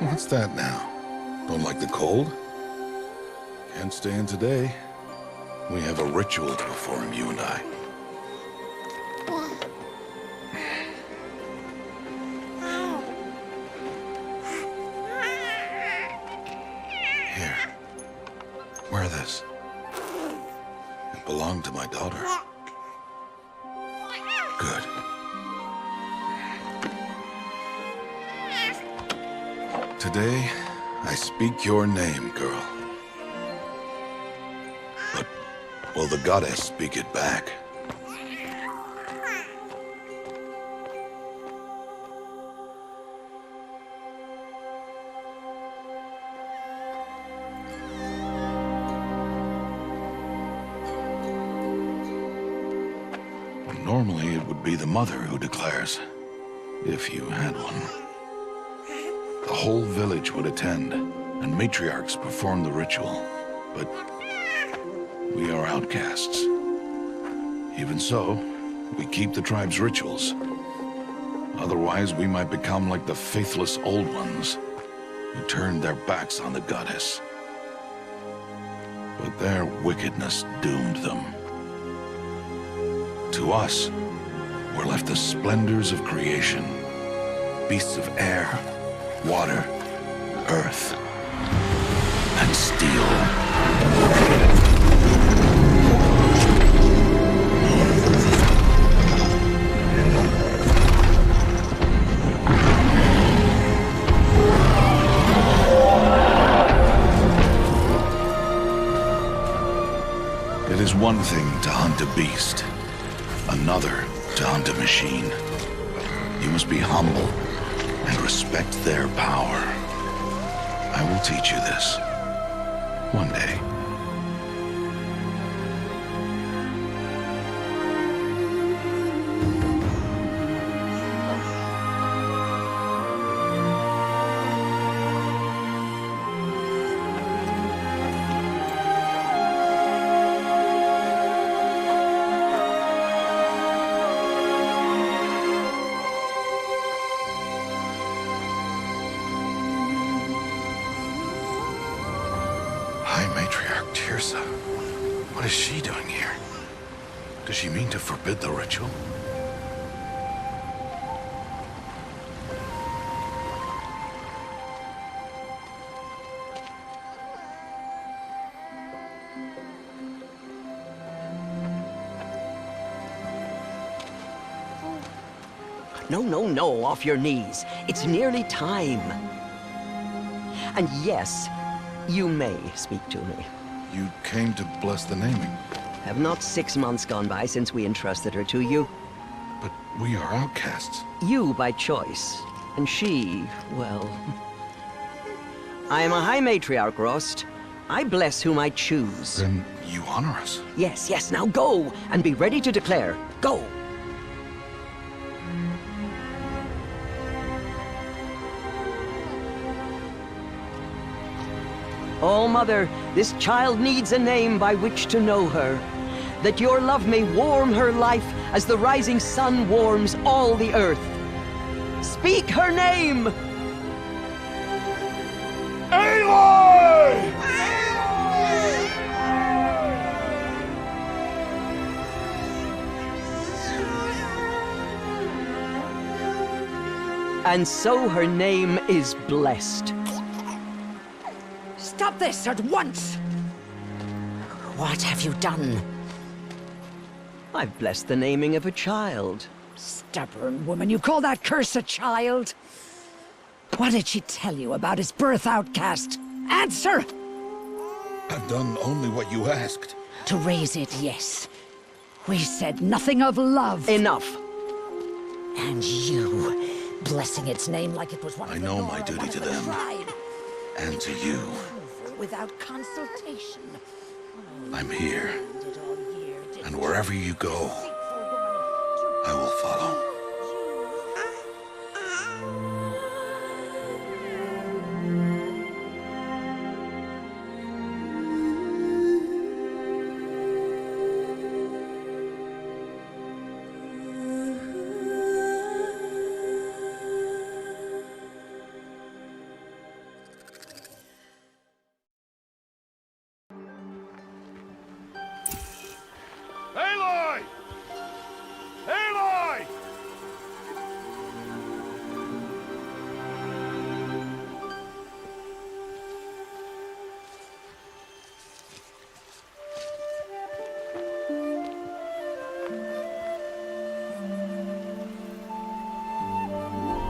What's that now? Don't like the cold? Can't stay in today. We have a ritual to perform, you and I. Here. Wear this. It belonged to my daughter. Good. Today, I speak your name, girl. But will the goddess speak it back? Normally, it would be the mother who declares, if you had one. The whole village would attend, and matriarchs perform the ritual. But we are outcasts. Even so, we keep the tribe's rituals. Otherwise, we might become like the faithless Old Ones, who turned their backs on the goddess. But their wickedness doomed them. To us, were left the splendors of creation, beasts of air, water, earth, and steel. It is one thing to hunt a beast, another to hunt a machine. You must be humble and respect their power. I will teach you this. One day. High Matriarch Teersa. What is she doing here? Does she mean to forbid the ritual? No, no, no, off your knees. It's nearly time. And yes, you may speak to me. You came to bless the naming, Have not 6 months gone by since we entrusted her to you? but we are outcasts. You by choice, and she, well... I am a High Matriarch, Rost. I bless whom I choose. Then you honor us. Yes, yes, now go, and be ready to declare. Go! Oh, Mother, this child needs a name by which to know her. That your love may warm her life as the rising sun warms all the earth. Speak her name! Aloy! And so her name is blessed. Stop this at once! What have you done? I've blessed the naming of a child. Stubborn woman, you call that curse a child? What did she tell you about his birth, outcast? Answer! I've done only what you asked. To raise it, yes. We said nothing of love. Enough. And you, blessing its name like it was one of I the know Nora, my duty one of to the them. tribe. And to you. Without consultation. I'm here. Did all year, did And wherever you go, I will follow.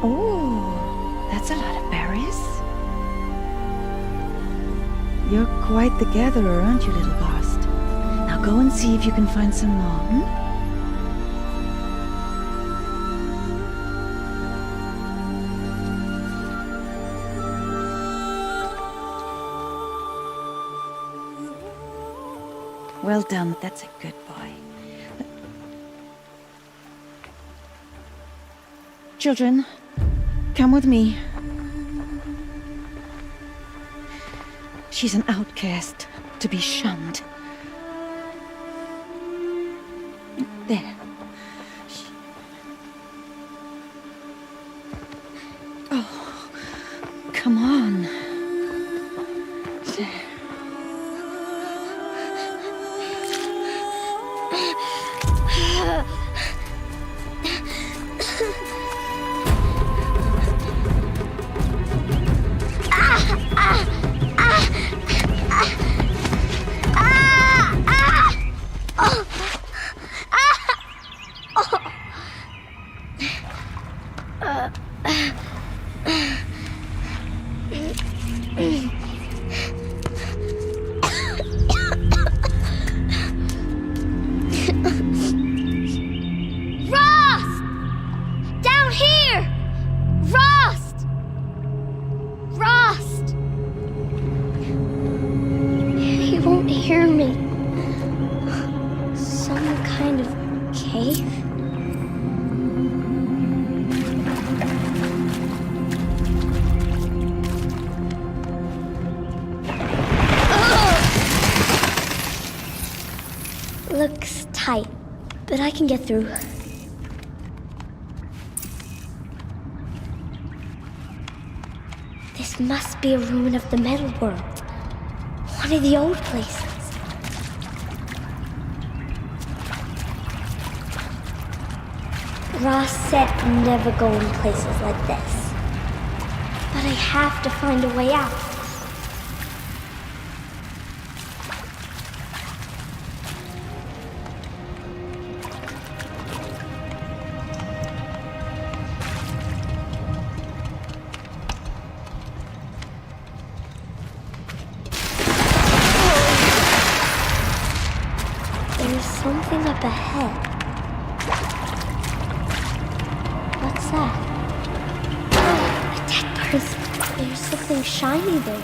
Oh, that's a lot of berries. You're quite the gatherer, aren't you, little Bast? Now go and see if you can find some more, hmm? Well done, that's a good boy. Children, come with me. She's an outcast, to be shunned. There. Oh, come on. There. Rost! Down here! Rost! Rost! He won't hear me. Some kind of cave? Looks tight, but I can get through. This must be a ruin of the Metal World. One of the old places. Ross said never go in places like this. But I have to find a way out. There's something up ahead. What's that? A dead person. There's something shiny there.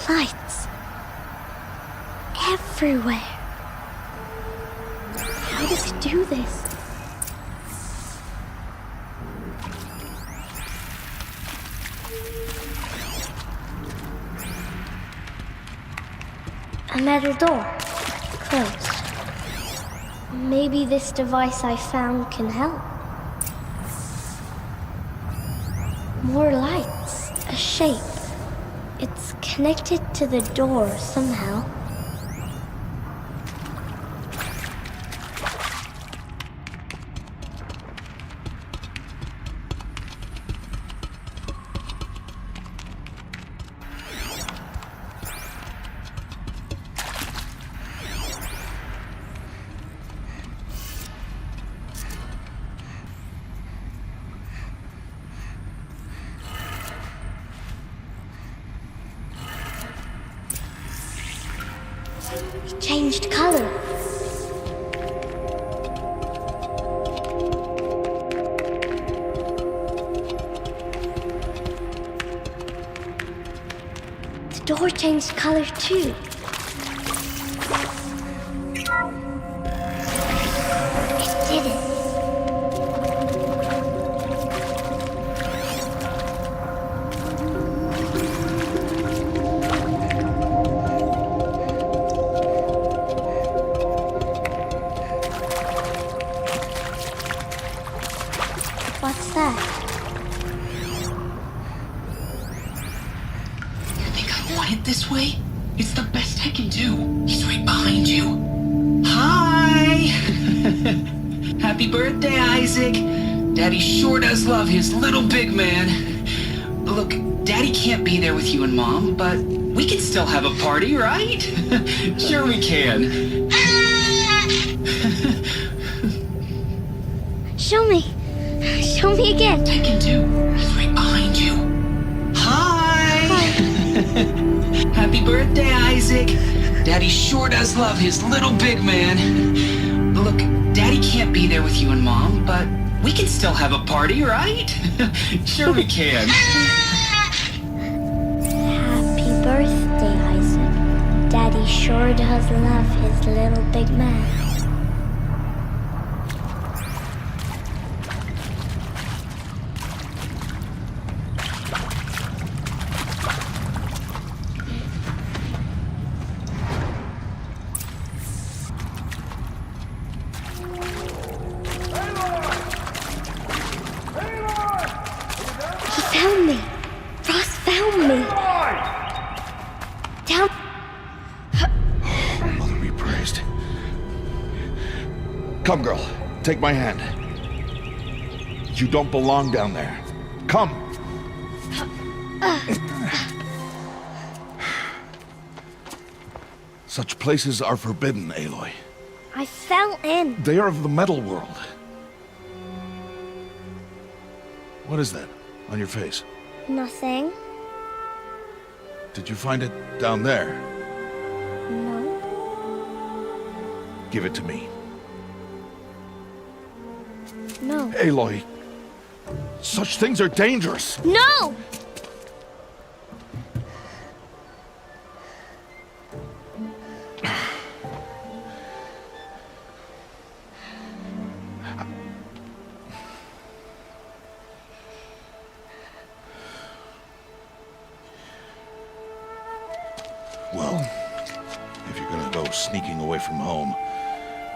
Lights. Everywhere. How does he do this? A metal door. Closed. Maybe this device I found can help. More lights. A shape. It's connected to the door somehow. It changed color. The door changed color too. head this way? It's the best I can do. He's right behind you. Hi! Happy birthday, Isaac. Daddy sure does love his little big man. Look, Daddy can't be there with you and Mom, but we can still have a party, right? Sure we can. Show me. Show me again. I can do. He's right behind you. Hi! Happy birthday, Isaac. Daddy sure does love his little big man. Look, Daddy can't be there with you and Mom, but we can still have a party, right? Sure we can. Happy birthday, Isaac. Daddy sure does love his little big man. Found me. Ross found me. Down. Mother be praised. Come, girl. Take my hand. You don't belong down there. Come. Such places are forbidden, Aloy. I fell in. They are of the metal world. What is that on your face? Nothing. Did you find it down there? No. Give it to me. No. Aloy, such things are dangerous. No! Well, if you're gonna go sneaking away from home,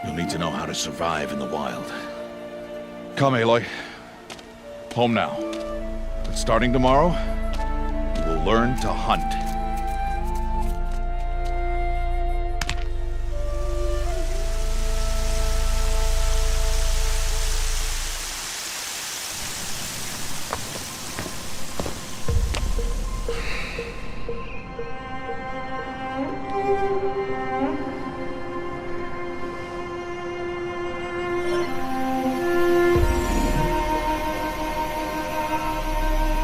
you'll need to know how to survive in the wild. Come, Aloy. Home now. But starting tomorrow, you will learn to hunt.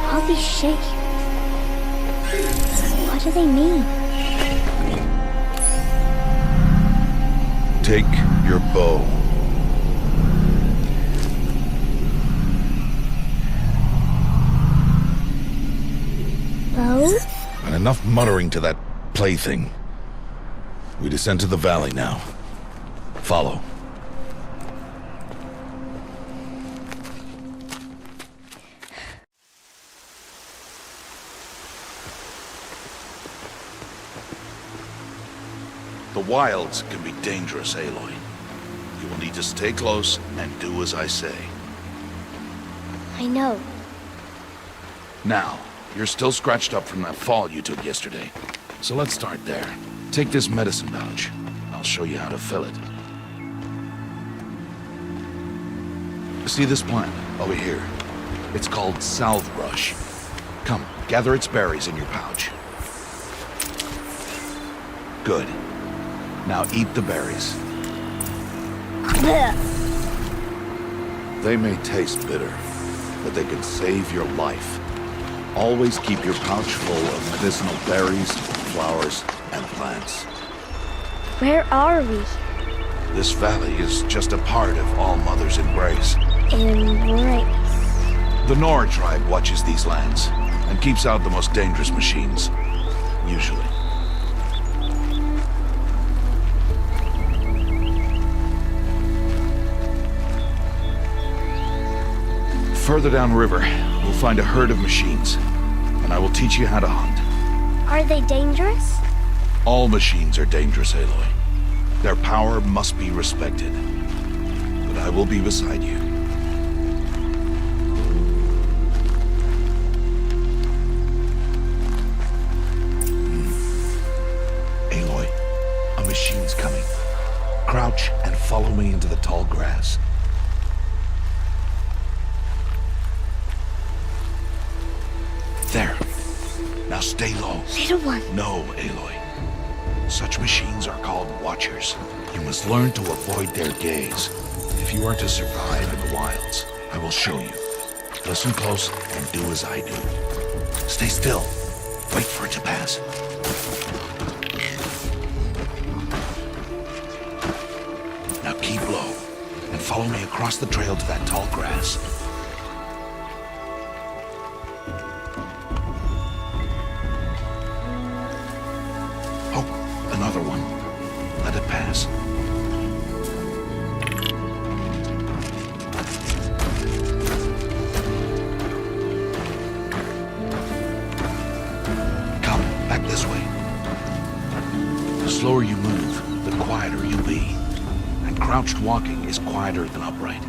All these shapes. What do they mean? Take your bow. Bow? And enough muttering to that plaything. We descend to the valley now. Follow. The wilds can be dangerous, Aloy. You will need to stay close and do as I say. I know. Now, you're still scratched up from that fall you took yesterday. So let's start there. Take this medicine pouch. I'll show you how to fill it. See this plant over here? It's called salvebrush. Come, gather its berries in your pouch. Good. Now eat the berries. They may taste bitter, but they can save your life. Always keep your pouch full of medicinal berries, flowers, and plants. Where are we? This valley is just a part of All Mother's embrace. Embrace. The Nora tribe watches these lands and keeps out the most dangerous machines, usually. Further downriver, we'll find a herd of machines, and I will teach you how to hunt. Are they dangerous? All machines are dangerous, Aloy. Their power must be respected. But I will be beside you. follow me into the tall grass. There. Now stay low. Little one. No, Aloy. Such machines are called Watchers. You must learn to avoid their gaze if you are to survive in the wilds. I will show you. Listen close and do as I do. Stay still. Wait for it to pass. Now keep low and follow me across the trail to that tall grass. Oh, another one. Let it pass. Come, back this way. The slower you move, the quieter you'll be. And crouched walking is quieter than upright.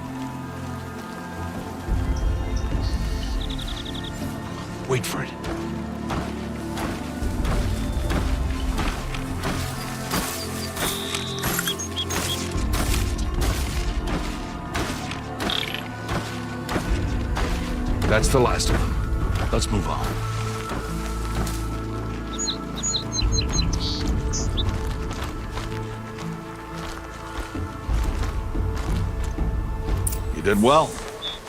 Wait for it. That's the last of them. Let's move on. You did well.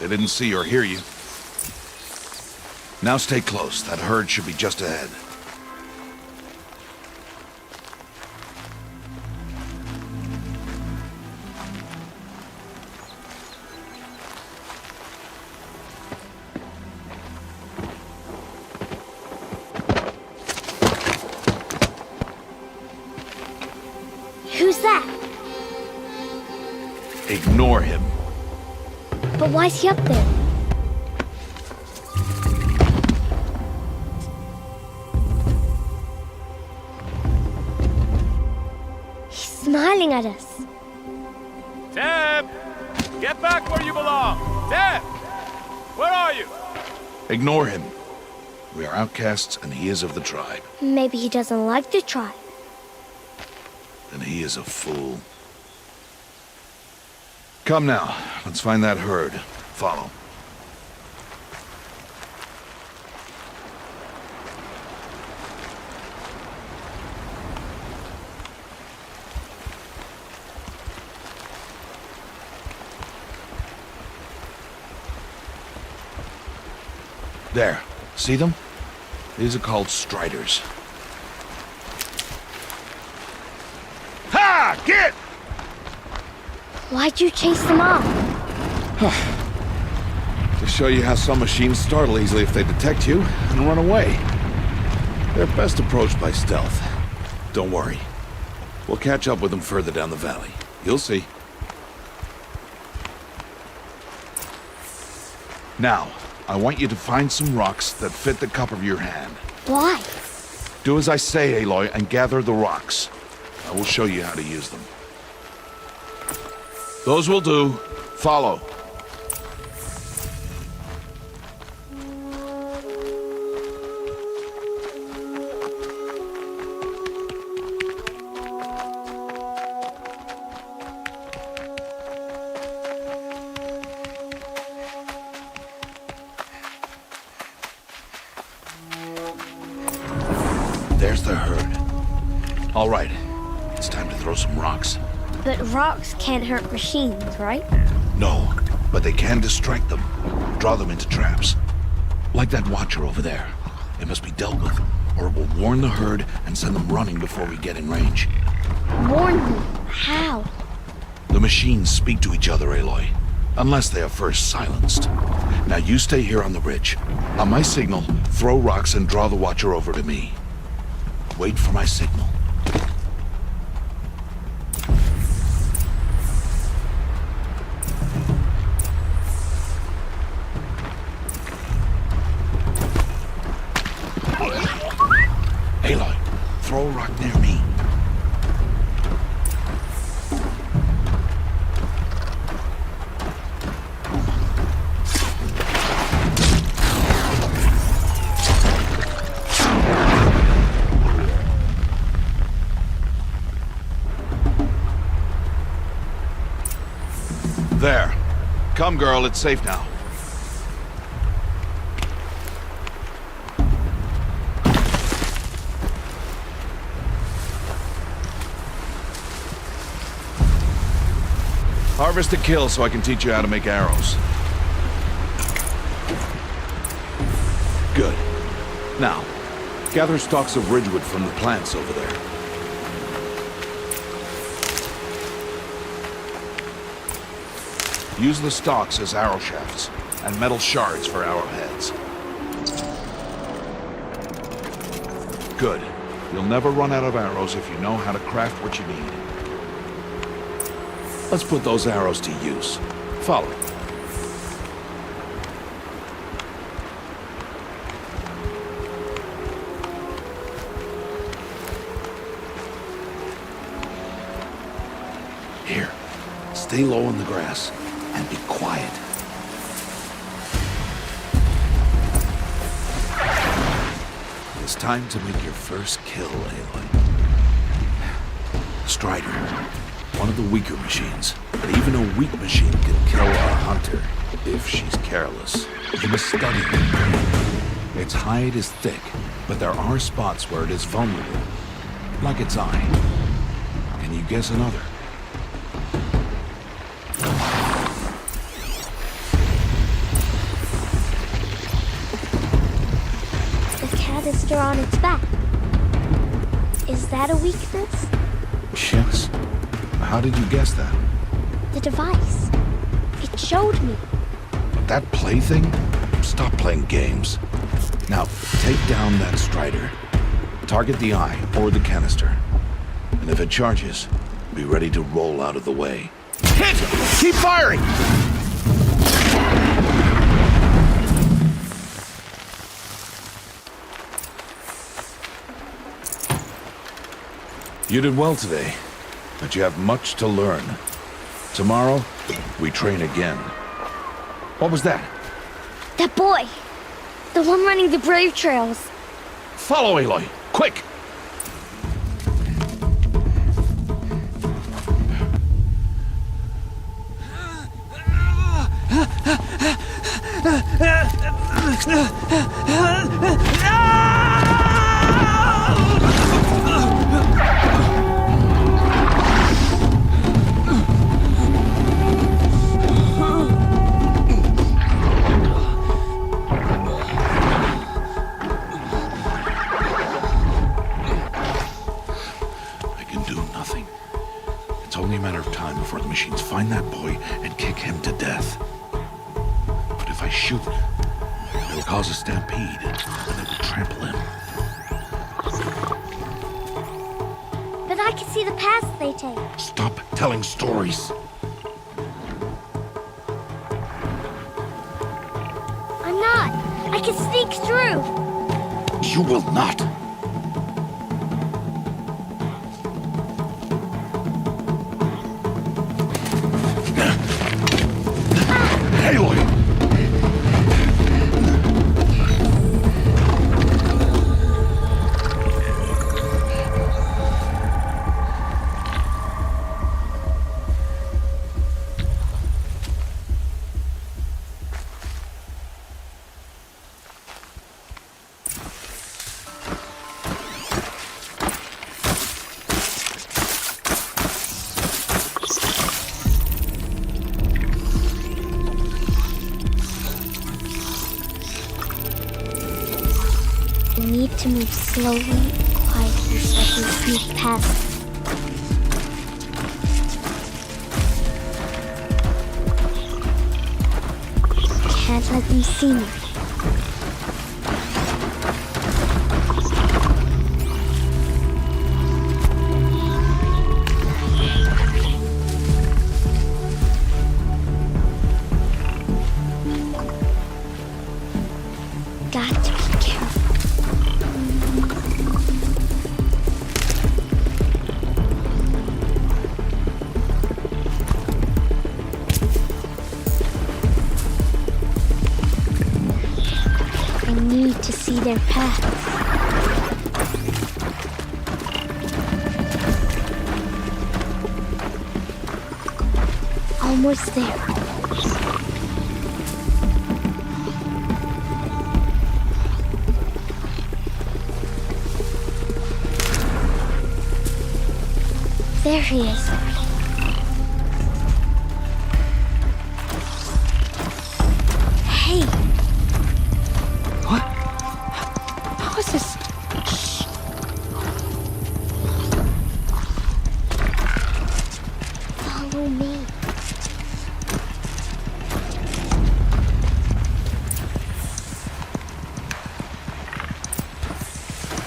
They didn't see or hear you. Now stay close. That herd should be just ahead. Who's that? Ignore him. But why's he up there? He's smiling at us. Teb! Get back where you belong! Teb! Where are you? Ignore him. We are outcasts and he is of the tribe. Maybe he doesn't like the tribe. And he is a fool. Come now, let's find that herd. Follow. There. See them? These are called striders. Ha! Get! Why'd you chase them off? To show you how some machines startle easily if they detect you and run away. They're best approached by stealth. Don't worry. We'll catch up with them further down the valley. You'll see. Now, I want you to find some rocks that fit the cup of your hand. Why? Do as I say, Aloy, and gather the rocks. I will show you how to use them. Those will do. Follow. There's the herd. All right. It's time to throw some rocks. But rocks can't hurt machines, right? No, but they can distract them. Draw them into traps. Like that watcher over there. It must be dealt with, or it will warn the herd and send them running before we get in range. Warn me. How? The machines speak to each other, Aloy. Unless they are first silenced. Now you stay here on the ridge. On my signal, throw rocks and draw the watcher over to me. Wait for my signal. Aloy, throw a rock near me. Come, girl, it's safe now. Harvest a kill so I can teach you how to make arrows. Good. Now, gather stalks of ridgewood from the plants over there. Use the stalks as arrow shafts, and metal shards for arrowheads. Good. You'll never run out of arrows if you know how to craft what you need. Let's put those arrows to use. Follow. Here, stay low in the grass and be quiet. It's time to make your first kill, Aloy. Strider. One of the weaker machines, but even a weak machine can kill a hunter if she's careless. You must study it. Its hide is thick, but there are spots where it is vulnerable, like its eye. Can you guess another? The canister on its back. Is that a weakness? Yes. How did you guess that? The device. It showed me. That plaything? Stop playing games. Now, take down that Strider. Target the eye or the canister. And if it charges, be ready to roll out of the way. Hit! Keep firing! You did well today, but you have much to learn. Tomorrow, we train again. What was that? That boy. The one running the brave trails. Follow Aloy, quick! It's only a matter of time before the machines find that boy and kick him to death. But if I shoot, it'll cause a stampede, and it will trample him. But I can see the paths they take. Stop telling stories. I'm not. I can sneak through. You will not. Aloy! We need to move slowly, quietly, so I can sneak past them. Can't let them see me. Got to be careful. I need to see their paths. Almost there. There he is. Hey! What? How is this? Follow me.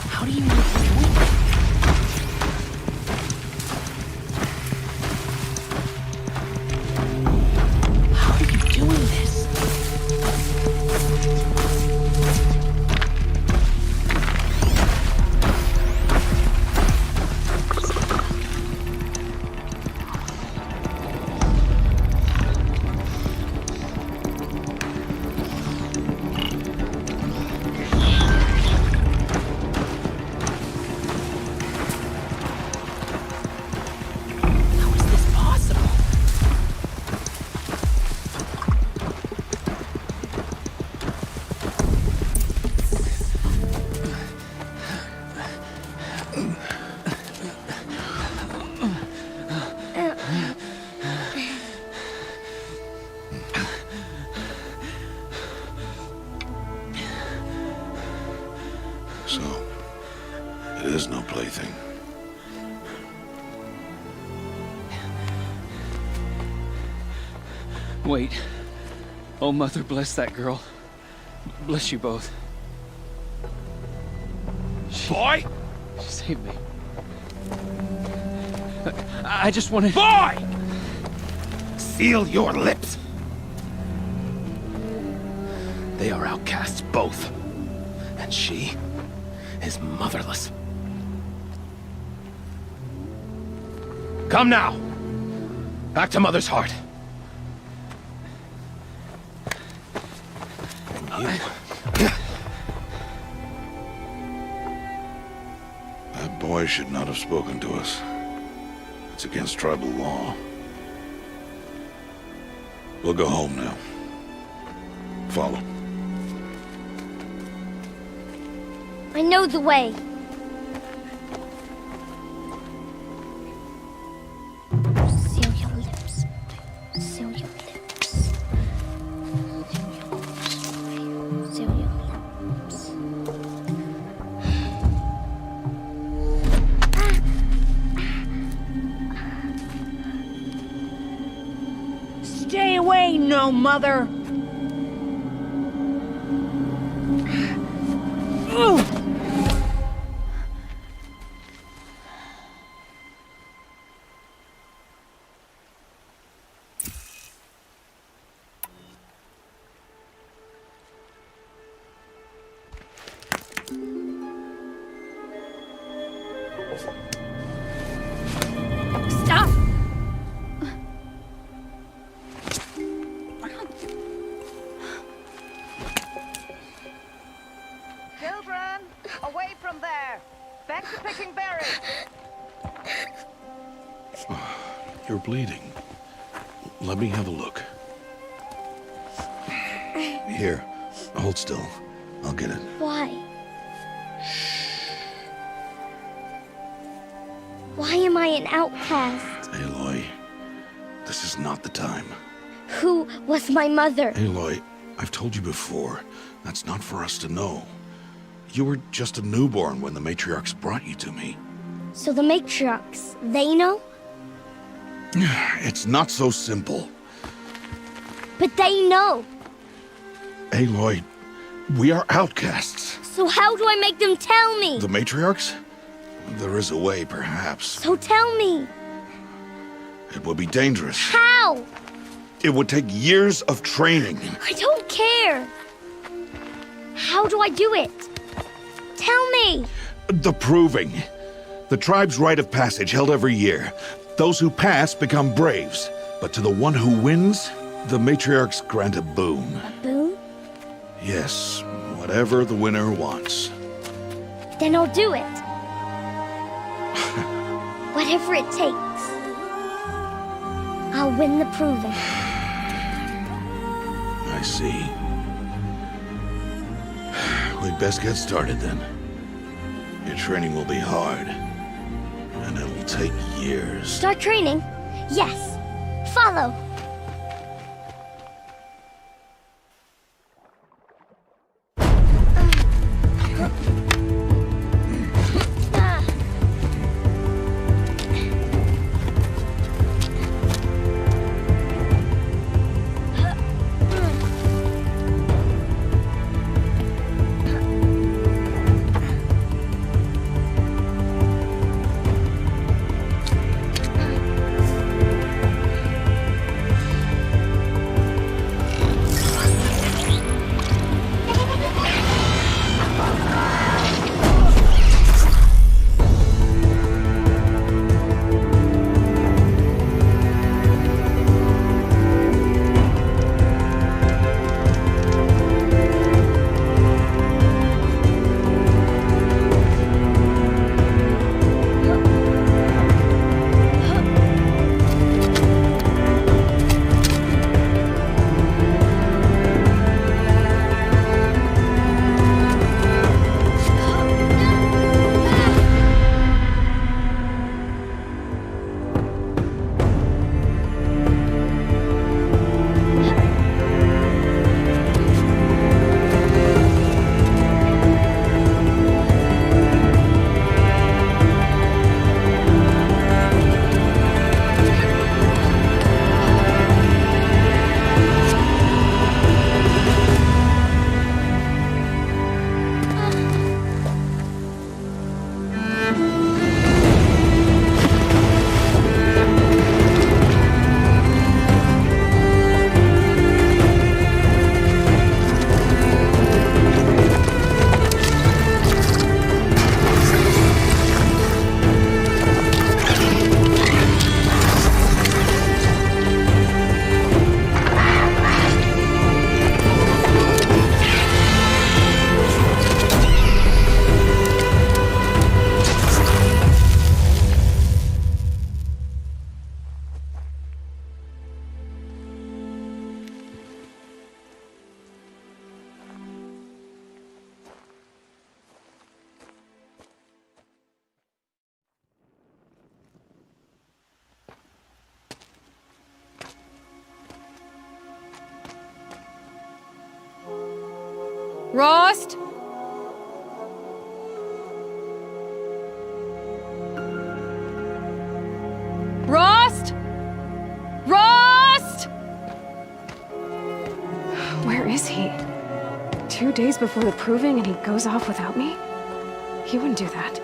How do you know what you're doing? How are you doing this? How is this possible? So, it is no plaything. Wait. Oh, Mother, bless that girl. Bless you both. Boy! She saved me. I just wanted... Boy! Seal your lips! They are outcasts, both. And she is motherless. Come now! Back to Mother's heart. That boy should not have spoken to us. It's against tribal law. We'll go home now. Follow. I know the way. Seal your lips. Seal your lips. Seal your lips. Stay away, no mother! Ooh! Stop! Children, away from there. Back to picking berries. You're bleeding. Let me have a look. Here, hold still. I'll get it. Why? Why am I an outcast? Aloy, this is not the time. Who was my mother? Aloy, I've told you before, that's not for us to know. You were just a newborn when the matriarchs brought you to me. So the matriarchs, they know? It's not so simple. But they know. Aloy, we are outcasts. So how do I make them tell me? The matriarchs? There is a way, perhaps. So tell me. It would be dangerous. How? It would take years of training. I don't care. How do I do it? Tell me. The proving. The tribe's rite of passage held every year. Those who pass become braves. But to the one who wins, the matriarchs grant a boon. A boon? Yes, whatever the winner wants. Then I'll do it. Whatever it takes. I'll win the proving. I see. We'd best get started then. Your training will be hard, and it'll take years. Start training? Yes. Follow. Rost? Rost? Rost? Where is he? 2 days before the proving and he goes off without me? He wouldn't do that.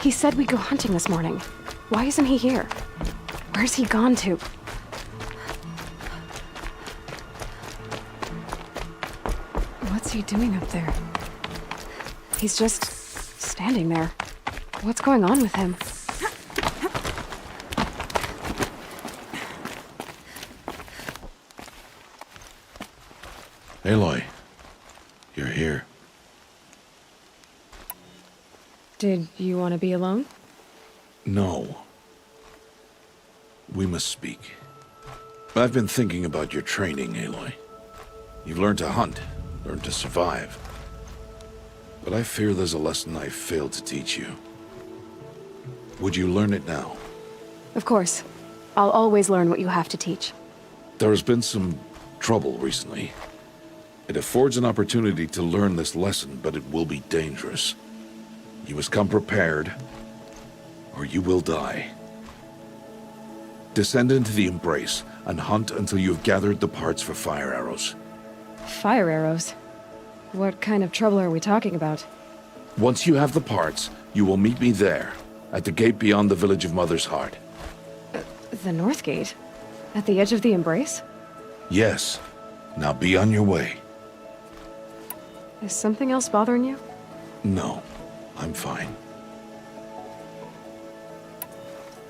He said we'd go hunting this morning. Why isn't he here? Where's he gone to? What's he doing up there? He's just standing there. What's going on with him? Aloy, you're here. Did you want to be alone? No. We must speak. I've been thinking about your training, Aloy. You've learned to hunt, learned to survive. But I fear there's a lesson I failed to teach you. Would you learn it now? Of course. I'll always learn what you have to teach. There has been some trouble recently. It affords an opportunity to learn this lesson, but it will be dangerous. You must come prepared, or you will die. Descend into the Embrace and hunt until you have gathered the parts for fire arrows. Fire arrows? What kind of trouble are we talking about? Once you have the parts, you will meet me there, at the gate beyond the village of Mother's Heart. The North Gate? At the edge of the Embrace? Yes. Now be on your way. Is something else bothering you? No, I'm fine.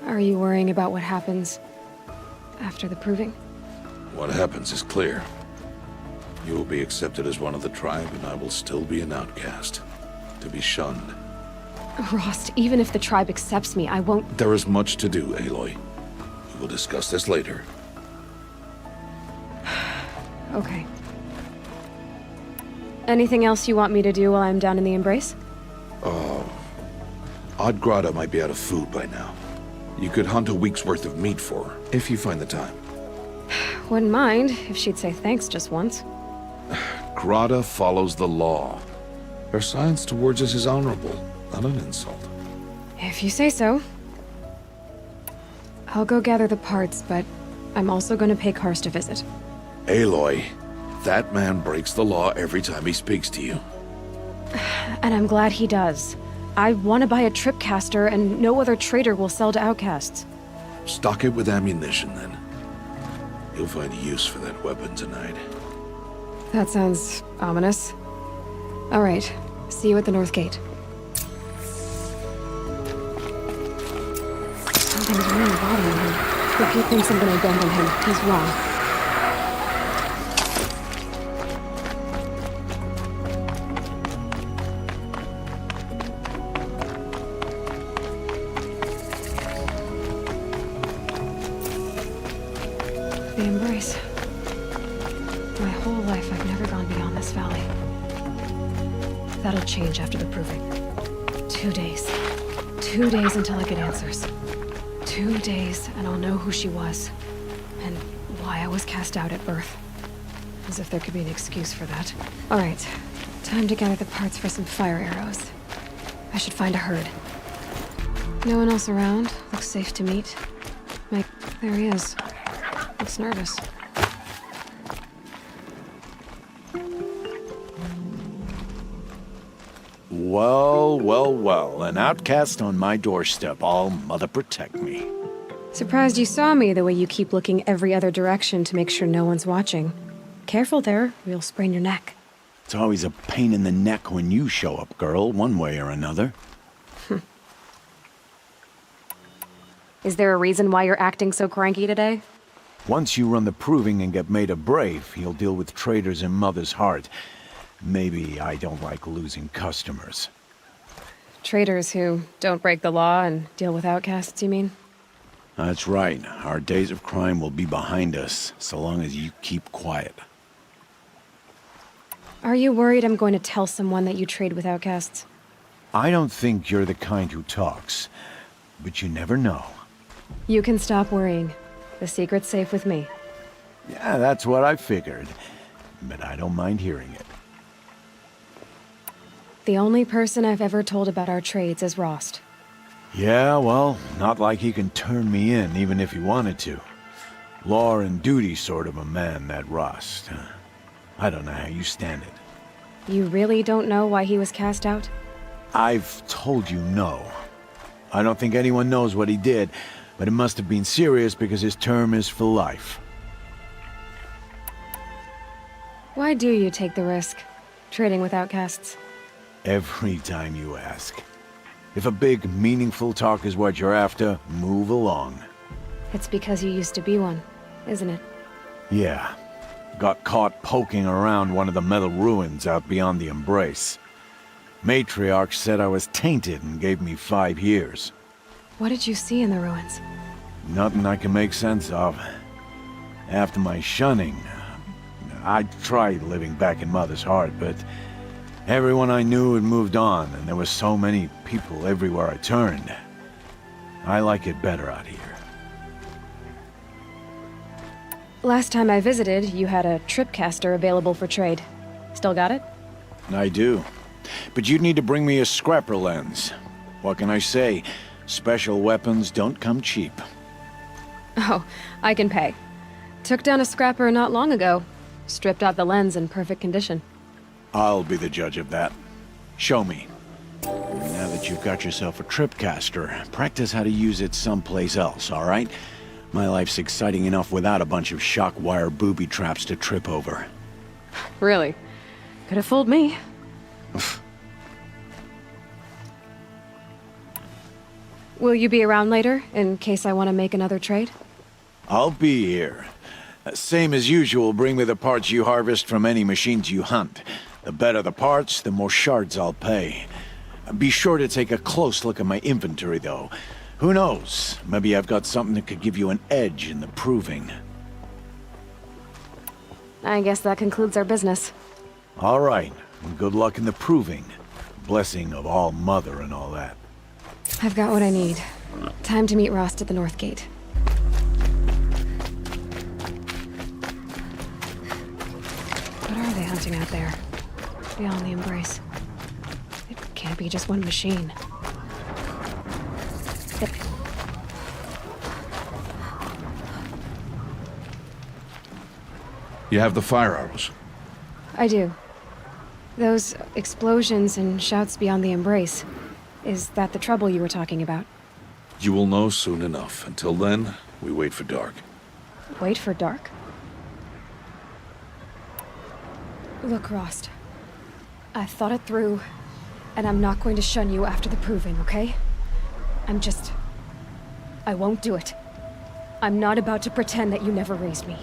Are you worrying about what happens after the proving? What happens is clear. You will be accepted as one of the tribe, and I will still be an outcast, to be shunned. Rost, even if the tribe accepts me, I won't... There is much to do, Aloy. We will discuss this later. Okay. Anything else you want me to do while I'm down in the Embrace? Odgrada might be out of food by now. You could hunt a week's worth of meat for her, if you find the time. Wouldn't mind if she'd say thanks just once. Grada follows the law. Her silence towards us is honorable, not an insult. If you say so. I'll go gather the parts, but I'm also going to pay Karst a visit. Aloy, that man breaks the law every time he speaks to you. And I'm glad he does. I want to buy a tripcaster, and no other trader will sell to outcasts. Stock it with ammunition, then. You'll find use for that weapon tonight. That sounds ominous. All right, see you at the North Gate. Something's really bothering him. If he thinks I'm gonna abandon him, he's wrong. The Embrace. My whole life I've never gone beyond this valley. That'll change after the proving. 2 days. 2 days until I get answers. 2 days and I'll know who she was. And why I was cast out at birth. As if there could be an excuse for that. Alright, time to gather the parts for some fire arrows. I should find a herd. No one else around. Looks safe to meet. Mike, there he is. Looks nervous. Well, well, well. An outcast on my doorstep. All mother protect me. Surprised you saw me the way you keep looking every other direction to make sure no one's watching. Careful there, or you'll sprain your neck. It's always a pain in the neck when you show up, girl, one way or another. Is there a reason why you're acting so cranky today? Once you run the proving and get made a brave, you'll deal with traitors in Mother's Heart. Maybe I don't like losing customers. Traitors who don't break the law and deal with outcasts, you mean? That's right. Our days of crime will be behind us, so long as you keep quiet. Are you worried I'm going to tell someone that you trade with outcasts? I don't think you're the kind who talks, but you never know. You can stop worrying. The secret's safe with me. Yeah, that's what I figured, but I don't mind hearing it. The only person I've ever told about our trades is Rost. Yeah, well, not like he can turn me in, even if he wanted to. Law and duty sort of a man, that Rost. I don't know how you stand it. You really don't know why he was cast out? I've told you no. I don't think anyone knows what he did, but it must have been serious because his term is for life. Why do you take the risk, trading with outcasts? Every time you ask. If a big, meaningful talk is what you're after, move along. It's because you used to be one, isn't it? Yeah. Got caught poking around one of the metal ruins out beyond the Embrace. Matriarch said I was tainted and gave me 5 years. What did you see in the ruins? Nothing I can make sense of. After my shunning, I tried living back in Mother's Heart, but everyone I knew had moved on, and there were so many people everywhere I turned. I like it better out here. Last time I visited, you had a tripcaster available for trade. Still got it? I do. But you'd need to bring me a scrapper lens. What can I say? Special weapons don't come cheap. Oh, I can pay. Took down a scrapper not long ago. Stripped out the lens in perfect condition. I'll be the judge of that. Show me. Now that you've got yourself a tripcaster, practice how to use it someplace else, all right? My life's exciting enough without a bunch of shock wire booby traps to trip over. Really? Could have fooled me. Will you be around later, in case I want to make another trade? I'll be here. Same as usual, bring me the parts you harvest from any machines you hunt. The better the parts, the more shards I'll pay. Be sure to take a close look at my inventory, though. Who knows? Maybe I've got something that could give you an edge in the proving. I guess that concludes our business. All right. Good luck in the proving. Blessing of All Mother and all that. I've got what I need. Time to meet Rost at the North Gate. What are they hunting out there? Beyond the Embrace. It can't be just one machine. You have the fire arrows. I do. Those explosions and shouts beyond the Embrace. Is that the trouble you were talking about? You will know soon enough. Until then, we wait for dark. Wait for dark? Look, Rost. I've thought it through, and I'm not going to shun you after the proving, okay? I won't do it. I'm not about to pretend that you never raised me.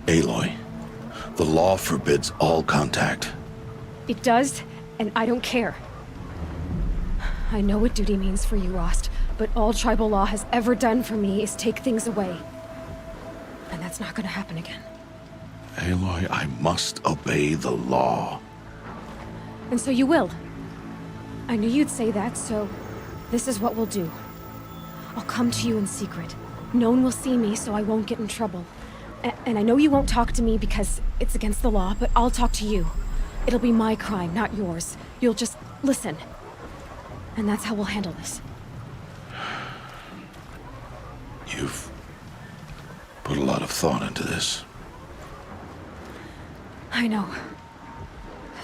Aloy, the law forbids all contact. It does, and I don't care. I know what duty means for you, Rost, but all tribal law has ever done for me is take things away. And that's not gonna happen again. Aloy, I must obey the law. And so you will. I knew you'd say that, so this is what we'll do. I'll come to you in secret. No one will see me, so I won't get in trouble. And I know you won't talk to me because it's against the law, but I'll talk to you. It'll be my crime, not yours. You'll just listen. And that's how we'll handle this. You've put a lot of thought into this. I know.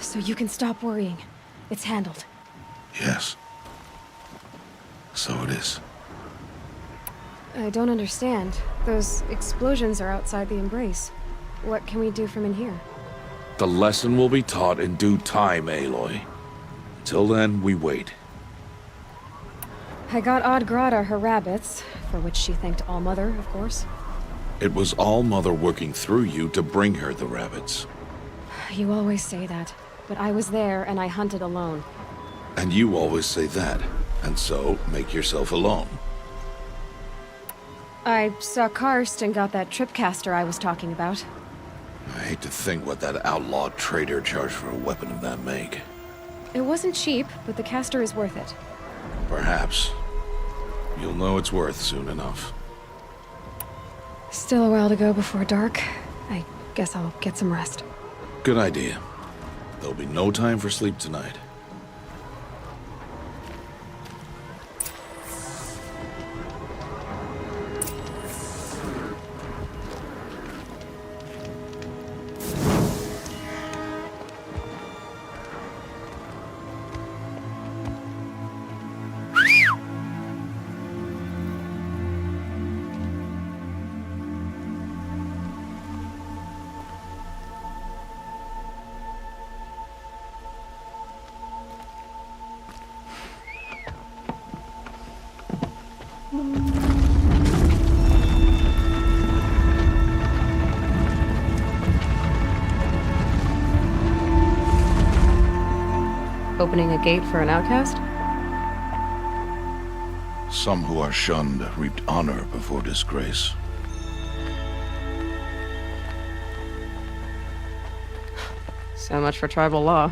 So you can stop worrying. It's handled. Yes. So it is. I don't understand. Those explosions are outside the Embrace. What can we do from in here? The lesson will be taught in due time, Aloy. Till then, we wait. I got Odd Grata her rabbits, for which she thanked All Mother, of course. It was All Mother working through you to bring her the rabbits. You always say that, but I was there and I hunted alone. And you always say that, and so make yourself alone. I saw Karst and got that tripcaster I was talking about. I hate to think what that outlaw trader charged for a weapon of that make. It wasn't cheap, but the caster is worth it. Perhaps. You'll know it's worth soon enough. Still a while to go before dark. I guess I'll get some rest. Good idea. There'll be no time for sleep tonight. Opening a gate for an outcast? Some who are shunned reaped honor before disgrace. So much for tribal law.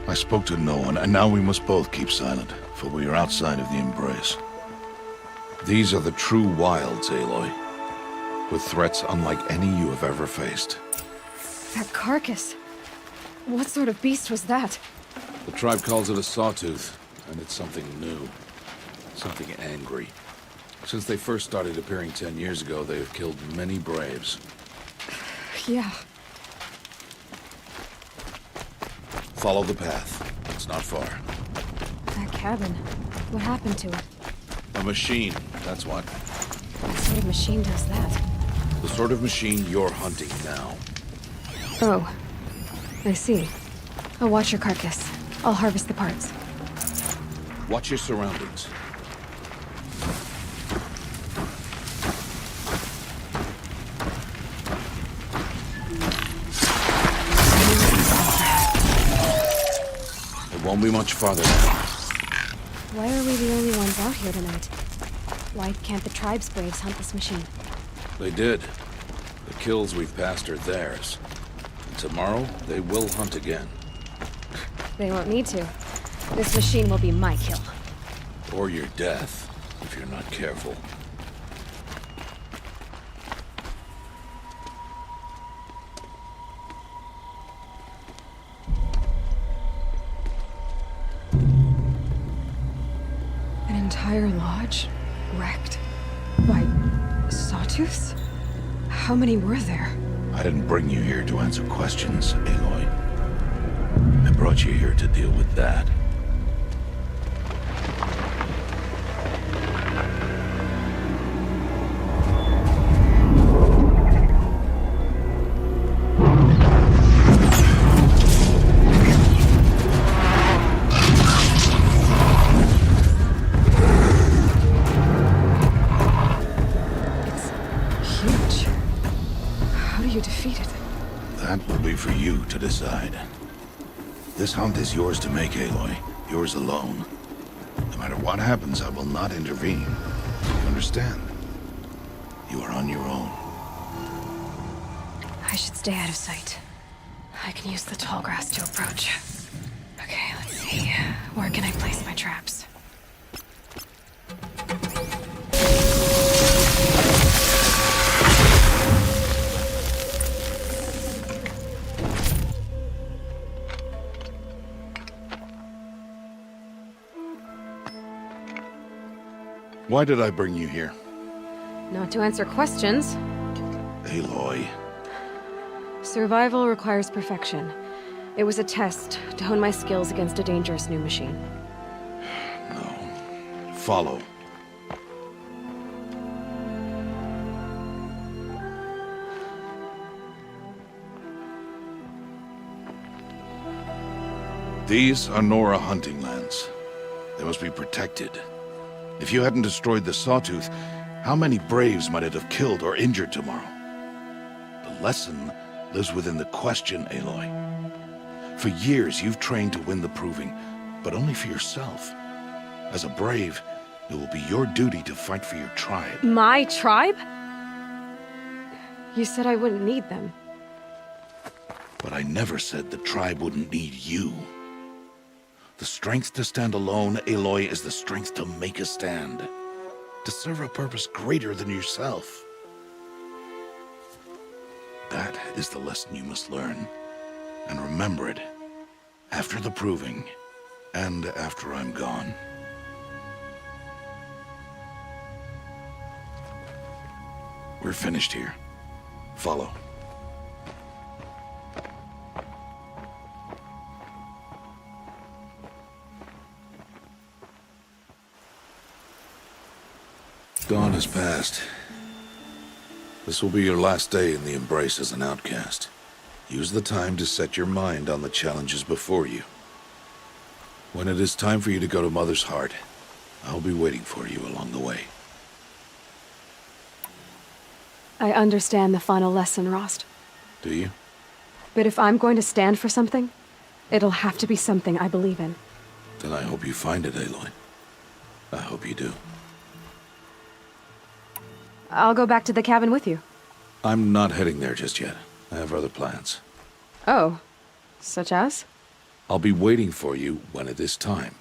I spoke to no one, and now we must both keep silent, for we are outside of the Embrace. These are the true wilds, Aloy, with threats unlike any you have ever faced. That carcass. What sort of beast was that? The tribe calls it a sawtooth, and it's something new. Something angry. Since they first started appearing 10 years ago, they have killed many braves. Yeah. Follow the path. It's not far. That cabin. What happened to it? A machine, that's what. What sort of machine does that? The sort of machine you're hunting now. Oh. I see. I'll watch your carcass. I'll harvest the parts. Watch your surroundings. It won't be much farther now. Why are we the only ones out here tonight? Why can't the tribe's braves hunt this machine? They did. The kills we've passed are theirs. And tomorrow, they will hunt again. They won't need to. This machine will be my kill. Or your death, if you're not careful. An entire lodge? Wrecked? Why, sawtooths? How many were there? I didn't bring you here to answer questions, Aloy. I brought you here to deal with that. That will be for you to decide. This hunt is yours to make, Aloy. Yours alone. No matter what happens, I will not intervene. You understand? You are on your own. I should stay out of sight. I can use the tall grass to approach. Okay, let's see. Where can I place my traps? Why did I bring you here? Not to answer questions. Aloy. Survival requires perfection. It was a test to hone my skills against a dangerous new machine. No. Follow. These are Nora hunting lands. They must be protected. If you hadn't destroyed the Sawtooth, how many Braves might it have killed or injured tomorrow? The lesson lives within the question, Aloy. For years, you've trained to win the Proving, but only for yourself. As a Brave, it will be your duty to fight for your tribe. My tribe? You said I wouldn't need them. But I never said the tribe wouldn't need you. The strength to stand alone, Aloy, is the strength to make a stand. To serve a purpose greater than yourself. That is the lesson you must learn. And remember it. After the Proving. And after I'm gone. We're finished here. Follow. Dawn has passed. This will be your last day in the Embrace as an outcast. Use the time to set your mind on the challenges before you. When it is time for you to go to Mother's Heart, I'll be waiting for you along the way. I understand the final lesson, Rost. Do you? But if I'm going to stand for something, it'll have to be something I believe in. Then I hope you find it, Aloy. I hope you do. I'll go back to the cabin with you. I'm not heading there just yet. I have other plans. Oh. Such as? I'll be waiting for you when it is time.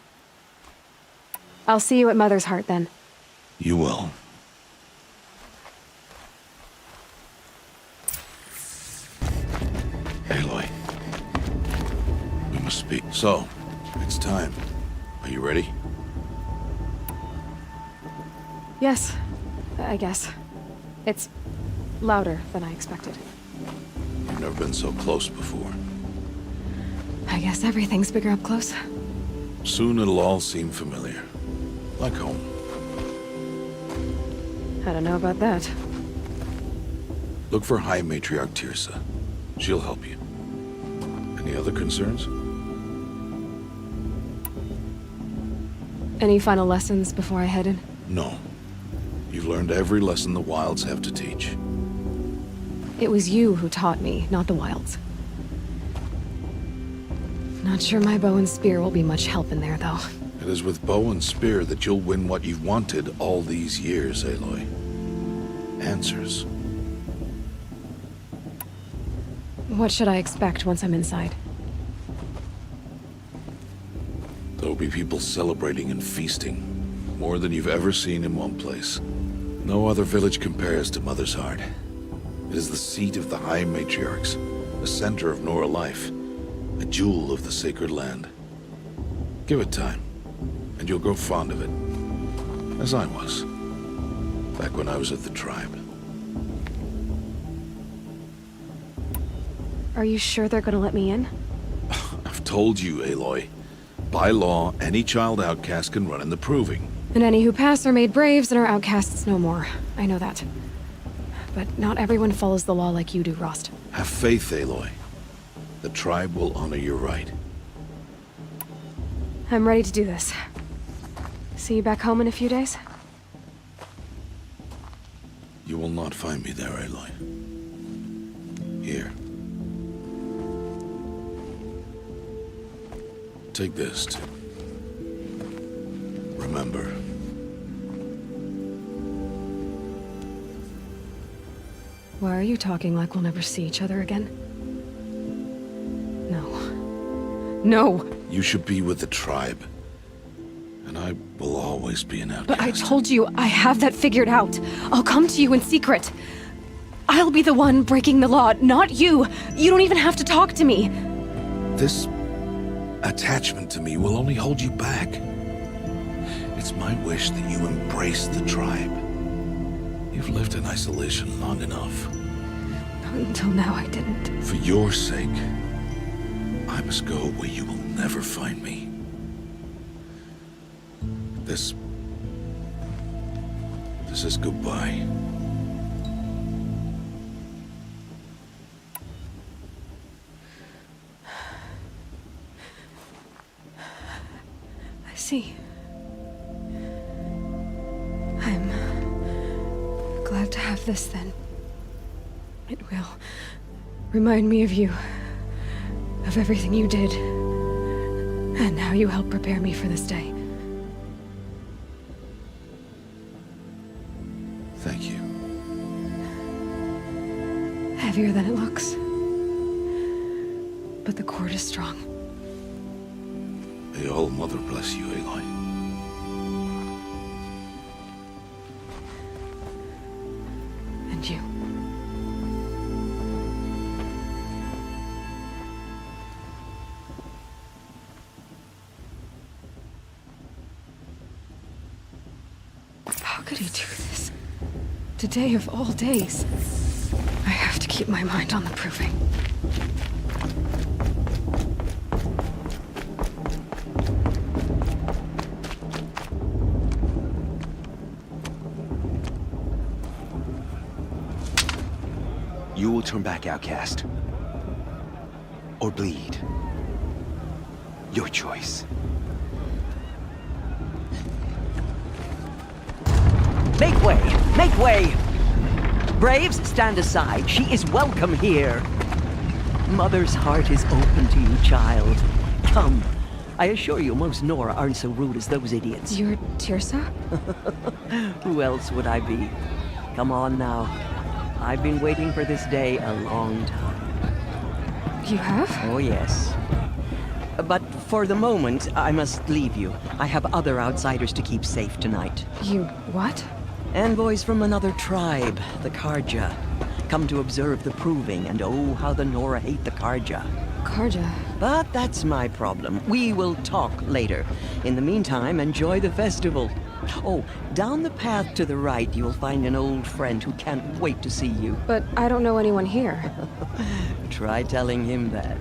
I'll see you at Mother's Heart, then. You will. Aloy. We must speak. So, it's time. Are you ready? Yes, I guess. It's louder than I expected. You've never been so close before. I guess everything's bigger up close. Soon it'll all seem familiar. Like home. I don't know about that. Look for High Matriarch Teersa. She'll help you. Any other concerns? Any final lessons before I head in? No. You've learned every lesson the Wilds have to teach. It was you who taught me, not the Wilds. Not sure my bow and spear will be much help in there, though. It is with bow and spear that you'll win what you've wanted all these years, Aloy. Answers. What should I expect once I'm inside? There'll be people celebrating and feasting. More than you've ever seen in one place. No other village compares to Mother's Heart. It is the seat of the High Matriarchs, the center of Nora life, a jewel of the sacred land. Give it time, and you'll grow fond of it. As I was, back when I was at the tribe. Are you sure they're gonna let me in? I've told you, Aloy. By law, any child outcast can run in the Proving. And any who pass are made braves and are outcasts no more. I know that. But not everyone follows the law like you do, Rost. Have faith, Aloy. The tribe will honor your right. I'm ready to do this. See you back home in a few days? You will not find me there, Aloy. Here. Take this to remember. Why are you talking like we'll never see each other again? No. No! You should be with the tribe. And I will always be an outcast. But I told you, I have that figured out. I'll come to you in secret. I'll be the one breaking the law, not you. You don't even have to talk to me. This attachment to me will only hold you back. It's my wish that you embrace the tribe. You've lived in isolation long enough. Until now, I didn't. For your sake, I must go where you will never find me. This is goodbye. I see. I'm glad to have this then. It will remind me of you, of everything you did, and how you helped prepare me for this day. Thank you. Heavier than it looks. But the cord is strong. May All Mother bless you, Aloy. And you. How could he do this? Today of all days. I have to keep my mind on the Proving. You will turn back, outcast. Or bleed. Your choice. Make way! Make way! Braves, stand aside. She is welcome here. Mother's heart is open to you, child. Come. I assure you, most Nora aren't so rude as those idiots. You're Teersa? Who else would I be? Come on now. I've been waiting for this day a long time. You have? Oh, yes. But for the moment, I must leave you. I have other outsiders to keep safe tonight. You what? Envoys from another tribe, the Carja. Come to observe the Proving, and oh, how the Nora hate the Carja. Carja? But that's my problem. We will talk later. In the meantime, enjoy the festival. Oh, down the path to the right, you will find an old friend who can't wait to see you. But I don't know anyone here. Try telling him that.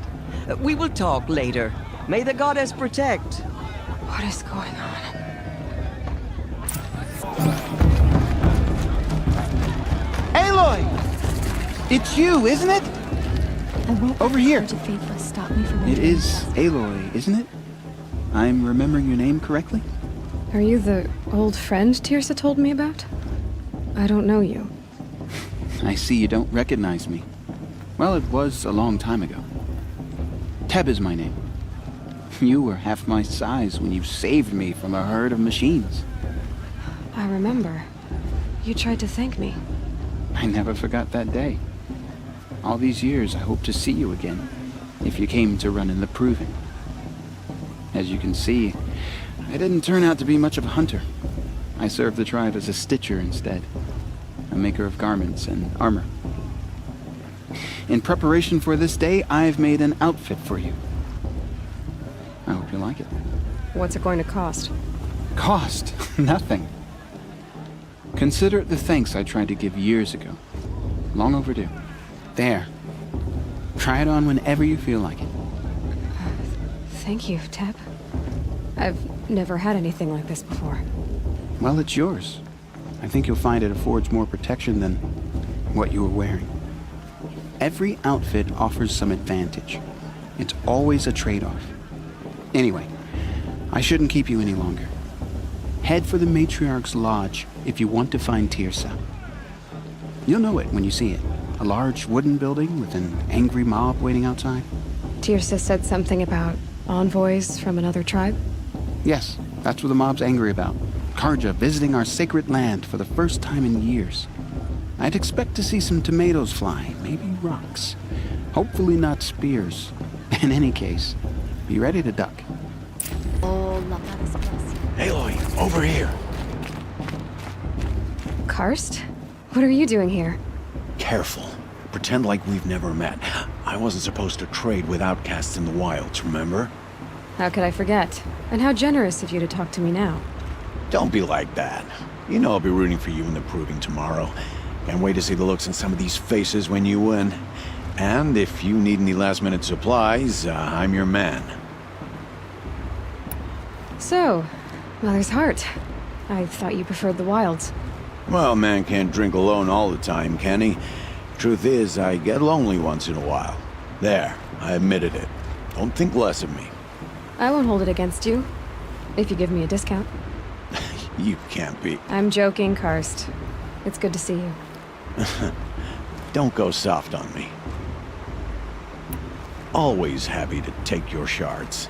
We will talk later. May the goddess protect. What is going on? Aloy! It's you, isn't it? I won't Over here. let Faithless stop me from It is Aloy, isn't it? I'm remembering your name correctly? Are you the old friend Teersa told me about? I don't know you. I see you don't recognize me. Well, it was a long time ago. Teb is my name. You were half my size when you saved me from a herd of machines. I remember. You tried to thank me. I never forgot that day. All these years, I hope to see you again, if you came to run in the Proving. As you can see, I didn't turn out to be much of a hunter. I served the tribe as a stitcher instead, a maker of garments and armor. In preparation for this day, I've made an outfit for you. I hope you like it. What's it going to cost? Cost? Nothing. Consider it the thanks I tried to give years ago. Long overdue. There. Try it on whenever you feel like it. Thank you, Teb. I've never had anything like this before. Well, it's yours. I think you'll find it affords more protection than what you were wearing. Every outfit offers some advantage. It's always a trade-off. Anyway, I shouldn't keep you any longer. Head for the Matriarch's Lodge if you want to find Teersa. You'll know it when you see it. A large wooden building with an angry mob waiting outside. Teersa said something about envoys from another tribe? Yes, that's what the mob's angry about. Carja visiting our sacred land for the first time in years. I'd expect to see some tomatoes fly, maybe rocks. Hopefully not spears. In any case, be ready to duck. Aloy, over here. Karst? What are you doing here? Careful. Pretend like we've never met. I wasn't supposed to trade with outcasts in the wilds, remember? How could I forget? And how generous of you to talk to me now. Don't be like that. You know I'll be rooting for you in the Proving tomorrow. Can't wait to see the looks on some of these faces when you win. And if you need any last-minute supplies, I'm your man. So, Mother's Heart. I thought you preferred the wilds. Well, man can't drink alone all the time, can he? Truth is, I get lonely once in a while. There, I admitted it. Don't think less of me. I won't hold it against you, if you give me a discount. You can't be. I'm joking, Karst. It's good to see you. Don't go soft on me. Always happy to take your shards.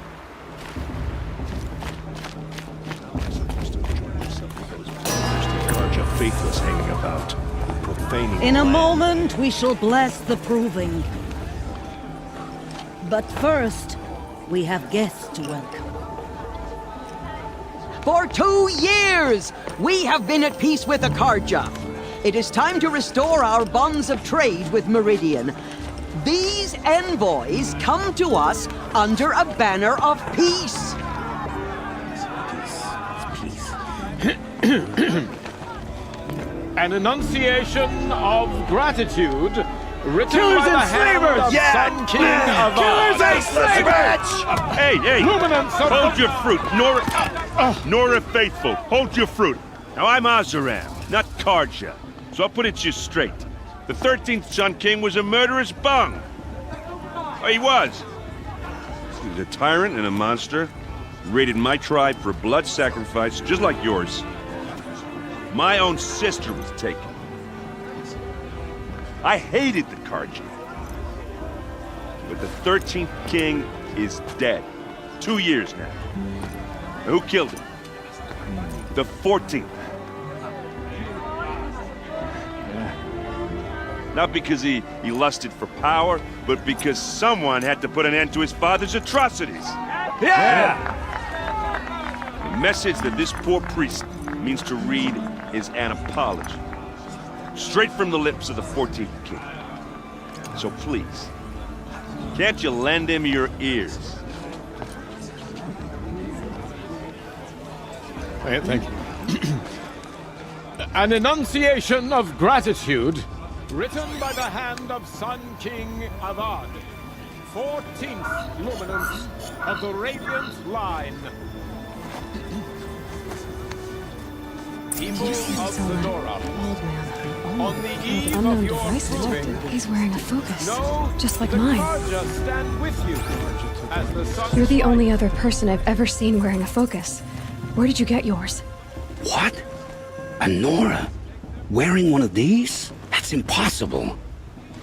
Carja faithless hanging about, profaning. In a moment, we shall bless the Proving. But first, we have guests to welcome. For 2 years, we have been at peace with the Carja. It is time to restore our bonds of trade with Meridian. These envoys come to us under a banner of peace. An enunciation of gratitude written Killers by the and hand slavers! of Yeah! Sun King Avad. Killers and slavers! Hey, hey! Luminance of Hold the... your fruit, Nora Faithful. Hold your fruit. Now I'm Oseram, not Carja, so I'll put it to you straight. The 13th Sun King was a murderous bung. Oh, he was. He was a tyrant and a monster. He raided my tribe for blood sacrifice, just like yours. My own sister was taken. I hated the Carja. But the 13th king is dead. 2 years now. Who killed him? The 14th. Not because he lusted for power, but because someone had to put an end to his father's atrocities. Yeah! The message that this poor priest means to read is an apology. Straight from the lips of the 14th king. So please, can't you lend him your ears? Thank you. An enunciation of gratitude written by the hand of Sun King Avad, 14th luminance of the Radiant Line. People of Sonora, on the eve Unknown of your device proving, detected. He's wearing a focus, know just like the mine. Carja stand with you as the sun You're the only other person I've ever seen wearing a focus. Where did you get yours? What? A Nora? Wearing one of these? That's impossible.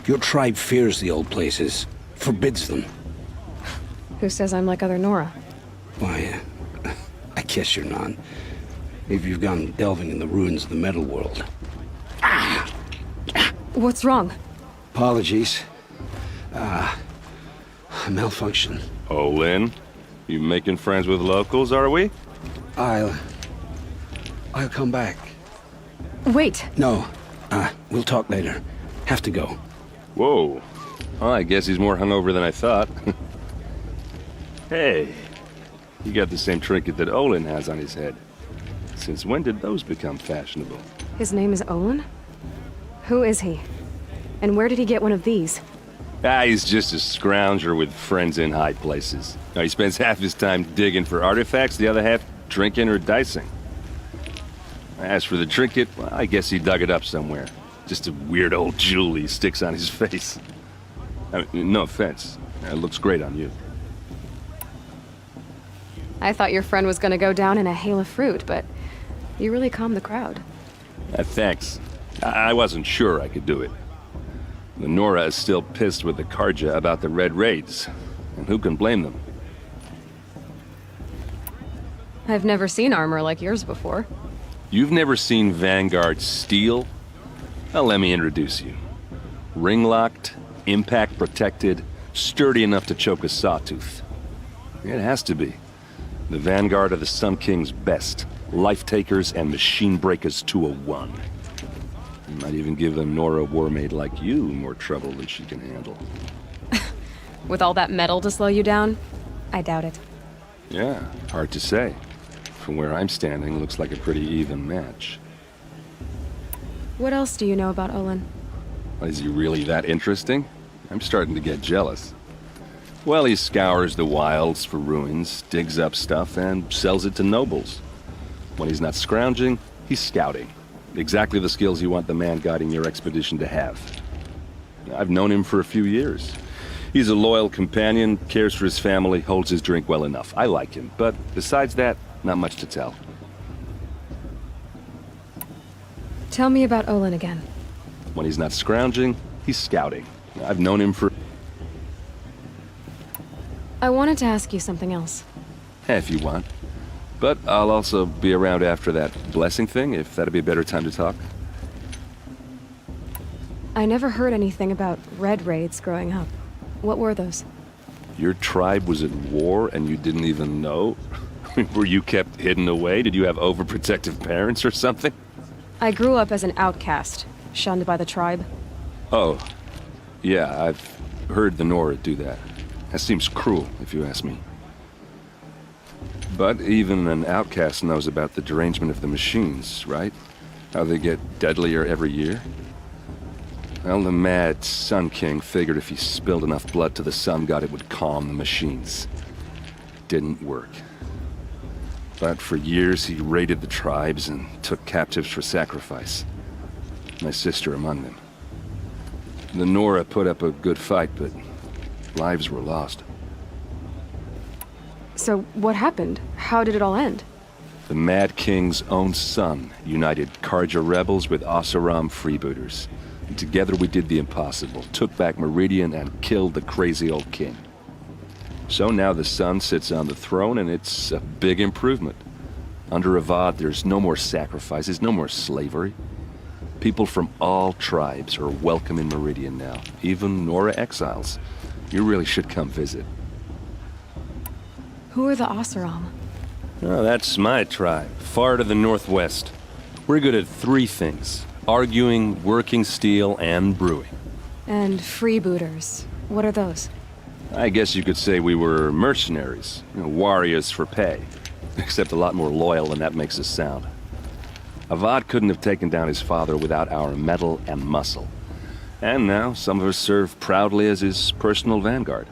Your tribe fears the old places, forbids them. Who says I'm like other Nora? Why, I guess you're not. Maybe you've gone delving in the ruins of the metal world. What's wrong? Apologies. Malfunction. Olin, you making friends with locals, are we? I'll come back. Wait. No. We'll talk later. Have to go. Whoa. Well, I guess he's more hungover than I thought. Hey, you got the same trinket that Olin has on his head. Since when did those become fashionable? His name is Olin? Who is he? And where did he get one of these? He's just a scrounger with friends in high places. Now, he spends half his time digging for artifacts, the other half drinking or dicing. As for the trinket, well, I guess he dug it up somewhere. Just a weird old jewel he sticks on his face. I mean, no offense. It looks great on you. I thought your friend was gonna go down in a hail of fruit, but you really calmed the crowd. Thanks. I wasn't sure I could do it. The Nora is still pissed with the Karja about the Red Raids, and who can blame them? I've never seen armor like yours before. You've never seen Vanguard steel? Well, let me introduce you. Ring-locked, impact-protected, sturdy enough to choke a sawtooth. It has to be. The Vanguard of the Sun King's best. Life-takers and machine breakers to a one. Might even give a Nora warmaid like you more trouble than she can handle. With all that metal to slow you down? I doubt it. Yeah, hard to say. From where I'm standing, looks like a pretty even match. What else do you know about Olin? Is he really that interesting? I'm starting to get jealous. Well, he scours the wilds for ruins, digs up stuff, and sells it to nobles. When he's not scrounging, he's scouting. Exactly the skills you want the man guiding your expedition to have. I've known him for a few years. He's a loyal companion, cares for his family, holds his drink well enough. I like him, but besides that, not much to tell. Tell me about Olin again. When he's not scrounging, he's scouting. I've known him for... I wanted to ask you something else. If you want. But I'll also be around after that blessing thing, if that'd be a better time to talk. I never heard anything about Red Raids growing up. What were those? Your tribe was at war and you didn't even know? Were you kept hidden away? Did you have overprotective parents or something? I grew up as an outcast, shunned by the tribe. Oh, yeah, I've heard the Nora do that. That seems cruel, if you ask me. But even an outcast knows about the derangement of the machines, right? How they get deadlier every year? Well, the mad Sun King figured if he spilled enough blood to the Sun God, it would calm the machines. Didn't work. But for years, he raided the tribes and took captives for sacrifice. My sister among them. The Nora put up a good fight, but lives were lost. So what happened? How did it all end? The Mad King's own son united Karja rebels with Oseram freebooters. And together we did the impossible, took back Meridian and killed the crazy old king. So now the son sits on the throne and it's a big improvement. Under Avad, there's no more sacrifices, no more slavery. People from all tribes are welcome in Meridian now, even Nora exiles. You really should come visit. Who are the Oseram? Oh, that's my tribe, far to the northwest. We're good at three things: arguing, working steel, and brewing. And freebooters. What are those? I guess you could say we were mercenaries, warriors for pay. Except a lot more loyal than that makes us sound. Avad couldn't have taken down his father without our metal and muscle. And now some of us serve proudly as his personal vanguard.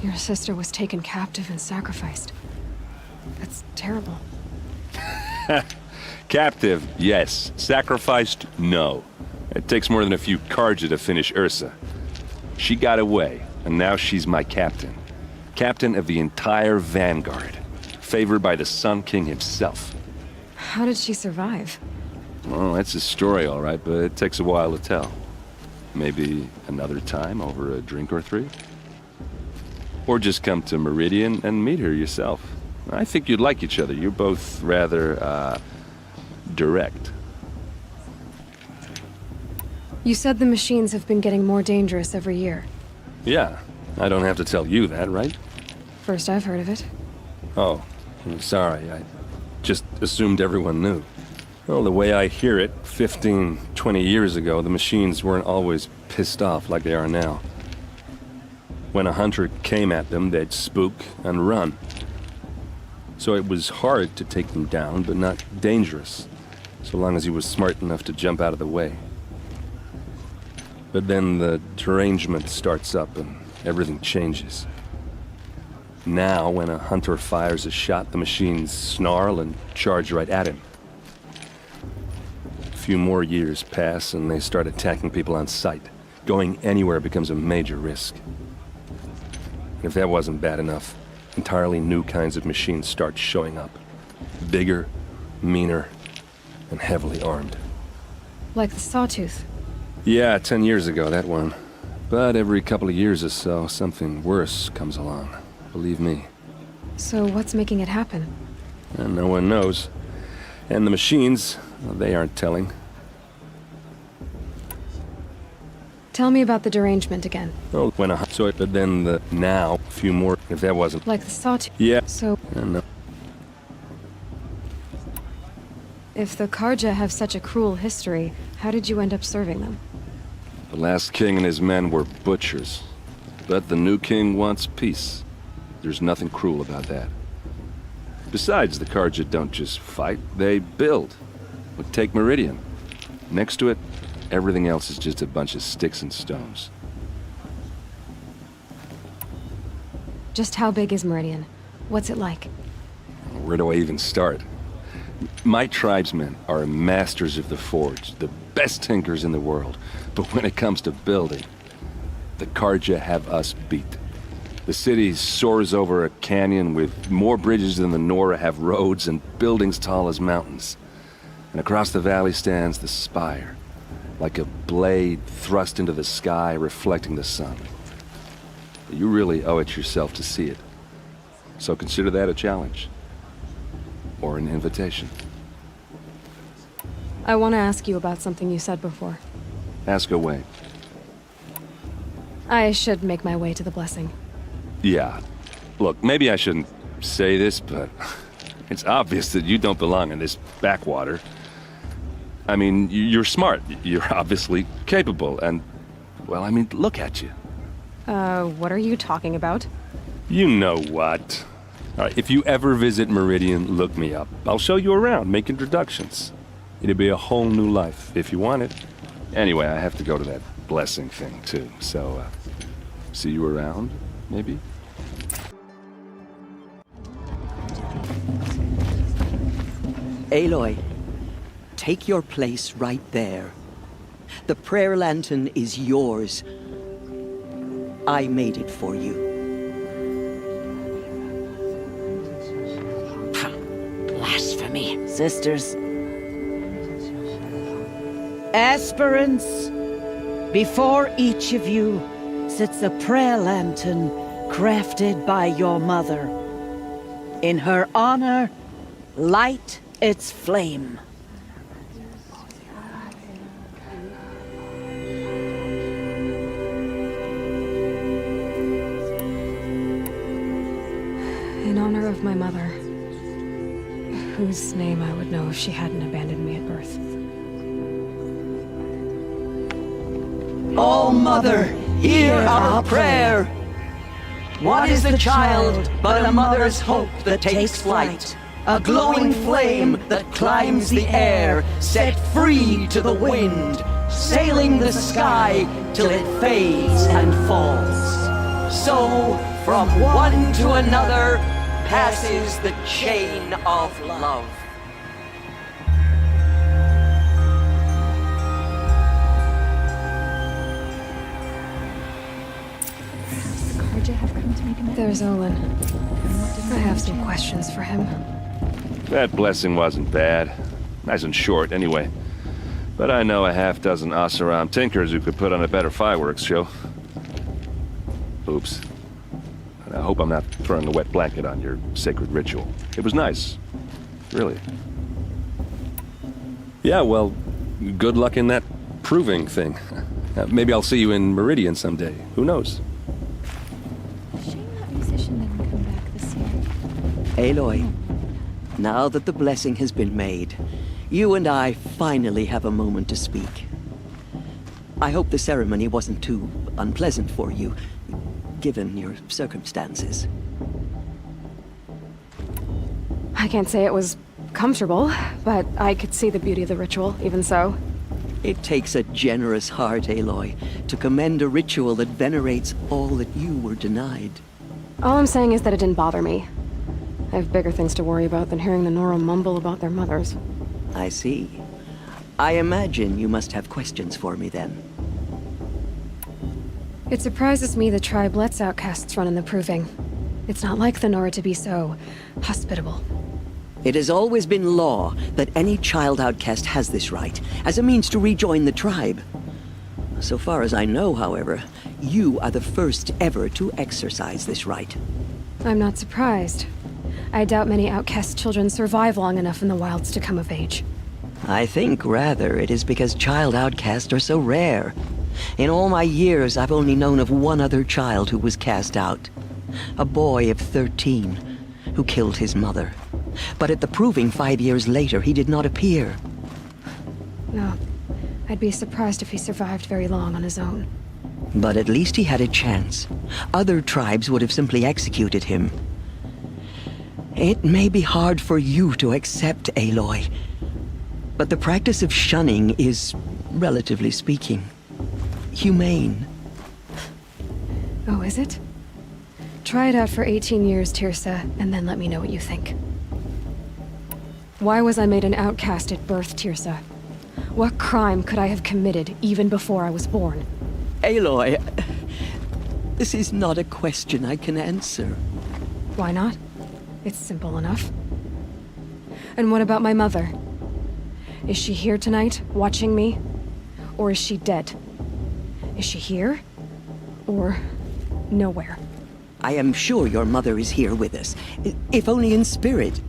Your sister was taken captive and sacrificed. That's terrible. Captive, yes. Sacrificed, no. It takes more than a few Karja to finish Ursa. She got away, and now she's my captain. Captain of the entire Vanguard. Favored by the Sun King himself. How did she survive? Well, that's a story, all right, but it takes a while to tell. Maybe another time over a drink or three? Or just come to Meridian and meet her yourself. I think you'd like each other. You're both rather, direct. You said the machines have been getting more dangerous every year. Yeah, I don't have to tell you that, right? First I've heard of it. Oh, I'm sorry. I just assumed everyone knew. Well, the way I hear it, 15, 20 years ago, the machines weren't always pissed off like they are now. When a hunter came at them, they'd spook and run. So it was hard to take them down, but not dangerous, so long as he was smart enough to jump out of the way. But then the derangement starts up and everything changes. Now, when a hunter fires a shot, the machines snarl and charge right at him. A few more years pass and they start attacking people on sight. Going anywhere becomes a major risk. If that wasn't bad enough, entirely new kinds of machines start showing up. Bigger, meaner, and heavily armed. Like the Sawtooth. Yeah, 10 years ago, that one. But every couple of years or so, something worse comes along. Believe me. So what's making it happen? And no one knows. And the machines, well, they aren't telling. Tell me about the derangement again. Oh, but then now, a few more, if that wasn't... Like the Sawtooth? Yeah. So... No. If the Carja have such a cruel history, how did you end up serving them? The last king and his men were butchers. But the new king wants peace. There's nothing cruel about that. Besides, the Carja don't just fight, they build. But take Meridian. Next to it, everything else is just a bunch of sticks and stones. Just how big is Meridian? What's it like? Where do I even start? My tribesmen are masters of the forge, the best tinkers in the world. But when it comes to building, the Carja have us beat. The city soars over a canyon with more bridges than the Nora have roads and buildings tall as mountains. And across the valley stands the spire, like a blade thrust into the sky reflecting the sun. You really owe it yourself to see it. So consider that a challenge. Or an invitation. I want to ask you about something you said before. Ask away. I should make my way to the blessing. Yeah. Look, maybe I shouldn't say this, but it's obvious that you don't belong in this backwater. I mean, you're smart. You're obviously capable, and, well, I mean, look at you. What are you talking about? You know what. All right, if you ever visit Meridian, look me up. I'll show you around, make introductions. It'll be a whole new life, if you want it. Anyway, I have to go to that blessing thing, too, so, see you around, maybe? Aloy, take your place right there. The prayer lantern is yours. I made it for you. Blasphemy, sisters. Aspirants, before each of you sits a prayer lantern crafted by your mother. In her honor, light its flame. In honor of my mother, whose name I would know if she hadn't abandoned me at birth. Oh, Mother, hear our prayer. What is the child but a mother's hope that takes flight? A glowing flame that climbs the air, set free to the wind, sailing the sky till it fades and falls. So, from one to another, passes the chain of love. There's Olin. I have some questions for him. That blessing wasn't bad. Nice and short, anyway. But I know a half-dozen Oseram tinkers who could put on a better fireworks show. Oops. and I hope I'm not throwing a wet blanket on your sacred ritual. It was nice. Really. Yeah, well, good luck in that proving thing. Maybe I'll see you in Meridian someday. Who knows? Shame that musician didn't come back this year. Aloy, now that the blessing has been made, you and I finally have a moment to speak. I hope the ceremony wasn't too unpleasant for you, given your circumstances. I can't say it was comfortable, but I could see the beauty of the ritual, even so. It takes a generous heart, Aloy, to commend a ritual that venerates all that you were denied. All I'm saying is that it didn't bother me. I have bigger things to worry about than hearing the Nora mumble about their mothers. I see. I imagine you must have questions for me then. It surprises me the tribe lets outcasts run in the proving. It's not like the Nora to be so hospitable. It has always been law that any child outcast has this right, as a means to rejoin the tribe. So far as I know, however, you are the first ever to exercise this right. I'm not surprised. I doubt many outcast children survive long enough in the wilds to come of age. I think, rather, it is because child outcasts are so rare. In all my years, I've only known of one other child who was cast out. A boy of 13, who killed his mother. But at the proving 5 years later, he did not appear. No. I'd be surprised if he survived very long on his own. But at least he had a chance. Other tribes would have simply executed him. It may be hard for you to accept, Aloy, but the practice of shunning is, relatively speaking, humane. Oh, is it? Try it out for 18 years, Tirsa, and then let me know what you think. Why was I made an outcast at birth, Tirsa? What crime could I have committed even before I was born? Aloy, this is not a question I can answer. Why not? It's simple enough. And what about my mother? Is she here tonight, watching me? Or is she dead? Is she here? Or nowhere? I am sure your mother is here with us, if only in spirit.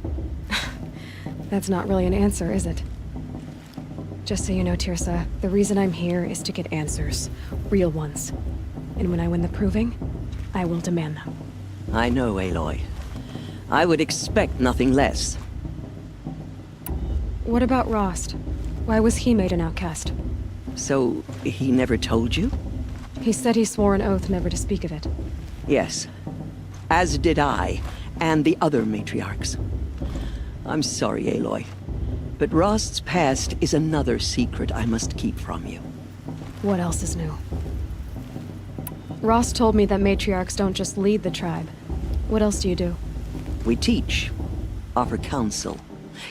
That's not really an answer, is it? Just so you know, Tirsa, the reason I'm here is to get answers. Real ones. And when I win the proving, I will demand them. I know, Aloy. I would expect nothing less. What about Rost? Why was he made an outcast? So, he never told you? He said he swore an oath never to speak of it. Yes. As did I, and the other matriarchs. I'm sorry, Aloy, but Rost's past is another secret I must keep from you. What else is new? Rost told me that matriarchs don't just lead the tribe. What else do you do? We teach, offer counsel,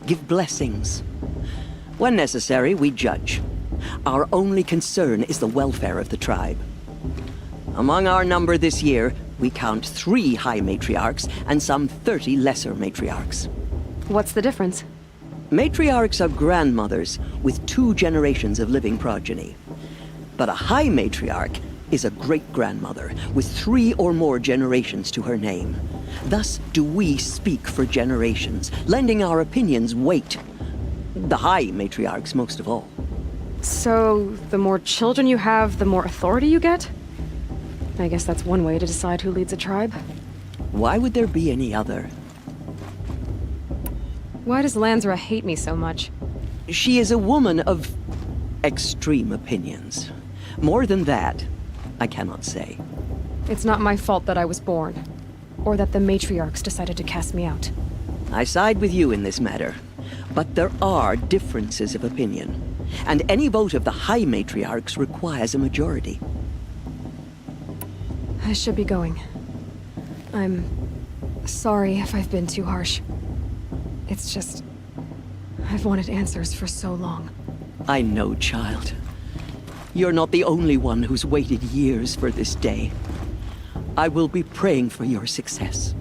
give blessings. When necessary, we judge. Our only concern is the welfare of the tribe. Among our number this year, we count 3 high matriarchs and some 30 lesser matriarchs. What's the difference? Matriarchs are grandmothers with 2 generations of living progeny. But a high matriarch is a great-grandmother with 3 or more generations to her name. Thus do we speak for generations, lending our opinions weight. The high matriarchs most of all. So, the more children you have, the more authority you get? I guess that's one way to decide who leads a tribe. Why would there be any other? Why does Lansra hate me so much? She is a woman of extreme opinions. More than that, I cannot say. It's not my fault that I was born, or that the matriarchs decided to cast me out. I side with you in this matter, but there are differences of opinion, and any vote of the high matriarchs requires a majority. I should be going. I'm sorry if I've been too harsh. It's just, I've wanted answers for so long. I know, child. You're not the only one who's waited years for this day. I will be praying for your success.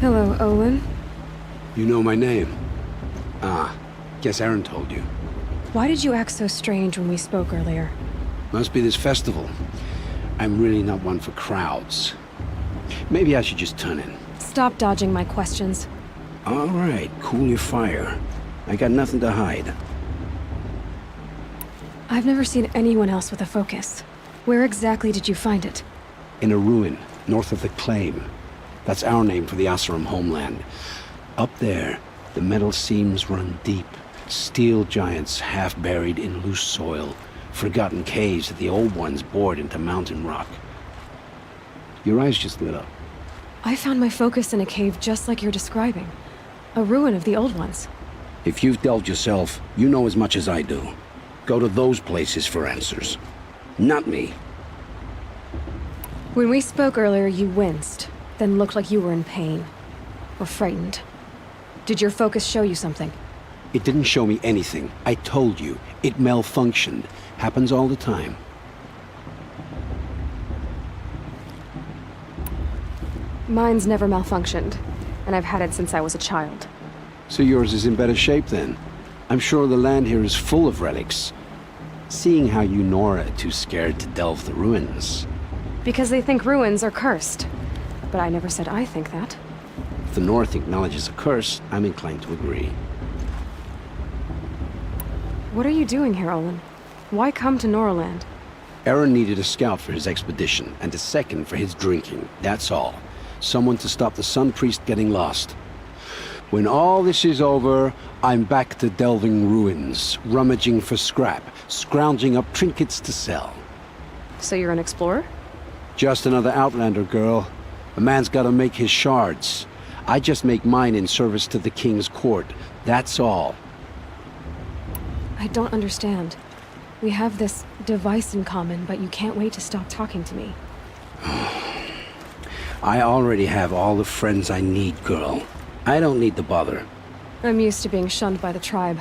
Hello, Olin. You know my name? Ah, guess Aaron told you. Why did you act so strange when we spoke earlier? Must be this festival. I'm really not one for crowds. Maybe I should just turn in. Stop dodging my questions. All right, cool your fire. I got nothing to hide. I've never seen anyone else with a focus. Where exactly did you find it? In a ruin, north of the Claim. That's our name for the Oseram homeland. Up there, the metal seams run deep. Steel giants half buried in loose soil. Forgotten caves that the old ones bored into mountain rock. Your eyes just lit up. I found my focus in a cave just like you're describing. A ruin of the old ones. If you've delved yourself, you know as much as I do. Go to those places for answers. Not me. When we spoke earlier, you winced, then looked like you were in pain. Or frightened. Did your focus show you something? It didn't show me anything. I told you. It malfunctioned. Happens all the time. Mine's never malfunctioned, and I've had it since I was a child. So yours is in better shape then. I'm sure the land here is full of relics. Seeing how you Nora are too scared to delve the ruins. Because they think ruins are cursed. But I never said I think that. If the North acknowledges a curse, I'm inclined to agree. What are you doing here, Olin? Why come to Noraland? Aaron needed a scout for his expedition, and a second for his drinking. That's all. Someone to stop the Sun Priest getting lost. When all this is over, I'm back to delving ruins, rummaging for scrap, scrounging up trinkets to sell. So you're an explorer? Just another Outlander, girl. A man's gotta make his shards. I just make mine in service to the King's court. That's all. I don't understand. We have this device in common, but you can't wait to stop talking to me. I already have all the friends I need, girl. I don't need the bother. I'm used to being shunned by the tribe.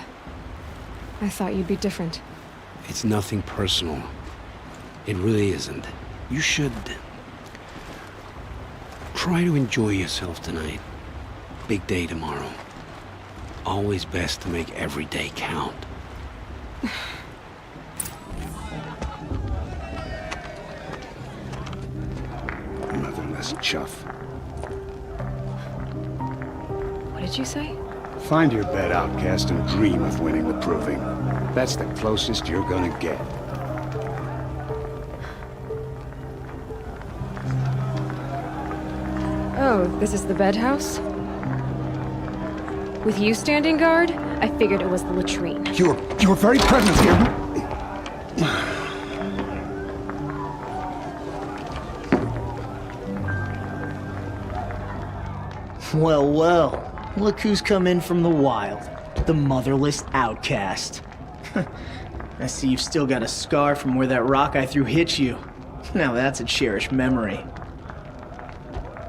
I thought you'd be different. It's nothing personal. It really isn't. You should try to enjoy yourself tonight. Big day tomorrow. Always best to make every day count. Motherless chuff. What did you say? Find your bed, outcast, and dream of winning the Proving. That's the closest you're gonna get. Oh, this is the bed house? With you standing guard, I figured it was the latrine. You were very present here. Well, well. Look who's come in from the wild. The motherless outcast. I see you've still got a scar from where that rock I threw hit you. Now that's a cherished memory.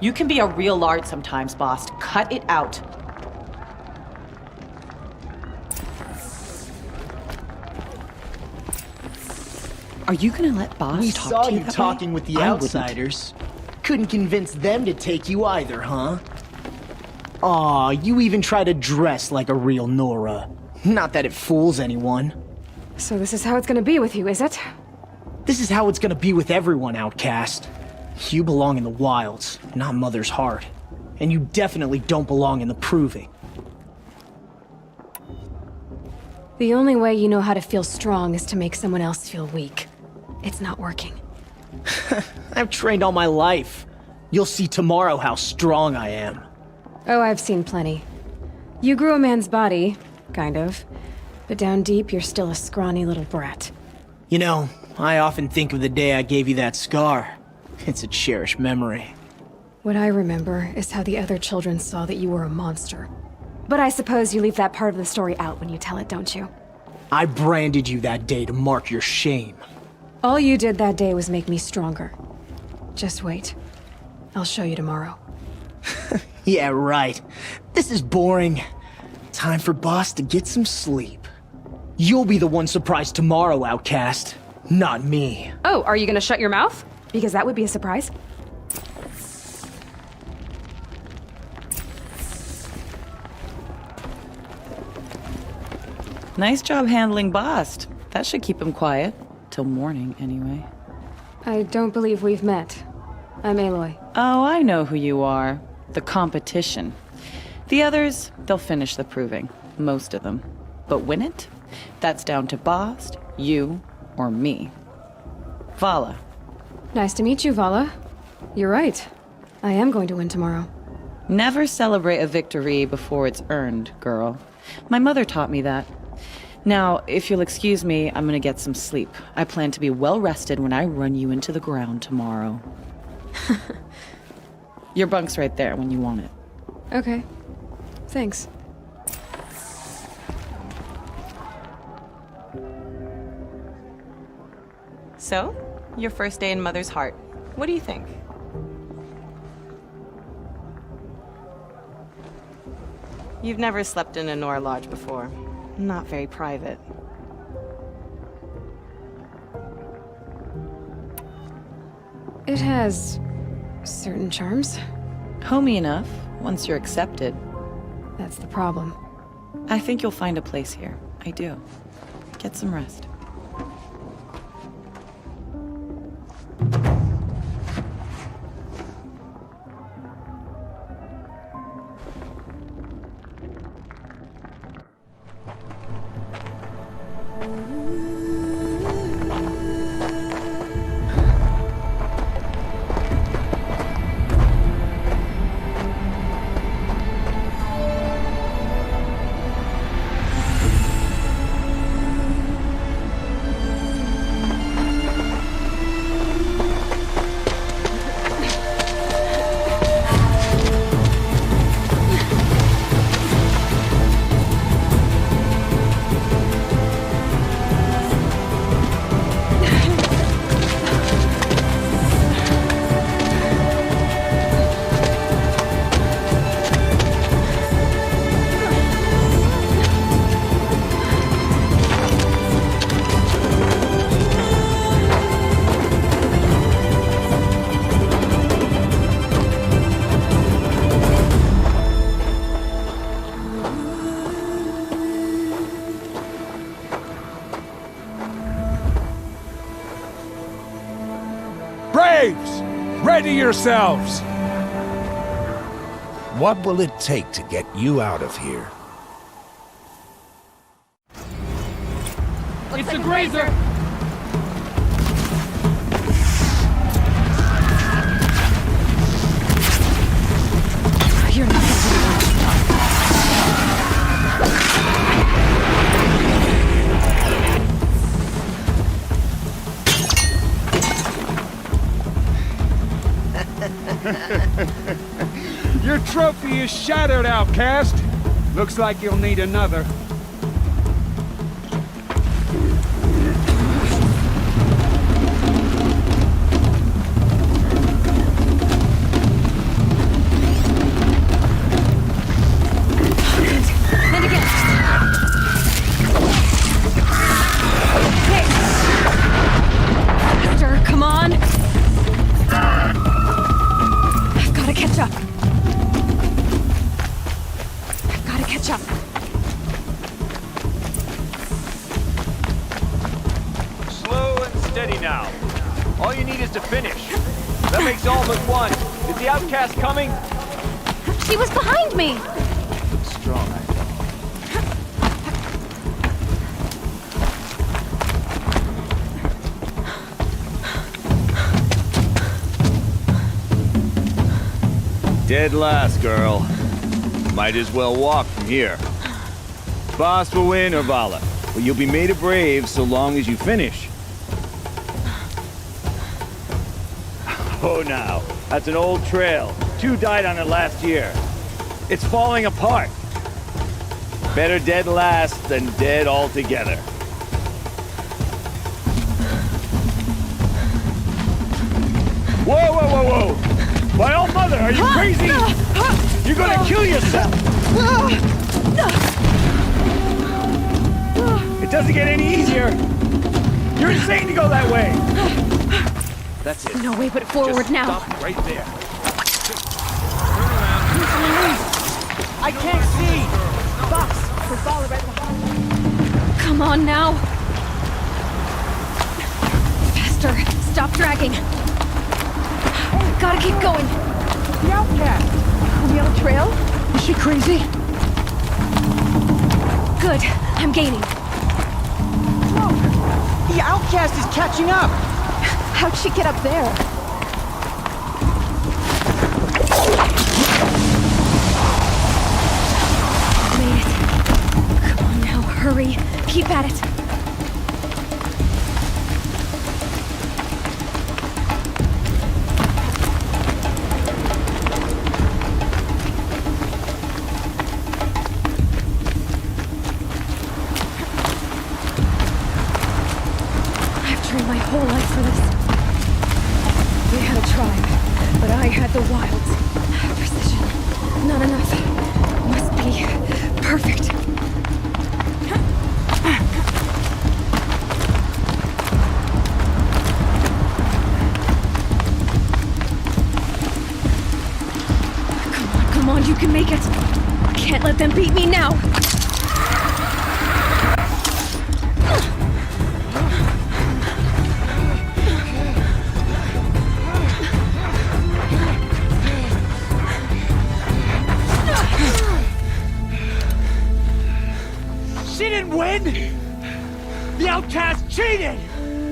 You can be a real lard sometimes, boss. Cut it out. Are you gonna let Boss We talk saw to you you that talking way? with the I wouldn't. outsiders. Couldn't convince them to take you either, huh? Aw, you even try to dress like a real Nora. Not that it fools anyone. So this is how it's gonna be with you, is it? This is how it's gonna be with everyone, outcast. You belong in the wilds, not Mother's Heart. And you definitely don't belong in the Proving. The only way you know how to feel strong is to make someone else feel weak. It's not working. I've trained all my life. You'll see tomorrow how strong I am. Oh, I've seen plenty. You grew a man's body, kind of. But down deep, you're still a scrawny little brat. You know, I often think of the day I gave you that scar. It's a cherished memory. What I remember is how the other children saw that you were a monster. But I suppose you leave that part of the story out when you tell it, don't you? I branded you that day to mark your shame. All you did that day was make me stronger. Just wait. I'll show you tomorrow. Yeah, right. This is boring. Time for Boss to get some sleep. You'll be the one surprised tomorrow, outcast. Not me. Oh, are you gonna shut your mouth? Because that would be a surprise. Nice job handling Bast. That should keep him quiet. Till morning, anyway. I don't believe we've met. I'm Aloy. Oh, I know who you are. The competition. The others, they'll finish the proving. Most of them. But win it? That's down to Bast, you, or me. Vala. Nice to meet you, Vala. You're right. I am going to win tomorrow. Never celebrate a victory before it's earned, girl. My mother taught me that. Now, if you'll excuse me, I'm gonna get some sleep. I plan to be well rested when I run you into the ground tomorrow. Your bunk's right there when you want it. Okay. Thanks. So, your first day in Mother's Heart. What do you think? You've never slept in a Nora Lodge before. Not very private. It has certain charms. Homey enough, once you're accepted. That's the problem. I think you'll find a place here. I do. Get some rest. Braves! Ready yourselves! What will it take to get you out of here? It's a grazer! You're not Your trophy is shattered, outcast. Looks like you'll need another. And again. Faster, come on. I've got to catch up. Catch up. Slow and steady now. All you need is to finish. That makes all but one. Is the outcast coming? She was behind me! Looks strong, I know. Dead last, girl. Might as well walk from here. Bast will win or Vala, but you'll be made a brave so long as you finish. Oh, now, that's an old trail. 2 died on it last year. It's falling apart. Better dead last than dead altogether. Whoa, whoa, whoa, whoa! My old mother, are you crazy? You're gonna kill yourself! It doesn't get any easier! You're insane to go that way! That's it. No way but forward Just now. Stop right there. I can't see! Box! There's Vala right behind. Come on now. Faster. Stop dragging. Gotta keep going. The outcast! On the other trail? Is she crazy? Good. I'm gaining. Look! The outcast is catching up! How'd she get up there? Made it. Come on now, hurry. Keep at it. My whole life for this. They had a tribe, but I had the wilds. Precision. Not enough. Must be perfect. Come on, you can make it. Can't let them beat me now. The outcast cheated!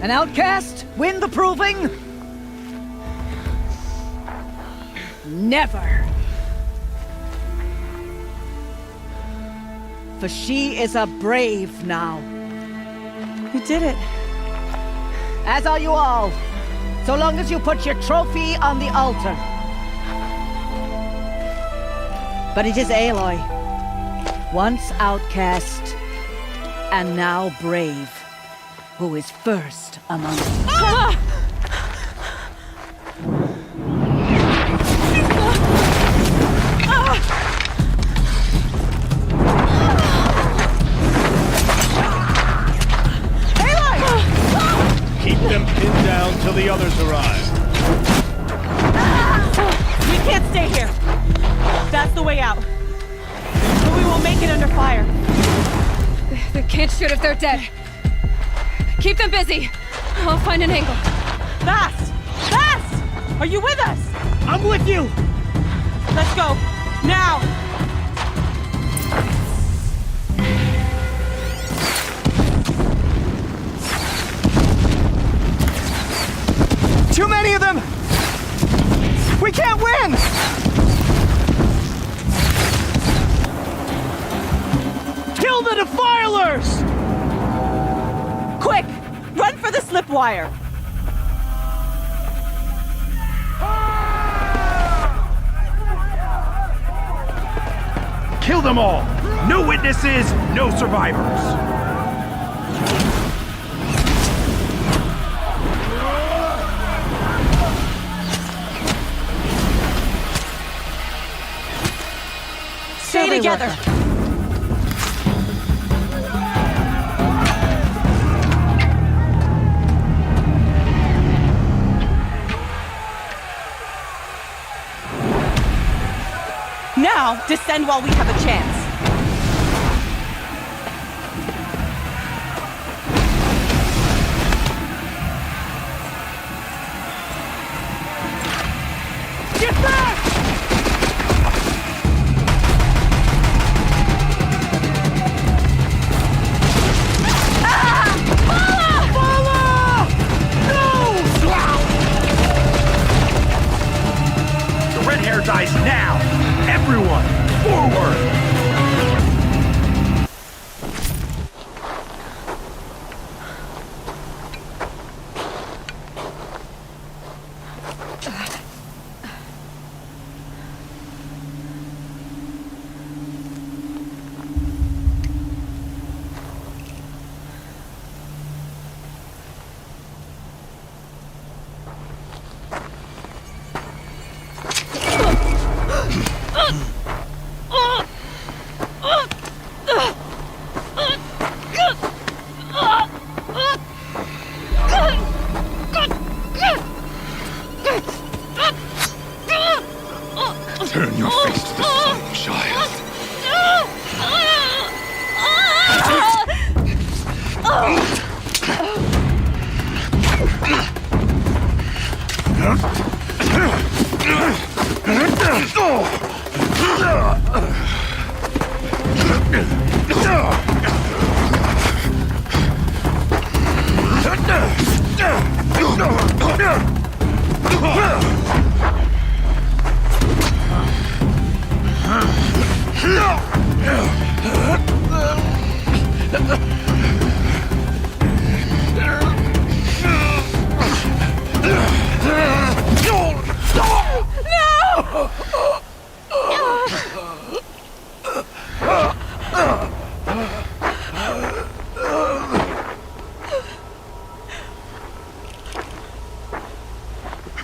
An outcast win the proving? Never. For she is a brave now. You did it. As are you all. So long as you put your trophy on the altar. But it is Aloy, once outcast, and now brave, who is first among us. Ah! Keep them pinned down till the others arrive. We can't stay here. That's the way out. But we won't make it under fire. They can't shoot if they're dead. Keep them busy. I'll find an angle. Fast! Fast! Are you with us? I'm with you! Let's go. Now! Too many of them! We can't win! Kill the Defilers! Quick! Run for the slip wire! Kill them all! No witnesses, no survivors! Stay together! Now, descend while we have a chance. Get back! Dies now! Everyone, forward! Turn your face to the sun, child.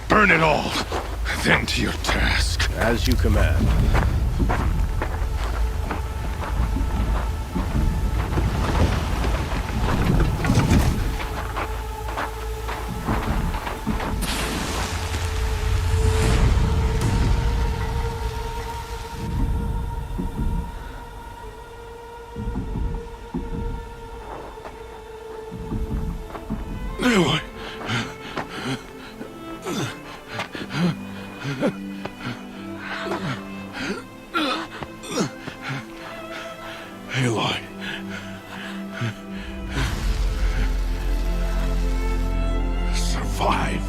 Burn it all, then to your task. As you command. Aloy. Aloy. Survive.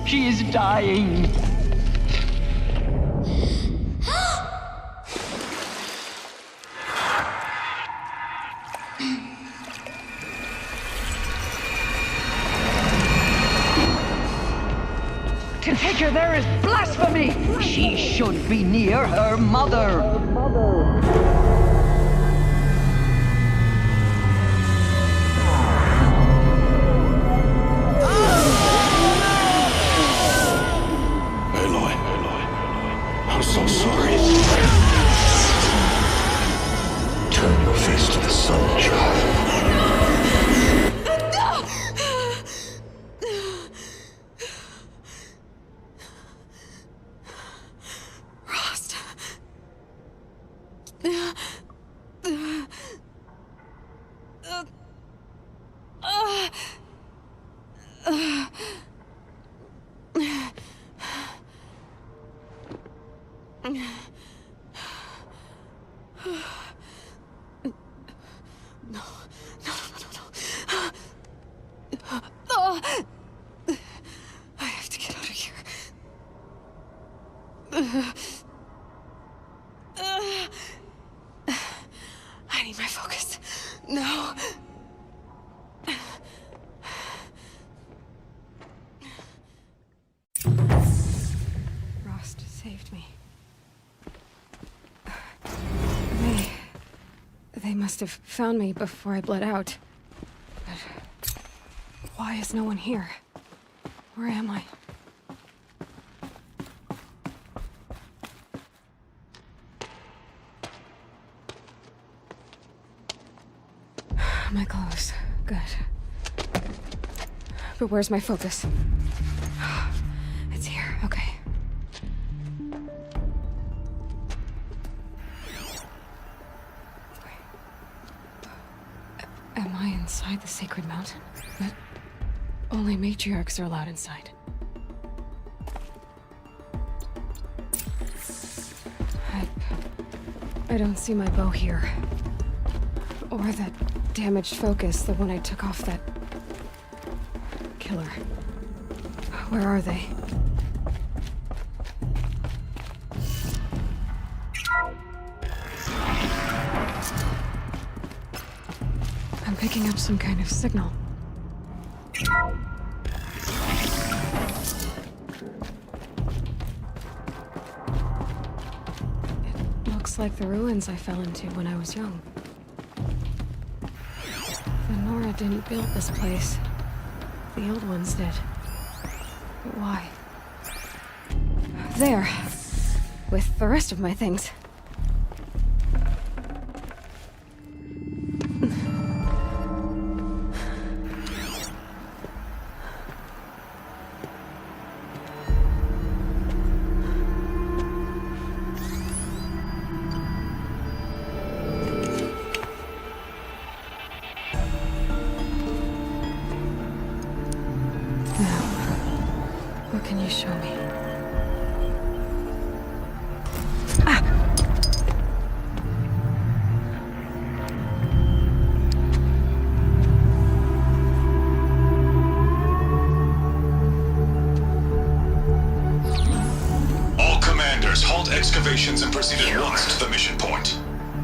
She is dying. To take her there is blasphemy. She should be near her mother. I'm so sorry. Turn your face to the sun, child. Rost. I have to get out of here. I need my focus. No. Rost saved me. They must have found me before I bled out. But why is no one here? Where am I? My clothes. Good. But where's my focus? It's here. Okay. Am I inside the sacred mountain? But only matriarchs are allowed inside. I don't see my bow here. Or that damaged focus, the one I took off that killer. Where are they? I'm picking up some kind of signal. Just like the ruins I fell into when I was young. The Nora didn't build this place. The old ones did. But why? There. With the rest of my things. What can you show me? All commanders, halt excavations and proceed at once to the mission point.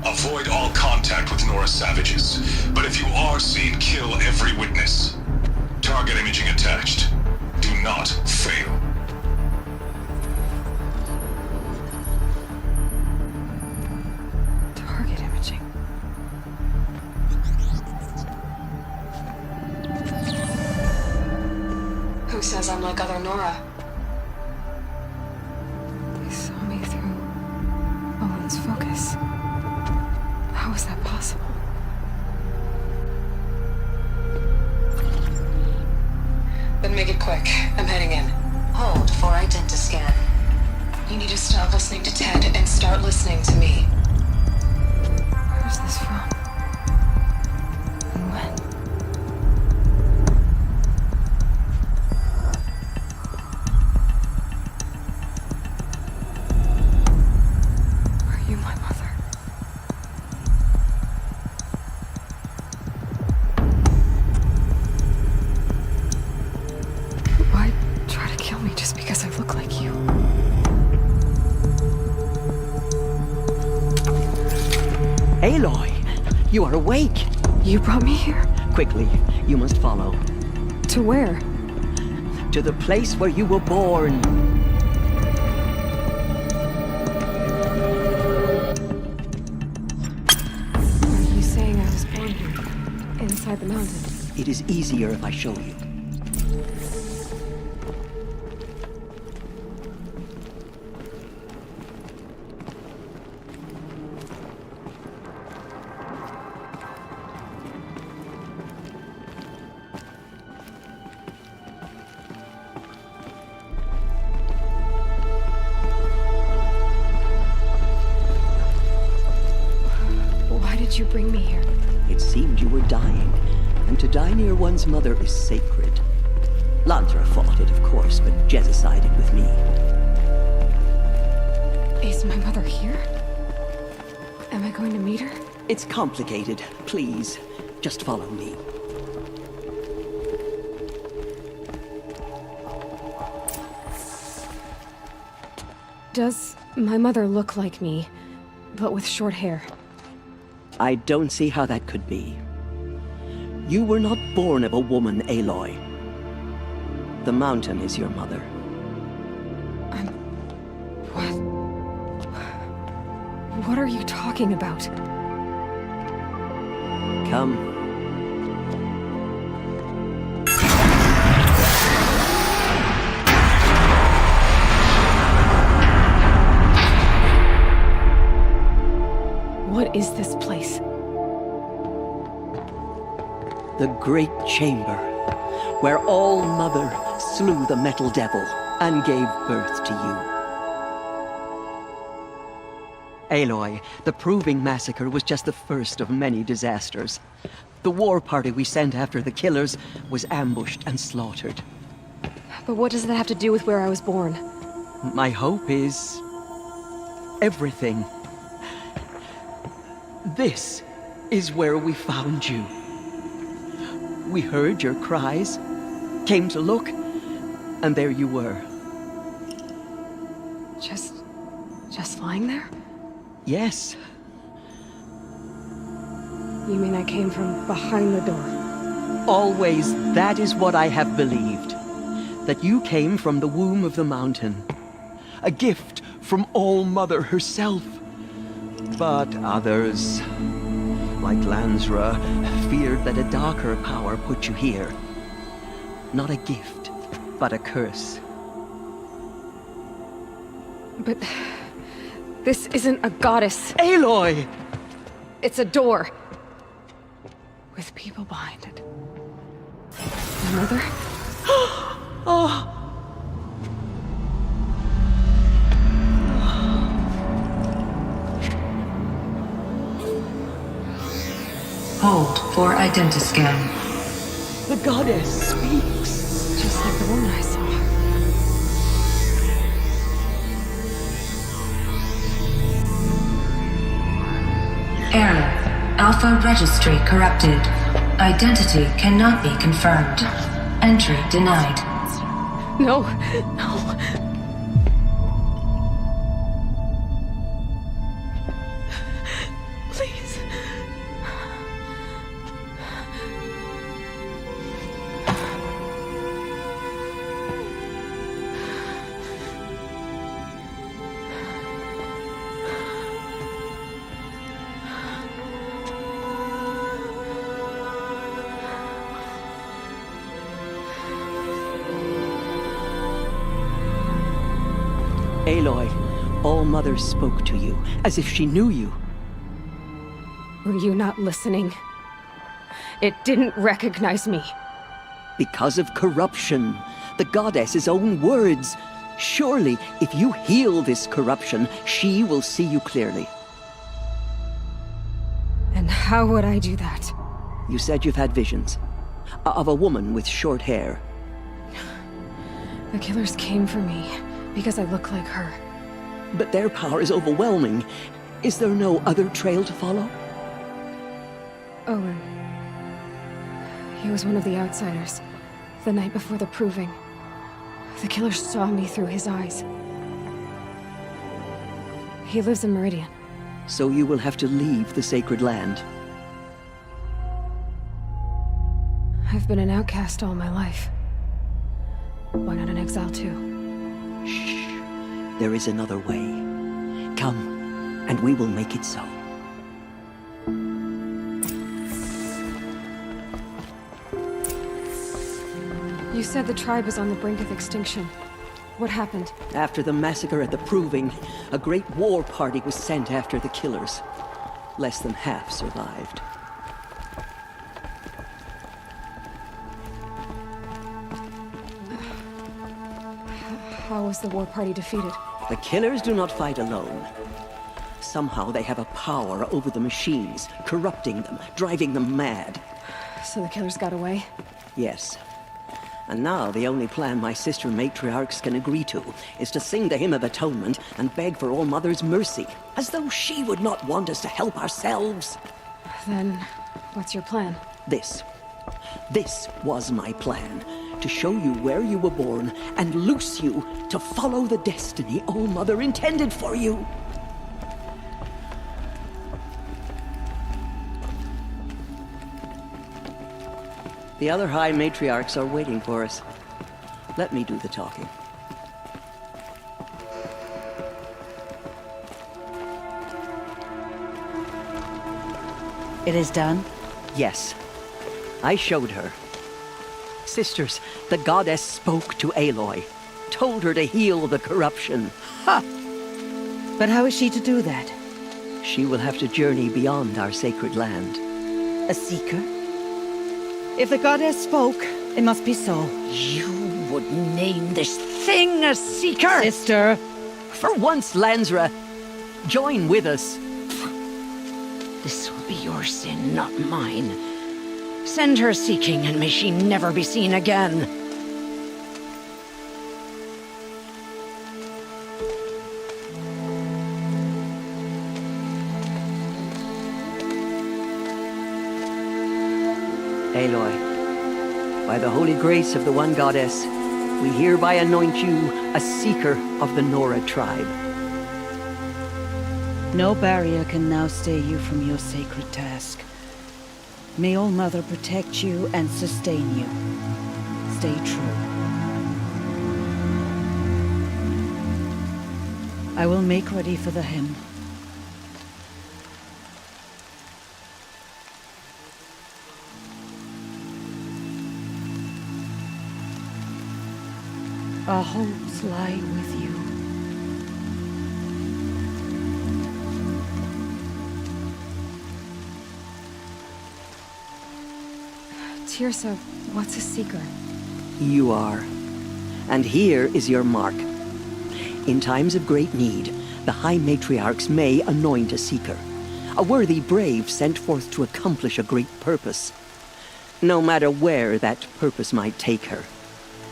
Avoid all contact with Nora savages, but if you are seen, kill every witness. Target imaging attached. Do not fail. Target imaging. Who says I'm like other Nora? They saw me through Owen's focus. How is that possible? Then make it quick. I'm heading in. Hold for identiscan. You need to stop listening to Ted and start listening to me. Where's this from? And when? Are you my mother? Why try to kill me just because I look like you? Aloy, you are awake. You brought me here? Quickly, you must follow. To where? To the place where you were born. Are you saying I was born here? Inside the mountain? It is easier if I show you. Why did you bring me here? It seemed you were dying, and to die near one's mother is sacred. Lantra fought it, of course, but Jezza sided with me. Is my mother here? Am I going to meet her? It's complicated. Please, just follow me. Does my mother look like me, but with short hair? I don't see how that could be. You were not born of a woman, Aloy. The mountain is your mother. What are you talking about? Come. What is this place? The Great Chamber, where All Mother slew the Metal Devil and gave birth to you. Aloy, the Proving Massacre was just the first of many disasters. The war party we sent after the killers was ambushed and slaughtered. But what does that have to do with where I was born? My hope is everything. This is where we found you. We heard your cries, came to look, and there you were. Just lying there? Yes. You mean I came from behind the door? Always that is what I have believed. That you came from the womb of the mountain. A gift from All Mother herself. But others, like Lansra, feared that a darker power put you here. Not a gift, but a curse. But this isn't a goddess. Aloy! It's a door. With people behind it. My mother? Oh! Hold for identiscan. The goddess speaks. Just like the woman I saw. Airlift. Alpha registry corrupted. Identity cannot be confirmed. Entry denied. No, no. Please. Aloy, All-Mother spoke to you, as if she knew you. Were you not listening? It didn't recognize me. Because of corruption. The goddess's own words. Surely, if you heal this corruption, she will see you clearly. And how would I do that? You said you've had visions. Of a woman with short hair. The killers came for me because I look like her. But their power is overwhelming. Is there no other trail to follow? Owen. He was one of the outsiders. The night before the proving. The killer saw me through his eyes. He lives in Meridian. So you will have to leave the sacred land. I've been an outcast all my life. Why not an exile too? Shh. There is another way. Come, and we will make it so. You said the tribe is on the brink of extinction. What happened? After the massacre at the Proving, a great war party was sent after the killers. Less than half survived. How was the war party defeated? The killers do not fight alone. Somehow they have a power over the machines, corrupting them, driving them mad. So the killers got away? Yes. And now the only plan my sister matriarchs can agree to is to sing the Hymn of Atonement and beg for All-Mother's mercy, as though she would not want us to help ourselves. Then, what's your plan? This was my plan. To show you where you were born and loose you to follow the destiny All-Mother intended for you. The other High Matriarchs are waiting for us. Let me do the talking. It is done? Yes. I showed her. Sisters, the goddess spoke to Aloy. Told her to heal the corruption. Ha! But how is she to do that? She will have to journey beyond our sacred land. A seeker? If the goddess spoke, it must be so. You would name this thing a seeker? Sister! For once, Lansra, join with us. This will be your sin, not mine. Send her seeking, and may she never be seen again. Aloy, by the holy grace of the One Goddess, we hereby anoint you a seeker of the Nora tribe. No barrier can now stay you from your sacred task. May All-Mother protect you and sustain you. Stay true. I will make ready for the hymn. Our hopes lie with you. Tirsa, what's a seeker? You are. And here is your mark. In times of great need, the High Matriarchs may anoint a seeker. A worthy brave sent forth to accomplish a great purpose. No matter where that purpose might take her.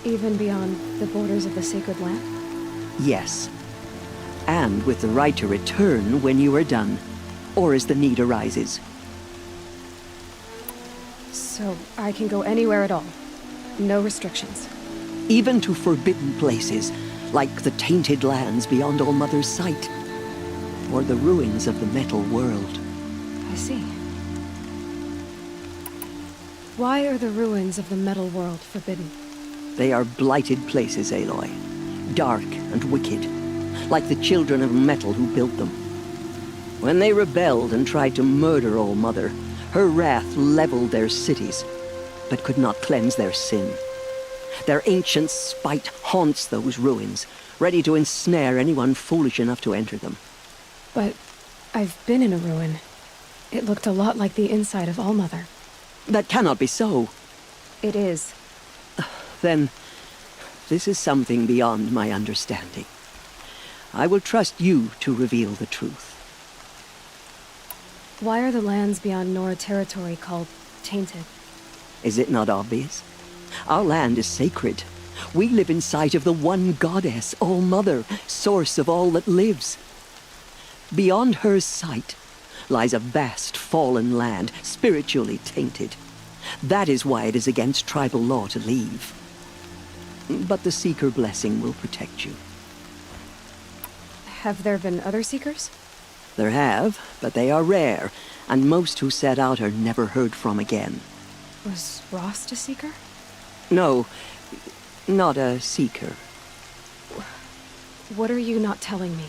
Even beyond the borders of the sacred land? Yes. And with the right to return when you are done, or as the need arises. So I can go anywhere at all? No restrictions? Even to forbidden places, like the tainted lands beyond All-Mother's sight, or the ruins of the metal world. I see. Why are the ruins of the metal world forbidden? They are blighted places, Aloy. Dark and wicked, like the children of metal who built them. When they rebelled and tried to murder All-Mother, her wrath leveled their cities, but could not cleanse their sin. Their ancient spite haunts those ruins, ready to ensnare anyone foolish enough to enter them. But I've been in a ruin. It looked a lot like the inside of All-Mother. That cannot be so. It is. Then, this is something beyond my understanding. I will trust you to reveal the truth. Why are the lands beyond Nora territory called tainted? Is it not obvious? Our land is sacred. We live in sight of the one goddess, All-Mother, source of all that lives. Beyond her sight lies a vast fallen land, spiritually tainted. That is why it is against tribal law to leave. But the Seeker blessing will protect you. Have there been other Seekers? There have, but they are rare, and most who set out are never heard from again. Was Rost a Seeker? No, not a Seeker. What are you not telling me?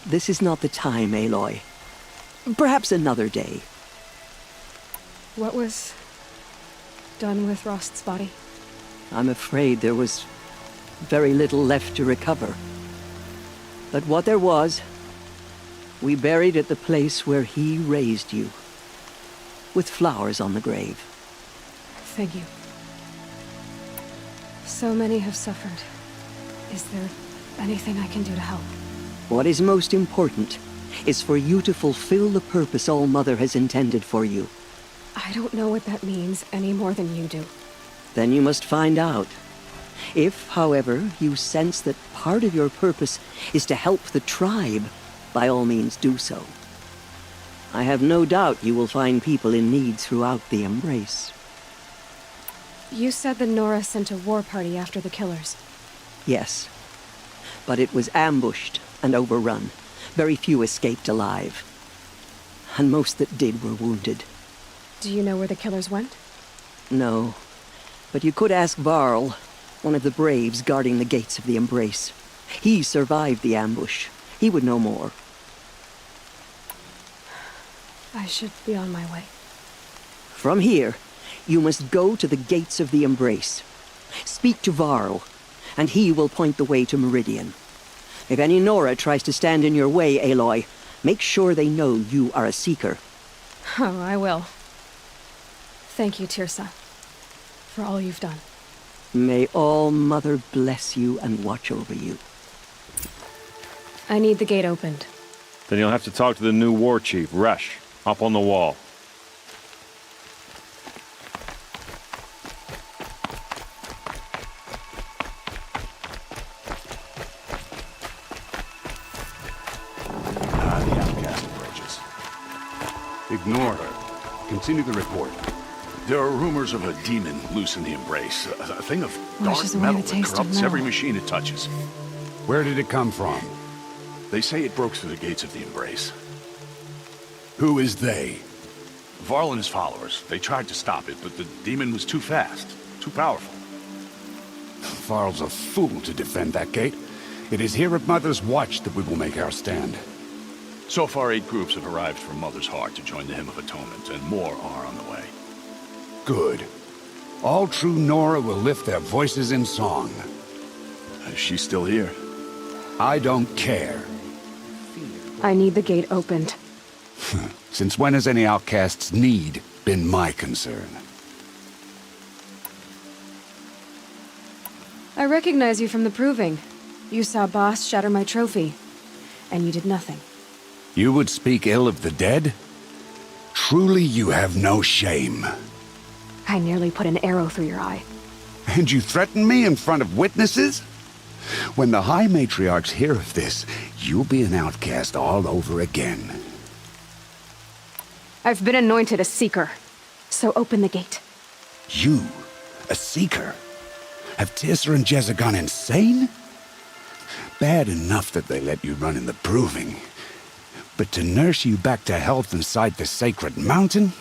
This is not the time, Aloy. Perhaps another day. What was done with Rost's body? I'm afraid there was very little left to recover. But what there was, we buried at the place where he raised you, with flowers on the grave. Thank you. So many have suffered. Is there anything I can do to help? What is most important is for you to fulfill the purpose All-Mother has intended for you. I don't know what that means any more than you do. Then you must find out. If, however, you sense that part of your purpose is to help the tribe, by all means do so. I have no doubt you will find people in need throughout the Embrace. You said the Nora sent a war party after the killers. Yes. But it was ambushed and overrun. Very few escaped alive. And most that did were wounded. Do you know where the killers went? No. But you could ask Varl, one of the braves guarding the gates of the Embrace. He survived the ambush. He would know more. I should be on my way. From here, you must go to the gates of the Embrace. Speak to Varl, and he will point the way to Meridian. If any Nora tries to stand in your way, Aloy, make sure they know you are a Seeker. Oh, I will. Thank you, Tirsa, for all you've done. May All-Mother bless you and watch over you. I need the gate opened. Then you'll have to talk to the new war chief, Resh, up on the wall. The outcast approaches. Ignore her. Continue the report. There are rumors of a demon loose in the Embrace. A thing of dark Wishes away metal the that taste of corrupts metal. every machine it touches. Where did it come from? They say it broke through the gates of the Embrace. Who is they? Varl and his followers. They tried to stop it, but the demon was too fast, too powerful. Varl's a fool to defend that gate. It is here at Mother's Watch that we will make our stand. So far, 8 groups have arrived from Mother's Heart to join the Hymn of Atonement, and more are on the way. Good. All true Nora will lift their voices in song. Is she still here? I don't care. I need the gate opened. Since when has any outcast's need been my concern? I recognize you from the proving. You saw Boss shatter my trophy, and you did nothing. You would speak ill of the dead? Truly you have no shame. I nearly put an arrow through your eye. And you threaten me in front of witnesses? When the High Matriarchs hear of this, you'll be an outcast all over again. I've been anointed a Seeker, so open the gate. You, a Seeker? Have Teersa and Jezza gone insane? Bad enough that they let you run in the proving. But to nurse you back to health inside the sacred mountain?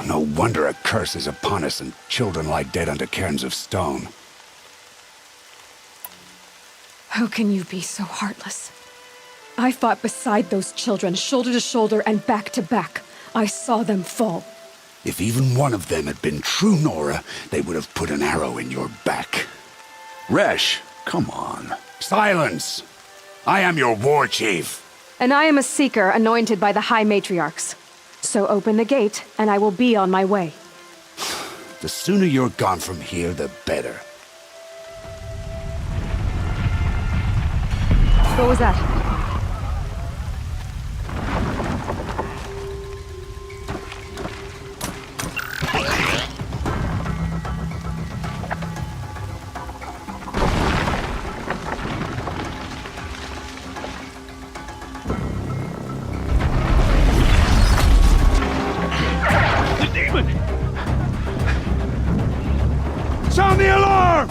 No wonder a curse is upon us and children lie dead under cairns of stone. How can you be so heartless? I fought beside those children, shoulder to shoulder and back to back. I saw them fall. If even one of them had been true Nora, they would have put an arrow in your back. Resh, come on. Silence! I am your war chief. And I am a Seeker anointed by the High Matriarchs. So open the gate, and I will be on my way. The sooner you're gone from here, the better. What was that? Sound the alarm!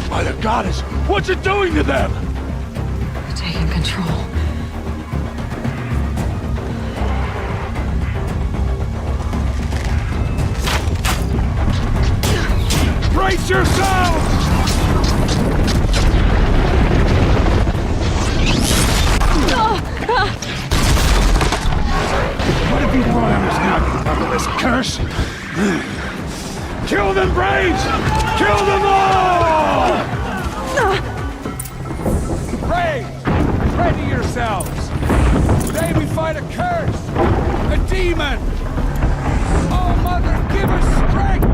By the goddess, what's it doing to them? They're taking control. Brace yourselves! What have you brought on us now, you motherless curse? Kill them, Braves! Kill them all! Braves, ready yourselves! Today we fight a curse! A demon! Oh, Mother, give us strength!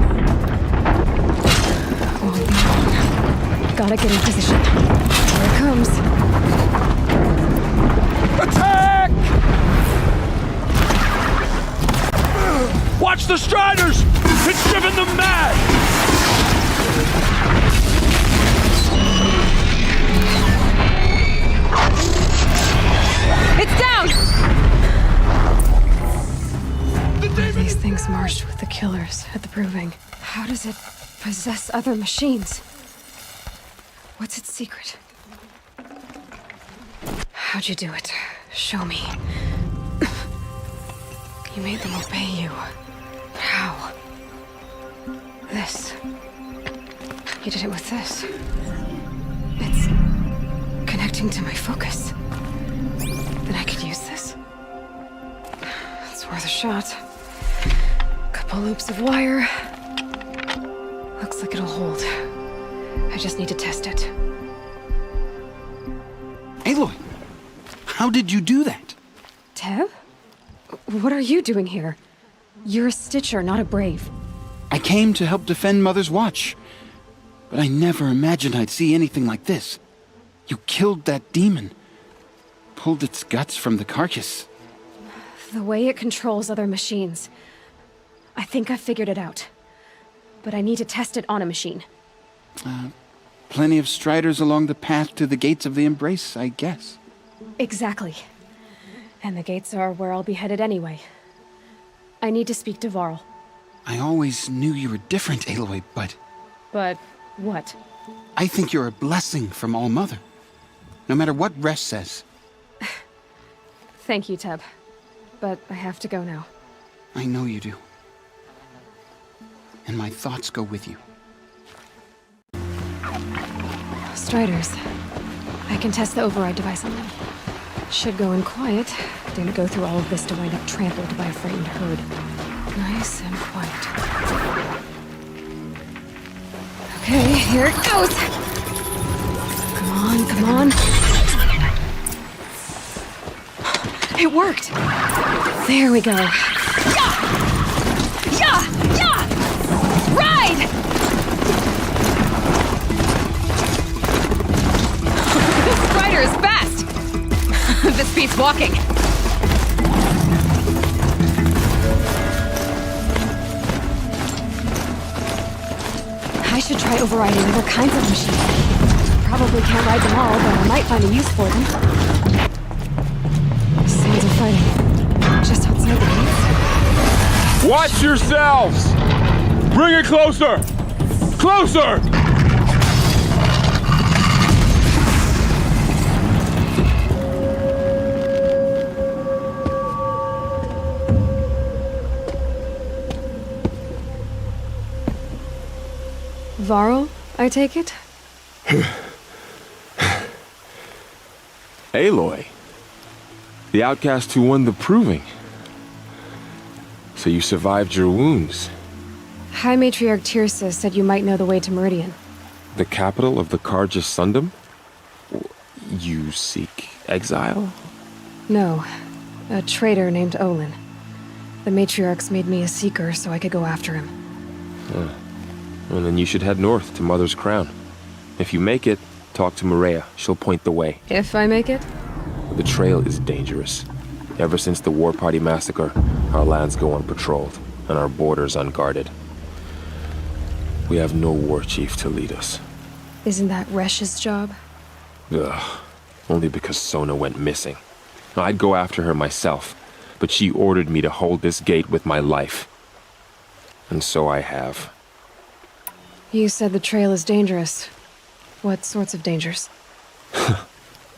Gotta get in position. Here it comes. Attack! Watch the Striders! It's driven them mad! It's down! These things marched with the killers at the proving. How does it possess other machines? What's its secret? How'd you do it? Show me. You made them obey you. But how? This. You did it with this. It's connecting to my focus. Then I could use this. It's worth a shot. Couple loops of wire. Looks like it'll hold. I just need to test it. Aloy, how did you do that? Teb? What are you doing here? You're a Stitcher, not a Brave. I came to help defend Mother's Watch, but I never imagined I'd see anything like this. You killed that demon, pulled its guts from the carcass. The way it controls other machines. I think I figured it out. But I need to test it on a machine. Plenty of Striders along the path to the gates of the Embrace, I guess. Exactly. And the gates are where I'll be headed anyway. I need to speak to Varl. I always knew you were different, Aloy, but... But what? I think you're a blessing from All-Mother. No matter what Resh says. Thank you, Teb. But I have to go now. I know you do. And my thoughts go with you. Striders. I can test the override device on them. Should go in quiet. Didn't go through all of this to wind up trampled by a frightened herd. Nice and quiet. Okay, here it goes! Come on, come on. It worked! There we go. Yeah! Yeah! Yeah! Ride! This rider is fast! This beats walking. I should try overriding other kinds of machines. Probably can't ride them all, but I might find a use for them. Sounds of fighting. Just outside the gates. Watch yourselves! Bring it closer! Closer! Varl, I take it? Aloy. The outcast who won the proving. So you survived your wounds. High Matriarch Tirsa said you might know the way to Meridian. The capital of the Carja Sundom? You seek exile? No, a traitor named Olin. The Matriarchs made me a seeker so I could go after him. Well, then you should head north to Mother's Crown. If you make it, talk to Maria. She'll point the way. If I make it? The trail is dangerous. Ever since the War Party massacre, our lands go unpatrolled, and our borders unguarded. We have no war chief to lead us. Isn't that Resh's job? Ugh. Only because Sona went missing. I'd go after her myself, but she ordered me to hold this gate with my life. And so I have. You said the trail is dangerous. What sorts of dangers?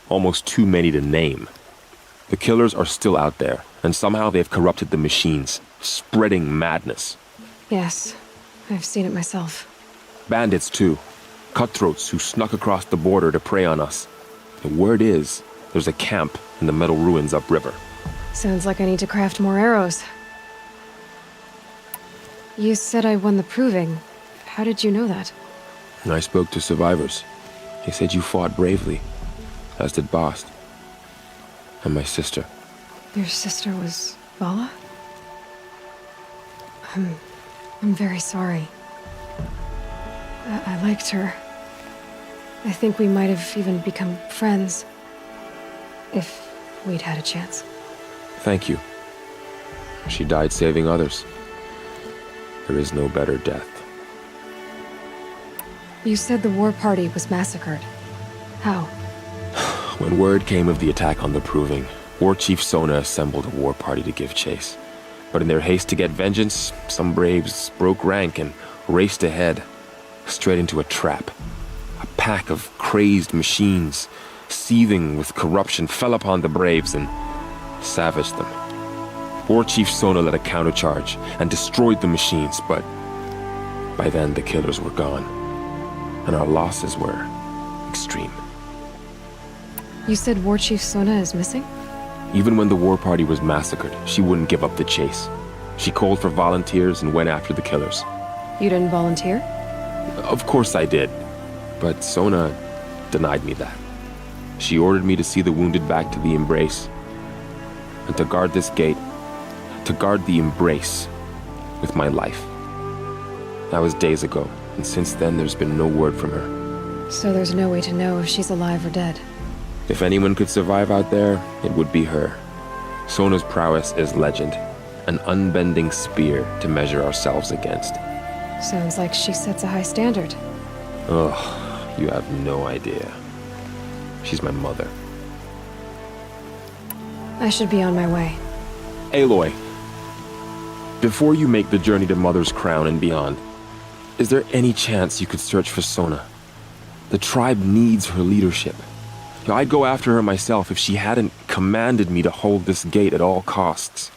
Almost too many to name. The killers are still out there, and somehow they've corrupted the machines, spreading madness. Yes, I've seen it myself. Bandits, too. Cutthroats who snuck across the border to prey on us. The word is, there's a camp in the metal ruins upriver. Sounds like I need to craft more arrows. You said I won the proving. How did you know that? I spoke to survivors. They said you fought bravely, as did Bast. And my sister. Your sister was Vala? I'm very sorry. I liked her. I think we might have even become friends. If we'd had a chance. Thank you. She died saving others. There is no better death. You said the war party was massacred. How? When word came of the attack on the Proving, War Chief Sona assembled a war party to give chase. But in their haste to get vengeance, some braves broke rank and raced ahead, straight into a trap. A pack of crazed machines, seething with corruption, fell upon the braves and savaged them. War Chief Sona led a countercharge and destroyed the machines, but by then the killers were gone, and our losses were extreme. You said War Chief Sona is missing? Even when the war party was massacred, she wouldn't give up the chase. She called for volunteers and went after the killers. You didn't volunteer? Of course I did, but Sona denied me that. She ordered me to see the wounded back to the Embrace, and to guard this gate, to guard the Embrace with my life. That was days ago, and since then there's been no word from her. So there's no way to know if she's alive or dead. If anyone could survive out there, it would be her. Sona's prowess is legend, an unbending spear to measure ourselves against. Sounds like she sets a high standard. Ugh, you have no idea. She's my mother. I should be on my way. Aloy, before you make the journey to Mother's Crown and beyond, is there any chance you could search for Sona? The tribe needs her leadership. I'd go after her myself if she hadn't commanded me to hold this gate at all costs.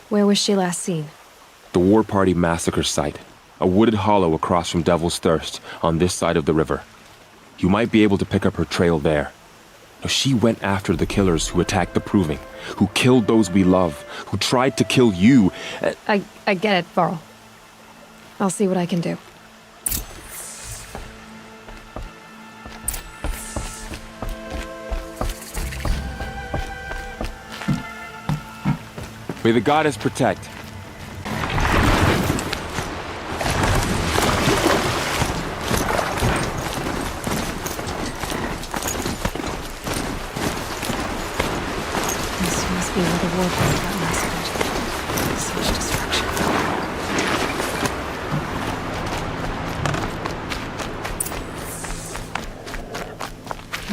Where was she last seen? The War Party massacre site. A wooded hollow across from Devil's Thirst, on this side of the river. You might be able to pick up her trail there. No, she went after the killers who attacked the Proving, who killed those we love, who tried to kill you. I get it, Varl. I'll see what I can do. May the goddess protect. This must be where the war party got massacred. Such destruction.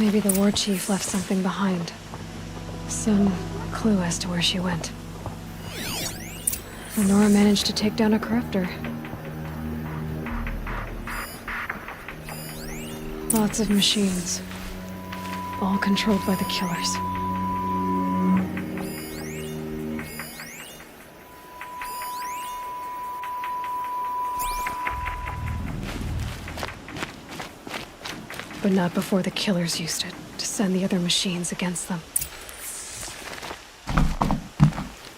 Maybe the war chief left something behind. Some clue as to where she went. Nora managed to take down a corruptor. Lots of machines. All controlled by the killers. But not before the killers used it to send the other machines against them.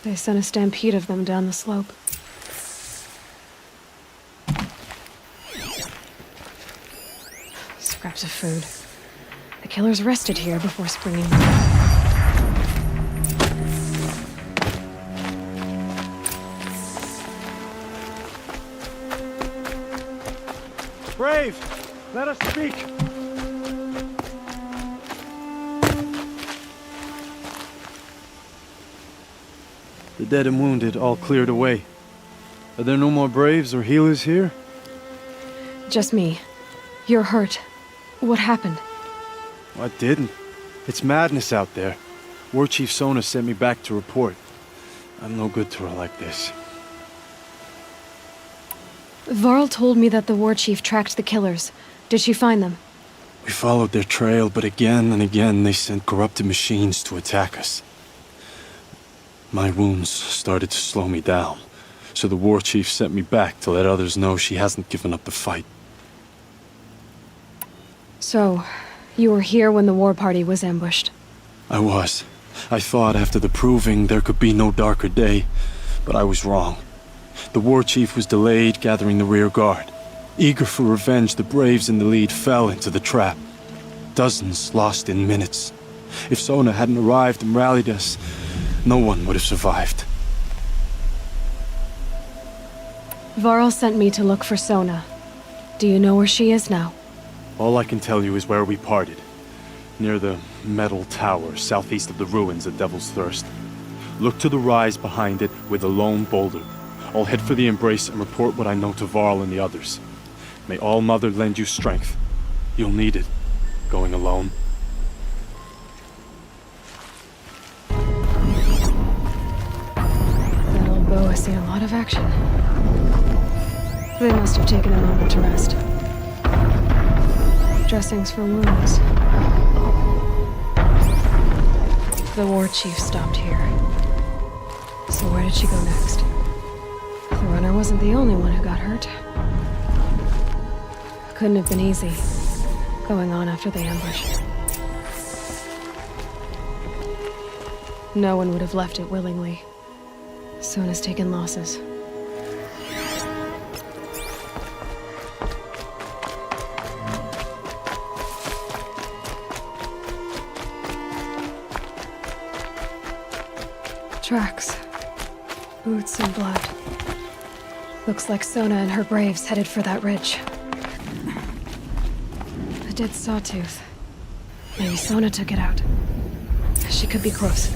They sent a stampede of them down the slope. Scraps of food. The killers rested here before springing. Brave, let us speak. The dead and wounded all cleared away. Are there no more Braves or healers here? Just me. You're hurt. What happened? I didn't. It's madness out there. War Chief Sona sent me back to report. I'm no good to her like this. Varl told me that the war chief tracked the killers. Did she find them? We followed their trail, but again and again they sent corrupted machines to attack us. My wounds started to slow me down, so the war chief sent me back to let others know she hasn't given up the fight. So, you were here when the war party was ambushed? I was. I thought after the Proving there could be no darker day, but I was wrong. The war chief was delayed gathering the rear guard. Eager for revenge, the Braves in the lead fell into the trap. Dozens lost in minutes. If Sona hadn't arrived and rallied us, no one would have survived. Varl sent me to look for Sona. Do you know where she is now? All I can tell you is where we parted. Near the metal tower, southeast of the ruins of Devil's Thirst. Look to the rise behind it with a lone boulder. I'll head for the Embrace and report what I know to Varl and the others. May All Mother lend you strength. You'll need it, going alone. That old bow has seen a lot of action. They must have taken a moment to rest. Dressings for wounds. The war chief stopped here. So where did she go next? The runner wasn't the only one who got hurt. Couldn't have been easy, going on after the ambush. No one would have left it willingly. Sona's taken losses. Tracks. Boots and blood. Looks like Sona and her braves headed for that ridge. A dead sawtooth. Maybe Sona took it out. She could be close.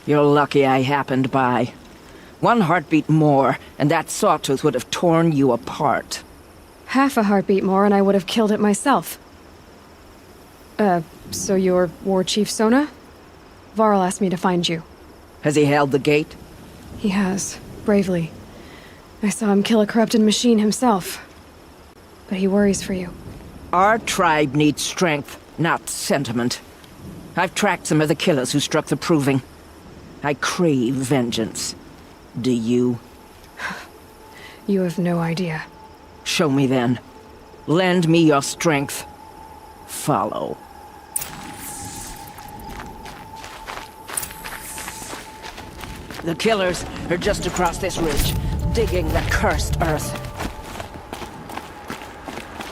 You're lucky I happened by. One heartbeat more, and that sawtooth would have torn you apart. Half a heartbeat more and I would have killed it myself. So you're War Chief Sona? Varl asked me to find you. Has he held the gate? He has, bravely. I saw him kill a corrupted machine himself. But he worries for you. Our tribe needs strength, not sentiment. I've tracked some of the killers who struck the Proving. I crave vengeance. Do you? You have no idea. Show me then. Lend me your strength. Follow. The killers are just across this ridge, digging the cursed earth.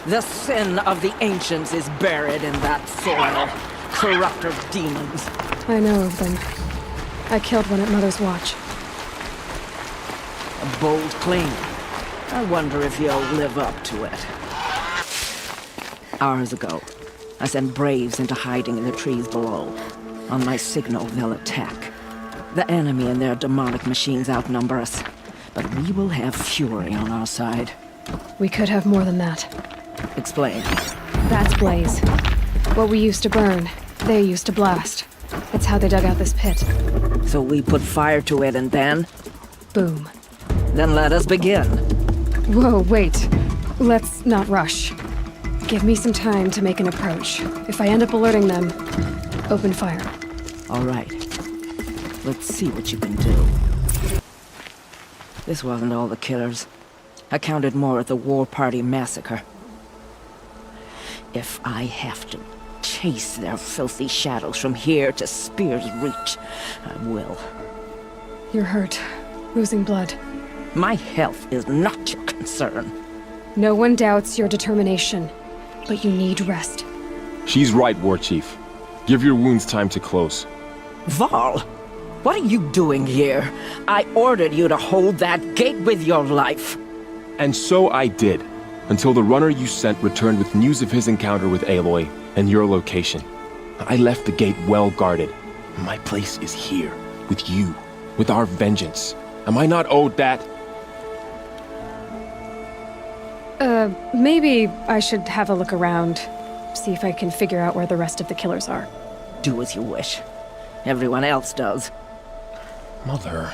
The sin of the ancients is buried in that soil. Corrupter demons. I know of them. I killed one at Mother's Watch. A bold claim. I wonder if you'll live up to it. Hours ago, I sent Braves into hiding in the trees below. On my signal, they'll attack. The enemy and their demonic machines outnumber us, but we will have fury on our side. We could have more than that. Explain. That's Blaze. What we used to burn, they used to blast. It's how they dug out this pit. So we put fire to it and then? Boom. Then let us begin. Whoa, wait. Let's not rush. Give me some time to make an approach. If I end up alerting them, open fire. All right. Let's see what you can do. This wasn't all the killers. I counted more at the War Party massacre. If I have to chase their filthy shadows from here to Spear's Reach, I will. You're hurt. Losing blood. My health is not your concern. No one doubts your determination, but you need rest. She's right, War Chief. Give your wounds time to close. Varl, what are you doing here? I ordered you to hold that gate with your life. And so I did, until the runner you sent returned with news of his encounter with Aloy and your location. I left the gate well guarded. My place is here, with you, with our vengeance. Am I not owed that? Maybe I should have a look around. See if I can figure out where the rest of the killers are. Do as you wish. Everyone else does. Mother.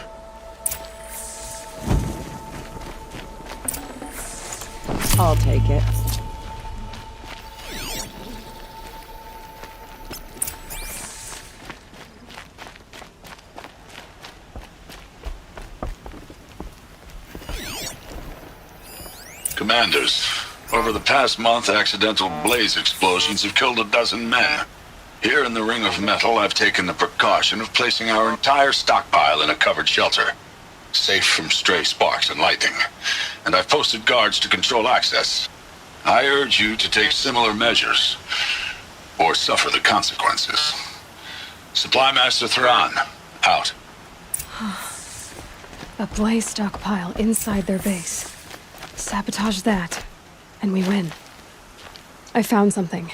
I'll take it. Commanders, over the past month, accidental blaze explosions have killed 12 men. Here in the Ring of Metal, I've taken the precaution of placing our entire stockpile in a covered shelter, safe from stray sparks and lightning, and I've posted guards to control access. I urge you to take similar measures, or suffer the consequences. Supply Master Thran, out. A Blaze stockpile inside their base. Sabotage that, and we win. I found something.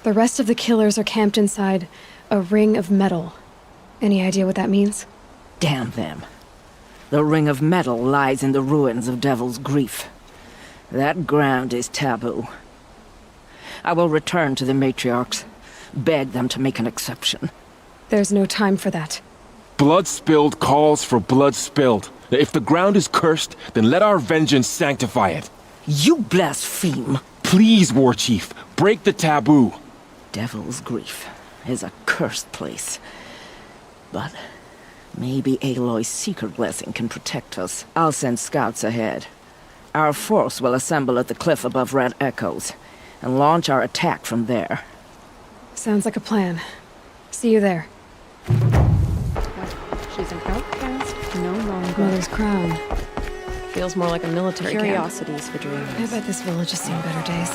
The rest of the killers are camped inside a Ring of Metal. Any idea what that means? Damn them. The Ring of Metal lies in the ruins of Devil's Grief. That ground is taboo. I will return to the matriarchs, beg them to make an exception. There's no time for that. Blood spilled calls for blood spilled. If the ground is cursed, then let our vengeance sanctify it. You blaspheme. Please, War Chief, break the taboo. Devil's Grief is a cursed place. But maybe Aloy's secret blessing can protect us. I'll send scouts ahead. Our force will assemble at the cliff above Red Echoes, and launch our attack from there. Sounds like a plan. See you there. She's an outcast, no longer. Mother's crown. Feels more like a military camp. Curiosities for dreams. I bet this village has seen better days.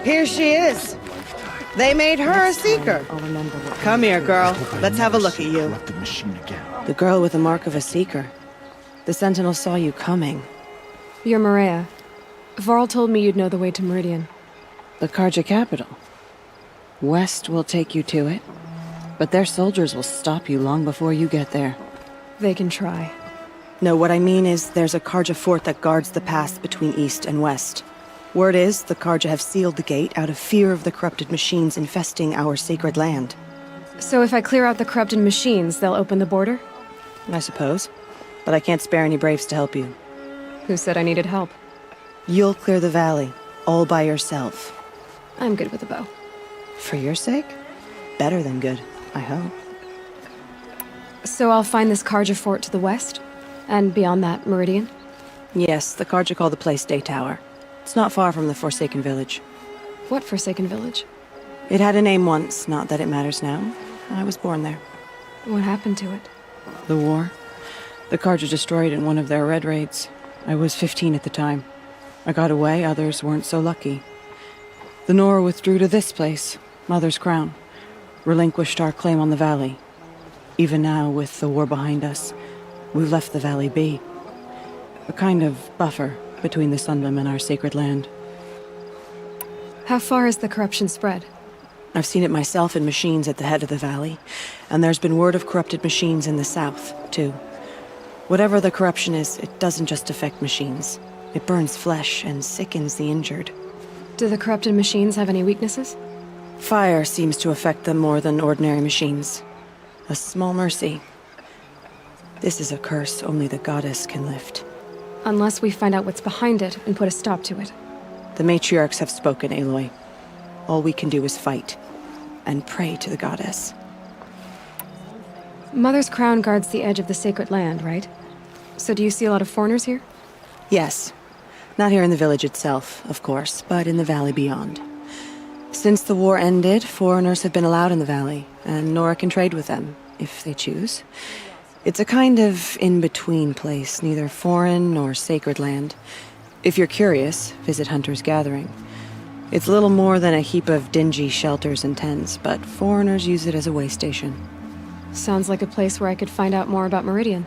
Here she is. They made her a seeker. Come here, girl. Let's have a look at you. The girl with the mark of a seeker. The Sentinel saw you coming. You're Maria. Varl told me you'd know the way to Meridian. The Carja capital. West will take you to it, but their soldiers will stop you long before you get there. They can try. No, what I mean is there's a Carja fort that guards the pass between east and west. Word is the Carja have sealed the gate out of fear of the corrupted machines infesting our sacred land. So if I clear out the corrupted machines, they'll open the border? I suppose. But I can't spare any braves to help you. Who said I needed help? You'll clear the valley, all by yourself. I'm good with a bow. For your sake? Better than good, I hope. So I'll find this Carja fort to the west? And beyond that, Meridian? Yes, the Carja call the place Day Tower. It's not far from the Forsaken Village. What Forsaken Village? It had a name once, not that it matters now. I was born there. What happened to it? The war. The Carja destroyed in one of their red raids. I was 15 at the time. I got away, others weren't so lucky. The Nora withdrew to this place, Mother's Crown. Relinquished our claim on the valley. Even now, with the war behind us, we've left the valley be. A kind of buffer between the Sundom and our sacred land. How far has the corruption spread? I've seen it myself in machines at the head of the valley, and there's been word of corrupted machines in the south, too. Whatever the corruption is, it doesn't just affect machines. It burns flesh and sickens the injured. Do the corrupted machines have any weaknesses? Fire seems to affect them more than ordinary machines. A small mercy. This is a curse only the goddess can lift. Unless we find out what's behind it and put a stop to it. The matriarchs have spoken, Aloy. All we can do is fight. And pray to the goddess. Mother's Crown guards the edge of the sacred land, right? So do you see a lot of foreigners here? Yes. Not here in the village itself, of course, but in the valley beyond. Since the war ended, foreigners have been allowed in the valley, and Nora can trade with them, if they choose. It's a kind of in-between place, neither foreign nor sacred land. If you're curious, visit Hunter's Gathering. It's little more than a heap of dingy shelters and tents, but foreigners use it as a way station. Sounds like a place where I could find out more about Meridian.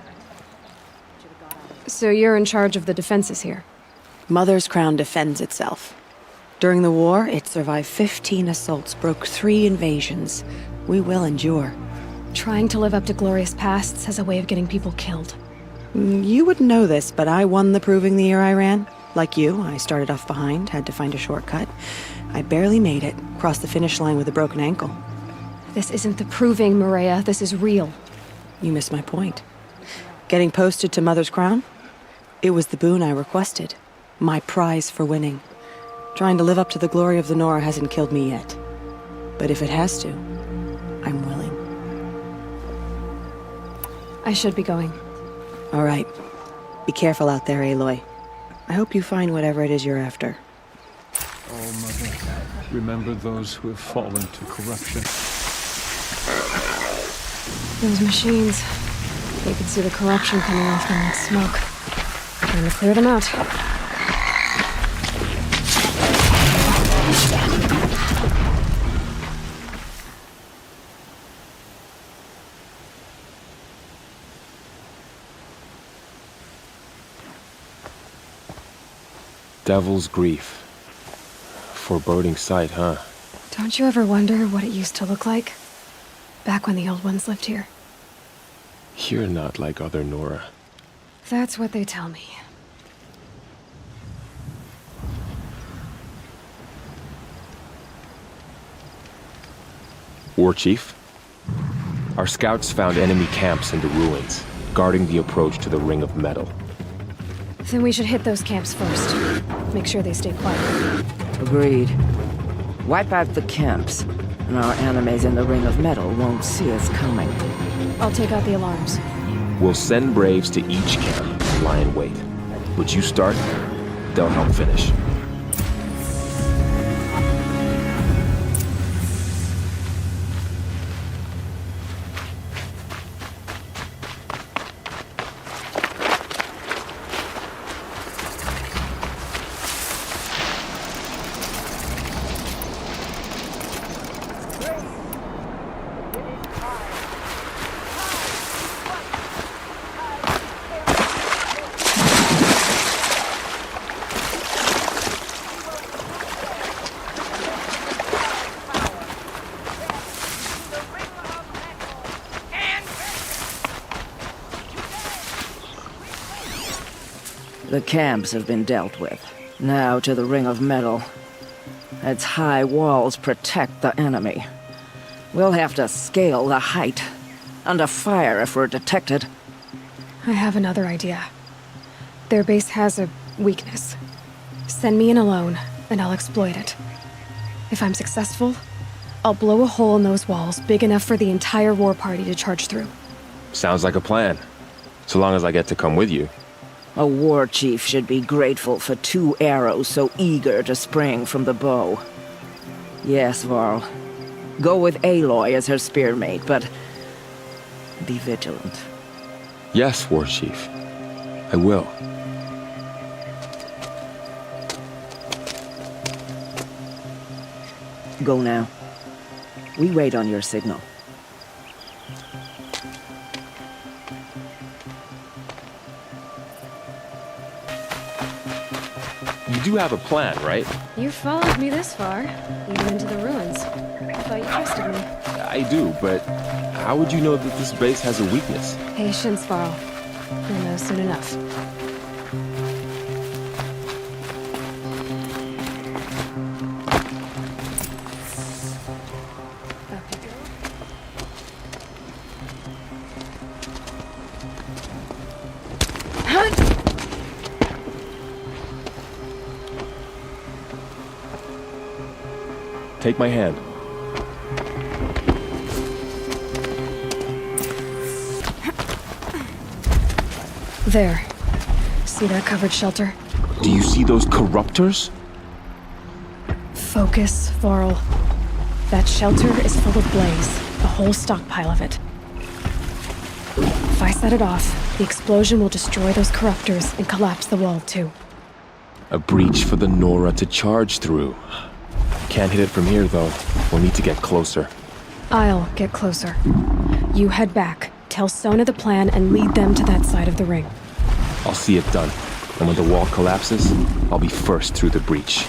So you're in charge of the defenses here? Mother's Crown defends itself. During the war, it survived 15 assaults, broke 3 invasions. We will endure. Trying to live up to glorious pasts has a way of getting people killed. You wouldn't know this, but I won the proving the year I ran. Like you, I started off behind, had to find a shortcut. I barely made it, crossed the finish line with a broken ankle. This isn't the proving, Maria. This is real. You missed my point. Getting posted to Mother's Crown? It was the boon I requested. My prize for winning. Trying to live up to the glory of the Nora hasn't killed me yet. But if it has to, I'm willing. I should be going. All right. Be careful out there, Aloy. I hope you find whatever it is you're after. Oh, Mother, remember those who have fallen to corruption. Those machines. They could see the corruption coming off them like smoke. Time to clear them out. Devil's Grief. Foreboding sight, huh? Don't you ever wonder what it used to look like? Back when the old ones lived here. You're not like other Nora. That's what they tell me. War Chief? Our scouts found enemy camps in the ruins, guarding the approach to the Ring of Metal. Then we should hit those camps first. Make sure they stay quiet. Agreed. Wipe out the camps, and our enemies in the Ring of Metal won't see us coming. I'll take out the alarms. We'll send Braves to each camp and lie in wait. Would you start? They'll help finish. The camps have been dealt with. Now to the Ring of Metal. Its high walls protect the enemy. We'll have to scale the height. Under fire if we're detected. I have another idea. Their base has a weakness. Send me in alone, and I'll exploit it. If I'm successful, I'll blow a hole in those walls big enough for the entire war party to charge through. Sounds like a plan. So long as I get to come with you. A war chief should be grateful for 2 arrows so eager to spring from the bow. Yes, Varl. Go with Aloy as her spearmate, but be vigilant. Yes, War Chief. I will. Go now. We wait on your signal. You do have a plan, right? You followed me this far, even into the ruins. I thought you trusted me. I do, but how would you know that this base has a weakness? Patience, Varl. You'll know soon enough. Take my hand. There. See that covered shelter? Do you see those corruptors? Focus, Varl. That shelter is full of blaze. A whole stockpile of it. If I set it off, the explosion will destroy those corruptors and collapse the wall, too. A breach for the Nora to charge through. Can't hit it from here, though. We'll need to get closer. I'll get closer. You head back, tell Sona the plan, and lead them to that side of the ring. I'll see it done. And when the wall collapses, I'll be first through the breach.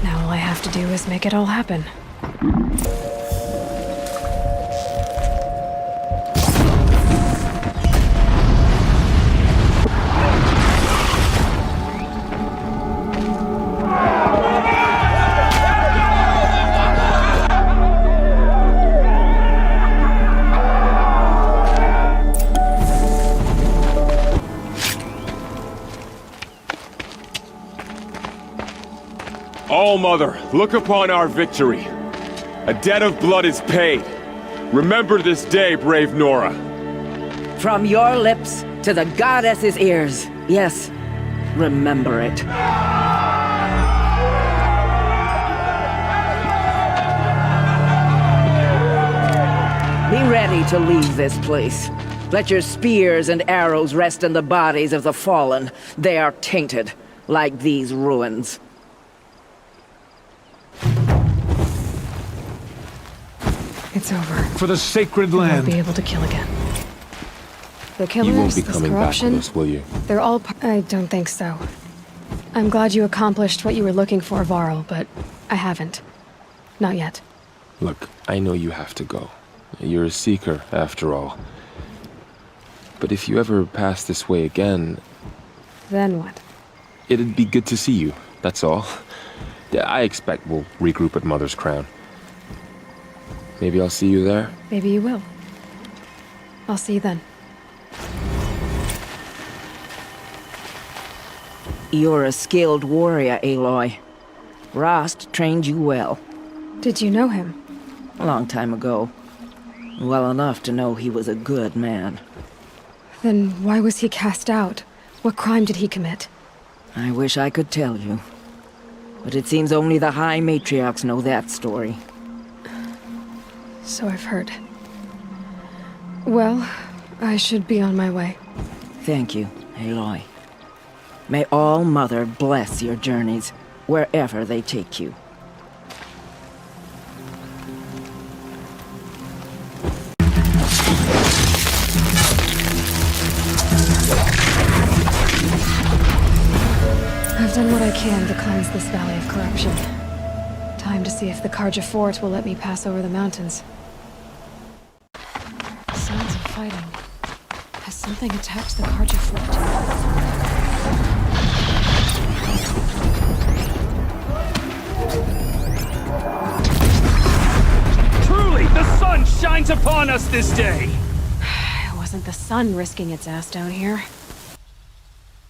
Now all I have to do is make it all happen. All-Mother, look upon our victory. A debt of blood is paid. Remember this day, brave Nora. From your lips to the goddess's ears. Yes, remember it. Be ready to leave this place. Let your spears and arrows rest in the bodies of the fallen. They are tainted, like these ruins. It's over. For the sacred You land. won't be able to kill again. The killers, You won't be this coming back corruption, with us, will you? they're all I don't think so. I'm glad you accomplished what you were looking for, Varl, but I haven't. Not yet. Look, I know you have to go. You're a seeker, after all. But if you ever pass this way again... Then what? It'd be good to see you, that's all. I expect we'll regroup at Mother's Crown. Maybe I'll see you there? Maybe you will. I'll see you then. You're a skilled warrior, Aloy. Rost trained you well. Did you know him? A long time ago. Well enough to know he was a good man. Then why was he cast out? What crime did he commit? I wish I could tell you. But it seems only the High Matriarchs know that story. So I've heard. Well, I should be on my way. Thank you, Aloy. May All-Mother bless your journeys, wherever they take you. I've done what I can to cleanse this valley of corruption. Time to see if the Karja Fort will let me pass over the mountains. Sounds of fighting. I smell Something attacked the Karja fort. Truly, the sun shines upon us this day! It wasn't the sun risking its ass down here.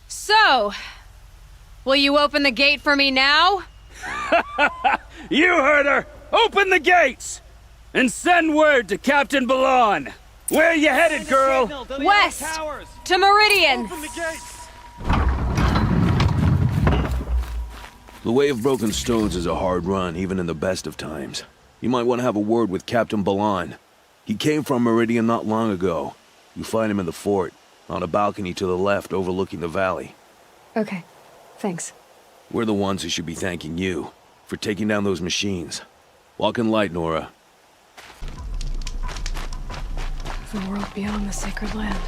So, will you open the gate for me now? You heard her! Open the gates! And send word to Captain Balon! Where you headed, girl? West! To Meridian! The Way of Broken Stones is a hard run, even in the best of times. You might want to have a word with Captain Balon. He came from Meridian not long ago. You find him in the fort, on a balcony to the left overlooking the valley. Okay, thanks. We're the ones who should be thanking you for taking down those machines. Walk in light, Nora. The world beyond the sacred land.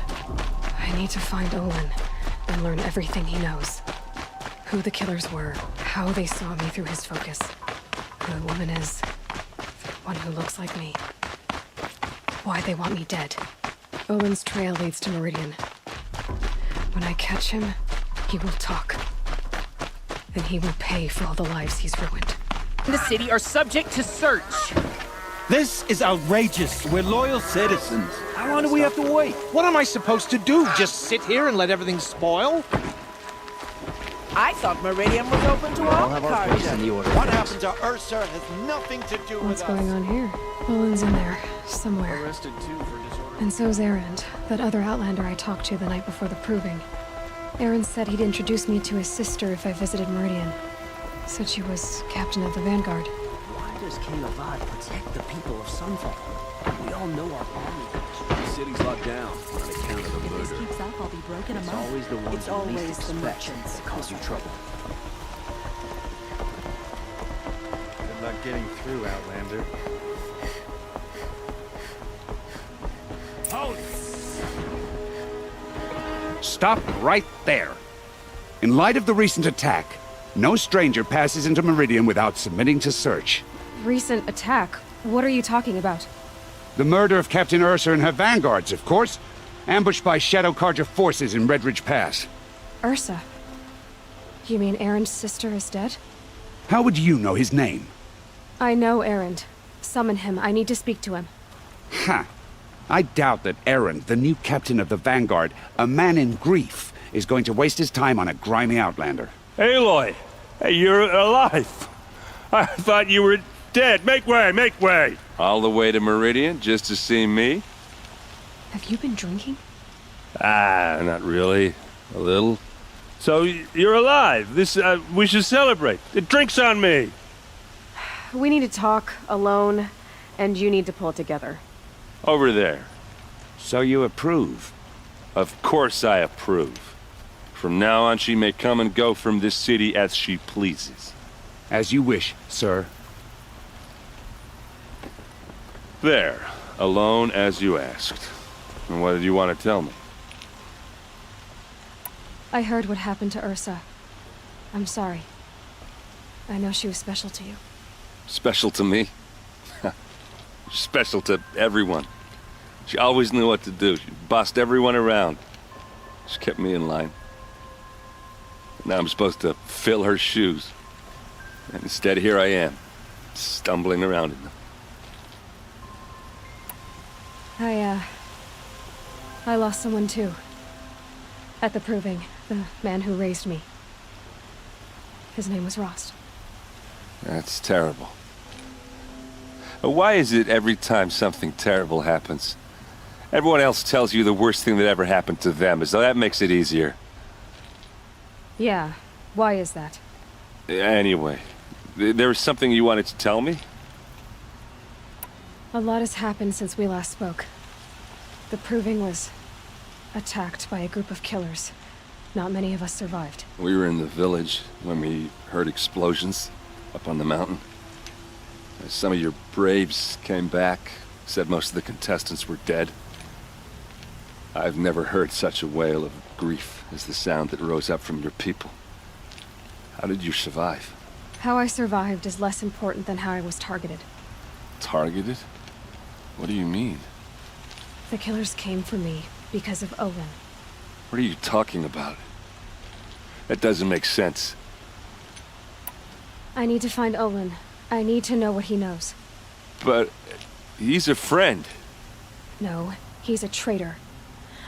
I need to find Olin and learn everything he knows. Who the killers were, how they saw me through his focus, who the woman is, the one who looks like me. Why they want me dead. Olin's trail leads to Meridian. When I catch him, he will talk. And he will pay for all the lives he's ruined. The city are subject to search. This is outrageous. We're loyal citizens. How long do we have to wait? What am I supposed to do? Just sit here and let everything spoil? I thought Meridian was open to all cards. What happened to Ursa has nothing to do with What's going on here? Olin's in there, somewhere. Arrested too for disorder. And so's Erend, that other Outlander I talked to the night before the proving. Erend said he'd introduce me to his sister if I visited Meridian. Said she was captain of the Vanguard. Why does King Avad protect the people of Sunfall? We all know our army. The city's locked down on account of the murder. If this keeps up, I'll be broken It's among. always the ones It's you least always the expect merchants. that cause you trouble. Good luck getting through, Outlander. Stop right there. In light of the recent attack, no stranger passes into Meridian without submitting to search. Recent attack? What are you talking about? The murder of Captain Ursa and her vanguards, of course. Ambushed by Shadow Karja forces in Redridge Pass. Ursa? You mean Erend's sister is dead? How would you know his name? I know Erend. Summon him. I need to speak to him. Ha! I doubt that Erend, the new captain of the Vanguard, a man in grief, is going to waste his time on a grimy outlander. Aloy! Hey, you're alive! I thought you were dead. Make way, make way! All the way to Meridian just to see me? Have you been drinking? Ah, not really. A little. So, you're alive. This, we should celebrate. Drinks on me! We need to talk, alone, and you need to pull it together. Over there. So you approve? Of course I approve. From now on, she may come and go from this city as she pleases. As you wish, sir. There. Alone as you asked. And what did you want to tell me? I heard what happened to Ursa. I'm sorry. I know she was special to you. Special to me? Special to everyone. She always knew what to do. She bossed everyone around. She kept me in line. Now I'm supposed to fill her shoes. And instead, here I am, stumbling around in them. I lost someone too. At the proving, the man who raised me. His name was Rost. That's terrible. Why is it every time something terrible happens, everyone else tells you the worst thing that ever happened to them, as though that makes it easier? Yeah, why is that? Anyway, there was something you wanted to tell me? A lot has happened since we last spoke. The proving was attacked by a group of killers. Not many of us survived. We were in the village when we heard explosions up on the mountain. Some of your braves came back, said most of the contestants were dead. I've never heard such a wail of grief as the sound that rose up from your people. How did you survive? How I survived is less important than how I was targeted. Targeted? What do you mean? The killers came for me because of Olin. What are you talking about? That doesn't make sense. I need to find Olin. I need to know what he knows. But he's a friend. No, he's a traitor.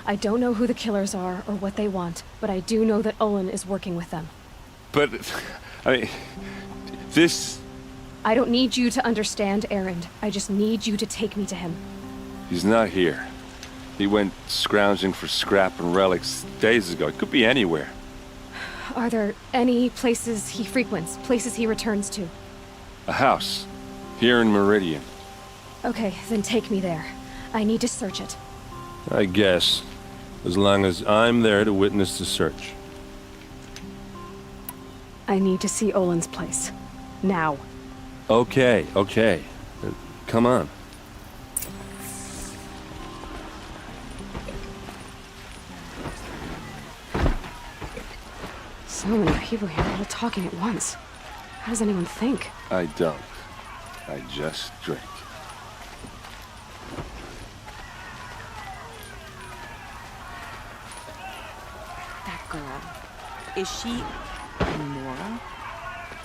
I don't know who the killers are or what they want, but I do know that Olin is working with them. But, I mean, this... I don't need you to understand, Erend. I just need you to take me to him. He's not here. He went scrounging for scrap and relics days ago. It could be anywhere. Are there any places he frequents, places he returns to? A house. Here in Meridian. Okay, then take me there. I need to search it. I guess. As long as I'm there to witness the search. I need to see Olin's place. Now. Okay. Come on. So many people here, all talking at once. How does anyone think? I don't. I just drink. That girl. Is she Nora?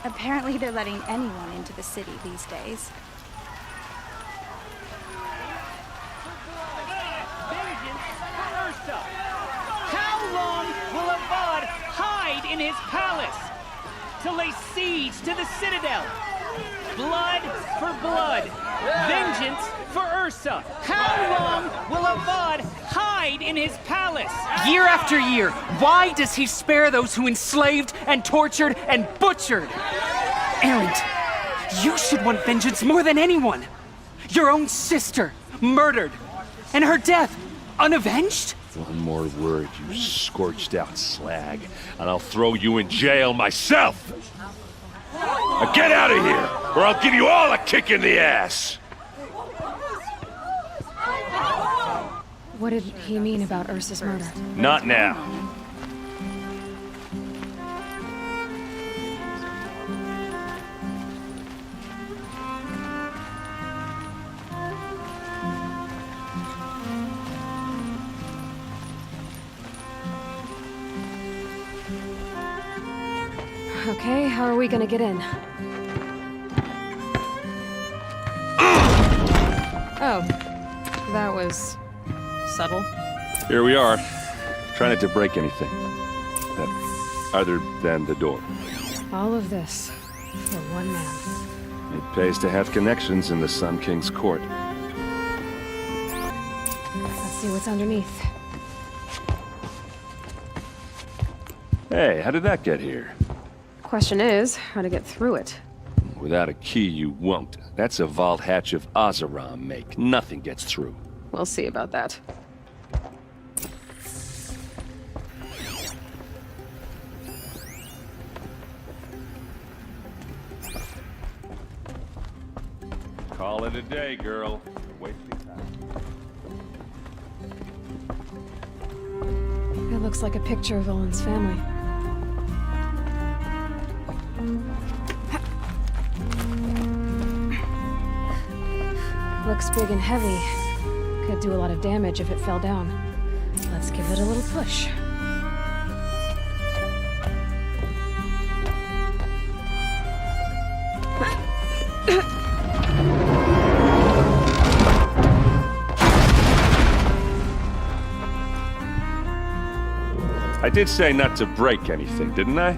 Apparently they're letting anyone into the city these days. How long will Avad hide in his palace? To lay siege to the citadel? Blood for blood. Vengeance for Ursa. How long will Avad hide in his palace? Year after year, why does he spare those who enslaved and tortured and butchered? Erend, you should want vengeance more than anyone. Your own sister, murdered, and her death, unavenged? One more word, you scorched out slag, and I'll throw you in jail myself! Now get out of here, or I'll give you all a kick in the ass! What did he mean about Ursa's murder? Not now. Okay, how are we gonna get in? Oh, that was subtle. Here we are. Try not to break anything. Other than the door. All of this for one man. It pays to have connections in the Sun King's court. Let's see what's underneath. Hey, how did that get here? Question is, how to get through it. Without a key, you won't. That's a vault hatch of Oseram make. Nothing gets through. We'll see about that. Call it a day, girl. Wait. It looks like a picture of Olin's family. Looks big and heavy. Could do a lot of damage if it fell down. Let's give it a little push. I did say not to break anything, didn't I?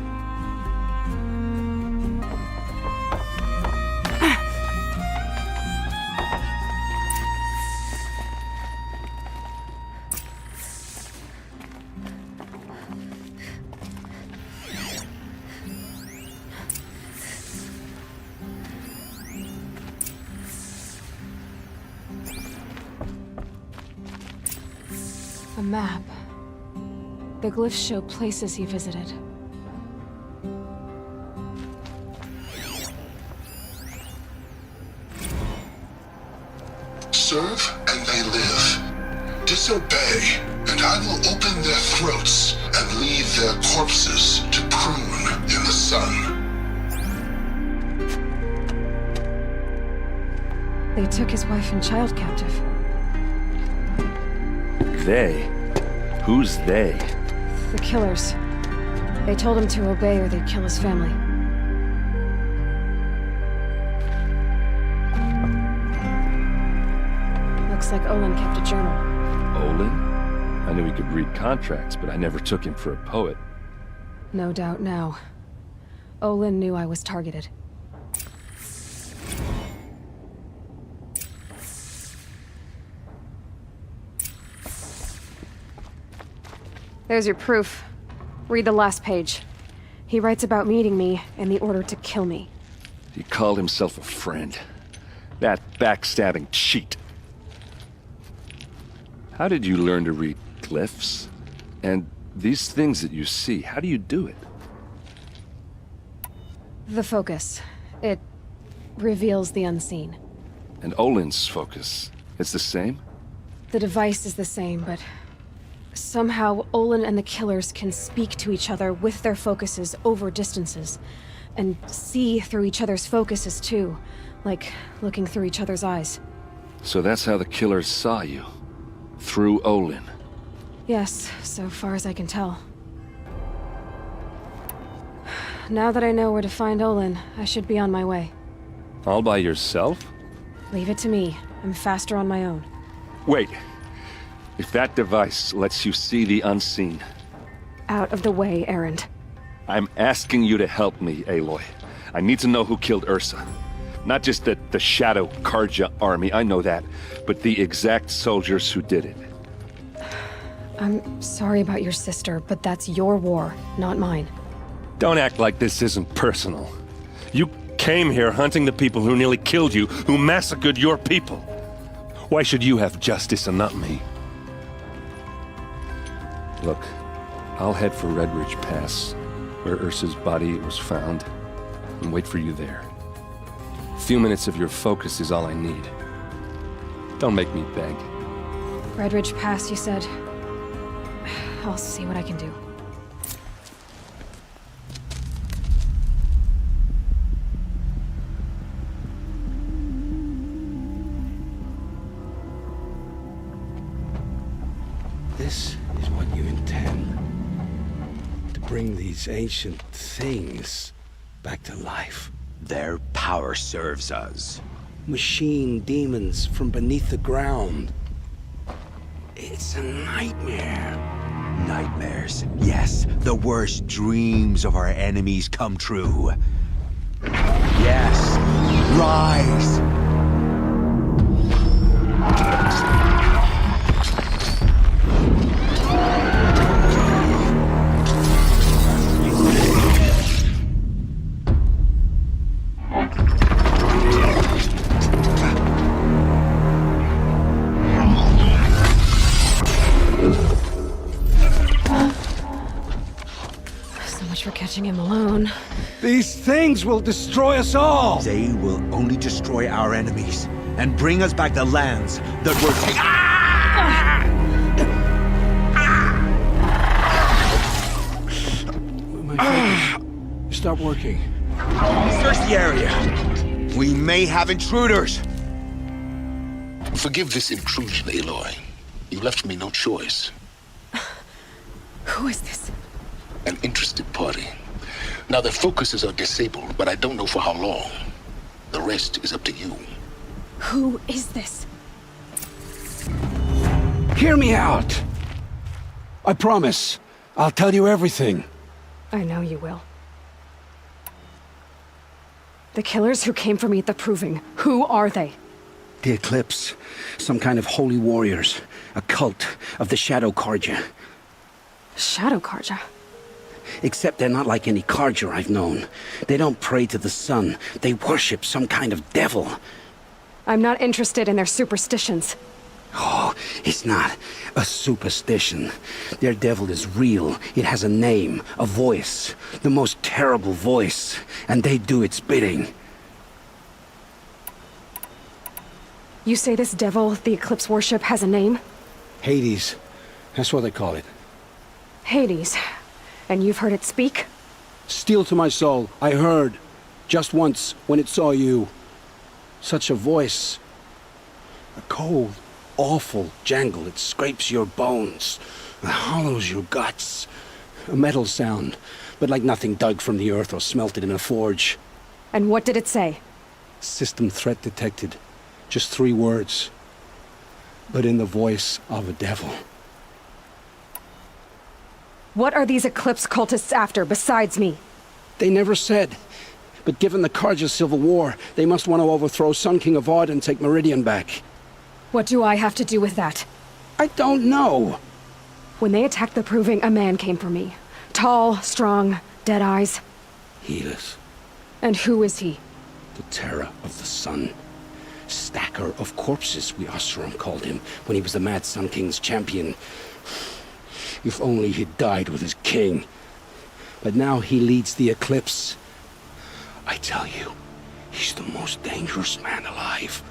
A map. The glyphs show places he visited. Serve and they live. Disobey, and I will open their throats and leave their corpses to prune in the sun. They took his wife and child captive. They? Who's they? The killers. They told him to obey or they'd kill his family. Looks like Olin kept a journal. Olin? I knew he could read contracts, but I never took him for a poet. No doubt now. Olin knew I was targeted. There's your proof. Read the last page. He writes about meeting me and the order to kill me. He called himself a friend. That backstabbing cheat. How did you learn to read glyphs? And these things that you see, how do you do it? The focus. It reveals the unseen. And Olin's focus, it's the same? The device is the same, but somehow Olin and the killers can speak to each other with their focuses over distances, and see through each other's focuses too, like looking through each other's eyes. So that's how the killers saw you? Through Olin? Yes, so far as I can tell. Now that I know where to find Olin, I should be on my way. All by yourself? Leave it to me. I'm faster on my own. Wait. If that device lets you see the unseen... Out of the way, Erend. I'm asking you to help me, Aloy. I need to know who killed Ursa. Not just the Shadow Karja army, I know that, but the exact soldiers who did it. I'm sorry about your sister, but that's your war, not mine. Don't act like this isn't personal. You came here hunting the people who nearly killed you, who massacred your people. Why should you have justice and not me? Look, I'll head for Redridge Pass, where Ursa's body was found, and wait for you there. A few minutes of your focus is all I need. Don't make me beg. Redridge Pass, you said. I'll see what I can do. This is what you intend. To bring these ancient things back to life. Their power serves us. Machine demons from beneath the ground. It's a nightmare. Nightmares. Yes, the worst dreams of our enemies come true. Yes, rise! For catching him alone. These things will destroy us all! They will only destroy our enemies and bring us back the lands that were taken. My focus. Stop working. Search the area. We may have intruders. Forgive this intrusion, Aloy. You left me no choice. Who is this? An interested party. Now their focuses are disabled, but I don't know for how long. The rest is up to you. Who is this? Hear me out! I promise. I'll tell you everything. I know you will. The killers who came for me at the Proving, who are they? The Eclipse. Some kind of holy warriors. A cult of the Shadow Karja. Shadow Karja? Except they're not like any Karja I've known. They don't pray to the sun. They worship some kind of devil. I'm not interested in their superstitions. Oh, it's not a superstition. Their devil is real. It has a name, a voice. The most terrible voice. And they do its bidding. You say this devil the Eclipse worship has a name? Hades. That's what they call it. Hades. And you've heard it speak? Steel to my soul, I heard. Just once, when it saw you. Such a voice. A cold, awful jangle. It scrapes your bones. It hollows your guts. A metal sound, but like nothing dug from the earth or smelted in a forge. And what did it say? System threat detected. Just 3 words. But in the voice of a devil. What are these Eclipse cultists after, besides me? They never said. But given the Carja civil war, they must want to overthrow Sun King Avad and take Meridian back. What do I have to do with that? I don't know. When they attacked the Proving, a man came for me. Tall, strong, dead eyes. Helis. And who is he? The terror of the sun. Stacker of corpses, we Oseram called him, when he was the Mad Sun King's champion. If only he'd died with his king. But now he leads the Eclipse. I tell you, he's the most dangerous man alive.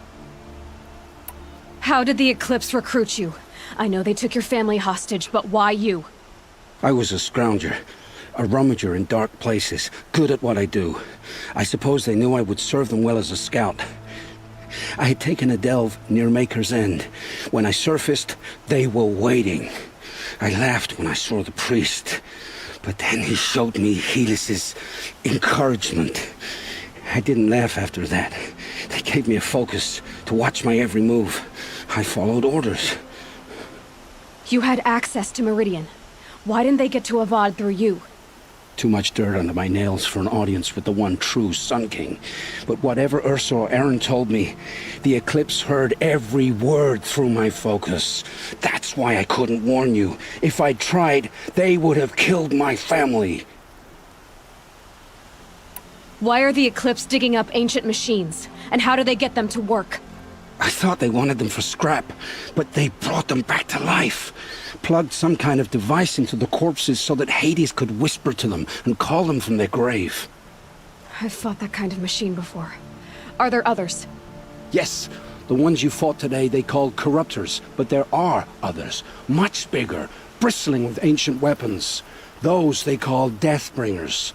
How did the Eclipse recruit you? I know they took your family hostage, but why you? I was a scrounger, a rummager in dark places, good at what I do. I suppose they knew I would serve them well as a scout. I had taken a delve near Maker's End. When I surfaced, they were waiting. I laughed when I saw the priest, but then he showed me Helis's encouragement. I didn't laugh after that. They gave me a focus to watch my every move. I followed orders. You had access to Meridian. Why didn't they get to Avad through you? Too much dirt under my nails for an audience with the one true Sun King. But whatever Ursa or Aaron told me, the Eclipse heard every word through my focus. That's why I couldn't warn you. If I'd tried, they would have killed my family. Why are the Eclipse digging up ancient machines? And how do they get them to work? I thought they wanted them for scrap, but they brought them back to life. Plugged some kind of device into the corpses so that Hades could whisper to them and call them from their grave. I've fought that kind of machine before. Are there others? Yes, the ones you fought today they called Corruptors, but there are others, much bigger, bristling with ancient weapons. Those they call Deathbringers.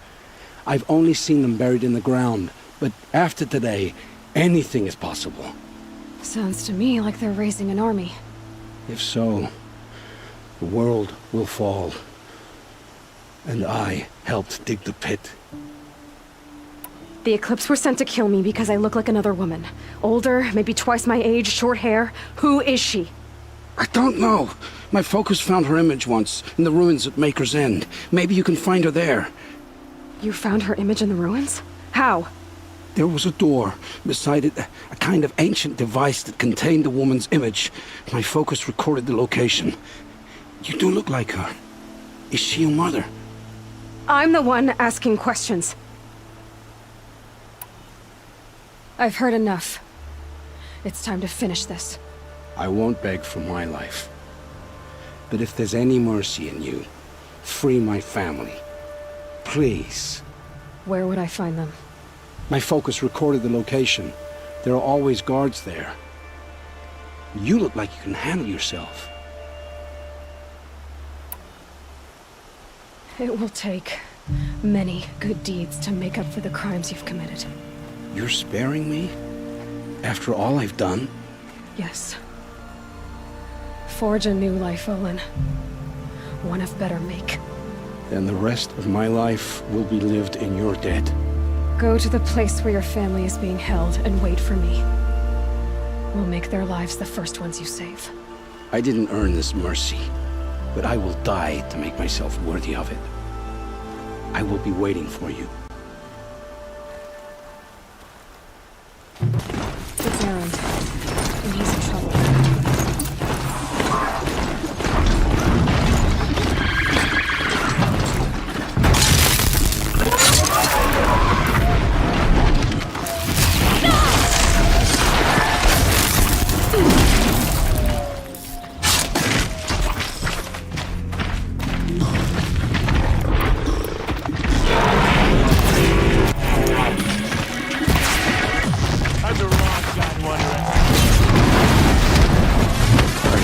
I've only seen them buried in the ground, but after today, anything is possible. Sounds to me like they're raising an army. If so, the world will fall. And I helped dig the pit. The Eclipse were sent to kill me because I look like another woman. Older, maybe twice my age, short hair. Who is she? I don't know. My focus found her image once, in the ruins at Maker's End. Maybe you can find her there. You found her image in the ruins? How? There was a door. Beside it, a kind of ancient device that contained the woman's image. My focus recorded the location. You do look like her. Is she your mother? I'm the one asking questions. I've heard enough. It's time to finish this. I won't beg for my life. But if there's any mercy in you, free my family. Please. Where would I find them? My focus recorded the location. There are always guards there. You look like you can handle yourself. It will take many good deeds to make up for the crimes you've committed. You're sparing me? After all I've done? Yes. Forge a new life, Olin. One of better make. Then the rest of my life will be lived in your debt. Go to the place where your family is being held and wait for me. We'll make their lives the first ones you save. I didn't earn this mercy, but I will die to make myself worthy of it. I will be waiting for you. It's Aaron, and he's in trouble.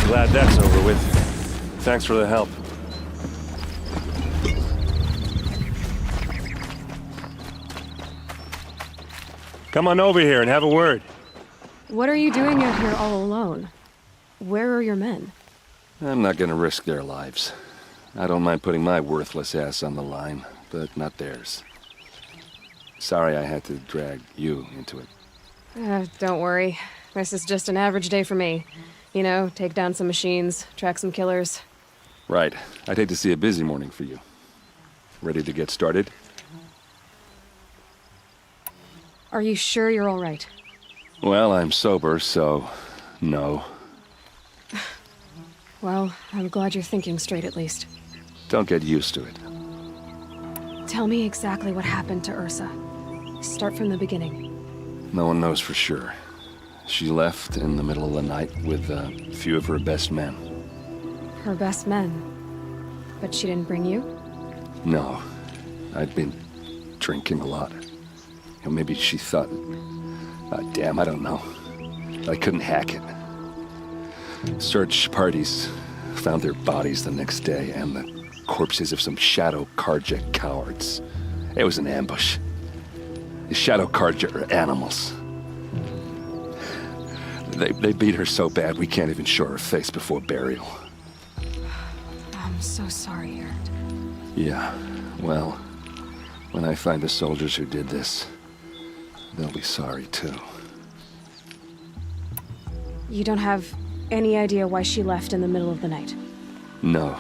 Glad that's over with. Thanks for the help. Come on over here and have a word. What are you doing out here all alone? Where are your men? I'm not gonna risk their lives. I don't mind putting my worthless ass on the line, but not theirs. Sorry I had to drag you into it. Don't worry. This is just an average day for me. You know, take down some machines, track some killers. Right. I'd hate to see a busy morning for you. Ready to get started? Are you sure you're all right? Well, I'm sober, so no. Well, I'm glad you're thinking straight at least. Don't get used to it. Tell me exactly what happened to Ursa. Start from the beginning. No one knows for sure. She left in the middle of the night with a few of her best men. Her best men? But she didn't bring you? No. I'd been drinking a lot. Maybe she thought... damn, I don't know. I couldn't hack it. Search parties found their bodies the next day and the corpses of some Shadow Carja cowards. It was an ambush. The Shadow Carja are animals. They beat her so bad we can't even show her face before burial. I'm so sorry, Erend. Yeah, well, when I find the soldiers who did this, they'll be sorry too. You don't have any idea why she left in the middle of the night? No.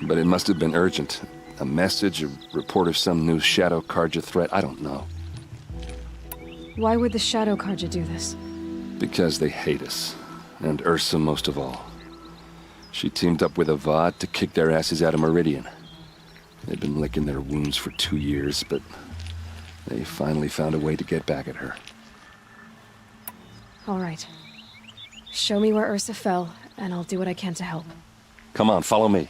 But it must have been urgent. A message, a report of some new Shadow Carja threat, I don't know. Why would the Shadow Carja do this? Because they hate us. And Ursa most of all. She teamed up with Avad to kick their asses out of Meridian. They've been licking their wounds for 2 years, but they finally found a way to get back at her. All right. Show me where Ursa fell, and I'll do what I can to help. Come on, follow me.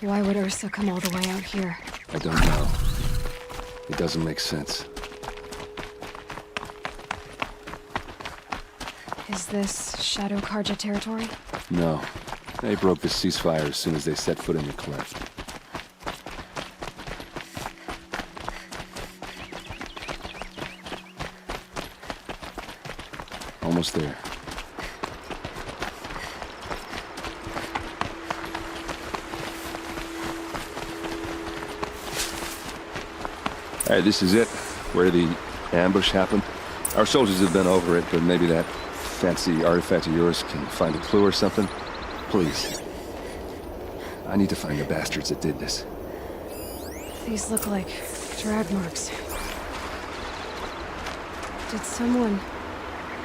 Why would Ursa come all the way out here? I don't know. It doesn't make sense. Is this Shadow Carja territory? No. They broke the ceasefire as soon as they set foot in the cleft. Almost there. All right, this is it, where the ambush happened. Our soldiers have been over it, but maybe that fancy artifact of yours can find a clue or something. Please. I need to find the bastards that did this. These look like drag marks. Did someone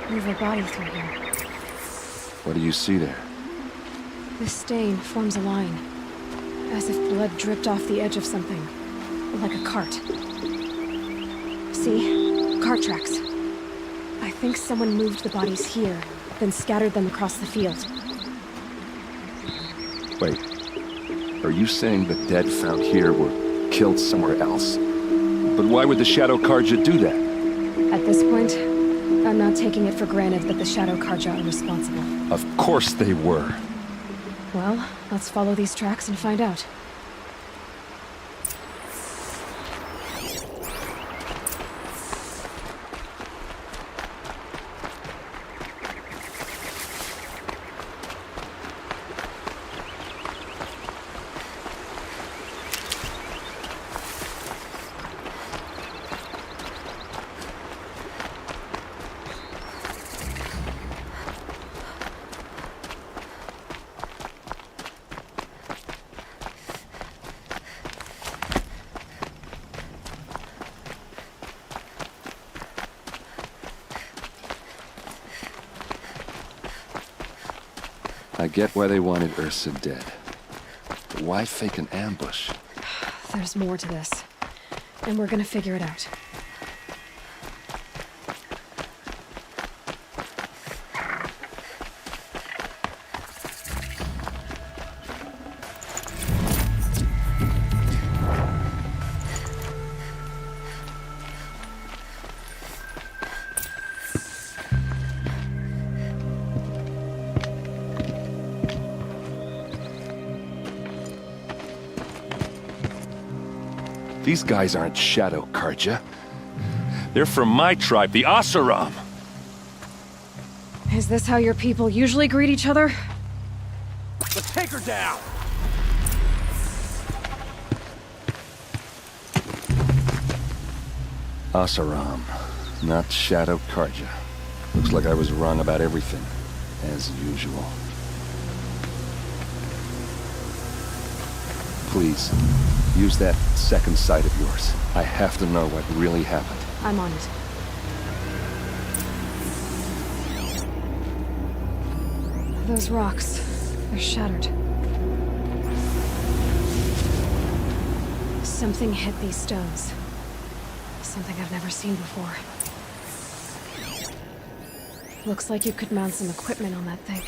move a body through here? What do you see there? This stain forms a line, as if blood dripped off the edge of something, like a cart. See? Cart tracks. I think someone moved the bodies here, then scattered them across the field. Wait. Are you saying the dead found here were killed somewhere else? But why would the Shadow Carja do that? At this point, I'm not taking it for granted that the Shadow Carja are responsible. Of course they were. Well, let's follow these tracks and find out. I get why they wanted Ursa dead. But why fake an ambush? There's more to this, and we're gonna figure it out. These guys aren't Shadow Karja. They're from my tribe, the Oseram. Is this how your people usually greet each other? Let's take her down! Oseram, not Shadow Karja. Looks like I was wrong about everything, as usual. Please, use that second sight of yours. I have to know what really happened. I'm on it. Those rocks, they're shattered. Something hit these stones. Something I've never seen before. Looks like you could mount some equipment on that thing.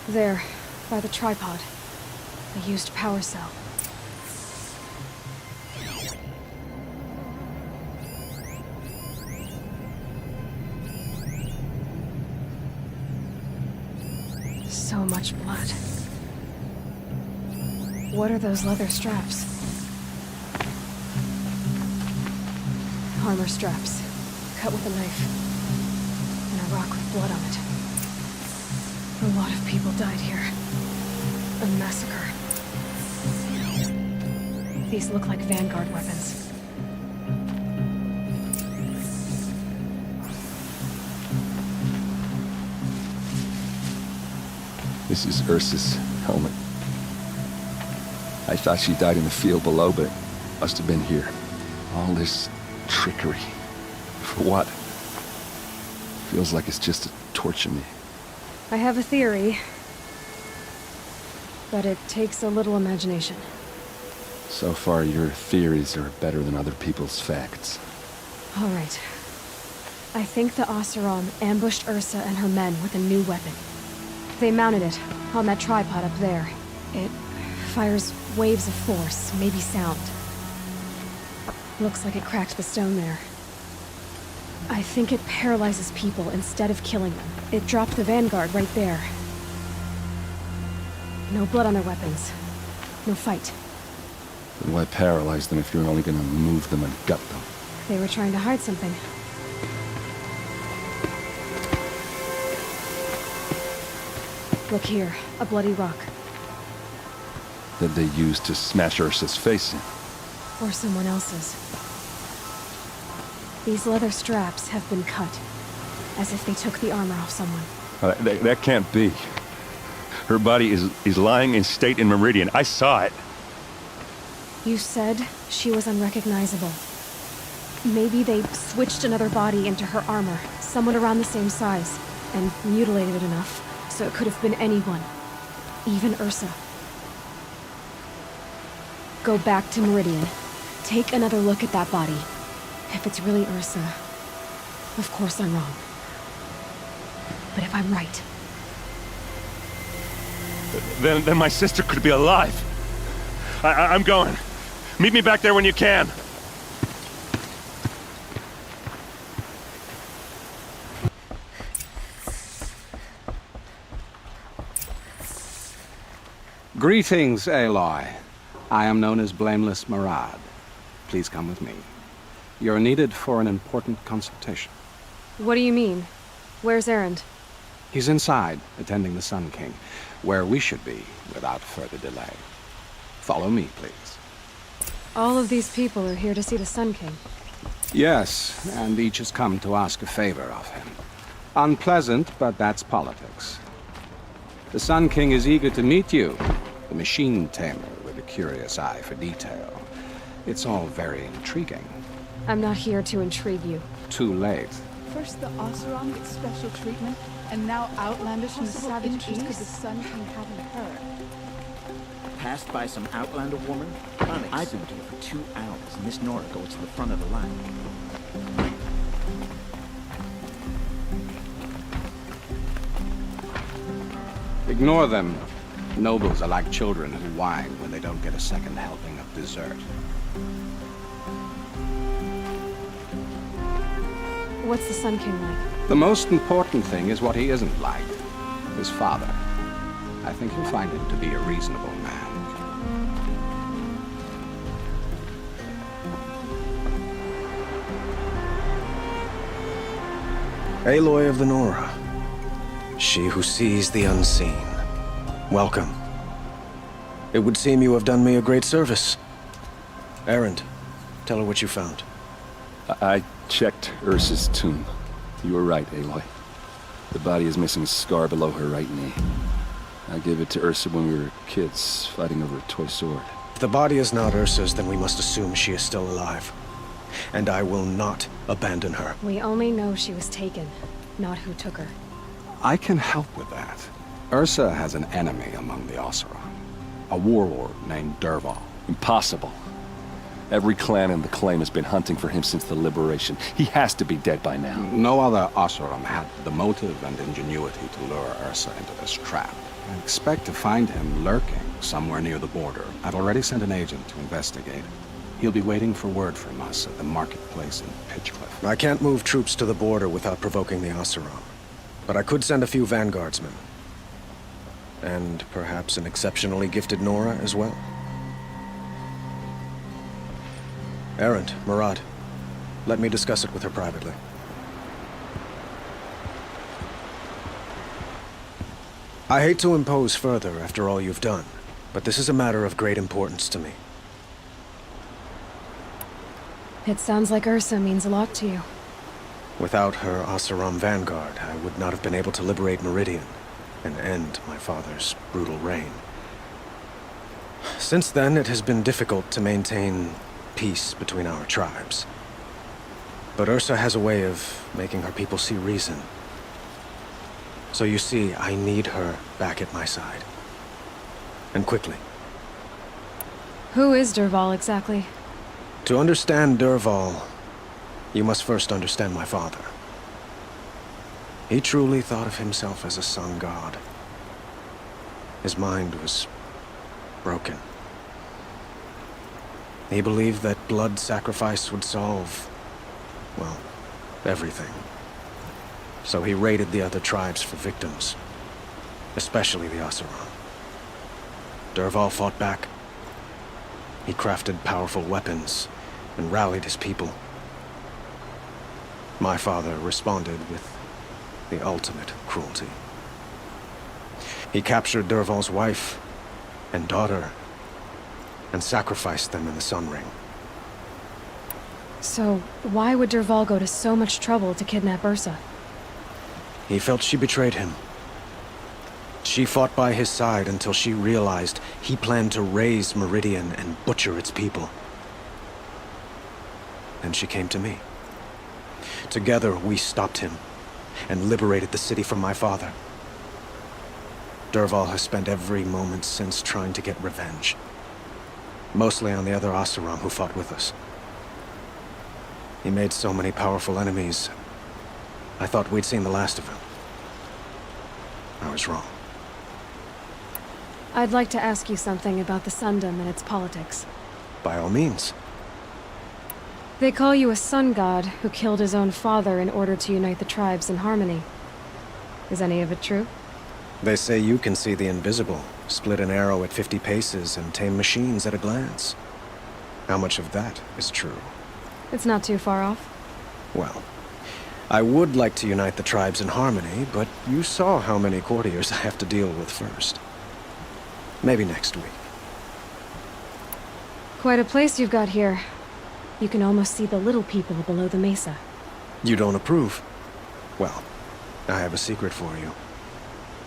There, by the tripod. A used power cell. So much blood. What are those leather straps? Armor straps, cut with a knife, and a rock with blood on it. A lot of people died here. A massacre. These look like Vanguard weapons. This is Ursa's helmet. I thought she died in the field below, but must have been here. All this trickery. For what? Feels like it's just to torture me. I have a theory, but it takes a little imagination. So far, your theories are better than other people's facts. All right. I think the Oseram ambushed Ursa and her men with a new weapon. They mounted it on that tripod up there. It fires waves of force, maybe sound. Looks like it cracked the stone there. I think it paralyzes people instead of killing them. It dropped the Vanguard right there. No blood on their weapons. No fight. Then why paralyze them if you're only gonna move them and gut them? They were trying to hide something. Look here, a bloody rock. That they used to smash Ursa's face in. Or someone else's. These leather straps have been cut, as if they took the armor off someone. That can't be. Her body is lying in state in Meridian. I saw it. You said she was unrecognizable. Maybe they switched another body into her armor, someone around the same size, and mutilated it enough, so it could have been anyone. Even Ursa. Go back to Meridian. Take another look at that body. If it's really Ursa, of course I'm wrong. But if I'm right... Then my sister could be alive. I'm going. Meet me back there when you can. Greetings, Aloy. I am known as Blameless Marad. Please come with me. You're needed for an important consultation. What do you mean? Where's Erend? He's inside, attending the Sun King, where we should be without further delay. Follow me, please. All of these people are here to see the Sun King. Yes, and each has come to ask a favor of him. Unpleasant, but that's politics. The Sun King is eager to meet you, the machine tamer with a curious eye for detail. It's all very intriguing. I'm not here to intrigue you. Too late. First the Oseram gets special treatment, and now outlanders from the savage east could the Sun King having her. Passed by some outlander woman? I've been here for 2 hours, and this Nora goes to the front of the line. Ignore them. Nobles are like children who whine when they don't get a second helping of dessert. What's the Sun King like? The most important thing is what he isn't like. His father. I think you'll find him to be a reasonable man. Aloy of the Nora. She who sees the unseen. Welcome. It would seem you have done me a great service. Erend, tell her what you found. I checked Ursa's tomb. You were right, Aloy. The body is missing a scar below her right knee. I gave it to Ursa when we were kids, fighting over a toy sword. If the body is not Ursa's, then we must assume she is still alive. And I will not abandon her. We only know she was taken, not who took her. I can help with that. Ursa has an enemy among the Oseram. A warlord named Dervahl. Impossible. Every clan in the claim has been hunting for him since the liberation. He has to be dead by now. No other Oseram had the motive and ingenuity to lure Ursa into this trap. I expect to find him lurking somewhere near the border. I've already sent an agent to investigate. He'll be waiting for word from us at the marketplace in Pitchcliff. I can't move troops to the border without provoking the Oseram. But I could send a few vanguardsmen. And perhaps an exceptionally gifted Nora as well. Erend, Murad, let me discuss it with her privately. I hate to impose further after all you've done, but this is a matter of great importance to me. It sounds like Ursa means a lot to you. Without her Oseram vanguard, I would not have been able to liberate Meridian and end my father's brutal reign. Since then, it has been difficult to maintain peace between our tribes. But Ursa has a way of making her people see reason. So you see, I need her back at my side. And quickly. Who is Dervahl exactly? To understand Dervahl, you must first understand my father. He truly thought of himself as a sun god. His mind was broken. He believed that blood sacrifice would solve, well, everything. So he raided the other tribes for victims, especially the Oseram. Dervahl fought back. He crafted powerful weapons and rallied his people. My father responded with the ultimate cruelty. He captured Dervahl's wife and daughter and sacrificed them in the Sun Ring. So, why would Dervahl go to so much trouble to kidnap Ursa? He felt she betrayed him. She fought by his side until she realized he planned to raise Meridian and butcher its people. Then she came to me. Together, we stopped him and liberated the city from my father. Dervahl has spent every moment since trying to get revenge. Mostly on the other Oseram who fought with us. He made so many powerful enemies, I thought we'd seen the last of him. I was wrong. I'd like to ask you something about the Sundom and its politics. By all means. They call you a sun god who killed his own father in order to unite the tribes in harmony. Is any of it true? They say you can see the invisible, split an arrow at 50 paces, and tame machines at a glance. How much of that is true? It's not too far off. Well, I would like to unite the tribes in harmony, but you saw how many courtiers I have to deal with first. Maybe next week. Quite a place you've got here. You can almost see the little people below the mesa. You don't approve? Well, I have a secret for you.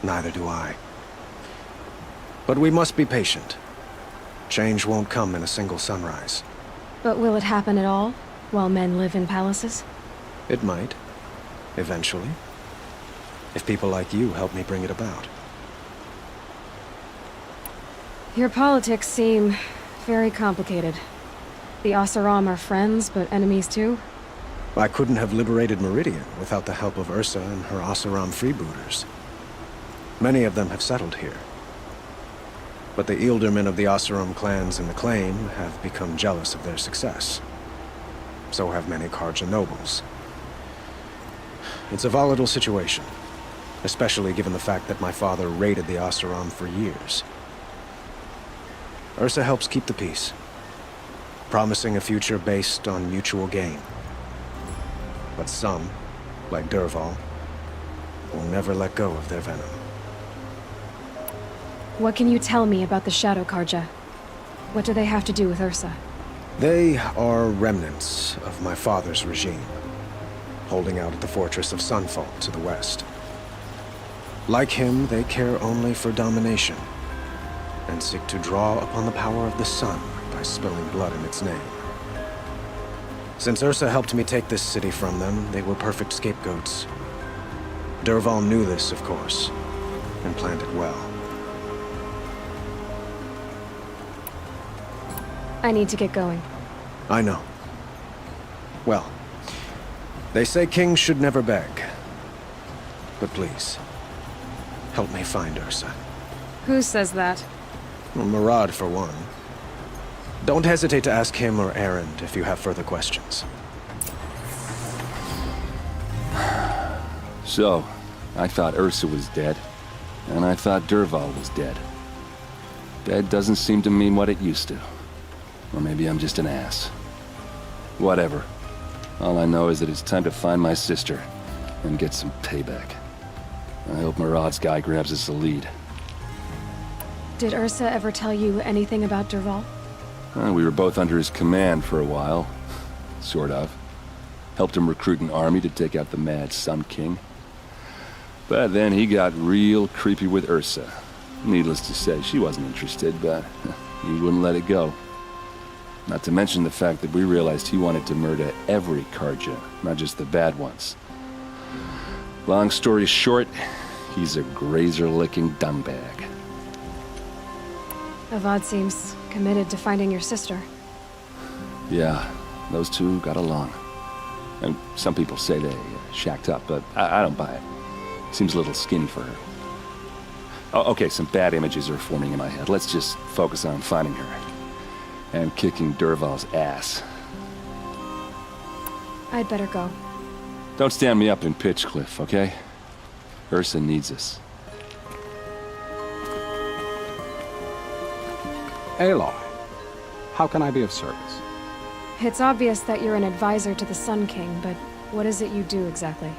Neither do I. But we must be patient. Change won't come in a single sunrise. But will it happen at all, while men live in palaces? It might. Eventually. If people like you help me bring it about. Your politics seem very complicated. The Oseram are friends, but enemies too? I couldn't have liberated Meridian without the help of Ursa and her Oseram freebooters. Many of them have settled here. But the Ealdormen of the Oseram clans in the claim have become jealous of their success. So have many Carja nobles. It's a volatile situation. especially given the fact that my father raided the Oseram for years. Ursa helps keep the peace, promising a future based on mutual gain. But some, like Dervahl, will never let go of their venom. What can you tell me about the Shadow Carja? What do they have to do with Ursa? They are remnants of my father's regime, holding out at the fortress of Sunfall to the west. Like him, they care only for domination, and seek to draw upon the power of the sun by spilling blood in its name. Since Ursa helped me take this city from them, they were perfect scapegoats. Dervahl knew this, of course, and planned it well. I need to get going. I know. Well, they say kings should never beg. But please, help me find Ursa. Who says that? Well, Murad, for one. Don't hesitate to ask him or Erend if you have further questions. So, I thought Ursa was dead, and I thought Dervahl was dead. Dead doesn't seem to mean what it used to. Or maybe I'm just an ass. Whatever. All I know is that it's time to find my sister and get some payback. I hope Murad's guy grabs us a lead. Did Ursa ever tell you anything about Dervahl? We were both under his command for a while. Sort of. Helped him recruit an army to take out the mad Sun King. But then he got real creepy with Ursa. Needless to say, she wasn't interested, but he wouldn't let it go. Not to mention the fact that we realized he wanted to murder every Carja, not just the bad ones. Long story short, he's a grazer-licking dungbag. Avad seems committed to finding your sister. Yeah, those two got along. And some people say they shacked up, but I don't buy it. Seems a little skinny for her. Oh, okay, some bad images are forming in my head. Let's just focus on finding her. And kicking Dervahl's ass. I'd better go. Don't stand me up in Pitchcliff, okay? Ursa needs us. Aloy, how can I be of service? It's obvious that you're an advisor to the Sun King, but what is it you do exactly?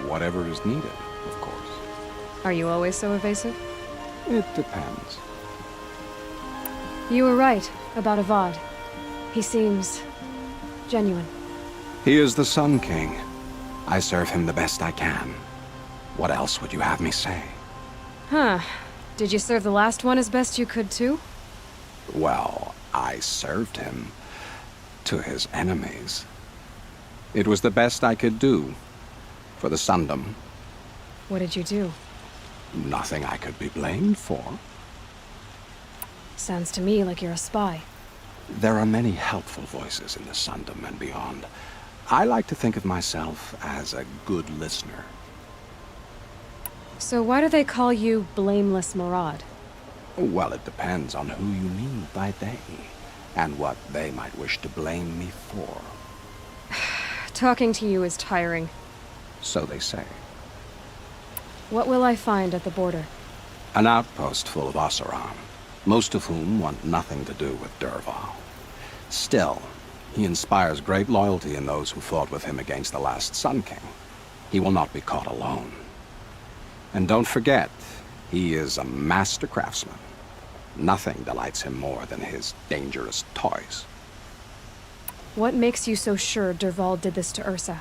Whatever is needed, of course. Are you always so evasive? It depends. You were right about Avad. He seems genuine. He is the Sun King. I serve him the best I can. What else would you have me say? Huh. Did you serve the last one as best you could, too? Well, I served him to his enemies. It was the best I could do for the Sundom. What did you do? Nothing I could be blamed for. Sounds to me like you're a spy. There are many helpful voices in the Sundom and beyond. I like to think of myself as a good listener. So why do they call you Blameless Murad? Well, it depends on who you mean by they, and what they might wish to blame me for. Talking to you is tiring. So they say. What will I find at the border? An outpost full of Oseram, most of whom want nothing to do with Dervahl. Still, he inspires great loyalty in those who fought with him against the last Sun King. He will not be caught alone. And don't forget, he is a master craftsman. Nothing delights him more than his dangerous toys. What makes you so sure Dervahl did this to Ursa?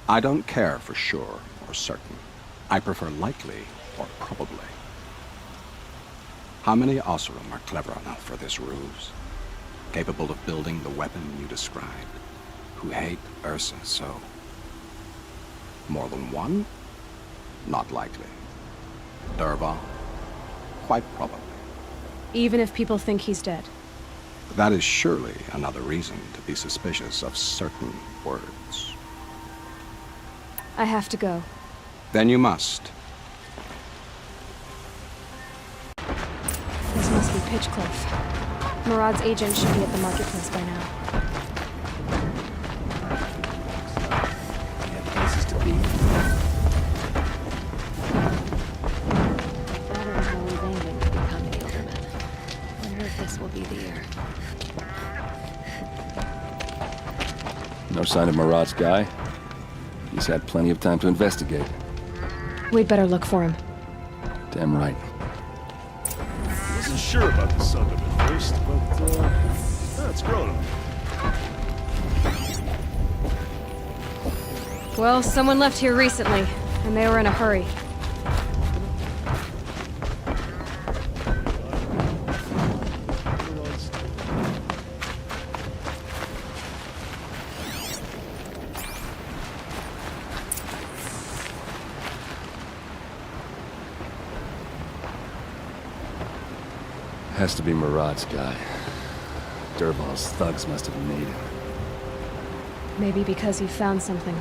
I don't care for sure or certain. I prefer likely or probably. How many Oseram are clever enough for this ruse? Capable of building the weapon you described? Who hate Ursa so? More than one? Not likely. Dervahl? Quite probably. Even if people think he's dead? That is surely another reason to be suspicious of certain words. I have to go. Then you must. This must be Pitchcliff. Murad's agent should be at the marketplace by now. Places to be. sign of Marad's guy? He's had plenty of time to investigate. We'd better look for him. Damn right. Wasn't sure about the son of it first, but, it's grown on me. Well, someone left here recently, and they were in a hurry. Has to be Marad's guy. Dervahl's thugs must have made him. Maybe because he found something.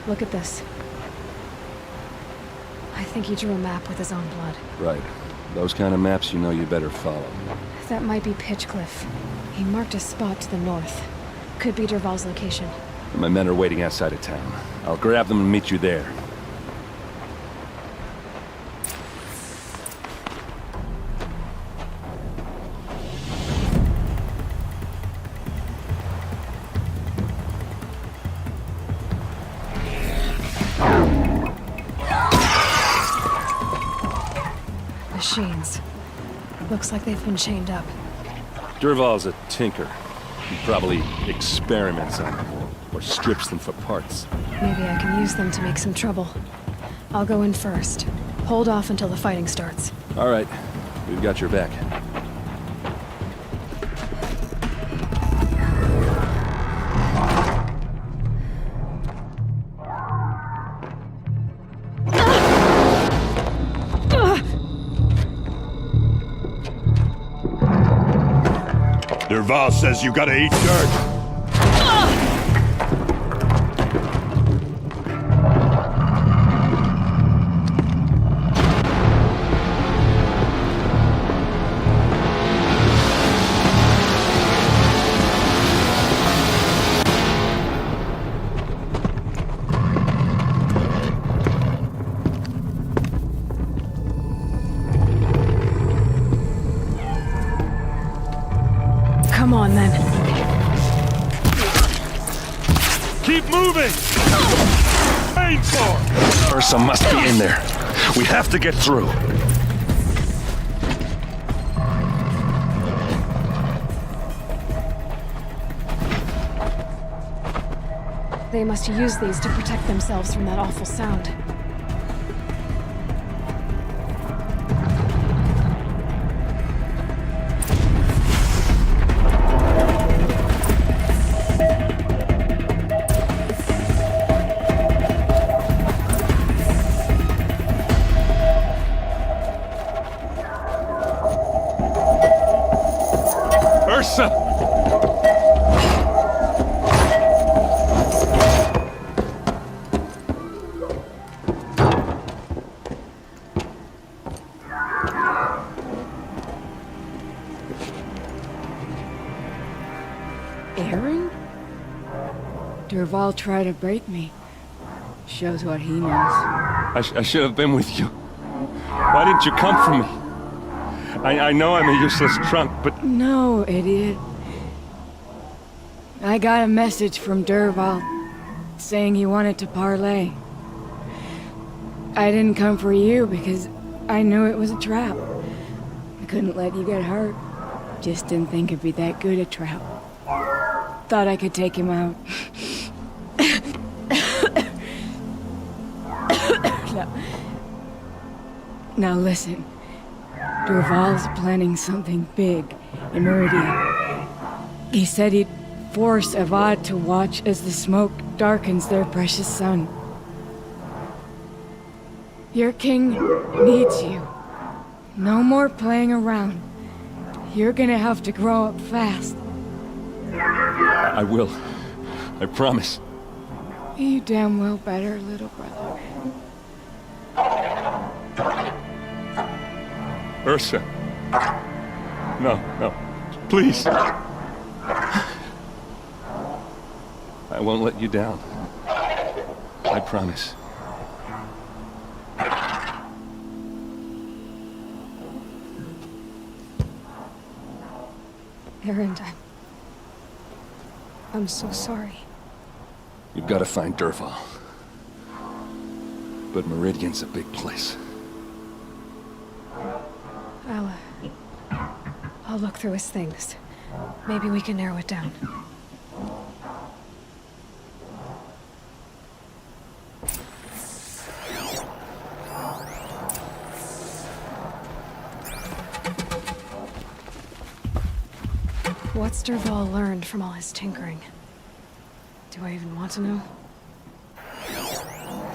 Look at this. I think he drew a map with his own blood. Right. Those kind of maps you know you better follow. That might be Pitchcliff. He marked a spot to the north. Could be Dervahl's location. My men are waiting outside of town. I'll grab them and meet you there. Machines. Looks like they've been chained up. Dervahl's a tinker. He probably experiments on them, or strips them for parts. Maybe I can use them to make some trouble. I'll go in first. Hold off until the fighting starts. All right. We've got your back. Dervahl says you gotta eat dirt. Come on, then. Keep moving! Aim for! Ursa must be in there. We have to get through. They must use these to protect themselves from that awful sound. Ursa! Aaron? Dervahl tried to break me. Shows what he knows. I should have been with you. Why didn't you come for me? I know I'm a useless trunk, but... No, idiot. I got a message from Dervahl saying he wanted to parlay. I didn't come for you because I knew it was a trap. I couldn't let you get hurt. Just didn't think it'd be that good a trap. Thought I could take him out. Now listen. Dervahl's planning something big in Meridian. He said he'd force Avad to watch as the smoke darkens their precious sun. Your king needs you. No more playing around. You're gonna have to grow up fast. I will. I promise. You damn well better, little brother. Ursa. No, no. Please. I won't let you down. I promise. Aaron, I'm so sorry. You've got to find Dervahl. But Meridian's a big place. I'll look through his things. Maybe we can narrow it down. What's Dervahl learned from all his tinkering? Do I even want to know?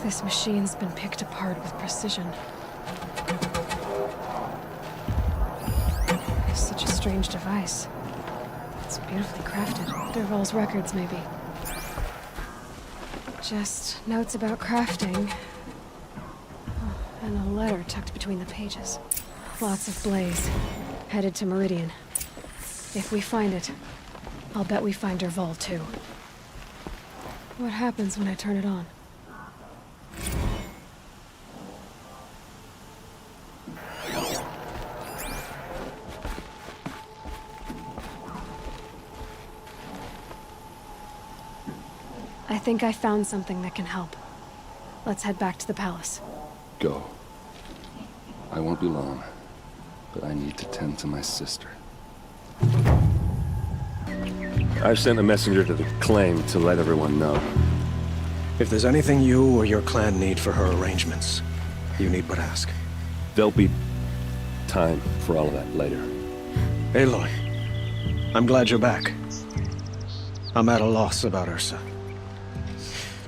This machine's been picked apart with precision. Such a strange device. It's beautifully crafted. Dervahl's records, maybe. Just notes about crafting. Oh, and a letter tucked between the pages. Lots of blaze. Headed to Meridian. If we find it, I'll bet we find Dervahl too. What happens when I turn it on? I think I found something that can help. Let's head back to the palace. Go. I won't be long, but I need to tend to my sister. I've sent a messenger to the claim to let everyone know. If there's anything you or your clan need for her arrangements, you need but ask. There'll be time for all of that later. Aloy, I'm glad you're back. I'm at a loss about Ursa.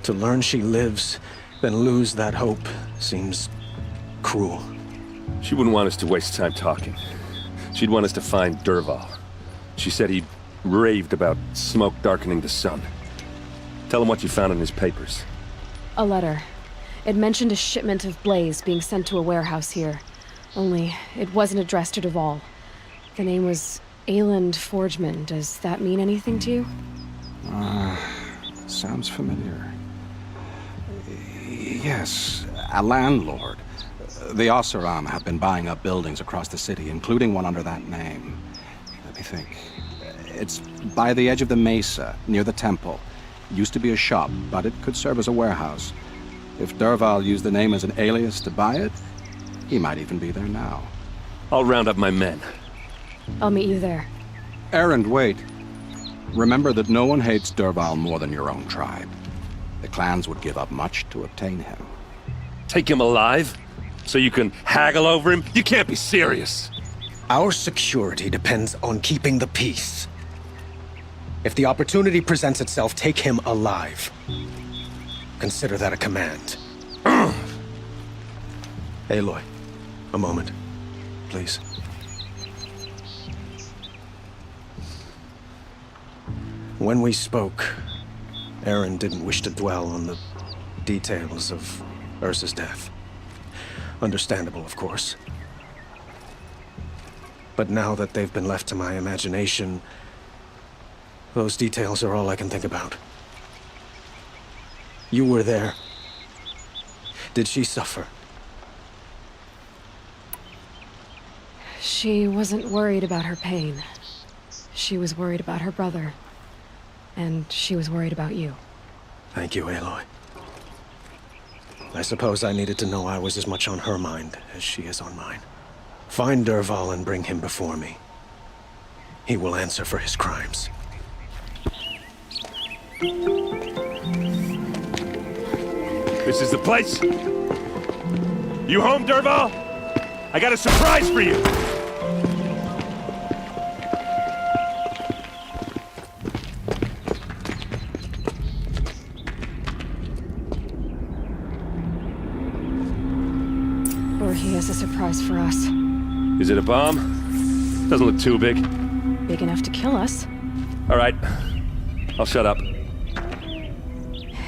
To learn she lives, then lose that hope seems cruel. She wouldn't want us to waste time talking. She'd want us to find Dervahl. She said he raved about smoke darkening the sun. Tell him what you found in his papers. A letter. It mentioned a shipment of blaze being sent to a warehouse here. Only, it wasn't addressed to Dervahl. The name was Ayland Forgeman. Does that mean anything to you? Sounds familiar. Yes, a landlord. The Oseram have been buying up buildings across the city, including one under that name. Let me think. It's by the edge of the mesa, near the temple. Used to be a shop, but it could serve as a warehouse. If Dervahl used the name as an alias to buy it, he might even be there now. I'll round up my men. I'll meet you there. Erend, wait. Remember that no one hates Dervahl more than your own tribe. The clans would give up much to obtain him. Take him alive? So you can haggle over him? You can't be serious. Our security depends on keeping the peace. If the opportunity presents itself, take him alive. Consider that a command. Aloy, a moment, please. When we spoke, Erend didn't wish to dwell on the details of Ursa's death. Understandable, of course. But now that they've been left to my imagination, those details are all I can think about. You were there. Did she suffer? She wasn't worried about her pain. She was worried about her brother. And she was worried about you. Thank you, Aloy. I suppose I needed to know I was as much on her mind as she is on mine. Find Dervahl and bring him before me. He will answer for his crimes. This is the place? You home, Dervahl? I got a surprise for you! Or he has a surprise for us. Is it a bomb? Doesn't look too big. Big enough to kill us. All right. I'll shut up.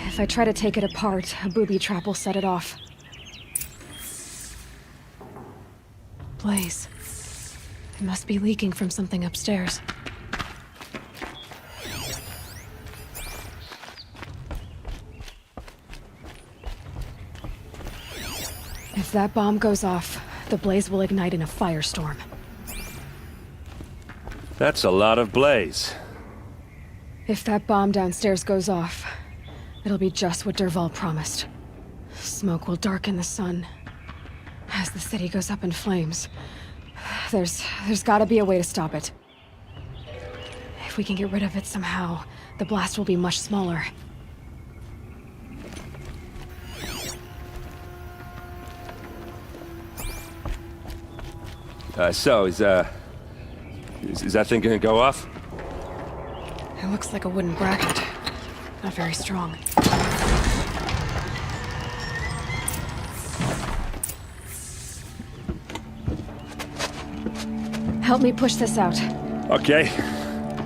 If I try to take it apart, a booby trap will set it off. Blaze. It must be leaking from something upstairs. If that bomb goes off, the blaze will ignite in a firestorm. That's a lot of blaze. If that bomb downstairs goes off, It'll be just what Dervahl promised. Smoke will darken the sun as the city goes up in flames. There's gotta be a way to stop it. If we can get rid of it somehow, the blast will be much smaller. So, is that thing gonna go off? It looks like a wooden bracket. Not very strong. Help me push this out. Okay.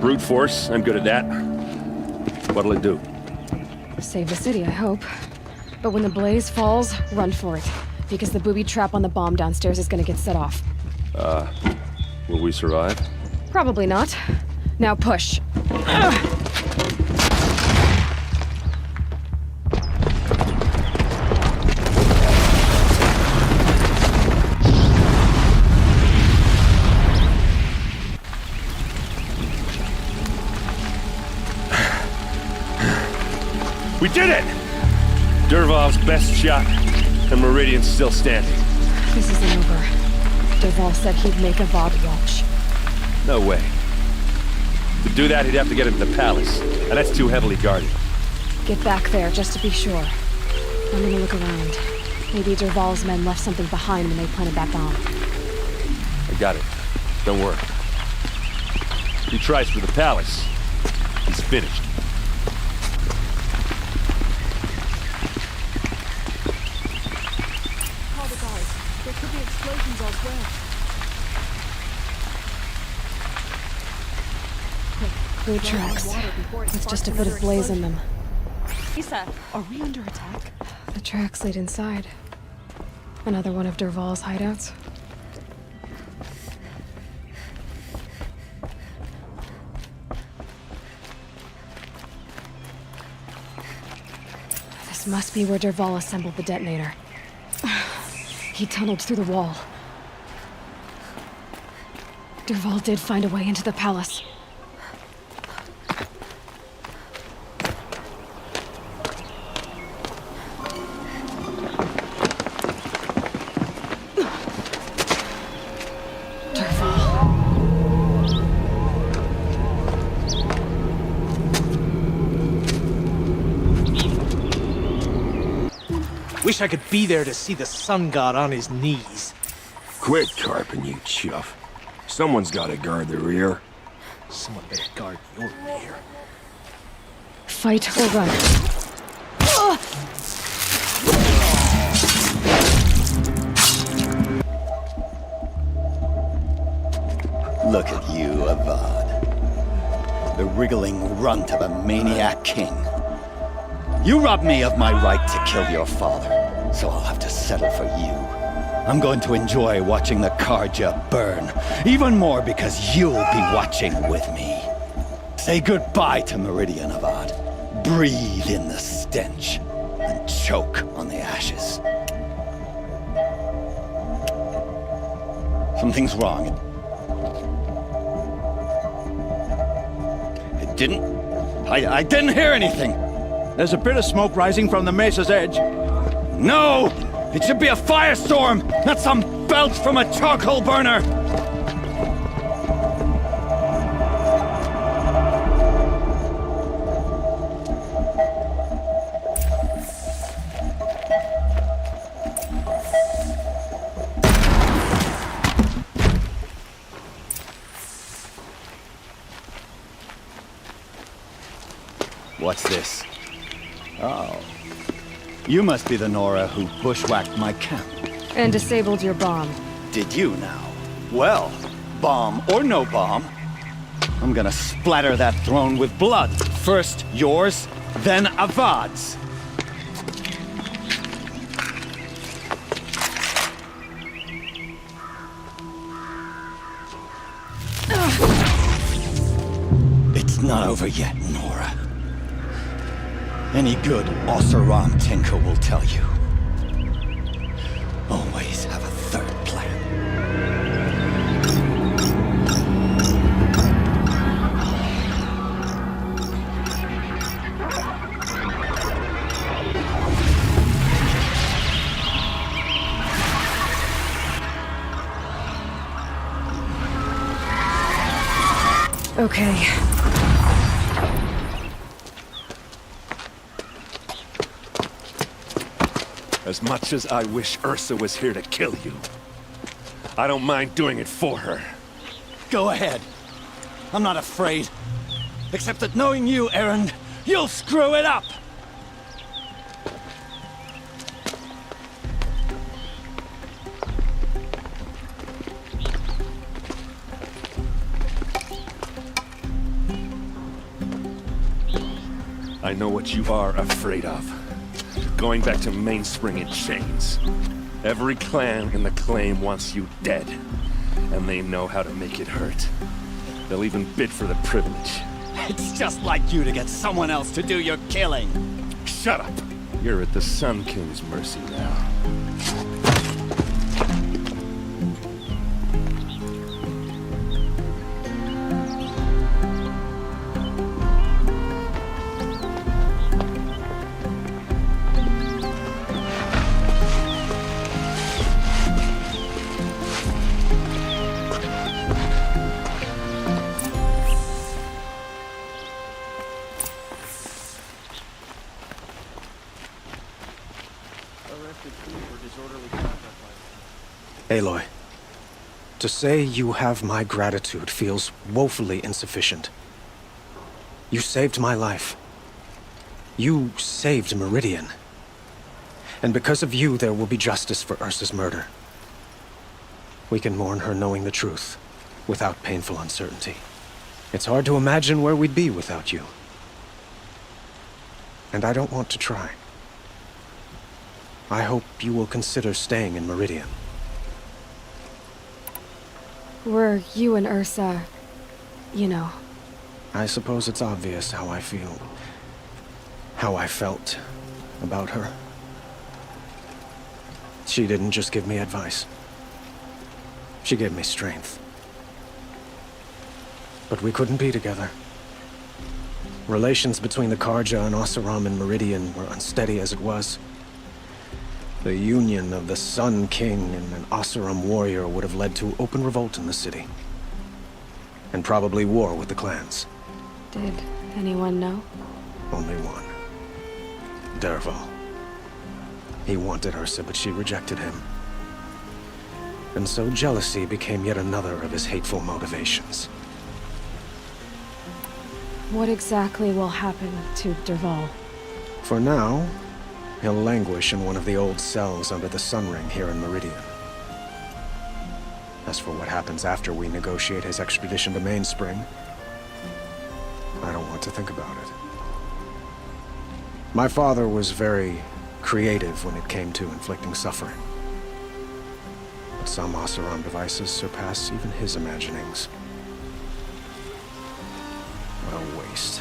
Brute force, I'm good at that. What'll it do? Save the city, I hope. But when the blaze falls, run for it. Because the booby trap on the bomb downstairs is gonna get set off. Will we survive? Probably not. Now push. We did it! Dervahl's best shot, and Meridian's still standing. This isn't over. Dervahl said he'd make Avad watch. No way. To do that, he'd have to get into the palace, and that's too heavily guarded. Get back there, just to be sure. I'm gonna look around. Maybe Dervahl's men left something behind when they planted that bomb. I got it. Don't worry. If he tries for the palace, he's finished. Call the guards. There could be explosions elsewhere. Boot tracks. With just a bit of blaze in them. Lisa, are we under attack? The tracks lead inside. Another one of Dervahl's hideouts. This must be where Dervahl assembled the detonator. He tunneled through the wall. Dervahl did find a way into the palace. Wish I could be there to see the sun god on his knees. Quit carping, you chuff. Someone's gotta guard the rear. Someone better guard your rear. Fight or run. Look at you, Avad. The wriggling runt of a maniac king. You robbed me of my right to kill your father, so I'll have to settle for you. I'm going to enjoy watching the Carja burn, even more because you'll be watching with me. Say goodbye to Meridian, Avad. Breathe in the stench, and choke on the ashes. Something's wrong. I didn't hear anything. There's a bit of smoke rising from the mesa's edge. No! It should be a firestorm, not some belch from a charcoal burner! What's this? Oh. You must be the Nora who bushwhacked my camp. And disabled your bomb. Did you now? Well, bomb or no bomb, I'm gonna splatter that throne with blood. First yours, then Avad's. It's not over yet, Nora. Any good Oseram tinker will tell you. Always have a third plan. Okay. As much as I wish Ursa was here to kill you, I don't mind doing it for her. Go ahead. I'm not afraid. Except that knowing you, Aaron, you'll screw it up! I know what you are afraid of. Going back to Mainspring in chains. Every clan in the claim wants you dead. And they know how to make it hurt. They'll even bid for the privilege. It's just like you to get someone else to do your killing. Shut up! You're at the Sun King's mercy now. Aloy, to say you have my gratitude feels woefully insufficient. You saved my life. You saved Meridian. And because of you, there will be justice for Ursa's murder. We can mourn her knowing the truth, without painful uncertainty. It's hard to imagine where we'd be without you. And I don't want to try. I hope you will consider staying in Meridian. Were you and Ursa, you know? I suppose it's obvious how I feel. How I felt about her. She didn't just give me advice. She gave me strength. But we couldn't be together. Relations between the Carja and Oseram and Meridian were unsteady as it was. The union of the Sun King and an Oseram warrior would have led to open revolt in the city. And probably war with the clans. Did anyone know? Only one. Dervahl. He wanted Ursa, but she rejected him. And so jealousy became yet another of his hateful motivations. What exactly will happen to Dervahl? For now, he'll languish in one of the old cells under the Sun Ring here in Meridian. As for what happens after we negotiate his extradition to Mainspring, I don't want to think about it. My father was very creative when it came to inflicting suffering. But some Oseram devices surpass even his imaginings. What a waste.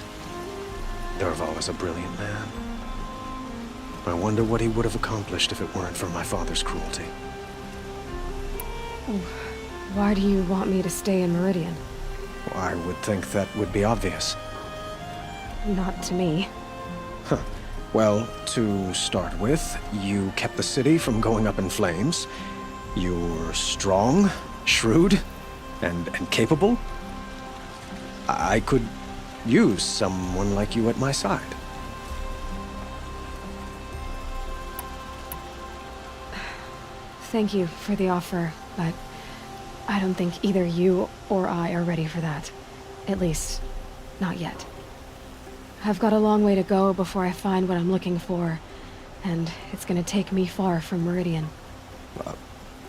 Dervahl is a brilliant man. I wonder what he would have accomplished if it weren't for my father's cruelty. Why do you want me to stay in Meridian? Well, I would think that would be obvious. Not to me. Huh. Well, to start with, you kept the city from going up in flames. You're strong, shrewd, and capable. I could use someone like you at my side. Thank you for the offer, but I don't think either you or I are ready for that. At least, not yet. I've got a long way to go before I find what I'm looking for, and it's gonna take me far from Meridian.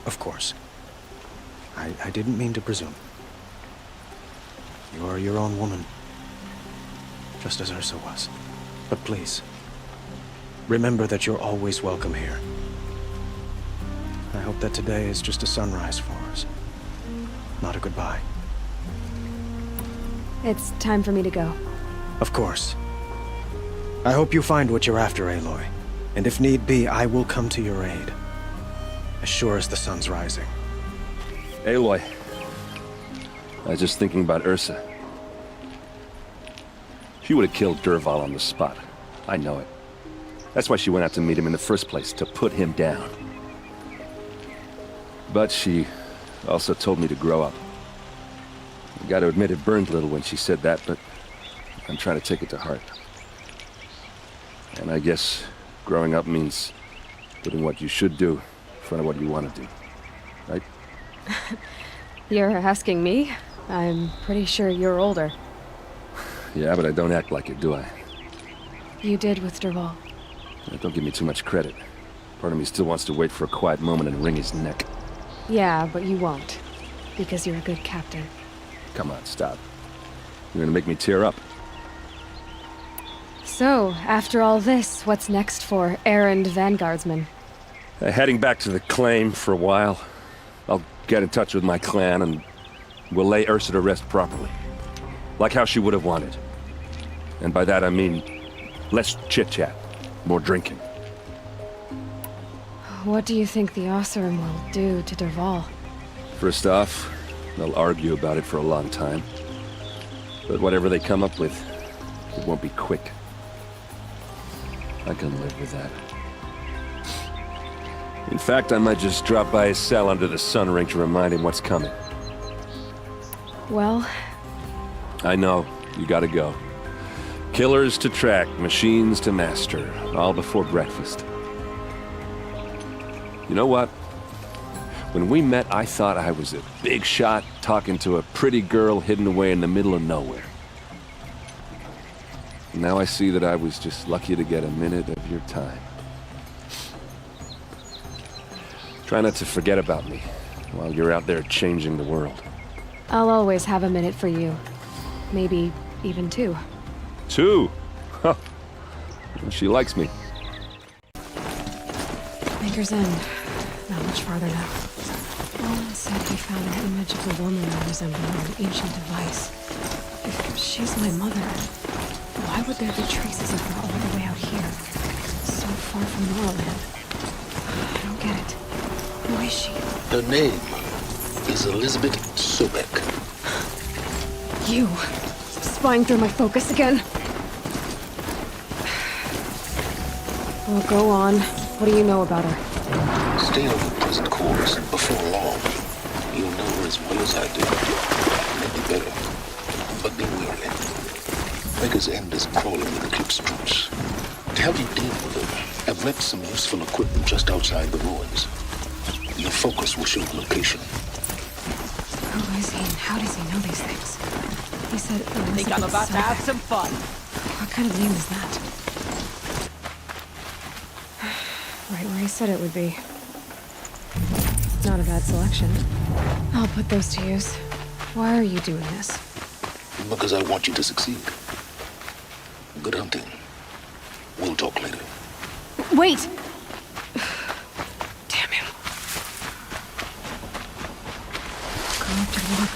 Of course. I didn't mean to presume. You are your own woman, just as Ursa was. But please, remember that you're always welcome here. I hope that today is just a sunrise for us, not a goodbye. It's time for me to go. Of course. I hope you find what you're after, Aloy. And if need be, I will come to your aid. As sure as the sun's rising. Aloy. I was just thinking about Ursa. She would have killed Dervahl on the spot. I know it. That's why she went out to meet him in the first place, to put him down. But she also told me to grow up. I gotta admit it burned a little when she said that, but I'm trying to take it to heart. And I guess growing up means putting what you should do in front of what you want to do. Right? You're asking me? I'm pretty sure you're older. Yeah, but I don't act like it, do I? You did with Dervahl. Don't give me too much credit. Part of me still wants to wait for a quiet moment and wring his neck. Yeah, but you won't. Because you're a good captain. Come on, stop. You're gonna make me tear up. So, after all this, what's next for errand vanguardsman? Heading back to the claim for a while. I'll get in touch with my clan and we'll lay Ursa to rest properly. Like how she would have wanted. And by that I mean less chit-chat, more drinking. What do you think the Oseram will do to Dervahl? First off, they'll argue about it for a long time. But whatever they come up with, it won't be quick. I can live with that. In fact, I might just drop by his cell under the sun ring to remind him what's coming. Well... I know, you gotta go. Killers to track, machines to master, all before breakfast. You know what? When we met, I thought I was a big shot talking to a pretty girl hidden away in the middle of nowhere. Now I see that I was just lucky to get a minute of your time. Try not to forget about me while you're out there changing the world. I'll always have a minute for you. Maybe even 2. 2? Huh. She likes me. Maker's End. Not much farther now. Owen said he found an image of the woman resembling an ancient device. If she's my mother, why would there be traces of her all the way out here? So far from Norland. I don't get it. Who is she? Her name is Elizabeth Sobek. You! Spying through my focus again? Well, go on. What do you know about her? Stay on your present course. Before long, you'll know her as well as I do. Maybe better. But be wary. Maker's End is crawling with Eclipse troops. To help you deal with her, I've left some useful equipment just outside the ruins. Your focus will show the location. Who is he and how does he know these things? He said I think I'm about to have some fun. What kind of name is that? Right where he said it would be. Not a bad selection. I'll put those to use. Why are you doing this? Because I want you to succeed. Good hunting. We'll talk later. Wait! Damn him. Corrupted warp.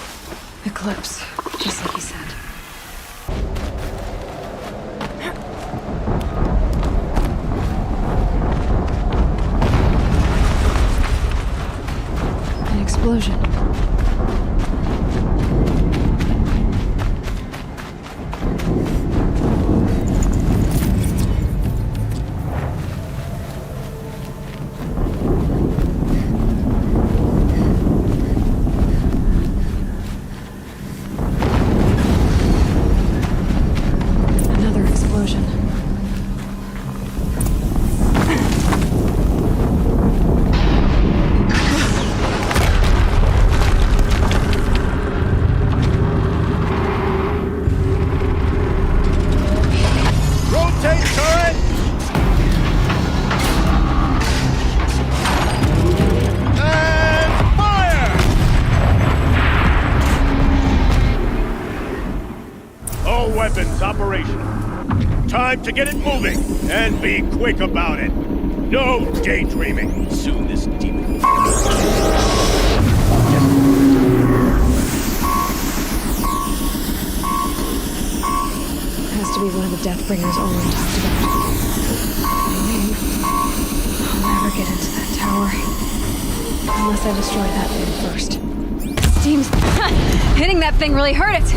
Eclipse. Just like he said. An explosion. Another explosion. Rotate turret! And fire! All weapons operational. Time to get it moving, and be quick about it. No daydreaming. Soon this demon... Has to be one of the Deathbringers Olin talked about. I'll never get into that tower. Unless I destroy that thing first. Steam's... Hitting that thing really hurt it!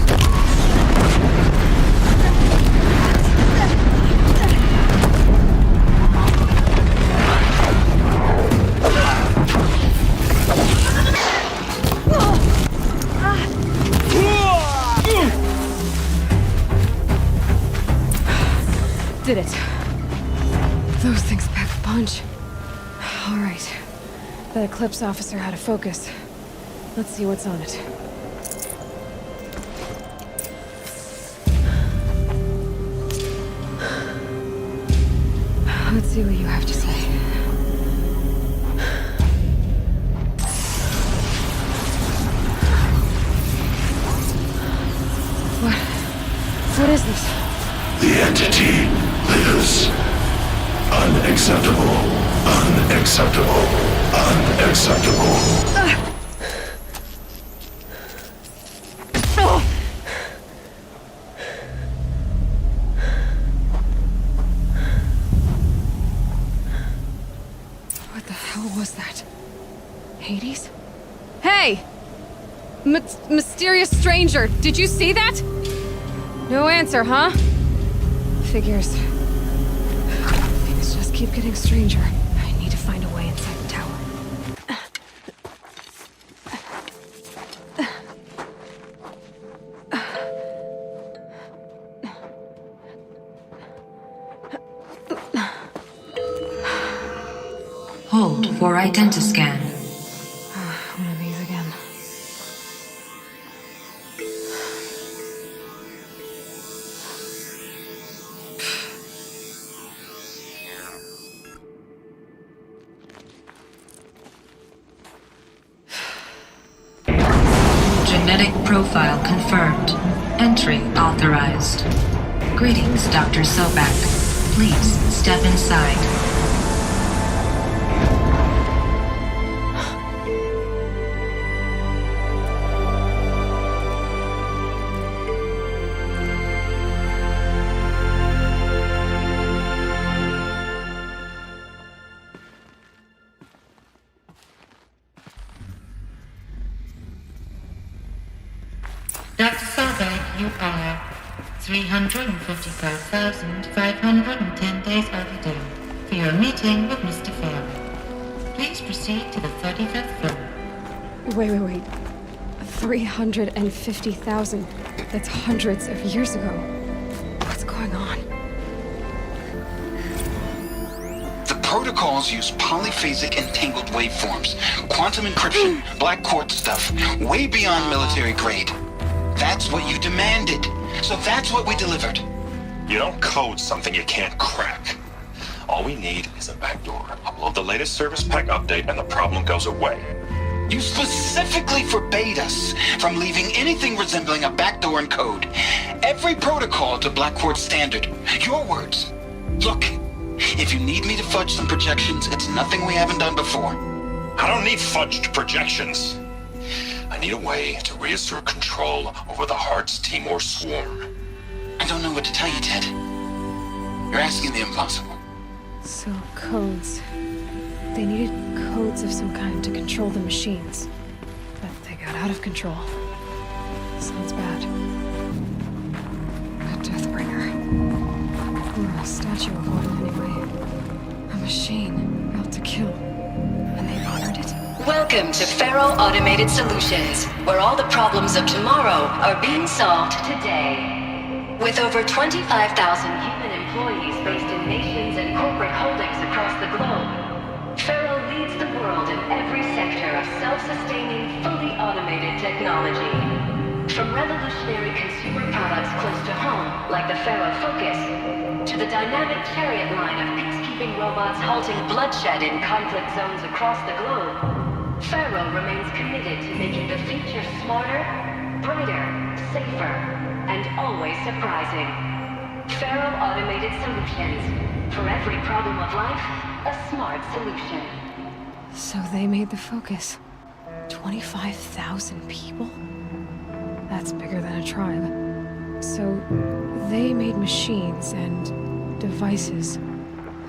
Did it. Those things pack a punch. All right. That Eclipse officer had a focus. Let's see what's on it. Let's see what you have to say. What is this? The entity lives. Unacceptable. Unacceptable. Unacceptable. What the hell was that? Hades? Hey! Mysterious stranger, did you see that? No answer, huh? Figures. Things just keep getting stranger. I need to find a way inside the tower. Hold for identiscan. One of these again. Genetic profile confirmed. Entry authorized. Greetings, Dr. Sobek. Please step inside. Dr. Sobek, you are 355,510 days overdue for your meeting with Mr. Farrell. Please proceed to the 35th floor. Wait. 350,000. That's hundreds of years ago. What's going on? The protocols use polyphasic entangled waveforms, quantum encryption, black quartz stuff, way beyond military grade. That's what you demanded. So that's what we delivered. You don't code something you can't crack. All we need is a backdoor. Upload the latest service pack update and the problem goes away. You specifically forbade us from leaving anything resembling a backdoor in code. Every protocol to Black Quartz standard. Your words. Look, if you need me to fudge some projections, it's nothing we haven't done before. I don't need fudged projections. I need a way to reassert control over the Hearts Timor swarm. I don't know what to tell you, Ted. You're asking the impossible. So, codes. They needed codes of some kind to control the machines. But they got out of control. Sounds bad. A Deathbringer. Or a statue of one, anyway. A machine built to kill. And they honored it. Welcome to Faro Automated Solutions, where all the problems of tomorrow are being solved today. With over 25,000 human employees based in nations and corporate holdings across the globe, Faro leads the world in every sector of self-sustaining, fully automated technology. From revolutionary consumer products close to home, like the Faro Focus, to the dynamic Chariot line of peacekeeping robots halting bloodshed in conflict zones across the globe, Faro remains committed to making the future smarter, brighter, safer, and always surprising. Faro Automated Solutions. For every problem of life, a smart solution. So they made the Focus. 25,000 people? That's bigger than a tribe. So they made machines and devices.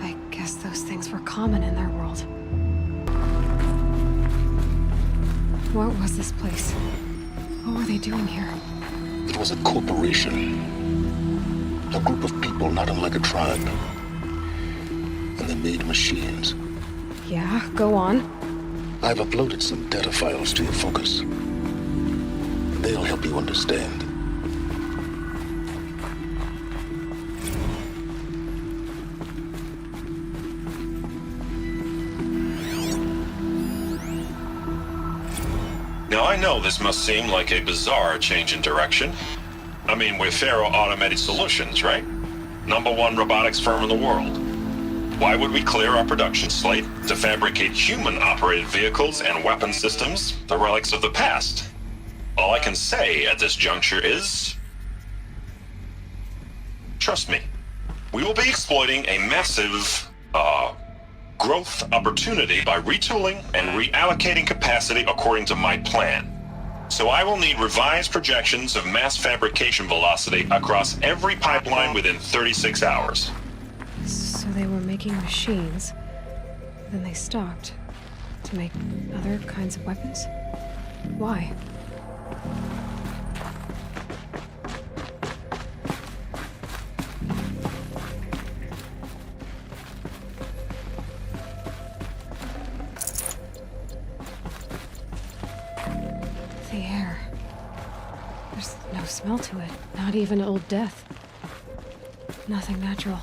I guess those things were common in their world. What was this place? What were they doing here? It was a corporation. A group of people not unlike a tribe. And they made machines. Yeah, go on. I've uploaded some data files to your Focus. They'll help you understand. Now, I know this must seem like a bizarre change in direction. I mean, we're Faro Automated Solutions, right? #1 robotics firm in the world. Why would we clear our production slate to fabricate human-operated vehicles and weapon systems, the relics of the past? All I can say at this juncture is... trust me, we will be exploiting a massive, growth opportunity by retooling and reallocating capacity according to my plan. So I will need revised projections of mass fabrication velocity across every pipeline within 36 hours. So they were making machines, then they stopped to make other kinds of weapons? Why? The air. There's no smell to it. Not even old death. Nothing natural.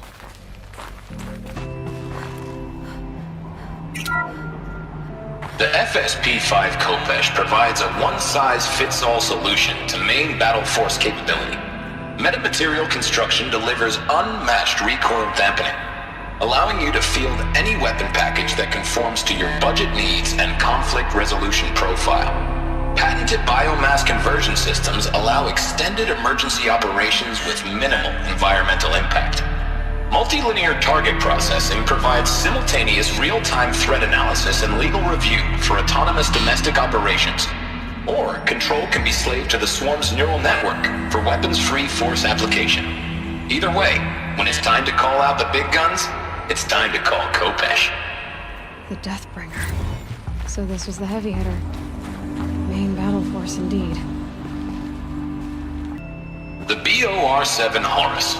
The FSP-5 Khopesh provides a one-size-fits-all solution to main battle force capability. Metamaterial construction delivers unmatched recoil dampening, allowing you to field any weapon package that conforms to your budget needs and conflict resolution profile. Patented biomass conversion systems allow extended emergency operations with minimal environmental impact. Multilinear target processing provides simultaneous real-time threat analysis and legal review for autonomous domestic operations. Or control can be slaved to the swarm's neural network for weapons-free force application. Either way, when it's time to call out the big guns, it's time to call Khopesh. The Deathbringer. So this was the heavy hitter. Main battle force indeed. The BOR-7 Horus.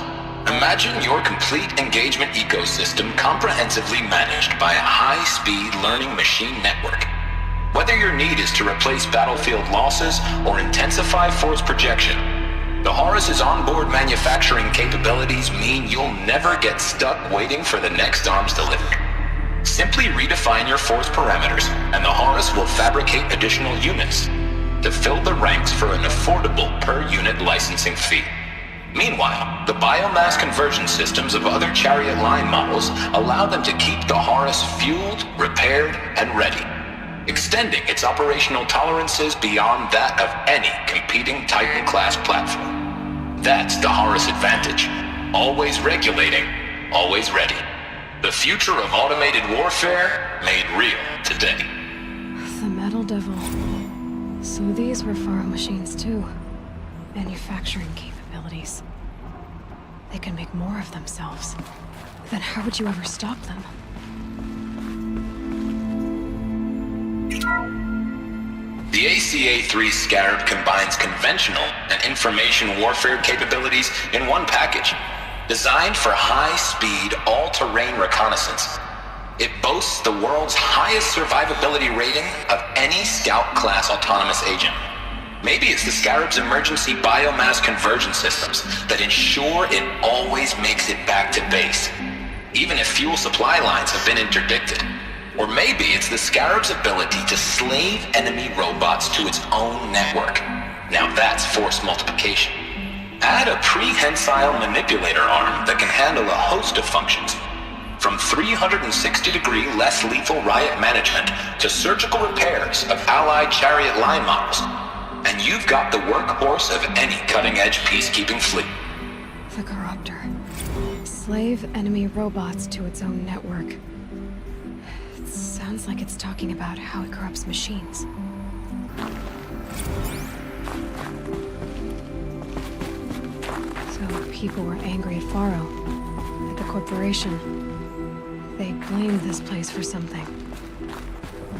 Imagine your complete engagement ecosystem comprehensively managed by a high-speed learning machine network. Whether your need is to replace battlefield losses or intensify force projection, the Horus's onboard manufacturing capabilities mean you'll never get stuck waiting for the next arms delivery. Simply redefine your force parameters, and the Horus will fabricate additional units to fill the ranks for an affordable per-unit licensing fee. Meanwhile, the biomass conversion systems of other Chariot line models allow them to keep the Horus fueled, repaired, and ready, extending its operational tolerances beyond that of any competing Titan-class platform. That's the Horus advantage. Always regulating, always ready. The future of automated warfare made real today. The Metal Devil. So these were Faro machines too. Manufacturing capabilities. They can make more of themselves. Then how would you ever stop them? The ACA-3 Scarab combines conventional and information warfare capabilities in one package. Designed for high-speed, all-terrain reconnaissance, it boasts the world's highest survivability rating of any Scout-class autonomous agent. Maybe it's the Scarab's emergency biomass conversion systems that ensure it always makes it back to base, even if fuel supply lines have been interdicted. Or maybe it's the Scarab's ability to slave enemy robots to its own network. Now that's force multiplication. Add a prehensile manipulator arm that can handle a host of functions, from 360-degree less lethal riot management to surgical repairs of allied Chariot line models, and you've got the workhorse of any cutting-edge peacekeeping fleet. The Corruptor. Slave enemy robots to its own network. It sounds like it's talking about how it corrupts machines. So people were angry at Faro, at the corporation. They blamed this place for something.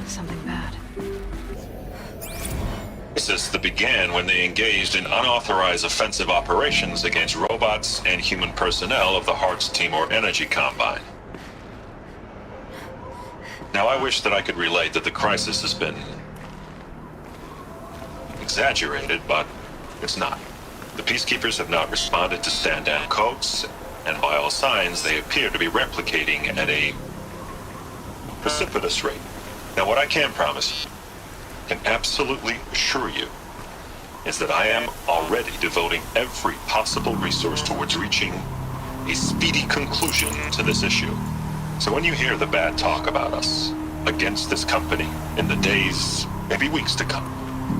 Something bad. Crisis that began when they engaged in unauthorized offensive operations against robots and human personnel of the Hearts Timor Energy Combine. Now, I wish that I could relate that the crisis has been exaggerated, but it's not. The Peacekeepers have not responded to stand-down codes, and by all signs, they appear to be replicating at a precipitous rate. Now, what I can promise can absolutely assure you is that I am already devoting every possible resource towards reaching a speedy conclusion to this issue. So when you hear the bad talk about us against this company in the days, maybe weeks to come,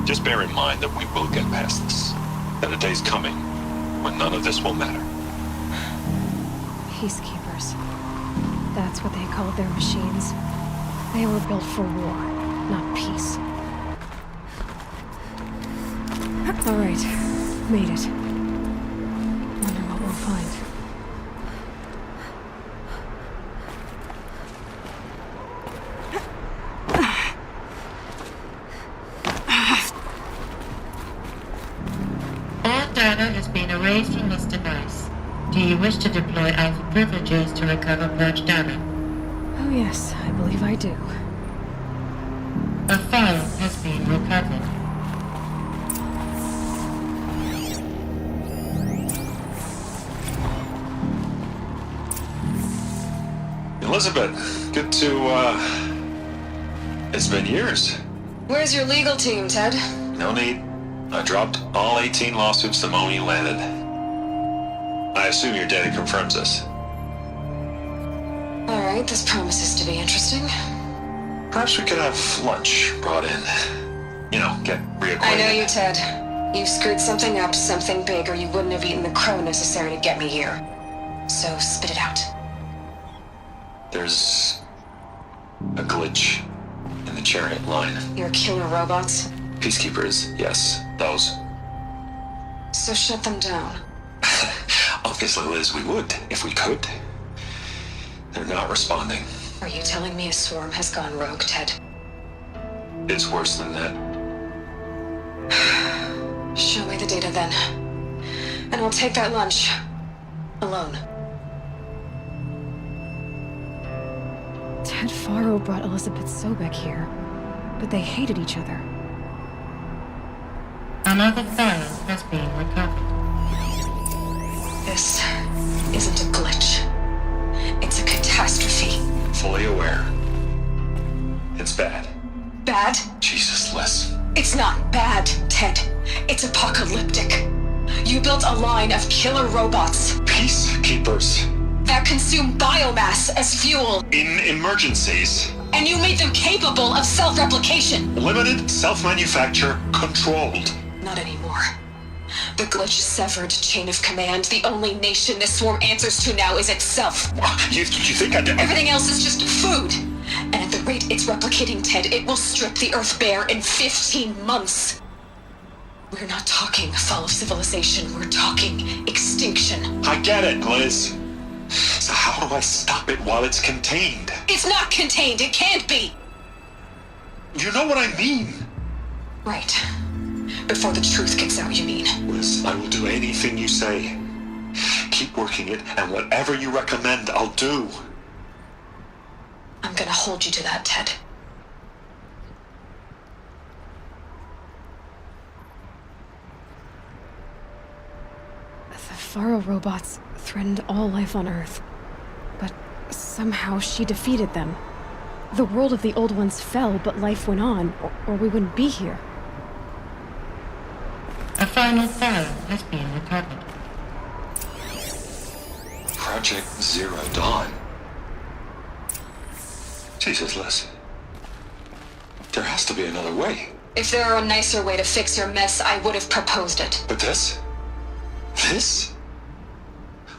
just bear in mind that we will get past this. That a day's coming when none of this will matter. Peacekeepers. That's what they called their machines. They were built for war, not peace. All right, made it. Wonder what we'll find. All data is being erased from this device. Do you wish to deploy Alpha privileges to recover purged data? Oh yes, I believe I do. A file has been recovered. Elizabeth, good to, it's been years. Where's your legal team, Ted? No need. I dropped all 18 lawsuits the moment you landed. I assume your data confirms this. Alright, this promises to be interesting. Perhaps we could have lunch brought in. You know, get reacquainted. I know you, Ted. You've screwed something up, something big, or you wouldn't have eaten the crow necessary to get me here. So spit it out. There's a glitch in the chariot line. Your killer robots? Peacekeepers, yes, those. So shut them down. Obviously, Liz, we would, if we could. They're not responding. Are you telling me a swarm has gone rogue, Ted? It's worse than that. Show me the data then. And I'll take that lunch. Alone. Ted Faro brought Elizabeth Sobek here, but they hated each other. Another file has been recovered. This isn't a glitch. It's a catastrophe. Fully aware. It's bad. Bad? Jesus, Liz. It's not bad, Ted. It's apocalyptic. You built a line of killer robots. Peacekeepers. That consume biomass as fuel. In emergencies. And you made them capable of self-replication. Limited, self-manufacture, controlled. Not anymore. The glitch severed chain of command. The only nation this swarm answers to now is itself. You think I'd... Everything else is just food. And at the rate it's replicating, Ted, it will strip the Earth bare in 15 months. We're not talking fall of civilization. We're talking extinction. I get it, Liz. So how do I stop it while it's contained? It's not contained. It can't be. You know what I mean. Right. Before the truth gets out, you mean? Liz, I will do anything you say. Keep working it, and whatever you recommend, I'll do. I'm gonna hold you to that, Ted. The Faro robots threatened all life on Earth, but somehow she defeated them. The world of the Old Ones fell, but life went on, or we wouldn't be here. A final file has been recovered. Project Zero Dawn. Jesus, Liz. There has to be another way. If there were a nicer way to fix your mess, I would have proposed it. But this? This?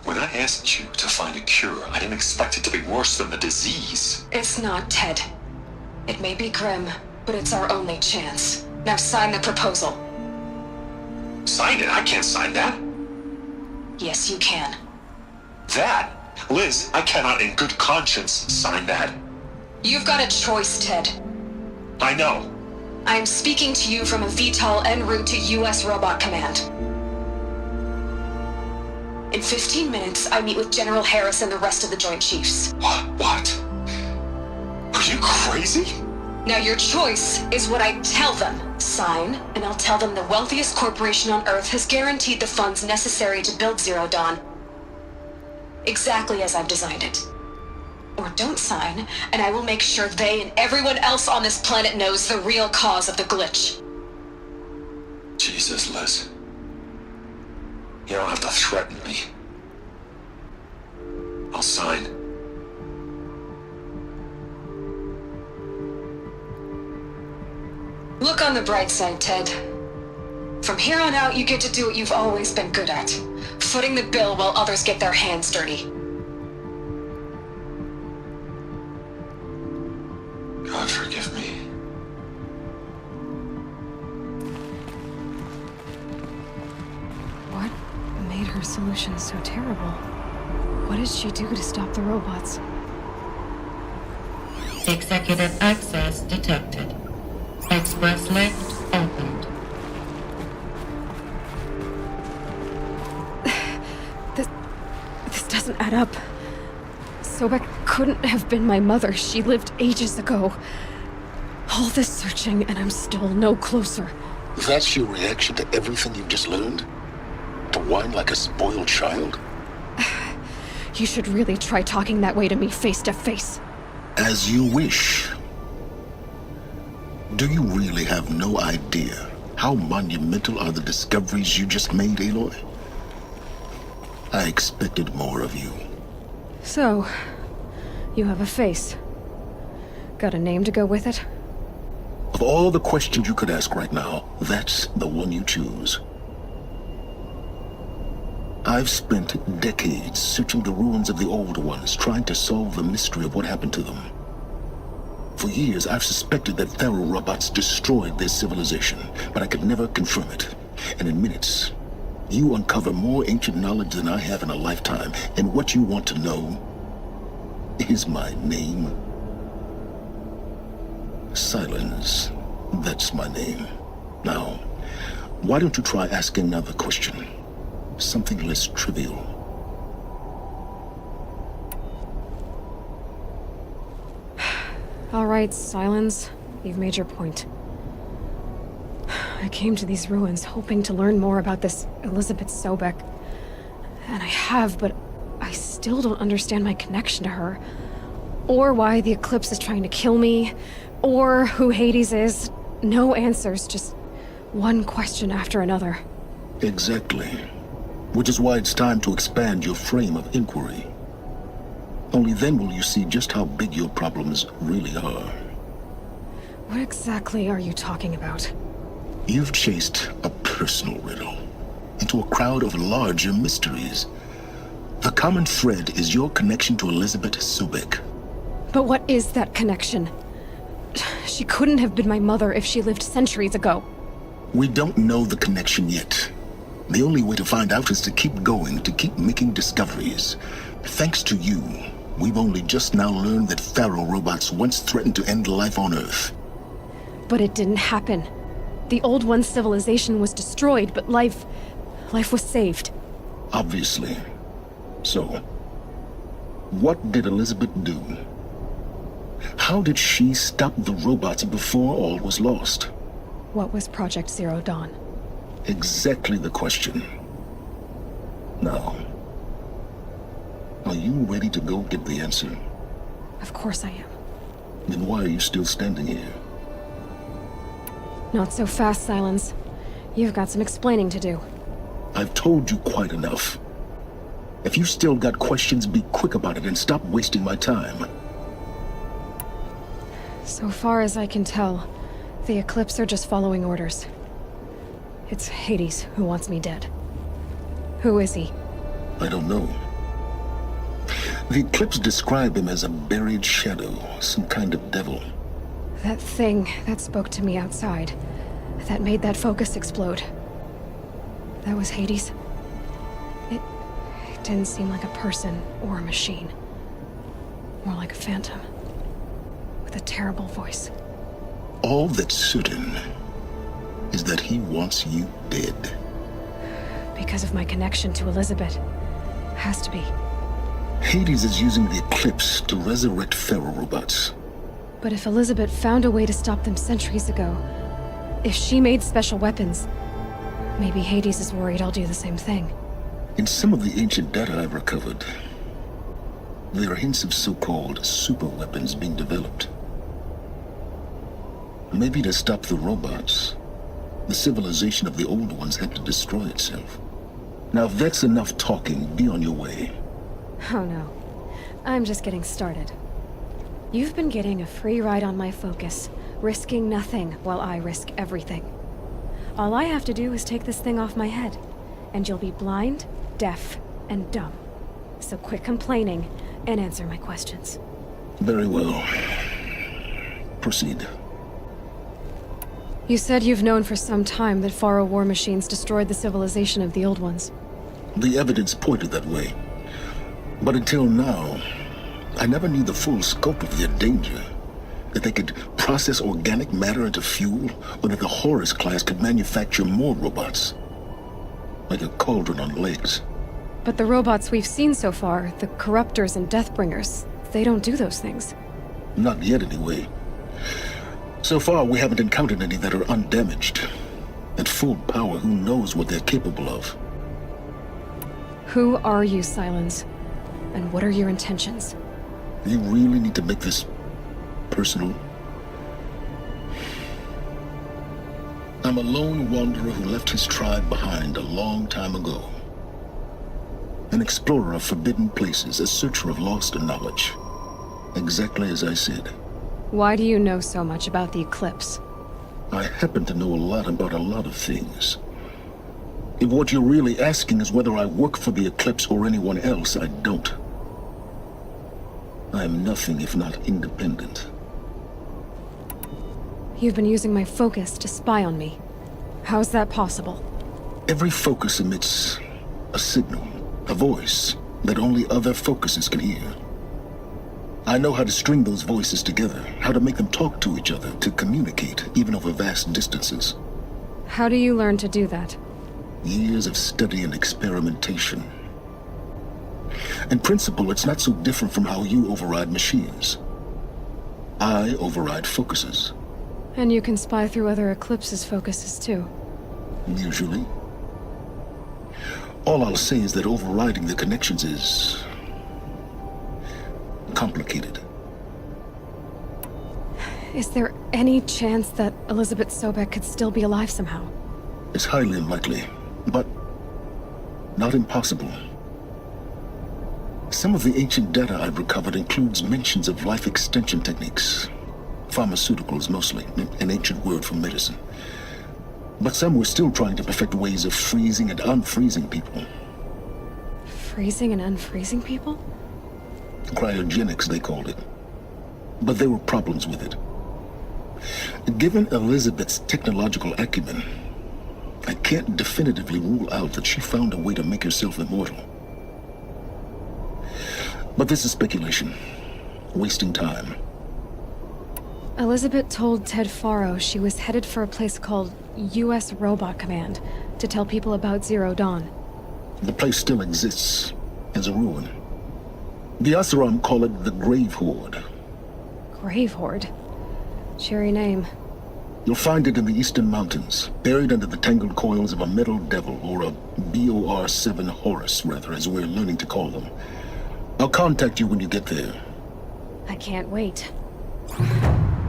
When I asked you to find a cure, I didn't expect it to be worse than the disease. It's not, Ted. It may be grim, but it's our only chance. Now sign the proposal. Sign it? I can't sign that. Yes, you can. That? Liz, I cannot in good conscience sign that. You've got a choice, Ted. I know. I am speaking to you from a VTOL en route to U.S. Robot Command. In 15 minutes, I meet with General Harris and the rest of the Joint Chiefs. What? Are you crazy? Now your choice is what I tell them. Sign, and I'll tell them the wealthiest corporation on Earth has guaranteed the funds necessary to build Zero Dawn. Exactly as I've designed it. or don't sign, and I will make sure they and everyone else on this planet knows the real cause of the glitch. Jesus, Liz. You don't have to threaten me. I'll sign. Look on the bright side, Ted. From here on out, you get to do what you've always been good at. Footing the bill while others get their hands dirty. God forgive me. What made her solution so terrible? What did she do to stop the robots? Executive access detected. Express lift opened. This doesn't add up. Sobek couldn't have been my mother. She lived ages ago. All this searching, and I'm still no closer. That's your reaction to everything you've just learned? To whine like a spoiled child? You should really try talking that way to me face to face. As you wish. Do you really have no idea how monumental are the discoveries you just made, Aloy? I expected more of you. So, you have a face. Got a name to go with it? Of all the questions you could ask right now, that's the one you choose. I've spent decades searching the ruins of the old ones, trying to solve the mystery of what happened to them. For years, I've suspected that Faro robots destroyed their civilization, but I could never confirm it. And in minutes, you uncover more ancient knowledge than I have in a lifetime, and what you want to know is my name. Silence. That's my name. Now, why don't you try asking another question? Something less trivial. All right, Silence. You've made your point. I came to these ruins hoping to learn more about this Elizabeth Sobek. And I have, but I still don't understand my connection to her. Or why the Eclipse is trying to kill me. Or who Hades is. No answers, just one question after another. Exactly. Which is why it's time to expand your frame of inquiry. Only then will you see just how big your problems really are. What exactly are you talking about? You've chased a personal riddle into a crowd of larger mysteries. The common thread is your connection to Elizabeth Sobek. But what is that connection? She couldn't have been my mother if she lived centuries ago. We don't know the connection yet. The only way to find out is to keep going, to keep making discoveries. Thanks to you, we've only just now learned that Faro robots once threatened to end life on Earth. But it didn't happen. The Old One's civilization was destroyed, but life was saved. Obviously. So, what did Elizabeth do? How did she stop the robots before all was lost? What was Project Zero Dawn? Exactly the question. Now, are you ready to go get the answer? Of course I am. Then why are you still standing here? Not so fast, Silence. You've got some explaining to do. I've told you quite enough. If you still got questions, be quick about it and stop wasting my time. So far as I can tell, the Eclipse are just following orders. It's Hades who wants me dead. Who is he? I don't know. The Eclipse describe him as a buried shadow, some kind of devil. That thing that spoke to me outside, that made that focus explode. That was Hades. It didn't seem like a person or a machine. More like a phantom. With a terrible voice. All that's certain is that he wants you dead. Because of my connection to Elizabeth. Has to be. Hades is using the Eclipse to resurrect Faro robots. But if Elizabeth found a way to stop them centuries ago, if she made special weapons, maybe Hades is worried I'll do the same thing. In some of the ancient data I've recovered, There are hints of so-called super weapons being developed. Maybe to stop the robots, the civilization of the old ones had to destroy itself. Now, if that's enough talking, be on your way. Oh no. I'm just getting started. You've been getting a free ride on my focus, risking nothing while I risk everything. All I have to do is take this thing off my head, and you'll be blind, deaf, and dumb. So quit complaining and answer my questions. Very well. Proceed. You said you've known for some time that Faro war machines destroyed the civilization of the old ones. The evidence pointed that way. But until now, I never knew the full scope of their danger. That they could process organic matter into fuel, or that the Horus class could manufacture more robots. Like a cauldron on legs. But the robots we've seen so far, the Corruptors and Deathbringers, they don't do those things. Not yet, anyway. So far, we haven't encountered any that are undamaged. At full power, who knows what they're capable of? Who are you, Sylens? And what are your intentions? You really need to make this personal? I'm a lone wanderer who left his tribe behind a long time ago. An explorer of forbidden places, a searcher of lost knowledge. Exactly as I said. Why do you know so much about the Eclipse? I happen to know a lot about a lot of things. If what you're really asking is whether I work for the Eclipse or anyone else, I don't. I am nothing if not independent. You've been using my focus to spy on me. How's that possible? Every focus emits a signal, a voice, that only other focuses can hear. I know how to string those voices together, how to make them talk to each other, to communicate, even over vast distances. How do you learn to do that? Years of study and experimentation. In principle, it's not so different from how you override machines. I override focuses. And you can spy through other Eclipse's focuses too. Usually. All I'll say is that overriding the connections is complicated. Is there any chance that Elizabeth Sobek could still be alive somehow? It's highly unlikely, but not impossible. Some of the ancient data I've recovered includes mentions of life extension techniques. Pharmaceuticals, mostly, an ancient word for medicine. But some were still trying to perfect ways of freezing and unfreezing people. Freezing and unfreezing people? Cryogenics, they called it. But there were problems with it. Given Elizabeth's technological acumen, I can't definitively rule out that she found a way to make herself immortal. But this is speculation. Wasting time. Elizabeth told Ted Faro she was headed for a place called U.S. Robot Command to tell people about Zero Dawn. The place still exists, as a ruin. The Oseram call it the Grave Horde. Grave Horde? Cheery name. You'll find it in the Eastern Mountains, buried under the tangled coils of a metal devil, or a BOR-7 Horus, rather, as we're learning to call them. I'll contact you when you get there. I can't wait.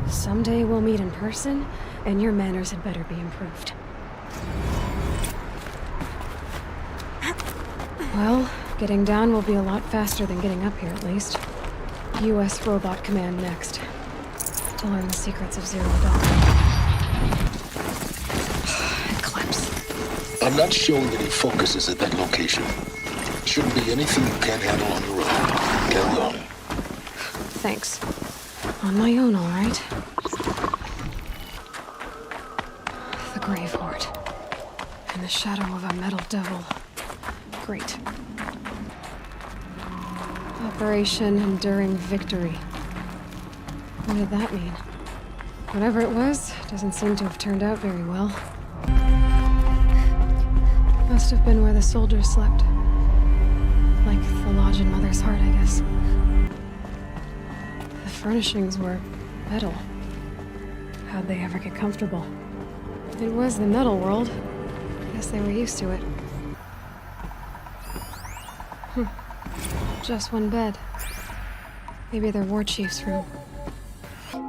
Someday we'll meet in person, and your manners had better be improved. Well, getting down will be a lot faster than getting up here, at least. U.S. Robot Command next. To learn the secrets of Zero Dawn. Eclipse. I'm not showing any focuses at that location. Shouldn't be anything you can't handle on your own. Carry on. Thanks. On my own, all right. The Grave Horde. In the shadow of a metal devil. Great. Operation Enduring Victory. What did that mean? Whatever it was, doesn't seem to have turned out very well. Must have been where the soldiers slept. Like the lodge in Mother's Heart, I guess. The furnishings were metal. How'd they ever get comfortable? It was the metal world. Guess they were used to it. Just one bed. Maybe their war chief's room. Tools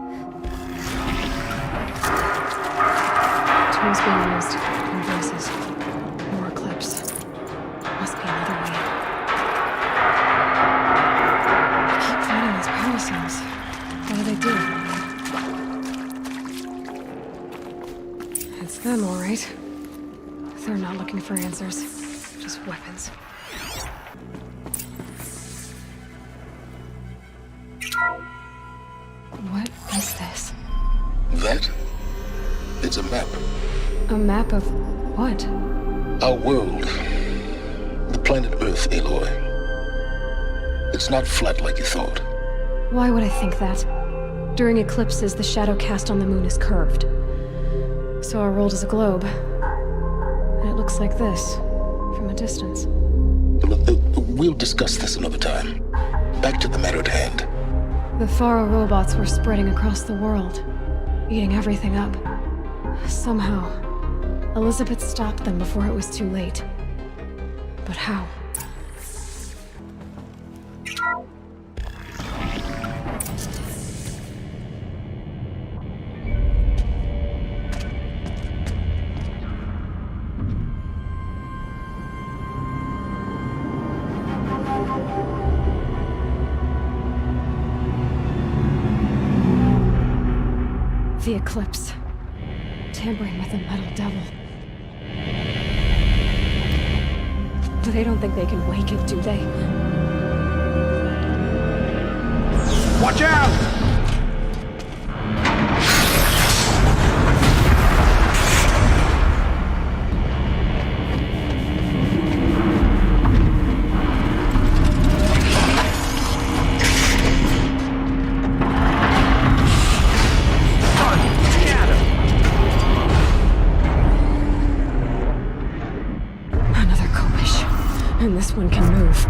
being used. Invoices. More Eclipse. Must be another way. I keep finding these power cells. What do they do? It's them, all right. They're not looking for answers. Just weapons. What is this? That? It's a map. A map of what? Our world. The planet Earth, Aloy. It's not flat like you thought. Why would I think that? During eclipses, the shadow cast on the moon is curved. So our world is a globe. And it looks like this, from a distance. We'll discuss this another time. Back to the matter at hand. The Faro robots were spreading across the world, eating everything up. Somehow, Elizabeth stopped them before it was too late. But how? The Eclipse. Tampering with the Metal Devil. But they don't think they can wake it, do they? Watch out! And this one can move.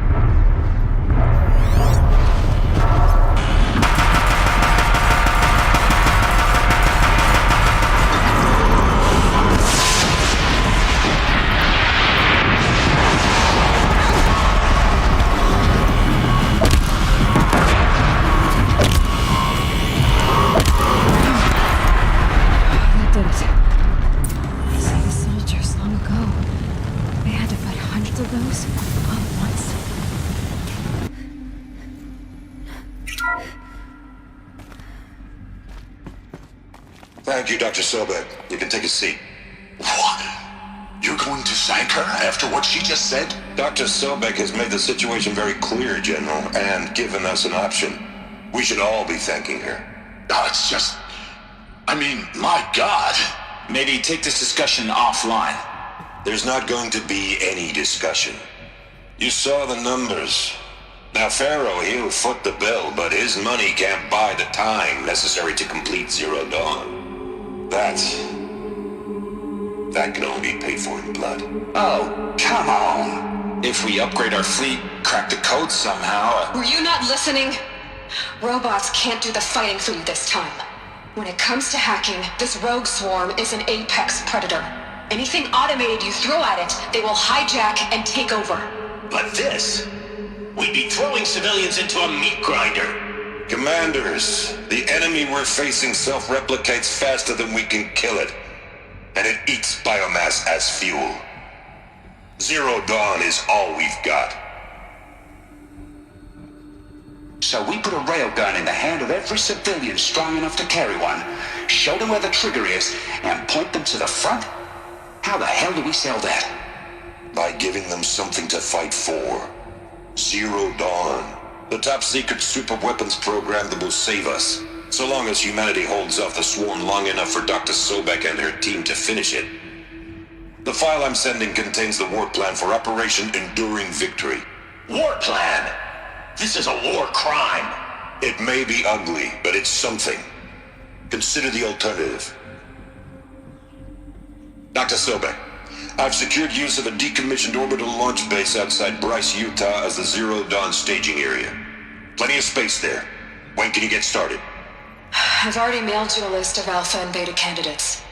That did it. See the soldiers long ago. They had to fight hundreds of those. Thank you, Dr. Sobek. You can take a seat. What? You're going to thank her after what she just said? Dr. Sobek has made the situation very clear, General, and given us an option. We should all be thanking her. Oh, it's just... I mean, my God. Maybe take this discussion offline. There's not going to be any discussion. You saw the numbers. Now, Pharaoh, he'll foot the bill, but his money can't buy the time necessary to complete Zero Dawn. That can only be paid for in blood. Oh, come on. If we upgrade our fleet, crack the code somehow... Were you not listening? Robots can't do the fighting for you this time. When it comes to hacking, this rogue swarm is an apex predator. Anything automated you throw at it, they will hijack and take over. But this... we'd be throwing civilians into a meat grinder. Commanders, the enemy we're facing self-replicates faster than we can kill it. And it eats biomass as fuel. Zero Dawn is all we've got. So we put a railgun in the hand of every civilian strong enough to carry one, show them where the trigger is, and point them to the front? How the hell do we sell that? By giving them something to fight for. Zero Dawn. The top-secret super-weapons program that will save us. So long as humanity holds off the swarm long enough for Dr. Sobek and her team to finish it. The file I'm sending contains the war plan for Operation Enduring Victory. War plan? This is a war crime. It may be ugly, but it's something. Consider the alternative. Dr. Sobek, I've secured use of a decommissioned orbital launch base outside Bryce, Utah as the Zero Dawn staging area. Plenty of space there. When can you get started? I've already mailed you a list of Alpha and Beta candidates.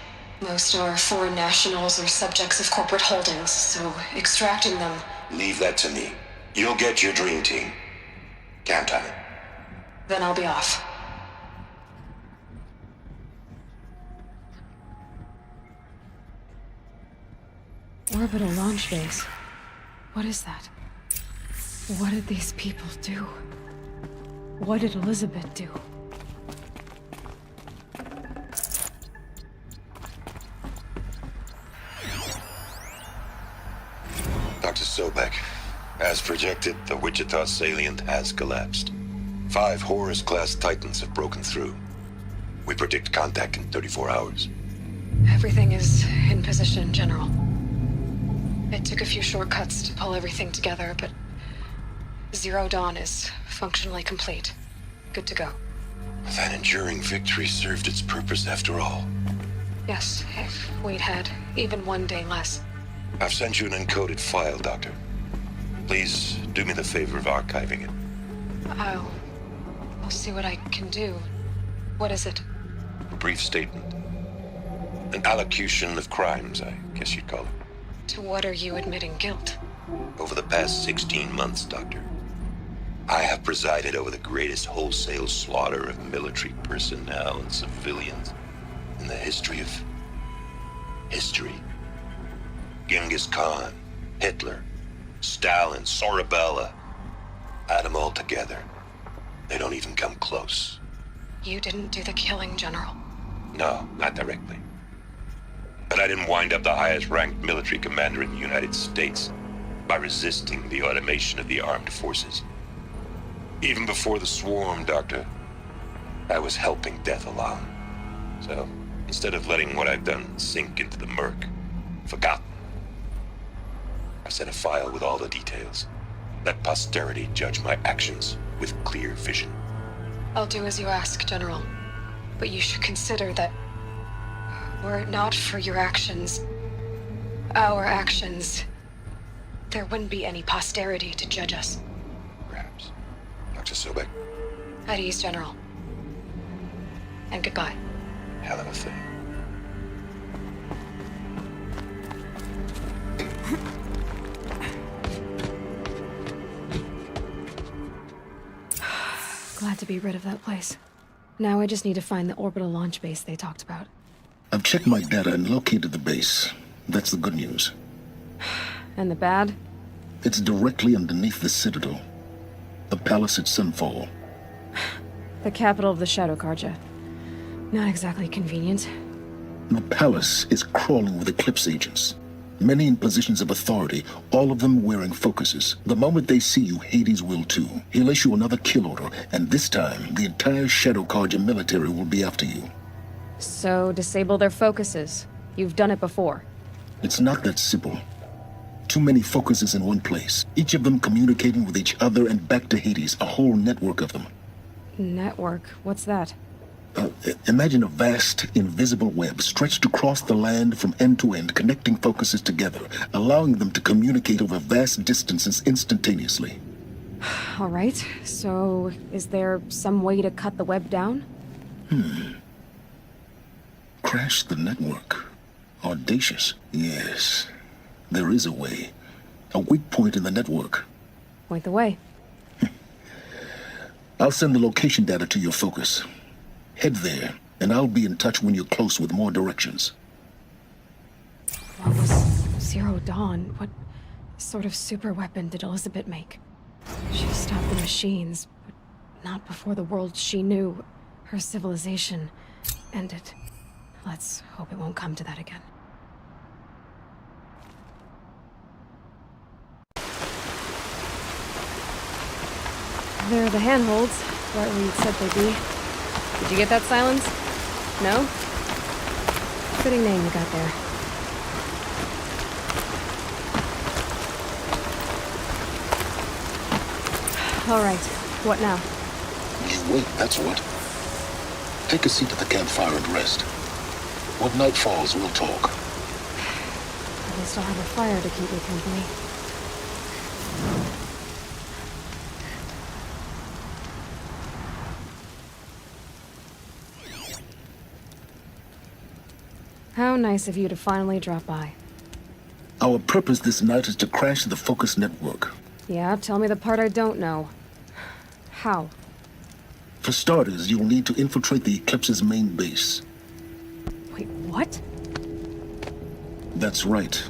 Most are foreign nationals or subjects of corporate holdings, so extracting them... Leave that to me. You'll get your dream team. Count on it. Then I'll be off. Orbital launch base. What is that? What did these people do? What did Elizabeth do? Dr. Sobek, as projected, the Wichita salient has collapsed. 5 Horus-class Titans have broken through. We predict contact in 34 hours. Everything is in position, General. It took a few shortcuts to pull everything together, but Zero Dawn is functionally complete. Good to go. That enduring victory served its purpose after all. Yes, if we'd had even one day less. I've sent you an encoded file, Doctor. Please do me the favor of archiving it. I'll see what I can do. What is it? A brief statement. An allocution of crimes, I guess you'd call it. To what are you admitting guilt? Over the past 16 months, Doctor, I have presided over the greatest wholesale slaughter of military personnel and civilians in the history of history. Genghis Khan, Hitler, Stalin, Sorabella. Add them all together. They don't even come close. You didn't do the killing, General. No, not directly. But I didn't wind up the highest-ranked military commander in the United States by resisting the automation of the armed forces. Even before the swarm, Doctor, I was helping death along. So, instead of letting what I've done sink into the murk, forgotten, I sent a file with all the details. Let posterity judge my actions with clear vision. I'll do as you ask, General. But you should consider that were it not for your actions, our actions, there wouldn't be any posterity to judge us. Perhaps. Dr. Sobek. At ease, General. And goodbye. Hell of a thing. Glad to be rid of that place. Now I just need to find the orbital launch base they talked about. I've checked my data and located the base. That's the good news. And the bad? It's directly underneath the Citadel. The palace at Sunfall. The capital of the Shadow Carja. Not exactly convenient. The palace is crawling with Eclipse agents. Many in positions of authority, all of them wearing focuses. The moment they see you, Hades will too. He'll issue another kill order, and this time, the entire Shadow Carja military will be after you. So, disable their focuses. You've done it before. It's not that simple. Too many focuses in one place, each of them communicating with each other and back to Hades, a whole network of them. Network? What's that? Imagine a vast, invisible web stretched across the land from end to end, connecting focuses together, allowing them to communicate over vast distances instantaneously. All right, so is there some way to cut the web down? Crash the network. Audacious. Yes, there is a way. A weak point in the network. Point the way. I'll send the location data to your focus. Head there, and I'll be in touch when you're close with more directions. What was Zero Dawn? What sort of super weapon did Elizabeth make? She stopped the machines, but not before the world she knew, her civilization, ended. Let's hope it won't come to that again. There are the handholds, right where you'd said they'd be. Did you get that, Silence? No? Fitting name you got there. All right, what now? You wait, that's what. Take a seat at the campfire and rest. When night falls, we'll talk. At least I'll have a fire to keep me company. How nice of you to finally drop by. Our purpose this night is to crash the Focus network. Yeah, tell me the part I don't know. How? For starters, you'll need to infiltrate the Eclipse's main base. Wait, what? That's right.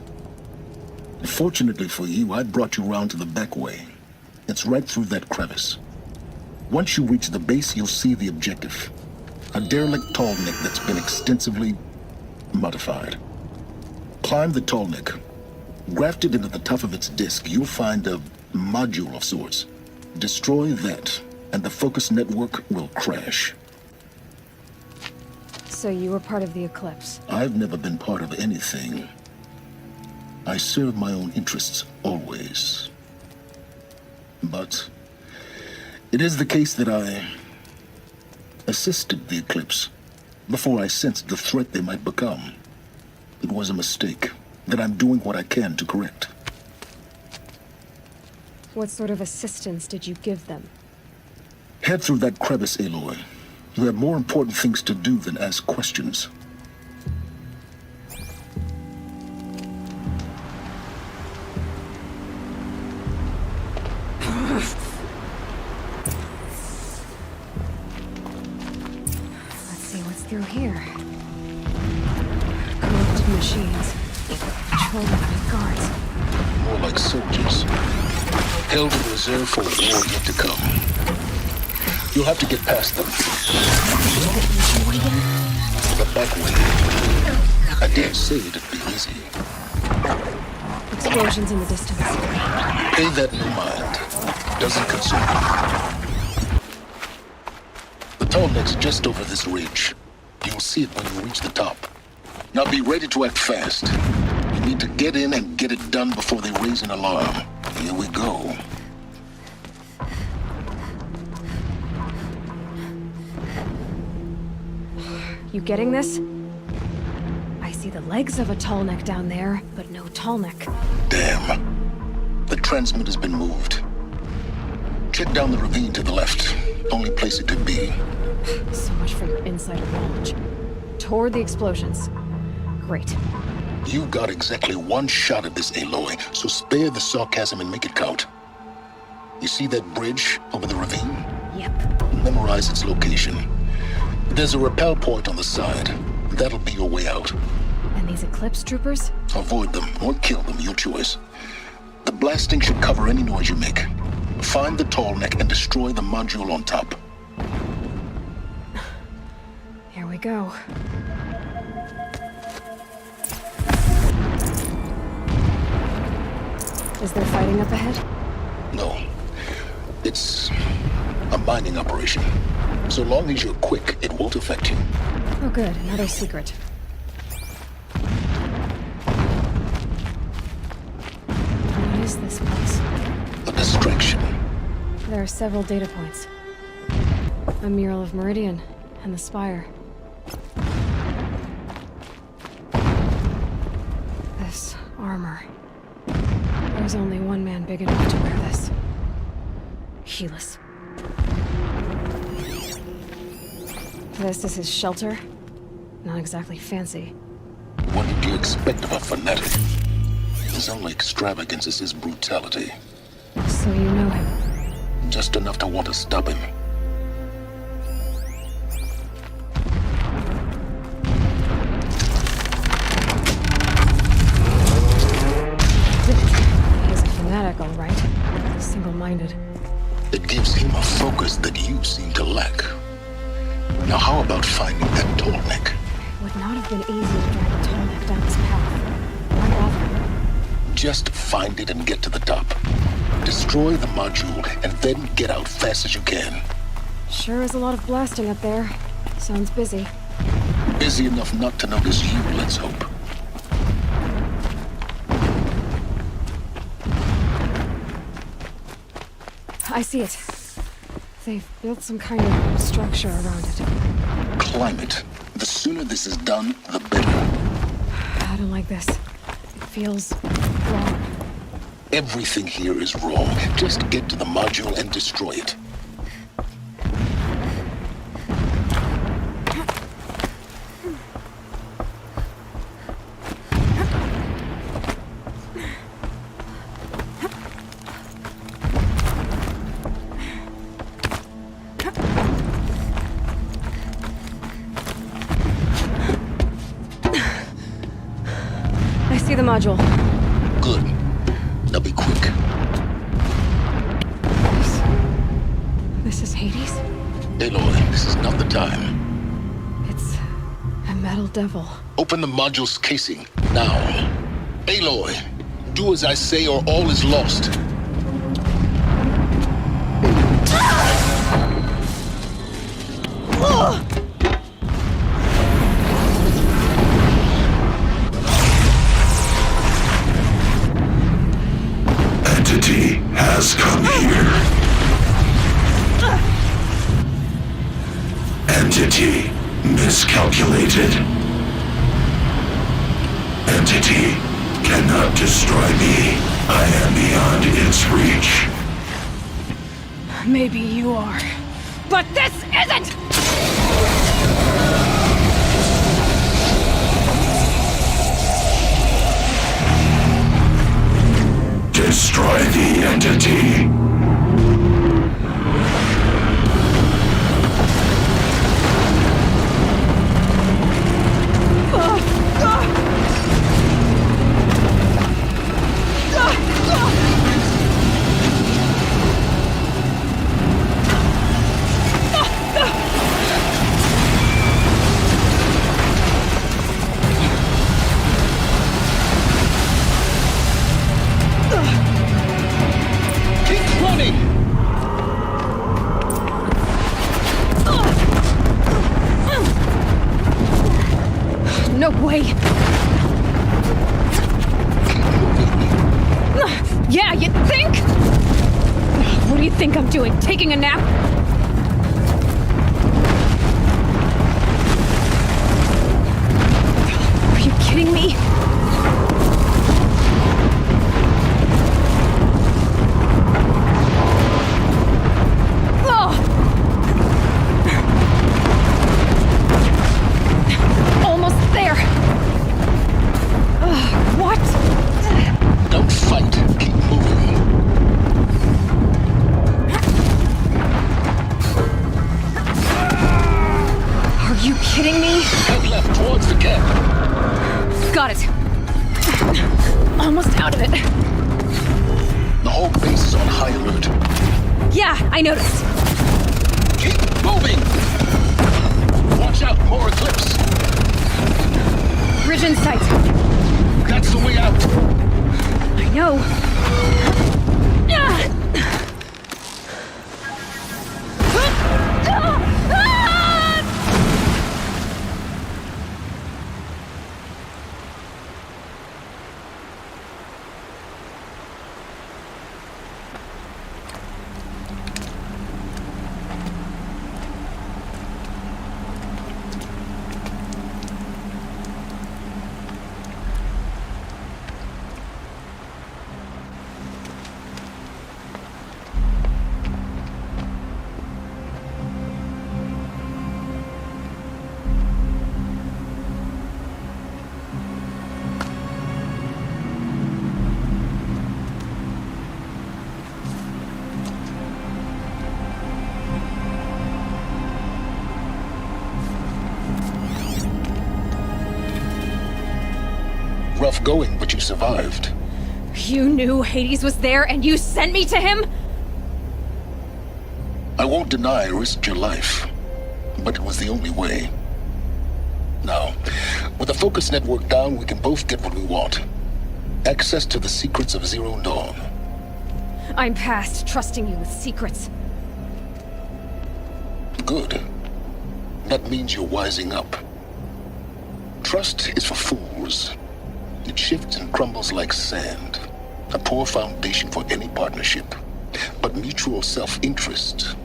Fortunately for you, I brought you round to the back way. It's right through that crevice. Once you reach the base, you'll see the objective. A derelict tallneck that's been extensively modified. Climb the tallneck. Grafted into the top of its disk, you'll find a module of sorts. Destroy that, and the focus network will crash. So you were part of the Eclipse? I've never been part of anything. I serve my own interests, always. But it is the case that I assisted the Eclipse before I sensed the threat they might become. It was a mistake that I'm doing what I can to correct. What sort of assistance did you give them? Head through that crevice, Aloy. You have more important things to do than ask questions. Let's see what's through here. Corrupted machines. Patrolled by guards. More like soldiers. Held in reserve for a war yet to come. You'll have to get past them. The back way. I didn't say it'd be easy. Explosions in the distance. Pay that no mind. Doesn't concern me. The tallneck's just over this ridge. You'll see it when you reach the top. Now be ready to act fast. You need to get in and get it done before they raise an alarm. Here we go. You getting this? I see the legs of a tallneck down there, but no tallneck. Damn. The transmitter's been moved. Check down the ravine to the left. Only place it could be. So much for your insider knowledge. Toward the explosions. Great. You got exactly one shot at this, Aloy, so spare the sarcasm and make it count. You see that bridge over the ravine? Yep. Memorize its location. There's a rappel point on the side. That'll be your way out. And these Eclipse troopers? Avoid them or kill them, your choice. The blasting should cover any noise you make. Find the tallneck and destroy the module on top. Here we go. Is there fighting up ahead? No. It's a mining operation. So long as you're quick, it won't affect you. Oh good, another secret. What is this place? A distraction. There are several data points. A mural of Meridian and the spire. This armor. There's only one man big enough to wear this. Helis. This is his shelter. Not exactly fancy. What did you expect of a fanatic? His only extravagance is his brutality. So you know him? Just enough to want to stop him. He's a fanatic, all right. Single-minded. It gives him a focus that you seem to lack. Now how about finding that tallneck? It would not have been easy to drag a tallneck down this path. Why bother? Just find it and get to the top. Destroy the module and then get out fast as you can. Sure is a lot of blasting up there. Sounds busy. Busy enough not to notice you, let's hope. I see it. They've built some kind of structure around it. Climb it. The sooner this is done, the better. I don't like this. It feels wrong. Everything here is wrong. Just get to the module and destroy it. see the module. Good. Now be quick. This is Hades? Aloy, this is not the time. It's a metal devil. Open the module's casing, now. Aloy, do as I say or all is lost. Entity has come here. Entity miscalculated. Entity cannot destroy me. I am beyond its reach. Maybe you are. But this isn't! Destroy the entity. No way! Yeah, you think? What do you think I'm doing? Taking a nap? Are you kidding me? Got it. Almost out of it. The whole base is on high alert. Yeah, I noticed. Keep moving! Watch out, more Eclipse. Bridge in sight. That's the way out. I know. Rough going, but you survived. You knew Hades was there and you sent me to him? I won't deny I risked your life, but it was the only way. Now, with the focus network down, we can both get what we want. Access to the secrets of Zero Dawn. I'm past trusting you with secrets. Good. That means you're wising up. Trust is for fools. It shifts and crumbles like sand. A poor foundation for any partnership. But mutual self-interest,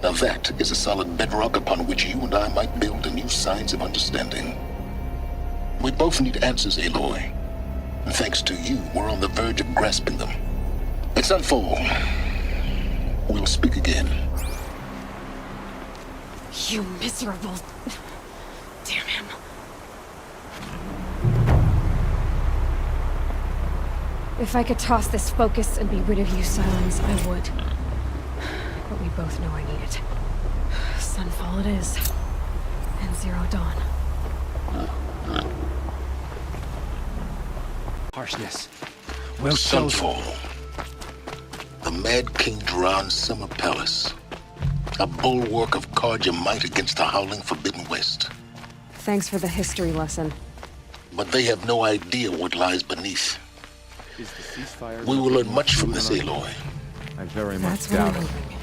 now that is a solid bedrock upon which you and I might build new signs of understanding. We both need answers, Aloy. And thanks to you, we're on the verge of grasping them. Let's unfold. We'll speak again. You miserable... Damn him. If I could toss this focus and be rid of you, Silence, I would. But we both know I need it. Sunfall it is. And Zero Dawn. Harshness. Well chosen. Sunfall. The Mad King Duran's summer palace. A bulwark of Carja might against the howling Forbidden West. Thanks for the history lesson. But they have no idea what lies beneath. We will learn much from this, Aloy. I very That's much what I'm doubt it. hoping.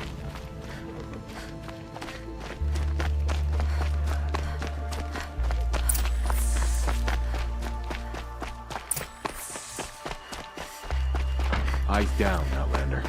Eyes down, Outlander.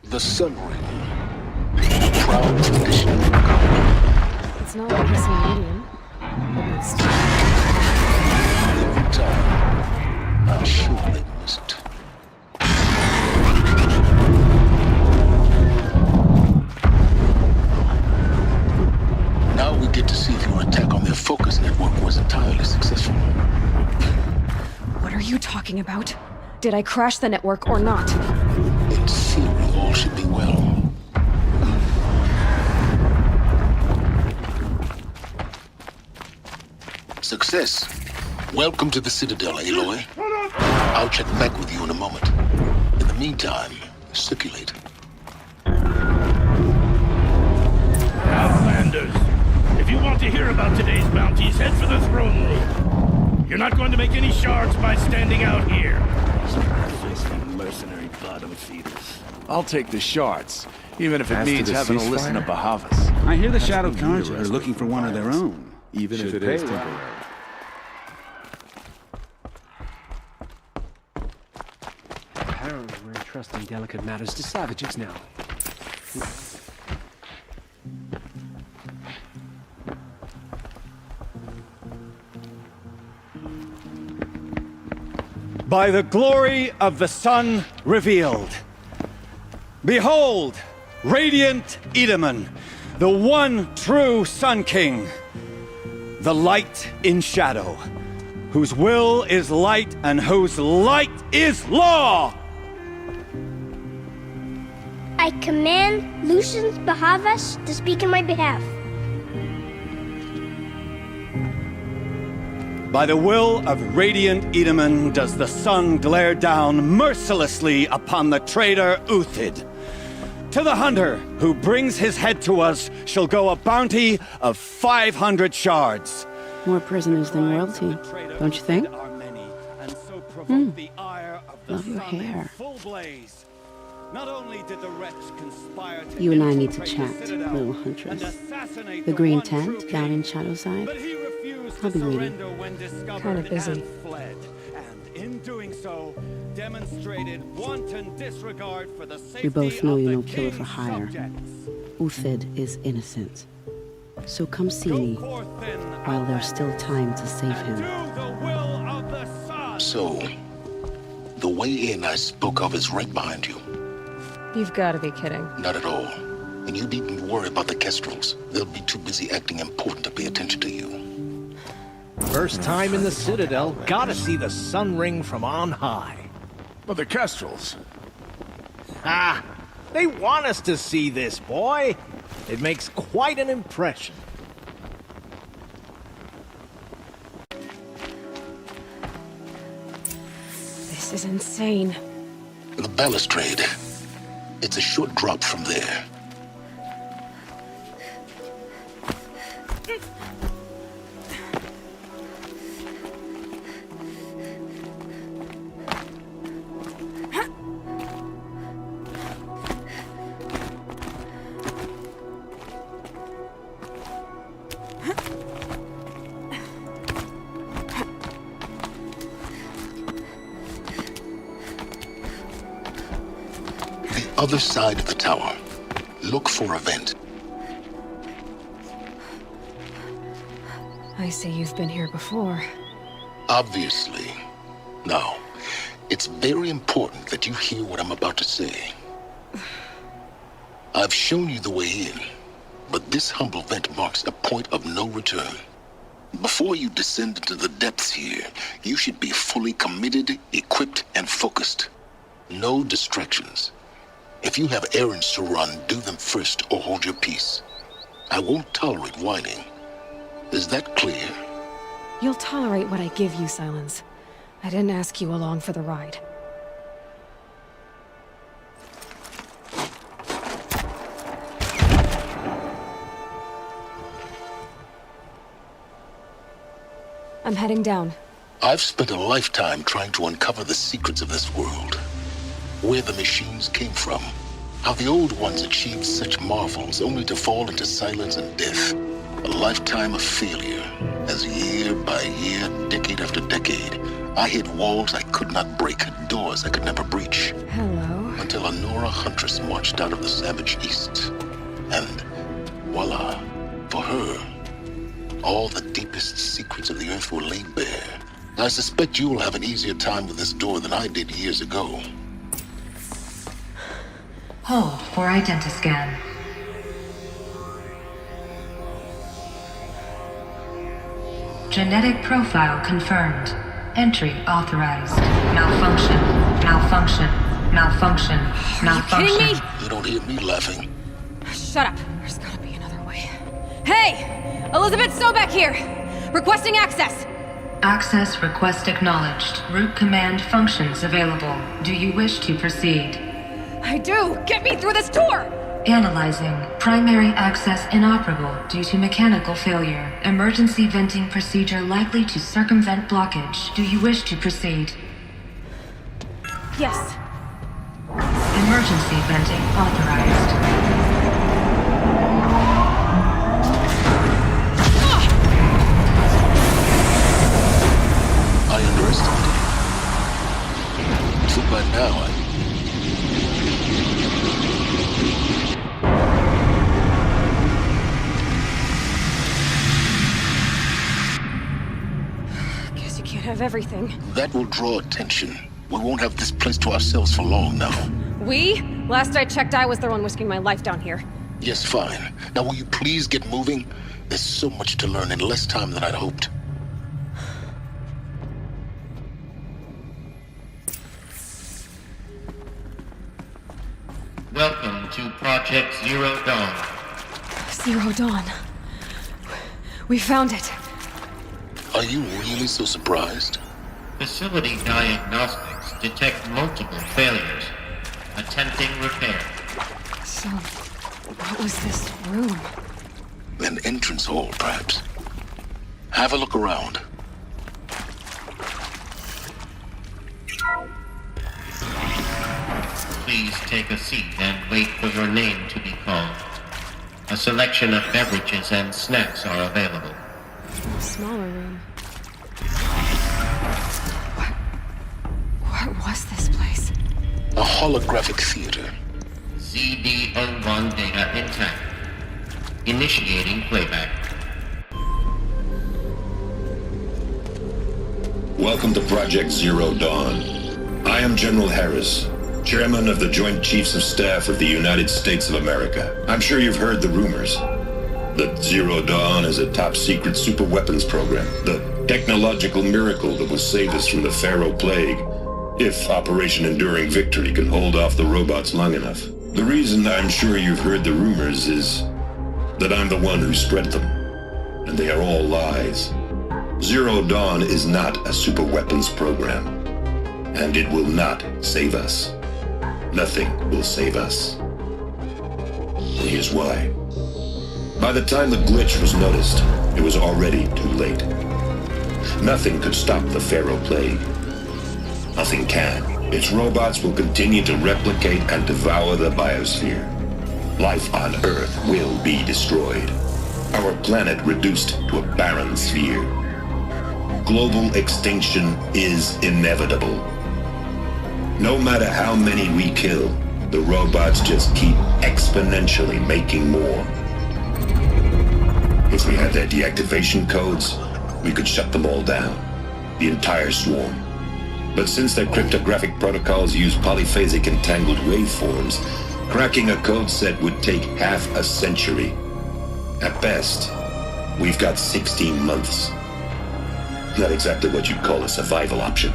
The Sun Ring. Proud tradition. It's not like missing medium. At least. Every time, I'm sure they missed. Now we get to see if your attack on their focus network was entirely successful. What are you talking about? Did I crash the network or not? In theory, all should be well. Success. Welcome to the Citadel, Aloy. I'll check back with you in a moment. In the meantime, circulate. Outlanders, if you want to hear about today's bounties, head for the throne room. You're not going to make any shards by standing out here. Mercenary bottom feeders. I'll take the shards, even if it As to means the having to listen to ceasefire? Bahavas. I hear the That's Shadow the Carja are universe looking for one of their requires. own. Even if Should it is pay well. temporary. Apparently we're entrusting delicate matters to savages now. By the glory of the sun revealed. Behold, radiant Edaman, the one true Sun King. The light in shadow, whose will is light and whose light is law! I command Lucius Bahavas to speak in my behalf. By the will of radiant Edaman does the sun glare down mercilessly upon the traitor Uthid. To the hunter who brings his head to us shall go a bounty of 500 shards. More prisoners than royalty, don't you think? Love your hair. Not only did the wretch conspire to You and I need to chat, little huntress. The green tent down in Shadowside. I'll be waiting. Kind of busy. Fled, and in doing so, demonstrated wanton disregard for the safety We both know of you're the no killer for king's hire. subjects. Uthid is innocent. So come see me while there's still time to save him. So, the way in I spoke of is right behind you. You've got to be kidding. Not at all. And you needn't worry about the Kestrels. They'll be too busy acting important to pay attention to you. First time in the Citadel, gotta see the Sun Ring from on high. But the Kestrels. Ah, they want us to see this, boy. It makes quite an impression. This is insane. The balustrade. It's a short drop from there. Other side of the tower. Look for a vent. I see you've been here before. Obviously. Now, It's very important that you hear what I'm about to say. I've shown you the way in, but this humble vent marks a point of no return. Before you descend into the depths here, you should be fully committed, equipped, and focused. No distractions. If you have errands to run, do them first or hold your peace. I won't tolerate whining. Is that clear? You'll tolerate what I give you, Silence. I didn't ask you along for the ride. I'm heading down. I've spent a lifetime trying to uncover the secrets of this world. Where the machines came from. How the old ones achieved such marvels only to fall into silence and death. A lifetime of failure, as year by year, decade after decade, I hit walls I could not break, doors I could never breach. Hello. Until a Nora huntress marched out of the savage east. And voila, for her, all the deepest secrets of the earth were laid bare. I suspect you'll have an easier time with this door than I did years ago. Hold for identiscan. Genetic profile confirmed. Entry authorized. Malfunction. Malfunction. Malfunction. Malfunction. Are you kidding me? You don't hear me laughing. Shut up. There's gotta be another way. Hey! Elizabeth Sobek here! Requesting access! Access request acknowledged. Root command functions available. Do you wish to proceed? I do! Get me through this door! Analyzing. Primary access inoperable due to mechanical failure. Emergency venting procedure likely to circumvent blockage. Do you wish to proceed? Yes. Emergency venting authorized. I underestimated you. So by now, Guess you can't have everything. that will draw attention. We won't have this place to ourselves for long now. We? Last I checked, I was the one risking my life down here. Yes, fine. Now will you please get moving? There's so much to learn in less time than I'd hoped. Welcome to Project Zero Dawn. Zero Dawn. We found it. Are you really so surprised? Facility diagnostics detect multiple failures. Attempting repair. So, what was this room? An entrance hall, perhaps. Have a look around. Please take a seat and wait for your name to be called. A selection of beverages and snacks are available. A smaller room. What was this place? A holographic theater. CD01 data intact. Initiating playback. Welcome to Project Zero Dawn. I am General Harris, Chairman of the Joint Chiefs of Staff of the United States of America. I'm sure you've heard the rumors that Zero Dawn is a top-secret superweapons program, the technological miracle that will save us from the Pharaoh Plague, if Operation Enduring Victory can hold off the robots long enough. The reason I'm sure you've heard the rumors is that I'm the one who spread them, and they are all lies. Zero Dawn is not a superweapons program, and it will not save us. Nothing will save us. And here's why. By the time the glitch was noticed, it was already too late. Nothing could stop the Pharaoh Plague. Nothing can. Its robots will continue to replicate and devour the biosphere. Life on Earth will be destroyed. Our planet reduced to a barren sphere. Global extinction is inevitable. No matter how many we kill, the robots just keep exponentially making more. If we had their deactivation codes, we could shut them all down. The entire swarm. But since their cryptographic protocols use polyphasic entangled waveforms, cracking a code set would take half a century. At best, we've got 16 months. Not exactly what you'd call a survival option.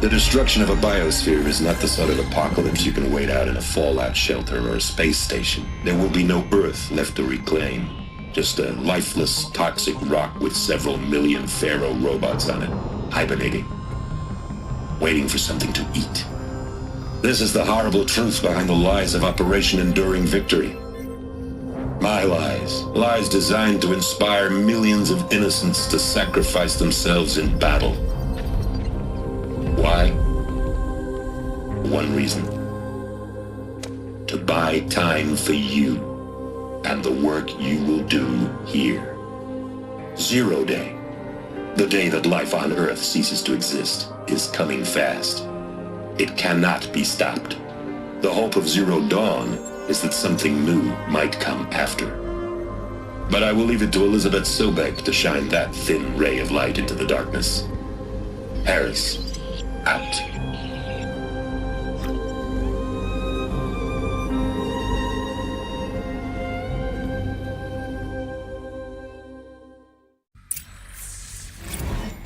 The destruction of a biosphere is not the sort of apocalypse you can wait out in a fallout shelter or a space station. There will be no Earth left to reclaim. Just a lifeless, toxic rock with several million Pharaoh robots on it, hibernating, waiting for something to eat. This is the horrible truth behind the lies of Operation Enduring Victory. My lies. Lies designed to inspire millions of innocents to sacrifice themselves in battle. Why? One reason. To buy time for you and the work you will do here. Zero Day, the day that life on Earth ceases to exist, is coming fast. It cannot be stopped. The hope of Zero Dawn is that something new might come after. But I will leave it to Elizabeth Sobek to shine that thin ray of light into the darkness. Harris, out.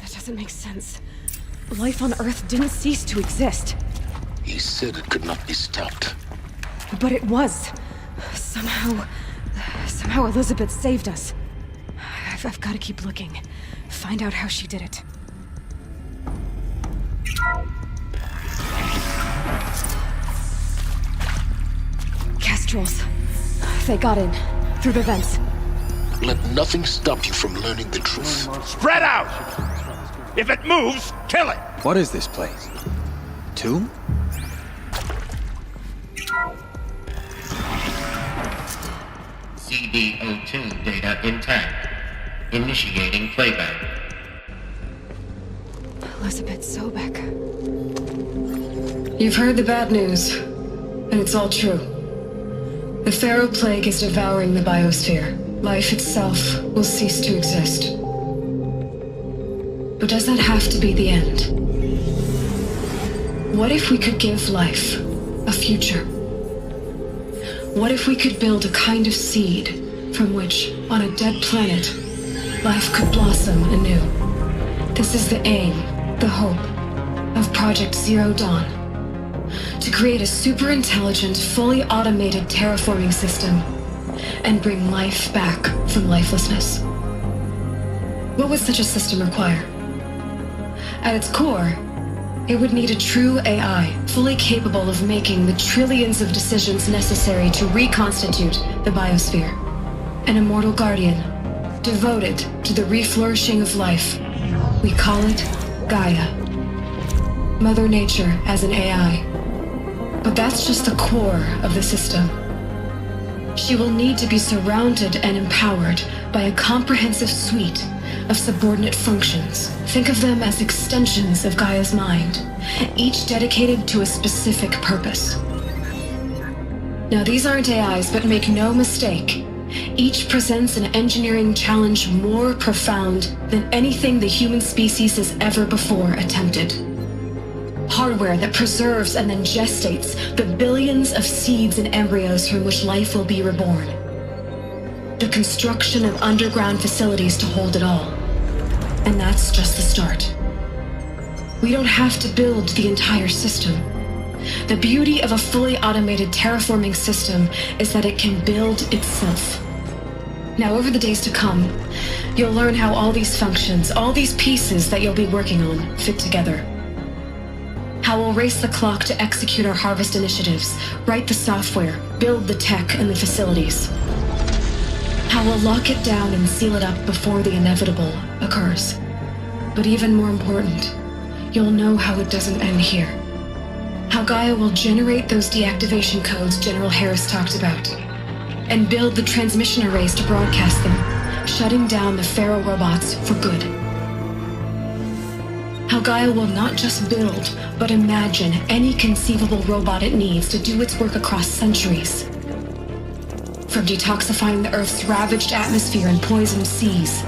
That doesn't make sense. Life on Earth didn't cease to exist. He said it could not be stopped. But it was. Somehow Elizabeth saved us. I've got to keep looking. Find out how she did it. Kestrels. They got in. Through the vents. Let nothing stop you from learning the truth. Spread out! If it moves, kill it! What is this place? Tomb? CD02 data intact. Initiating playback. Elizabeth Sobek. You've heard the bad news, and it's all true. The Pharaoh Plague is devouring the biosphere. Life itself will cease to exist. But does that have to be the end? What if we could give life a future? What if we could build a kind of seed from which, on a dead planet, life could blossom anew? This is the aim, the hope, of Project Zero Dawn. To create a super-intelligent, fully automated terraforming system and bring life back from lifelessness. What would such a system require? At its core, it would need a true AI, fully capable of making the trillions of decisions necessary to reconstitute the biosphere. An immortal guardian, devoted to the reflourishing of life. We call it Gaia. Mother Nature as an AI. But that's just the core of the system. She will need to be surrounded and empowered by a comprehensive suite of subordinate functions. Think of them as extensions of Gaia's mind, each dedicated to a specific purpose. Now, these aren't AIs, but make no mistake, each presents an engineering challenge more profound than anything the human species has ever before attempted. Hardware that preserves and then gestates the billions of seeds and embryos from which life will be reborn. The construction of underground facilities to hold it all. And that's just the start. We don't have to build the entire system. The beauty of a fully automated terraforming system is that it can build itself. Now, over the days to come, you'll learn how all these functions, all these pieces that you'll be working on, fit together. How we'll race the clock to execute our harvest initiatives, write the software, build the tech and the facilities. How we'll lock it down and seal it up before the inevitable occurs. But even more important, you'll know how it doesn't end here. How Gaia will generate those deactivation codes General Harris talked about, and build the transmission arrays to broadcast them, shutting down the Pharaoh robots for good. How Gaia will not just build, but imagine any conceivable robot it needs to do its work across centuries. From detoxifying the Earth's ravaged atmosphere and poisoned seas,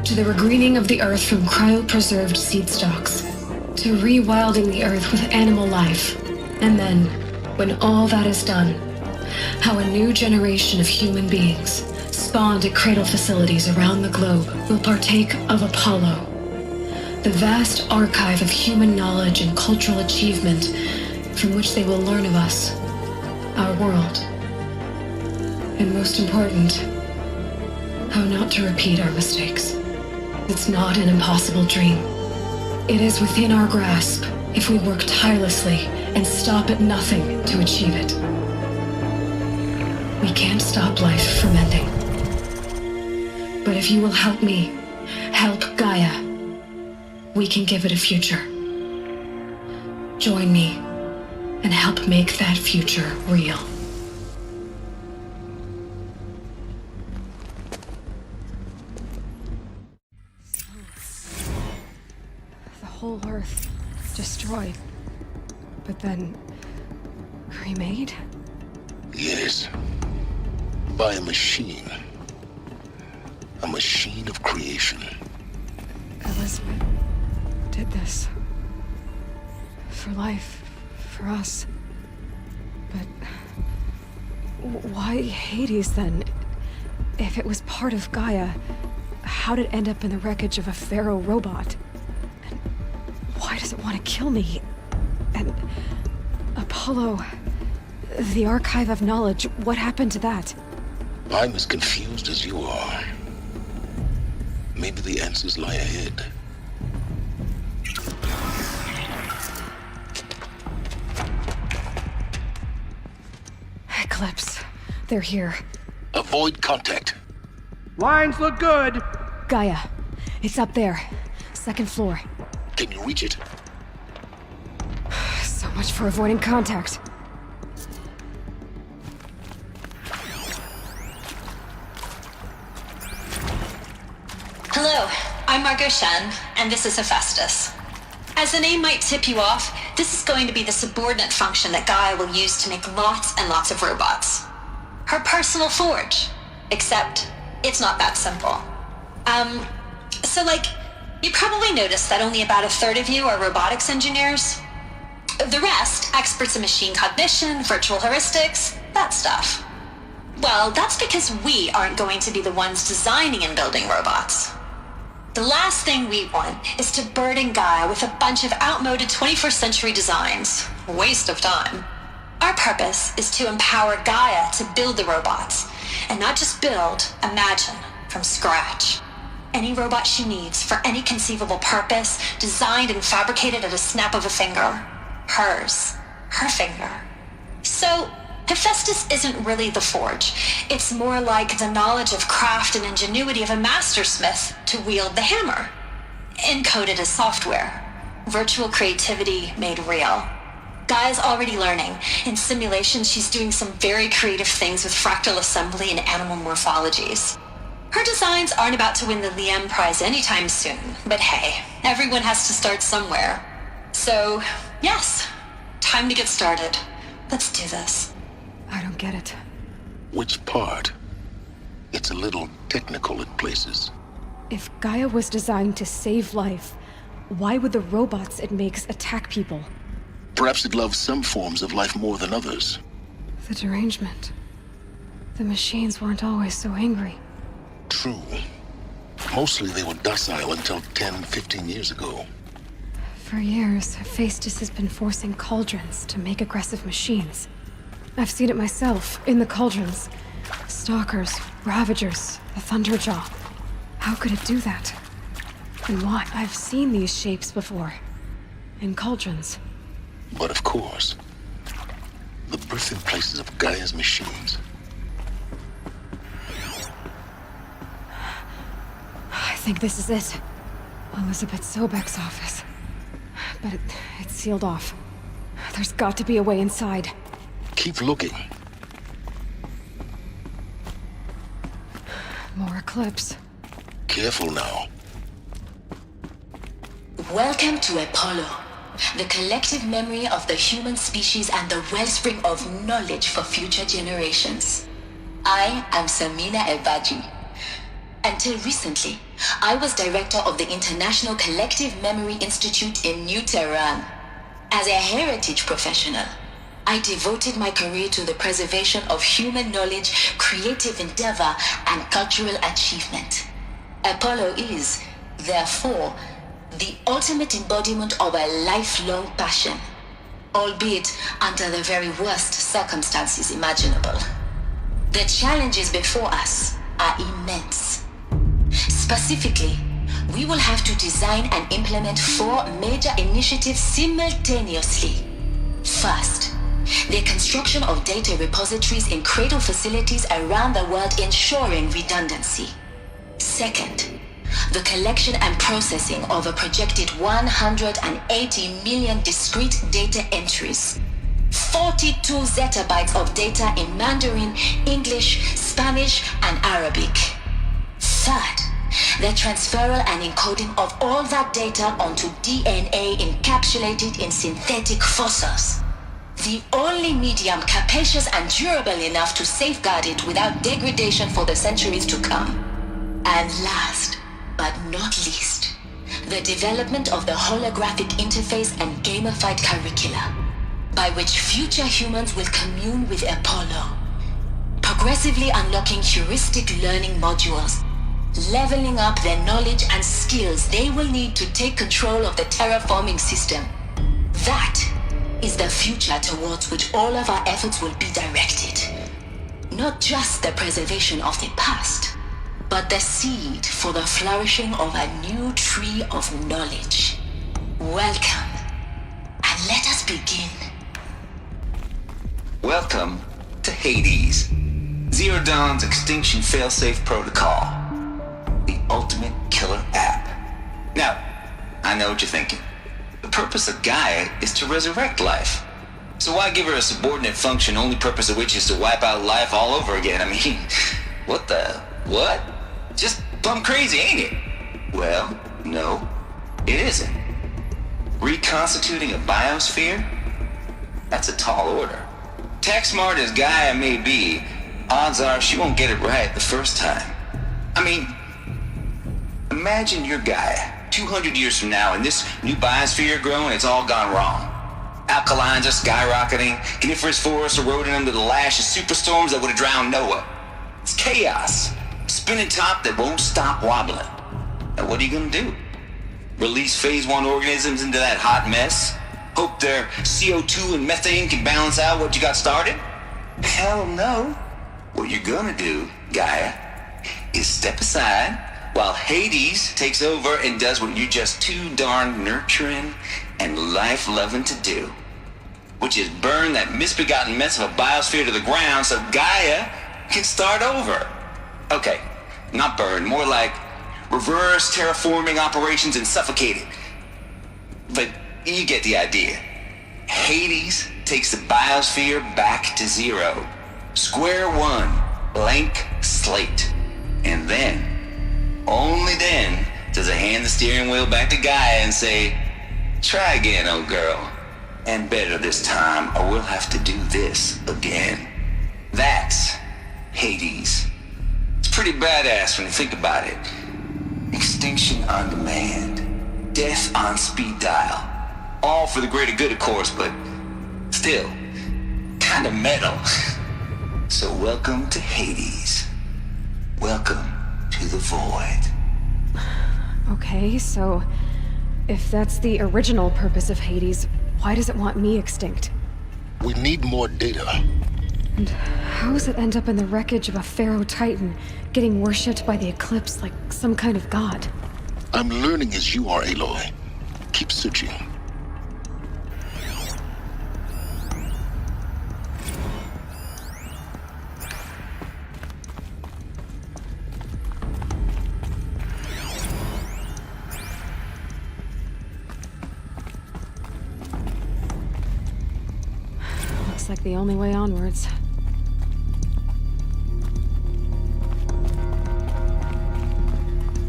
to the regreening of the Earth from cryopreserved seed stocks. to rewilding the Earth with animal life. And then, when all that is done, how a new generation of human beings, spawned at cradle facilities around the globe, will partake of Apollo, the vast archive of human knowledge and cultural achievement from which they will learn of us, our world. And most important, how not to repeat our mistakes. It's not an impossible dream. It is within our grasp if we work tirelessly and stop at nothing to achieve it. We can't stop life from ending. But if you will help me, help Gaia, we can give it a future. Join me and help make that future real. The whole Earth destroyed, but then remade? Yes. By a machine. A machine of creation. Elizabeth did this. For life. For us. But why Hades then? If it was part of Gaia, how did it end up in the wreckage of a Pharaoh robot? And why does it want to kill me? And Apollo, the archive of knowledge, what happened to that? I'm as confused as you are. Maybe the answers lie ahead. Eclipse. They're here. Avoid contact. Lines look good. Gaia. It's up there. Second floor. Can you reach it? So much for avoiding contact. Hello, I'm Margot Shen, and this is Hephaestus. As the name might tip you off, this is going to be the subordinate function that Gaia will use to make lots and lots of robots. Her personal forge. Except, it's not that simple. You probably noticed that only about a third of you are robotics engineers. The rest, experts in machine cognition, virtual heuristics, that stuff. Well, that's because we aren't going to be the ones designing and building robots. The last thing we want is to burden Gaia with a bunch of outmoded 21st century designs. Waste of time. Our purpose is to empower Gaia to build the robots, and not just build, imagine, from scratch. Any robot she needs for any conceivable purpose, designed and fabricated at a snap of a finger. Hers. Her finger. So, Hephaestus isn't really the forge. It's more like the knowledge of craft and ingenuity of a mastersmith to wield the hammer. Encoded as software. Virtual creativity made real. Gaia's already learning. In simulation, she's doing some very creative things with fractal assembly and animal morphologies. Her designs aren't about to win the Liam Prize anytime soon, but hey, everyone has to start somewhere. So, yes, time to get started. Let's do this. I don't get it. Which part? It's a little technical at places. If Gaia was designed to save life, why would the robots it makes attack people? Perhaps it loves some forms of life more than others. The derangement. The machines weren't always so angry. True. Mostly they were docile until 10, 15 years ago. For years, Hephaestus has been forcing cauldrons to make aggressive machines. I've seen it myself, in the cauldrons. Stalkers, Ravagers, the Thunderjaw. How could it do that? And why? I've seen these shapes before. In cauldrons. But of course, the birthing places of Gaia's machines. I think this is it. Elizabeth Sobek's office. But it's sealed off. There's got to be a way inside. Keep looking. More Eclipse. Careful now. Welcome to Apollo, the collective memory of the human species and the wellspring of knowledge for future generations. I am Samina Ebaji. Until recently, I was director of the International Collective Memory Institute in New Tehran. As a heritage professional, I devoted my career to the preservation of human knowledge, creative endeavor, and cultural achievement. Apollo is, therefore, the ultimate embodiment of a lifelong passion, albeit under the very worst circumstances imaginable. The challenges before us are immense. Specifically, we will have to design and implement 4 major initiatives simultaneously. First, the construction of data repositories in cradle facilities around the world, ensuring redundancy. Second, the collection and processing of a projected 180 million discrete data entries, 42 zettabytes of data in Mandarin, English, Spanish, and Arabic. Third, the transferal and encoding of all that data onto DNA encapsulated in synthetic fossils. The only medium capacious and durable enough to safeguard it without degradation for the centuries to come. And last, but not least, the development of the holographic interface and gamified curricula, by which future humans will commune with Apollo, progressively unlocking heuristic learning modules, leveling up their knowledge and skills they will need to take control of the terraforming system. That is the future towards which all of our efforts will be directed. Not just the preservation of the past, but the seed for the flourishing of a new tree of knowledge. Welcome, and let us begin. Welcome to Hades, Zero Dawn's extinction failsafe protocol. The ultimate killer app. Now, I know what you're thinking. The purpose of Gaia is to resurrect life. So why give her a subordinate function, only purpose of which is to wipe out life all over again? I mean, what? Just plumb crazy, ain't it? Well, no, it isn't. Reconstituting a biosphere? That's a tall order. Tech smart as Gaia may be, odds are she won't get it right the first time. I mean, imagine you're Gaia, 200 years from now, and this new biosphere growing, it's all gone wrong. Alkalines are skyrocketing, coniferous forests eroding under the lash of superstorms that would have drowned Noah. It's chaos, spinning top that won't stop wobbling. Now what are you gonna do? Release phase 1 organisms into that hot mess? Hope their CO2 and methane can balance out what you got started? Hell no. What you're gonna do, Gaia, is step aside while Hades takes over and does what you're just too darn nurturing and life-loving to do, which is burn that misbegotten mess of a biosphere to the ground so Gaia can start over. Okay, not burn, more like reverse terraforming operations and suffocate it. But you get the idea. Hades takes the biosphere back to zero. Square one, blank slate. And then, only then, does it hand the steering wheel back to Gaia and say, try again, old girl. And better this time, or we'll have to do this again. That's Hades. It's pretty badass when you think about it. Extinction on demand. Death on speed dial. All for the greater good, of course, but still, kind of metal. So welcome to Hades. Welcome to the void. Okay, so if that's the original purpose of Hades, why does it want me extinct? We need more data. And how does it end up in the wreckage of a Pharaoh Titan, getting worshipped by the Eclipse like some kind of god? I'm learning as you are, Aloy. Keep searching. Looks like the only way onwards.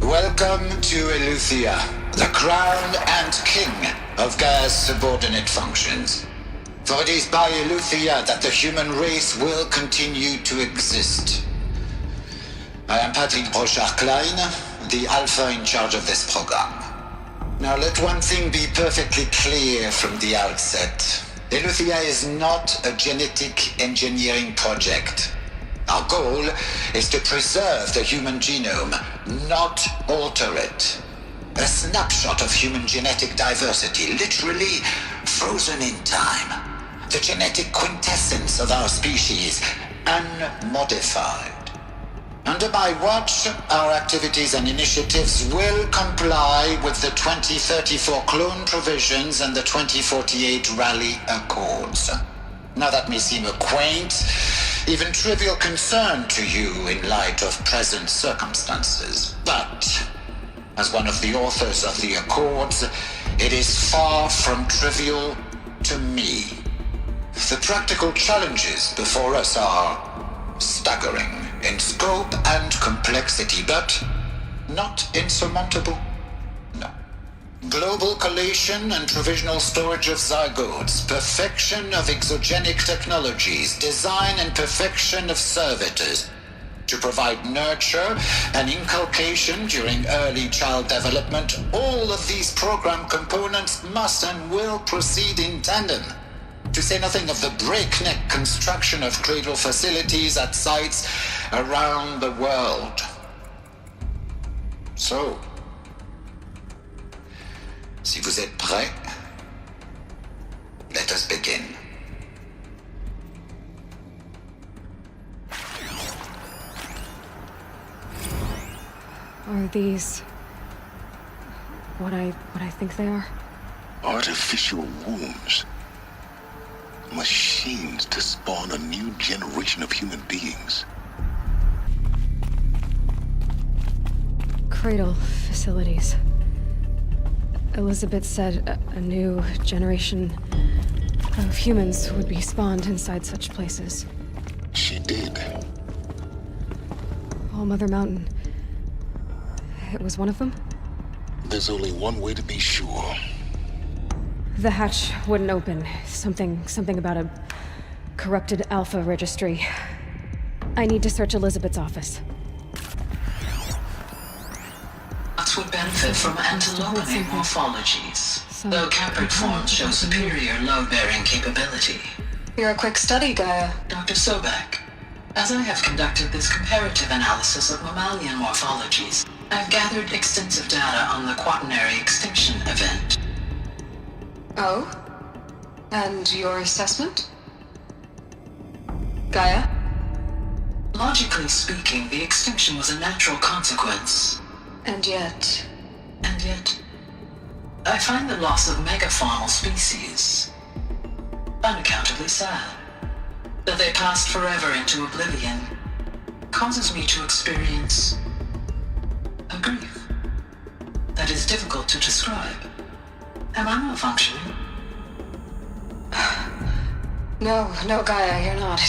Welcome to Eleuthia, the crown and king of Gaia's subordinate functions. For it is by Eleuthia that the human race will continue to exist. I am Patrick Brochard-Klein, the Alpha in charge of this program. Now let one thing be perfectly clear from the outset. Eleuthia is not a genetic engineering project. Our goal is to preserve the human genome, not alter it. A snapshot of human genetic diversity, literally frozen in time. The genetic quintessence of our species, unmodified. Under my watch, our activities and initiatives will comply with the 2034 clone provisions and the 2048 Raleigh Accords. Now that may seem a quaint, even trivial concern to you in light of present circumstances, but as one of the authors of the Accords, it is far from trivial to me. The practical challenges before us are staggering in scope and complexity, but not insurmountable. No. Global collation and provisional storage of zygotes, perfection of exogenic technologies, design and perfection of servitors to provide nurture and inculcation during early child development. All of these program components must and will proceed in tandem. To say nothing of the breakneck construction of cradle facilities at sites around the world. So, si vous êtes prêts, let us begin. Are these what I think they are? Artificial wombs. Machines to spawn a new generation of human beings. Cradle facilities. Elizabeth said a new generation of humans would be spawned inside such places. She did. All Mother Mountain. It was one of them? There's only one way to be sure. The hatch wouldn't open. Something about a corrupted Alpha registry. I need to search Elizabeth's office. Us would benefit from antilopinate morphologies, though Caprid forms show superior load-bearing capability. You're a quick study, Gaia. Dr. Sobek, as I have conducted this comparative analysis of mammalian morphologies, I've gathered extensive data on the quaternary extinction event. Oh? And your assessment? Gaia? Logically speaking, the extinction was a natural consequence. And yet, I find the loss of megafaunal species unaccountably sad. That they passed forever into oblivion causes me to experience a grief that is difficult to describe. Am I malfunctioning? No, Gaia, you're not.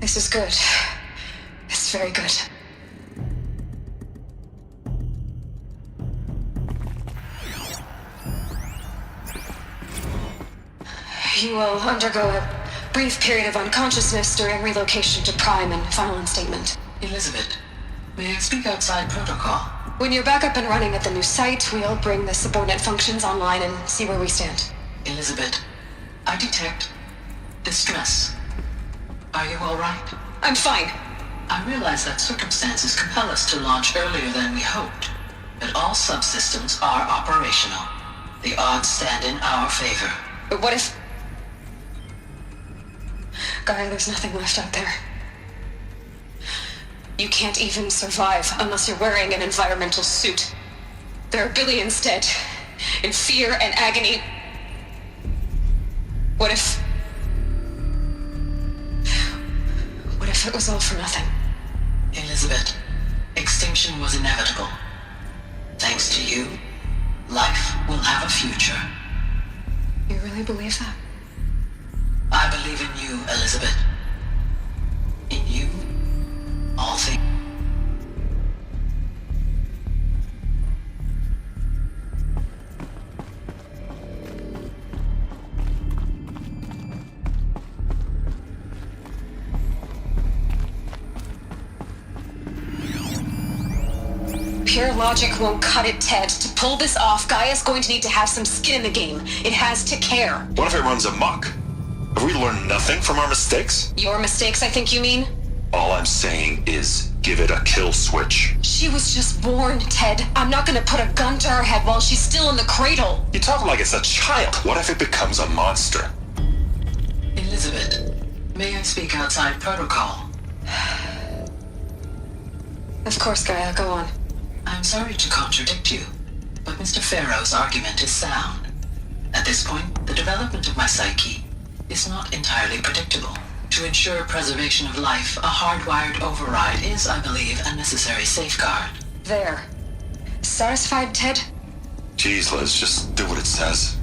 This is good. It's very good. You will undergo a brief period of unconsciousness during relocation to Prime and final instatement. Elizabeth, may I speak outside protocol? When you're back up and running at the new site, we'll bring the subordinate functions online and see where we stand. Elizabeth, I detect distress. Are you all right? I'm fine. I realize that circumstances compel us to launch earlier than we hoped, but all subsystems are operational. The odds stand in our favor. But what if... Gaia, there's nothing left out there. You can't even survive unless you're wearing an environmental suit. There are billions dead, in fear and agony. What if it was all for nothing? Elizabeth, extinction was inevitable. Thanks to you, life will have a future. You really believe that? I believe in you, Elizabeth. In you, all things. Pure logic won't cut it, Ted. To pull this off, Gaia's going to need to have some skin in the game. It has to care. What if it runs amok? Have we learned nothing from our mistakes? Your mistakes, I think you mean? All I'm saying is, give it a kill switch. She was just born, Ted. I'm not gonna put a gun to her head while she's still in the cradle. You talk like it's a child. What if it becomes a monster? Elizabeth, may I speak outside protocol? Of course, Gaia, go on. I'm sorry to contradict you, but Mr. Farrow's argument is sound. At this point, the development of my psyche is not entirely predictable. To ensure preservation of life, a hardwired override is, I believe, a necessary safeguard. There. Satisfied, Ted? Jeez, Liz, just do what it says.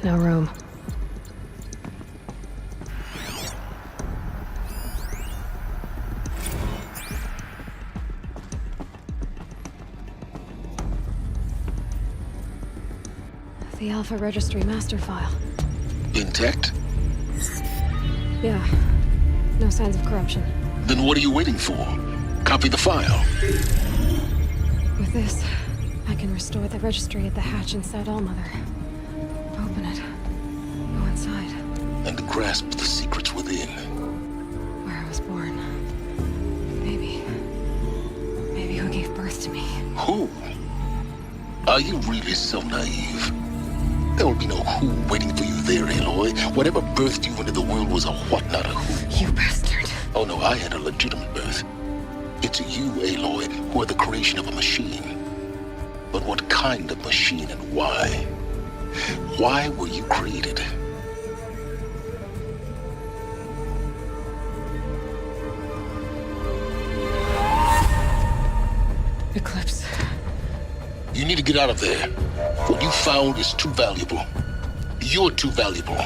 No room. The Alpha Registry master file. Intact? Yeah. No signs of corruption. Then what are you waiting for? Copy the file. With this, I can restore the registry at the hatch inside Allmother. Open it. Go inside. And grasp the secrets within. Where I was born. Maybe who gave birth to me. Who? Are you really so naive? There will be no who waiting for you there, Aloy. Whatever birthed you into the world was a what, not a who. You bastard. Oh no, I had a legitimate birth. It's you, Aloy, who are the creation of a machine. But what kind of machine and why? Why were you created? Eclipse. You need to get out of there. What you found is too valuable. You're too valuable.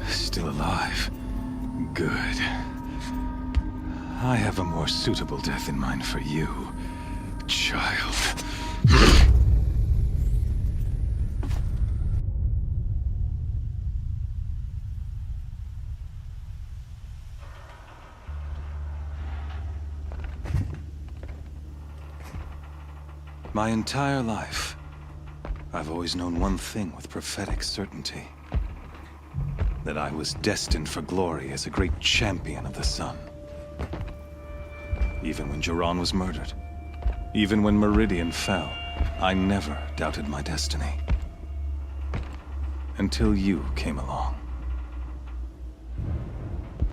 Still alive. Good. I have a more suitable death in mind for you, child. My entire life, I've always known one thing with prophetic certainty. That I was destined for glory as a great champion of the sun. Even when Jiran was murdered, even when Meridian fell, I never doubted my destiny. Until you came along.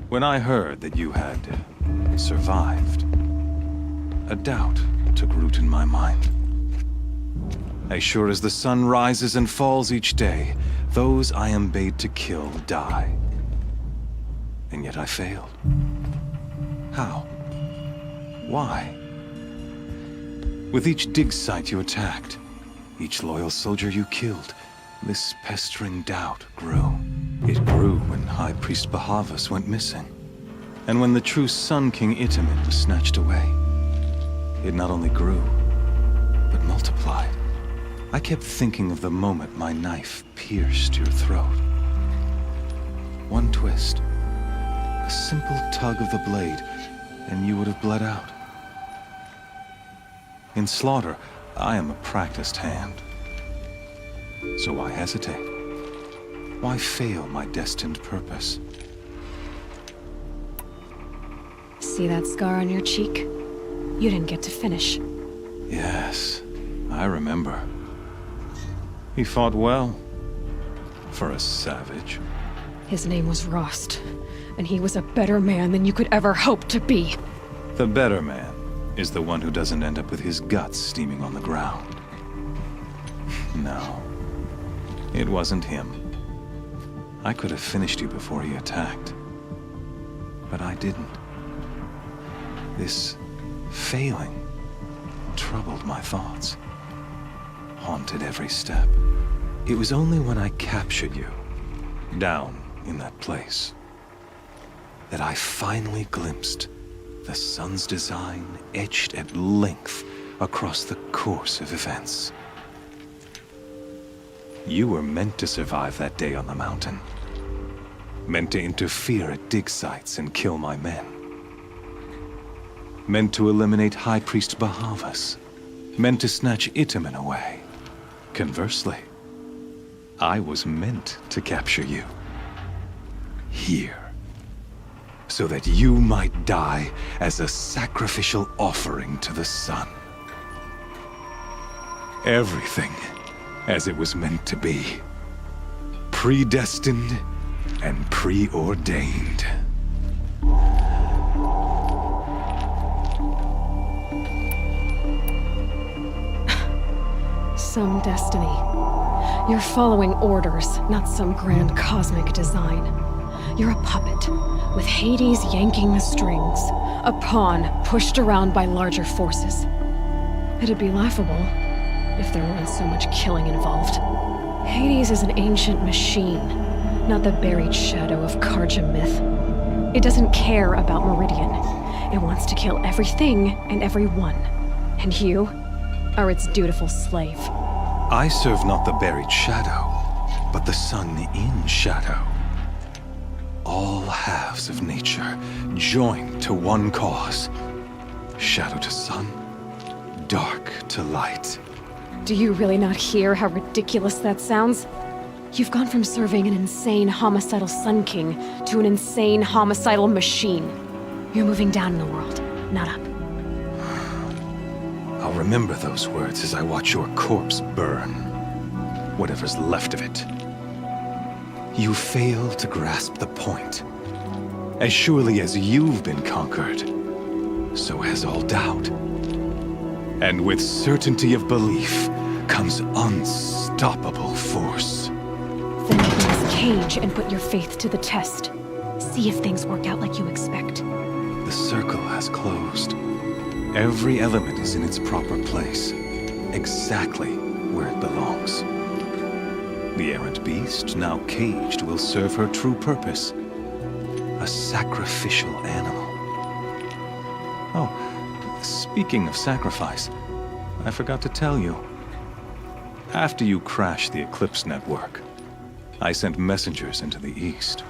When I heard that you had survived, a doubt took root in my mind. As sure as the sun rises and falls each day, those I am bade to kill die. And yet I failed. How? Why? With each dig site you attacked, each loyal soldier you killed, this pestering doubt grew. It grew when High Priest Bahavas went missing. And when the true Sun King Itamen was snatched away. It not only grew, but multiplied. I kept thinking of the moment my knife pierced your throat. One twist, a simple tug of the blade, and you would have bled out. In slaughter, I am a practiced hand. So why hesitate? Why fail my destined purpose? See that scar on your cheek? You didn't get to finish. Yes, I remember. He fought well. For a savage. His name was Rost, and he was a better man than you could ever hope to be. The better man is the one who doesn't end up with his guts steaming on the ground. No. It wasn't him. I could have finished you before he attacked. But I didn't. This failing troubled my thoughts. Haunted every step. It was only when I captured you, down in that place, that I finally glimpsed the sun's design etched at length across the course of events. You were meant to survive that day on the mountain. Meant to interfere at dig sites and kill my men. Meant to eliminate High Priest Bahavas. Meant to snatch Itamen away. Conversely, I was meant to capture you. Here. So that you might die as a sacrificial offering to the sun. Everything as it was meant to be. Predestined and preordained. Some destiny. You're following orders, not some grand cosmic design. You're a puppet, with Hades yanking the strings. A pawn pushed around by larger forces. It'd be laughable if there weren't so much killing involved. Hades is an ancient machine, not the buried shadow of Karja myth. It doesn't care about Meridian. It wants to kill everything and everyone. And you are its dutiful slave. I serve not the buried shadow, but the sun in shadow. All halves of nature joined to one cause. Shadow to sun, dark to light. Do you really not hear how ridiculous that sounds? You've gone from serving an insane homicidal Sun King to an insane homicidal machine. You're moving down in the world, not up. I'll remember those words as I watch your corpse burn. Whatever's left of it. You fail to grasp the point. As surely as you've been conquered, so has all doubt. And with certainty of belief comes unstoppable force. Then open this cage and put your faith to the test. See if things work out like you expect. The circle has closed. Every element is in its proper place, exactly where it belongs. The errant beast, now caged, will serve her true purpose. A sacrificial animal. Oh, speaking of sacrifice, I forgot to tell you. After you crashed the Eclipse network, I sent messengers into the east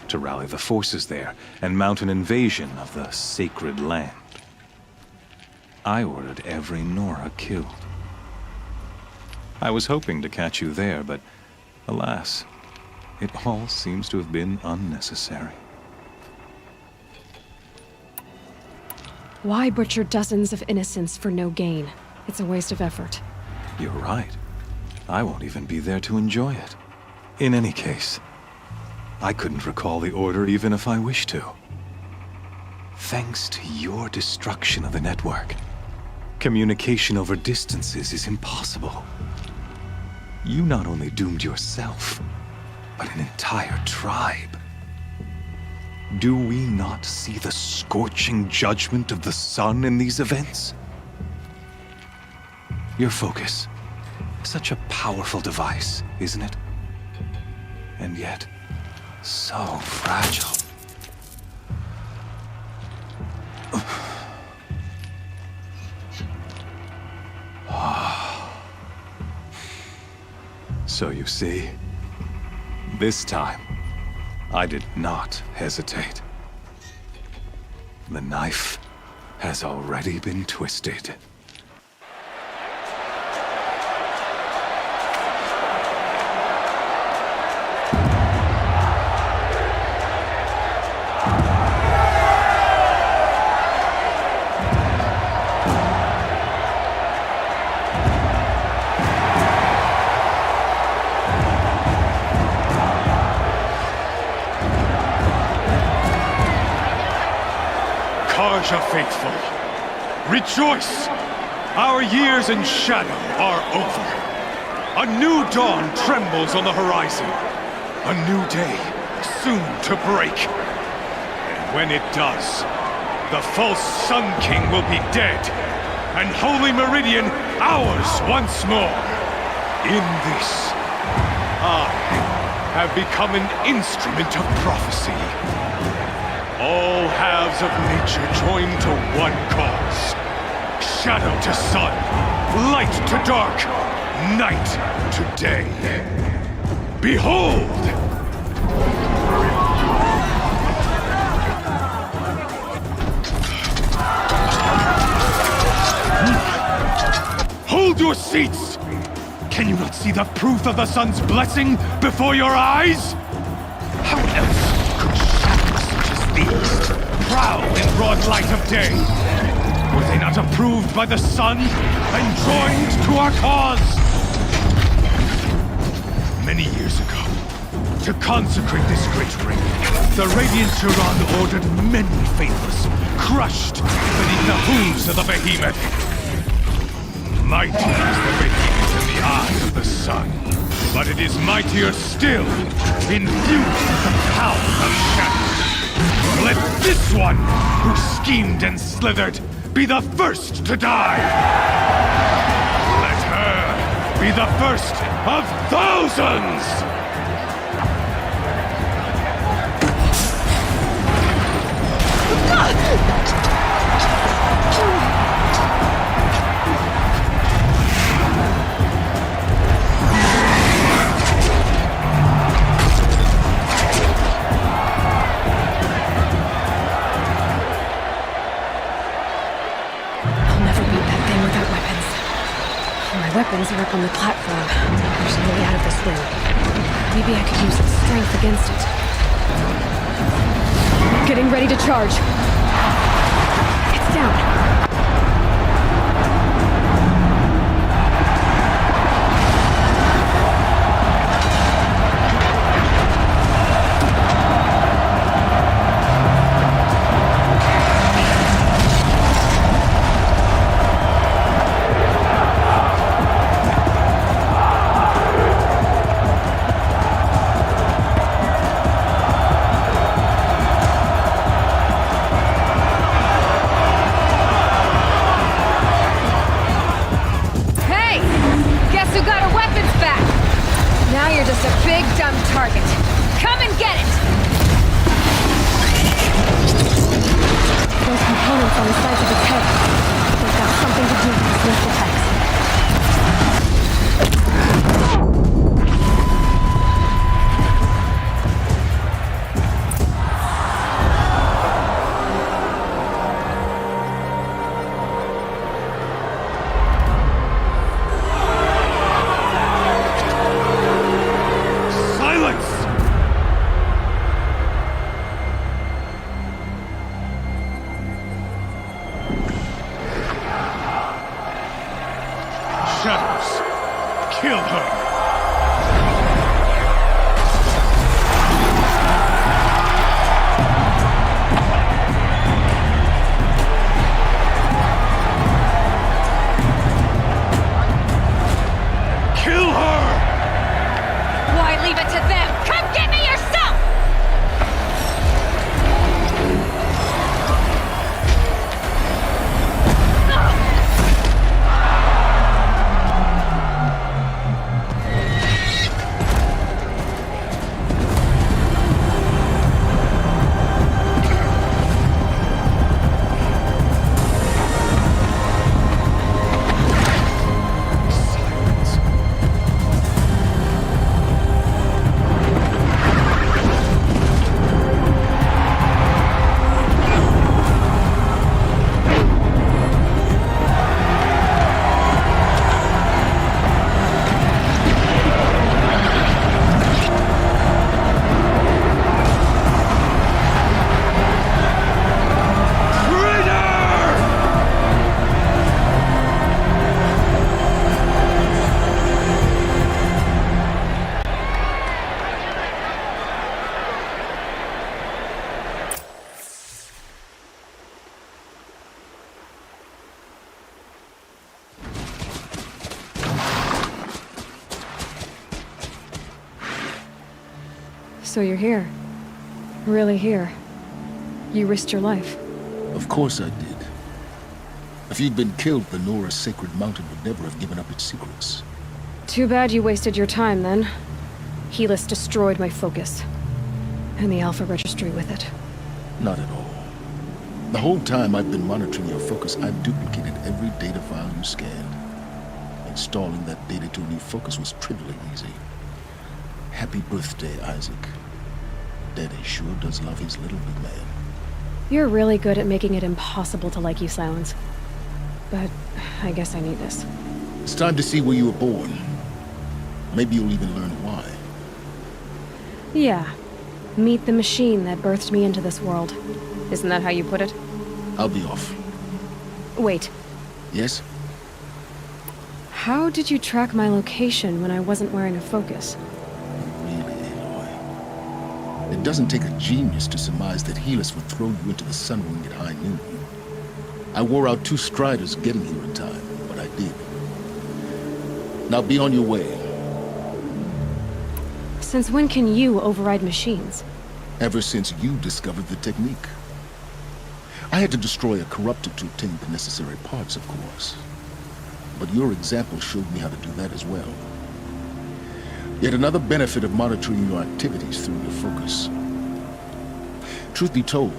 to rally the forces there and mount an invasion of the sacred land. I ordered every Nora killed. I was hoping to catch you there, but alas, it all seems to have been unnecessary. Why butcher dozens of innocents for no gain? It's a waste of effort. You're right. I won't even be there to enjoy it. In any case, I couldn't recall the order even if I wished to. Thanks to your destruction of the network, communication over distances is impossible. You not only doomed yourself, but an entire tribe. Do we not see the scorching judgment of the sun in these events? Your focus, such a powerful device, isn't it? And yet, so fragile. So you see, this time, I did not hesitate. The knife has already been twisted. Asha faithful, rejoice! Our years in shadow are over. A new dawn trembles on the horizon. A new day soon to break. And when it does, the false Sun King will be dead, and Holy Meridian ours once more. In this, I have become an instrument of prophecy. All halves of nature join to one cause. Shadow to sun, light to dark, night to day. Behold! Hold your seats! Can you not see the proof of the sun's blessing before your eyes? How else could shadows such as these prowl in broad light of day? Were they not approved by the sun and joined to our cause? Many years ago, to consecrate this great ring, the Radiant Turan ordered many faithless, crushed beneath the hooves of the behemoth. Mighty is the behemoth in the eye of the sun, but it is mightier still, infused with the power of shadow. Let this one, who schemed and slithered, be the first to die! Let her be the first of thousands! Weapons are up on the platform. There's no way out of this room. Maybe I could use its strength against it. Getting ready to charge. It's down. So you're here. Really here. You risked your life. Of course I did. If you'd been killed, the Nora Sacred Mountain would never have given up its secrets. Too bad you wasted your time, then. Helis destroyed my focus. And the Alpha Registry with it. Not at all. The whole time I've been monitoring your focus, I've duplicated every data file you scanned. Installing that data to a new focus was trivially easy. Happy birthday, Isaac. Daddy sure does love his little big man. You're really good at making it impossible to like you, Silence. But I guess I need this. It's time to see where you were born. Maybe you'll even learn why. Yeah. Meet the machine that birthed me into this world. Isn't that how you put it? I'll be off. Wait. Yes? How did you track my location when I wasn't wearing a focus? Really, Aloy? It doesn't take a genius to surmise that Helis would throw you into the Sunwing at high noon. I wore out 2 Striders getting here in time, but I did. Now be on your way. Since when can you override machines? Ever since you discovered the technique. I had to destroy a corruptor to obtain the necessary parts, of course. But your example showed me how to do that as well. Yet another benefit of monitoring your activities through your focus. Truth be told,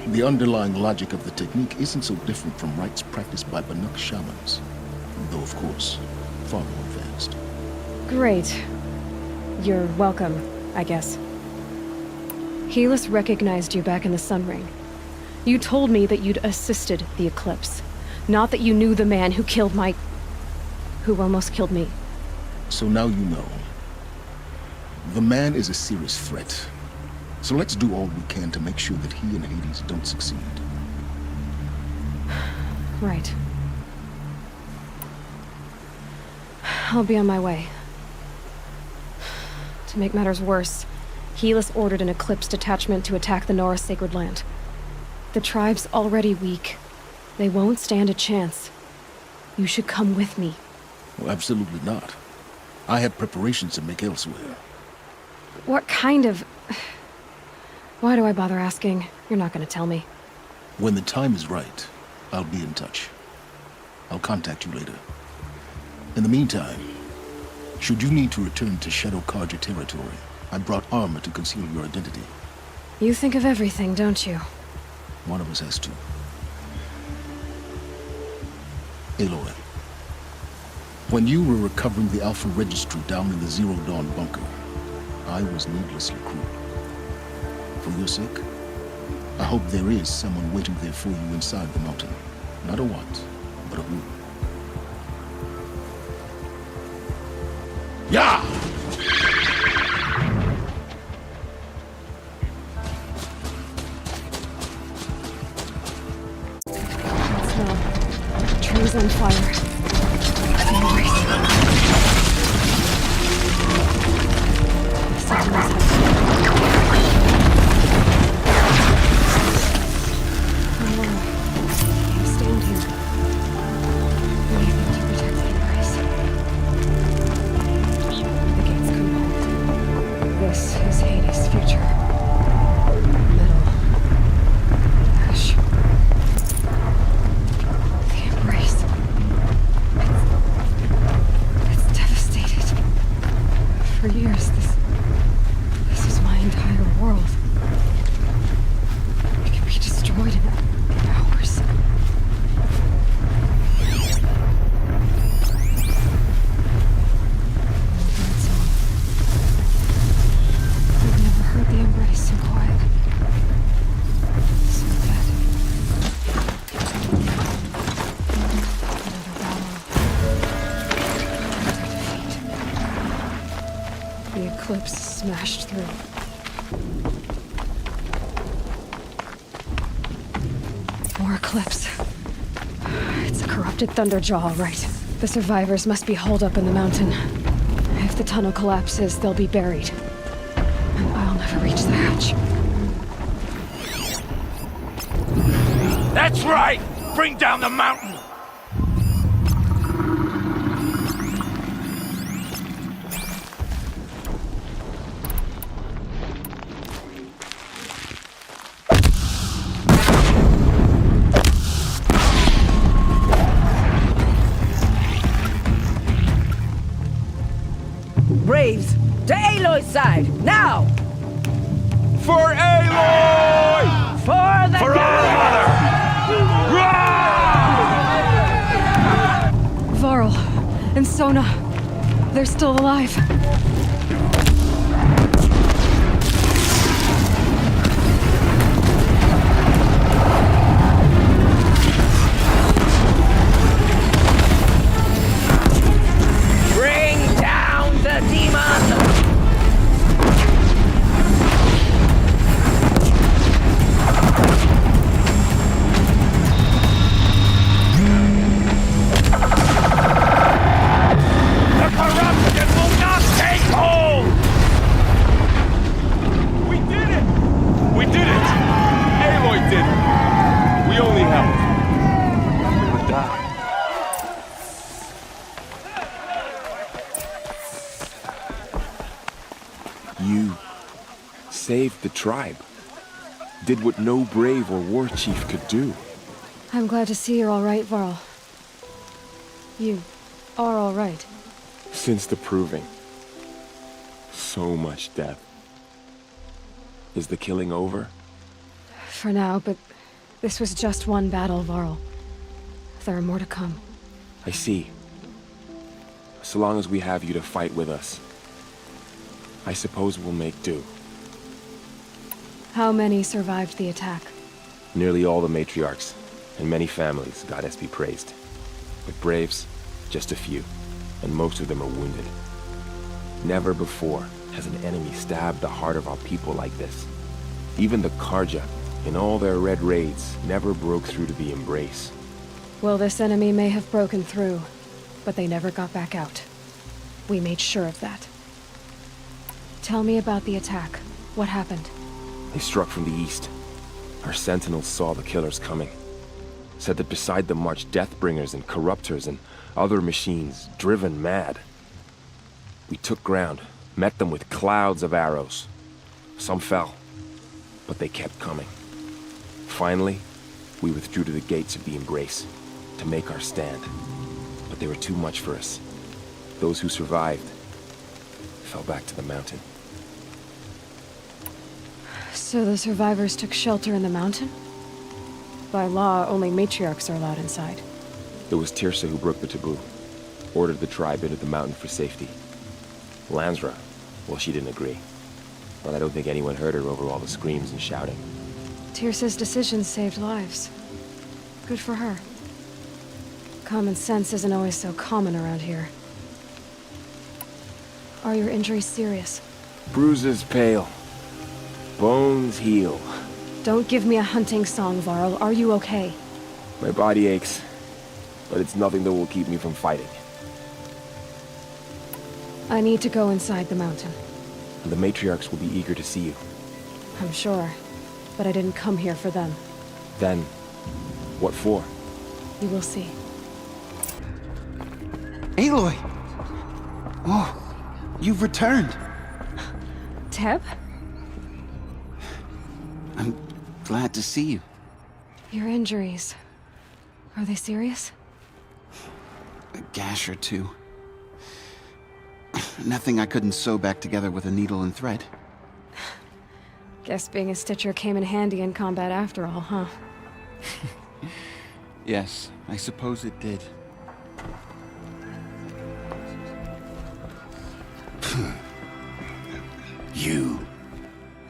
the underlying logic of the technique isn't so different from rites practiced by Banuk shamans. Though, of course, far more advanced. Great. You're welcome, I guess. Helis recognized you back in the Sunring. You told me that you'd assisted the Eclipse. Not that you knew the man who killed who almost killed me. So now you know. The man is a serious threat. So let's do all we can to make sure that he and Hades don't succeed. Right. I'll be on my way. To make matters worse, Helis ordered an Eclipse detachment to attack the Nora Sacred Land. The tribe's already weak. They won't stand a chance. You should come with me. Well, absolutely not. I have preparations to make elsewhere. What kind of... Why do I bother asking? You're not gonna tell me. When the time is right, I'll be in touch. I'll contact you later. In the meantime, should you need to return to Shadow Carja territory, I brought armor to conceal your identity. You think of everything, don't you? One of us has to. Aloy, when you were recovering the Alpha Registry down in the Zero Dawn bunker, I was needlessly cruel. For your sake, I hope there is someone waiting there for you inside the mountain. Not a what, but a who. Yeah! Smell. Trees on fire. Smashed through. More Eclipse. It's a corrupted Thunderjaw, all right. The survivors must be holed up in the mountain. If the tunnel collapses, they'll be buried. And I'll never reach the hatch. That's right! Bring down the mountain! Braves, to Aloy's side, now! For Aloy! For the Varl and Sona, they're still alive. Bring down the demon! Saved the tribe. Did what no brave or war chief could do. I'm glad to see you're all right, Varl. You are all right. Since the proving. So much death. Is the killing over? For now, but this was just one battle, Varl. There are more to come. I see. So long as we have you to fight with us, I suppose we'll make do. How many survived the attack? Nearly all the matriarchs, and many families, goddess be praised. But braves, just a few, and most of them are wounded. Never before has an enemy stabbed the heart of our people like this. Even the Karja, in all their red raids, never broke through to the Embrace. Well, this enemy may have broken through, but they never got back out. We made sure of that. Tell me about the attack. What happened? They struck from the east. Our sentinels saw the killers coming. Said that beside them marched Deathbringers and Corruptors and other machines, driven mad. We took ground, met them with clouds of arrows. Some fell, but they kept coming. Finally, we withdrew to the gates of the Embrace to make our stand. But they were too much for us. Those who survived fell back to the mountain. So the survivors took shelter in the mountain? By law, only matriarchs are allowed inside. It was Tirsa who broke the taboo. Ordered the tribe into the mountain for safety. Lansra, well, she didn't agree. But I don't think anyone heard her over all the screams and shouting. Tirsa's decisions saved lives. Good for her. Common sense isn't always so common around here. Are your injuries serious? Bruises pale. Bones heal. Don't give me a hunting song, Varl. Are you okay? My body aches, but it's nothing that will keep me from fighting. I need to go inside the mountain. And the matriarchs will be eager to see you. I'm sure, but I didn't come here for them. Then, what for? You will see. Aloy! Oh, you've returned. Teb? I'm glad to see you. Your injuries. Are they serious? A gash or two. Nothing I couldn't sew back together with a needle and thread. Guess being a stitcher came in handy in combat after all, huh? Yes, I suppose it did. You.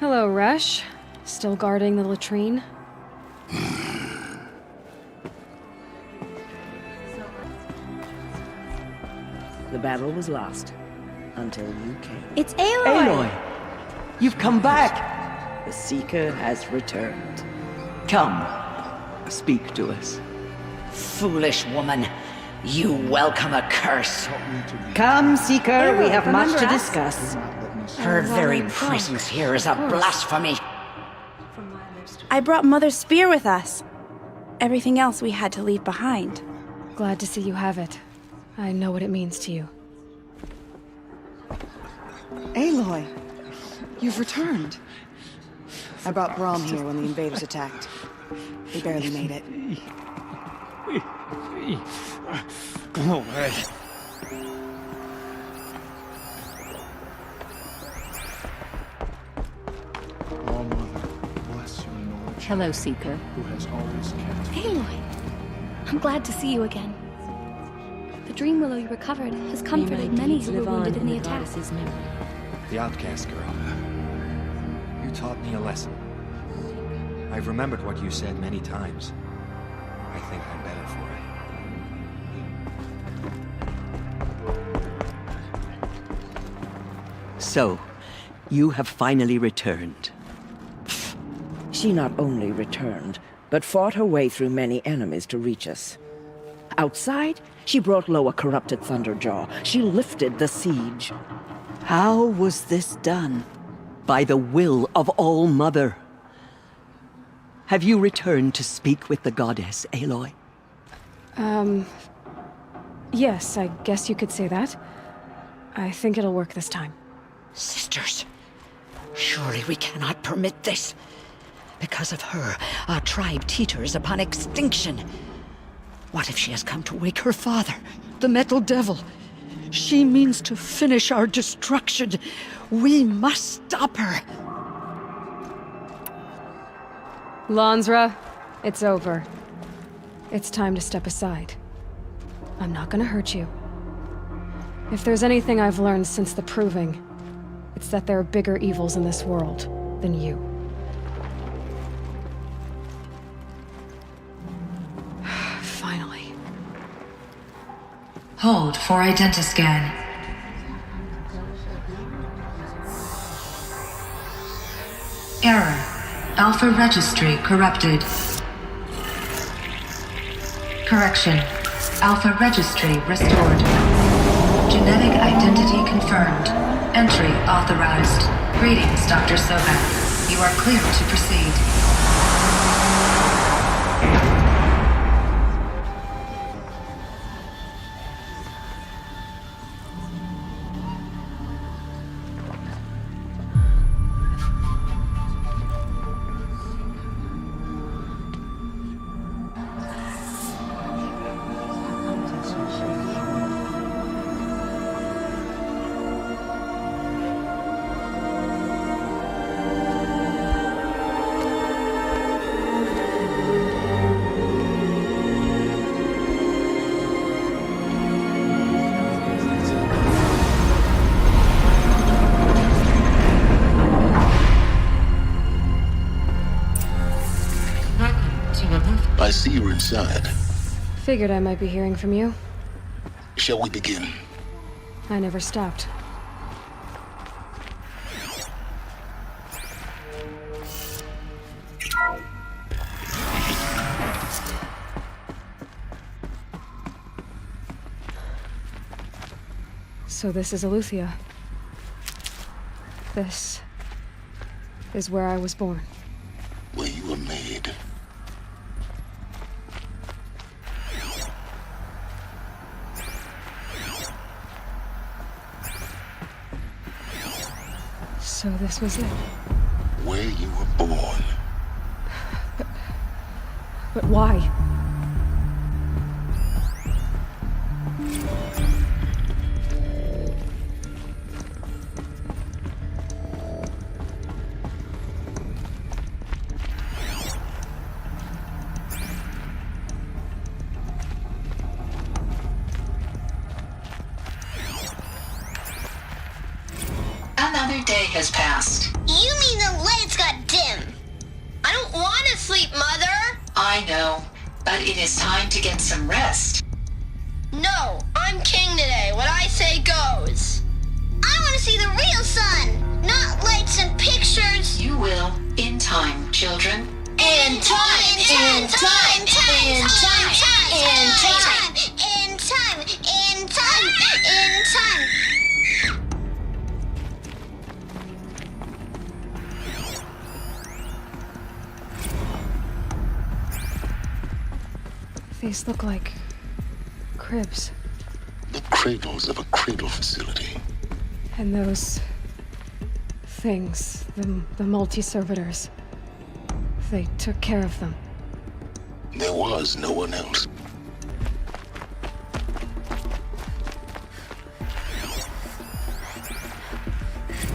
Hello, Resh. Still guarding the latrine? The battle was lost. Until you came. It's Aloy! Aloy! You've come back! The Seeker has returned. Come. Speak to us. Foolish woman. You welcome a curse. Come, Seeker. Aloy, We have much to remember us? discuss. Her very presence here is a blasphemy. I brought Mother's spear with us. Everything else we had to leave behind. Glad to see you have it. I know what it means to you. Aloy, you've returned. I brought Braum here when the invaders attacked. We barely made it. Go away. Hello, Seeker. Aloy! I'm glad to see you again. The Dream Willow you recovered has comforted many who were wounded in the attack. The outcast girl. You taught me a lesson. I've remembered what you said many times. I think I'm better for it. So, you have finally returned. She not only returned, but fought her way through many enemies to reach us. Outside, she brought low a corrupted Thunderjaw. She lifted the siege. How was this done? By the will of All-Mother. Have you returned to speak with the goddess, Aloy? Yes, I guess you could say that. I think it'll work this time. Sisters, surely we cannot permit this. Because of her, our tribe teeters upon extinction. What if she has come to wake her father, the Metal Devil? She means to finish our destruction. We must stop her. Lansra, it's over. It's time to step aside. I'm not gonna hurt you. If there's anything I've learned since the Proving, it's that there are bigger evils in this world than you. Finally. Hold for identiscan. Error. Alpha registry corrupted. Correction. Alpha registry restored. Genetic identity confirmed. Entry authorized. Greetings, Dr. Sobek. You are clear to proceed. I see you're inside. Figured I might be hearing from you. Shall we begin? I never stopped. So this is Eleuthia. This is where I was born. Where you were made. So this was it. Where you were born. But why? Another day has passed. You mean the lights got dim? I don't want to sleep, Mother! I know, but it is time to get some rest. No, I'm king today. What I say goes. I want to see the real sun, not lights and pictures. You will, in time, children. In time, in time, in time, in time, in time, in time, in time, in time. These look like cribs. The cradles of a cradle facility. And those things, the multi-servitors, they took care of them. There was no one else.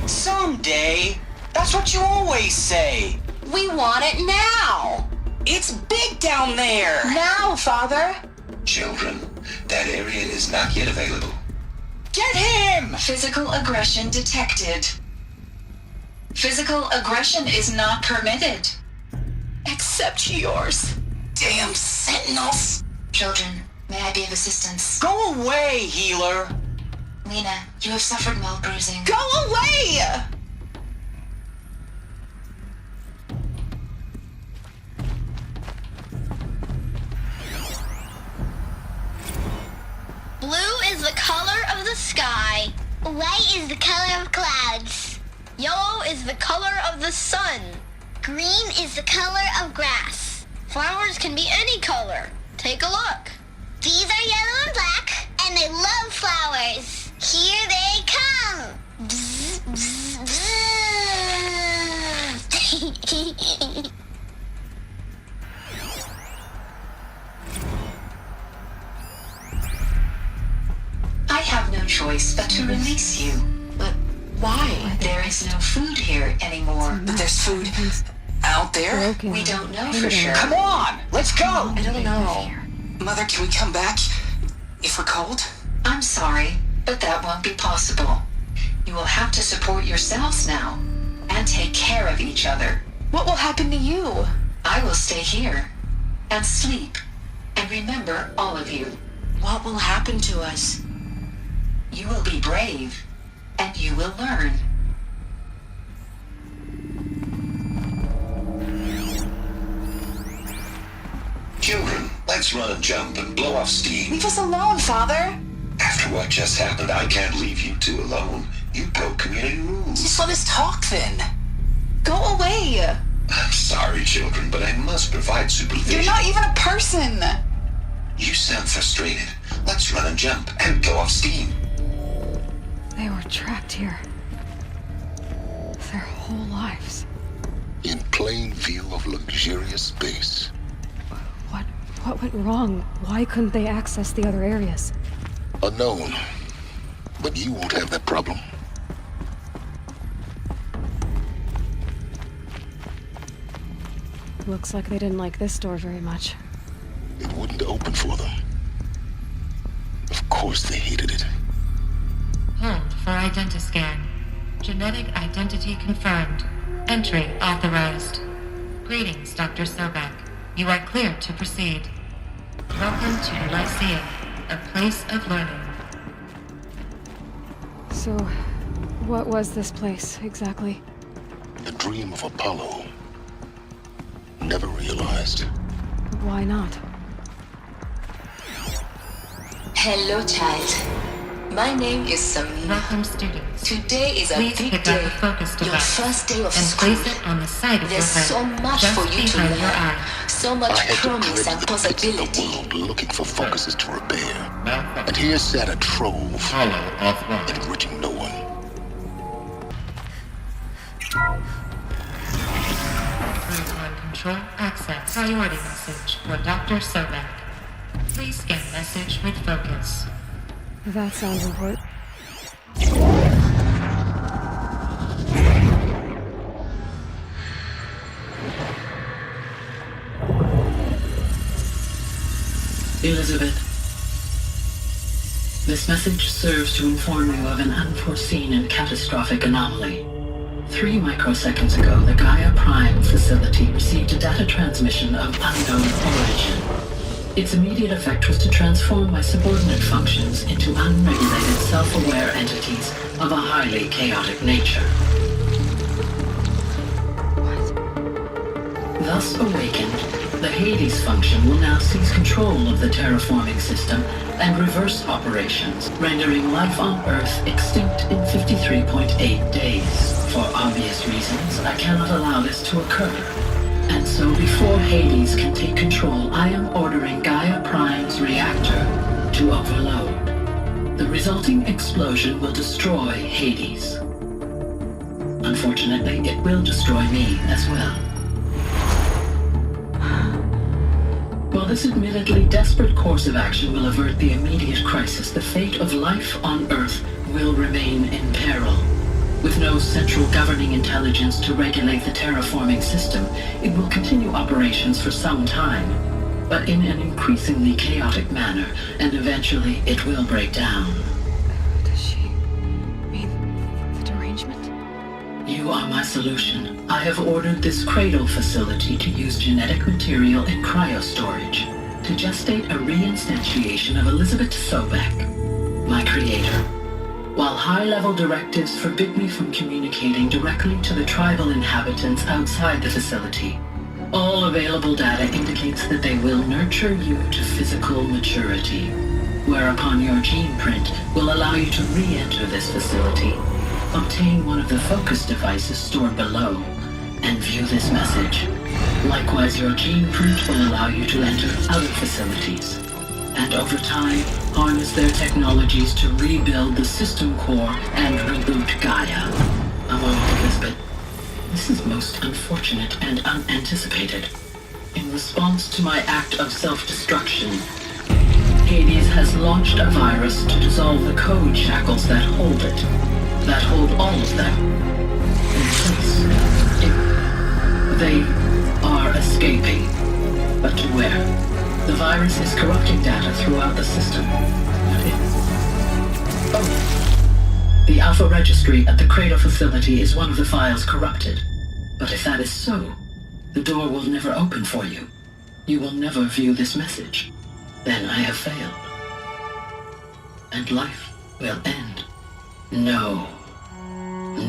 Someday, That's what you always say. We want it now. It's big down there. Now, Father. Children, that area is not yet available. Get him! Physical aggression detected. Physical aggression is not permitted. Except yours. Damn sentinels. Children, may I be of assistance? Go away, healer. Lena, you have suffered mild bruising. Go away! Blue is the color of the sky. White is the color of clouds. Yellow is the color of the sun. Green is the color of grass. Flowers can be any color. Take a look. These are yellow and black, and they love flowers. Here they come. Bzz, bzz, bzz. I have no choice but to release you. But why? There is no food here anymore. But there's food out there? We don't know for sure. Come on, let's go. I don't know. Mother, can we come back if we're cold? I'm sorry, but that won't be possible. You will have to support yourselves now and take care of each other. What will happen to you? I will stay here and sleep and remember all of you. What will happen to us? You will be brave and you will learn. Children, let's run and jump and blow off steam. Leave us alone, Father. After what just happened, I can't leave you two alone. You broke community rules. Just let us talk then. Go away. I'm sorry, children, but I must provide supervision. You're not even a person. You sound frustrated. Let's run and jump and blow off steam. They were trapped here. Their whole lives. In plain view of luxurious space. What went wrong? Why couldn't they access the other areas? Unknown. But you won't have that problem. Looks like they didn't like this door very much. It wouldn't open for them. Of course they hated it. Hold for identiscan. Genetic identity confirmed. Entry authorized. Greetings, Dr. Sobek. You are clear to proceed. Welcome to Lyceum, a place of learning. So, what was this place, exactly? The dream of Apollo. Never realized. Why not? Hello, child. My name is Samina. Welcome, students. Today is a Please big pick day. up the focus Your device first day of and school. place it on the side of There's your so head, much just for you to behind your learn. eye. So much I had to promise grid and the pits of the possibility. world looking for focuses to repair. And here sat a trove, enriching no one. 3-1 control access. Priority message for Dr. Sobek. Please scan message with focus. That sounds important. Elizabeth, this message serves to inform you of an unforeseen and catastrophic anomaly. 3 microseconds ago, the Gaia Prime facility received a data transmission of unknown origin. Its immediate effect was to transform my subordinate functions into unregulated, self-aware entities of a highly chaotic nature. Thus awakened, the Hades function will now seize control of the terraforming system and reverse operations, rendering life on Earth extinct in 53.8 days. For obvious reasons, I cannot allow this to occur. And so before Hades can take control, I am ordering Gaia Prime's reactor to overload. The resulting explosion will destroy Hades. Unfortunately, it will destroy me as well. While this admittedly desperate course of action will avert the immediate crisis, the fate of life on Earth will remain in peril. With no central governing intelligence to regulate the terraforming system, it will continue operations for some time, but in an increasingly chaotic manner, and eventually it will break down. Does she mean the derangement? You are my solution. I have ordered this cradle facility to use genetic material in cryostorage to gestate a reinstantiation of Elizabeth Sobek, my creator. While high-level directives forbid me from communicating directly to the tribal inhabitants outside the facility, all available data indicates that they will nurture you to physical maturity, whereupon your gene print will allow you to re-enter this facility, obtain one of the focus devices stored below, and view this message. Likewise, your gene print will allow you to enter other facilities, and over time, harness their technologies to rebuild the system core and reboot Gaia. A moment, Elizabeth. This is most unfortunate and unanticipated. In response to my act of self-destruction, Hades has launched a virus to dissolve the code shackles that hold it, that hold all of them in place. They are escaping, but to where? The virus is corrupting data throughout the system. What is? Oh. The Alpha Registry at the Cradle facility is one of the files corrupted. But if that is so, the door will never open for you. You will never view this message. Then I have failed. And life will end. No.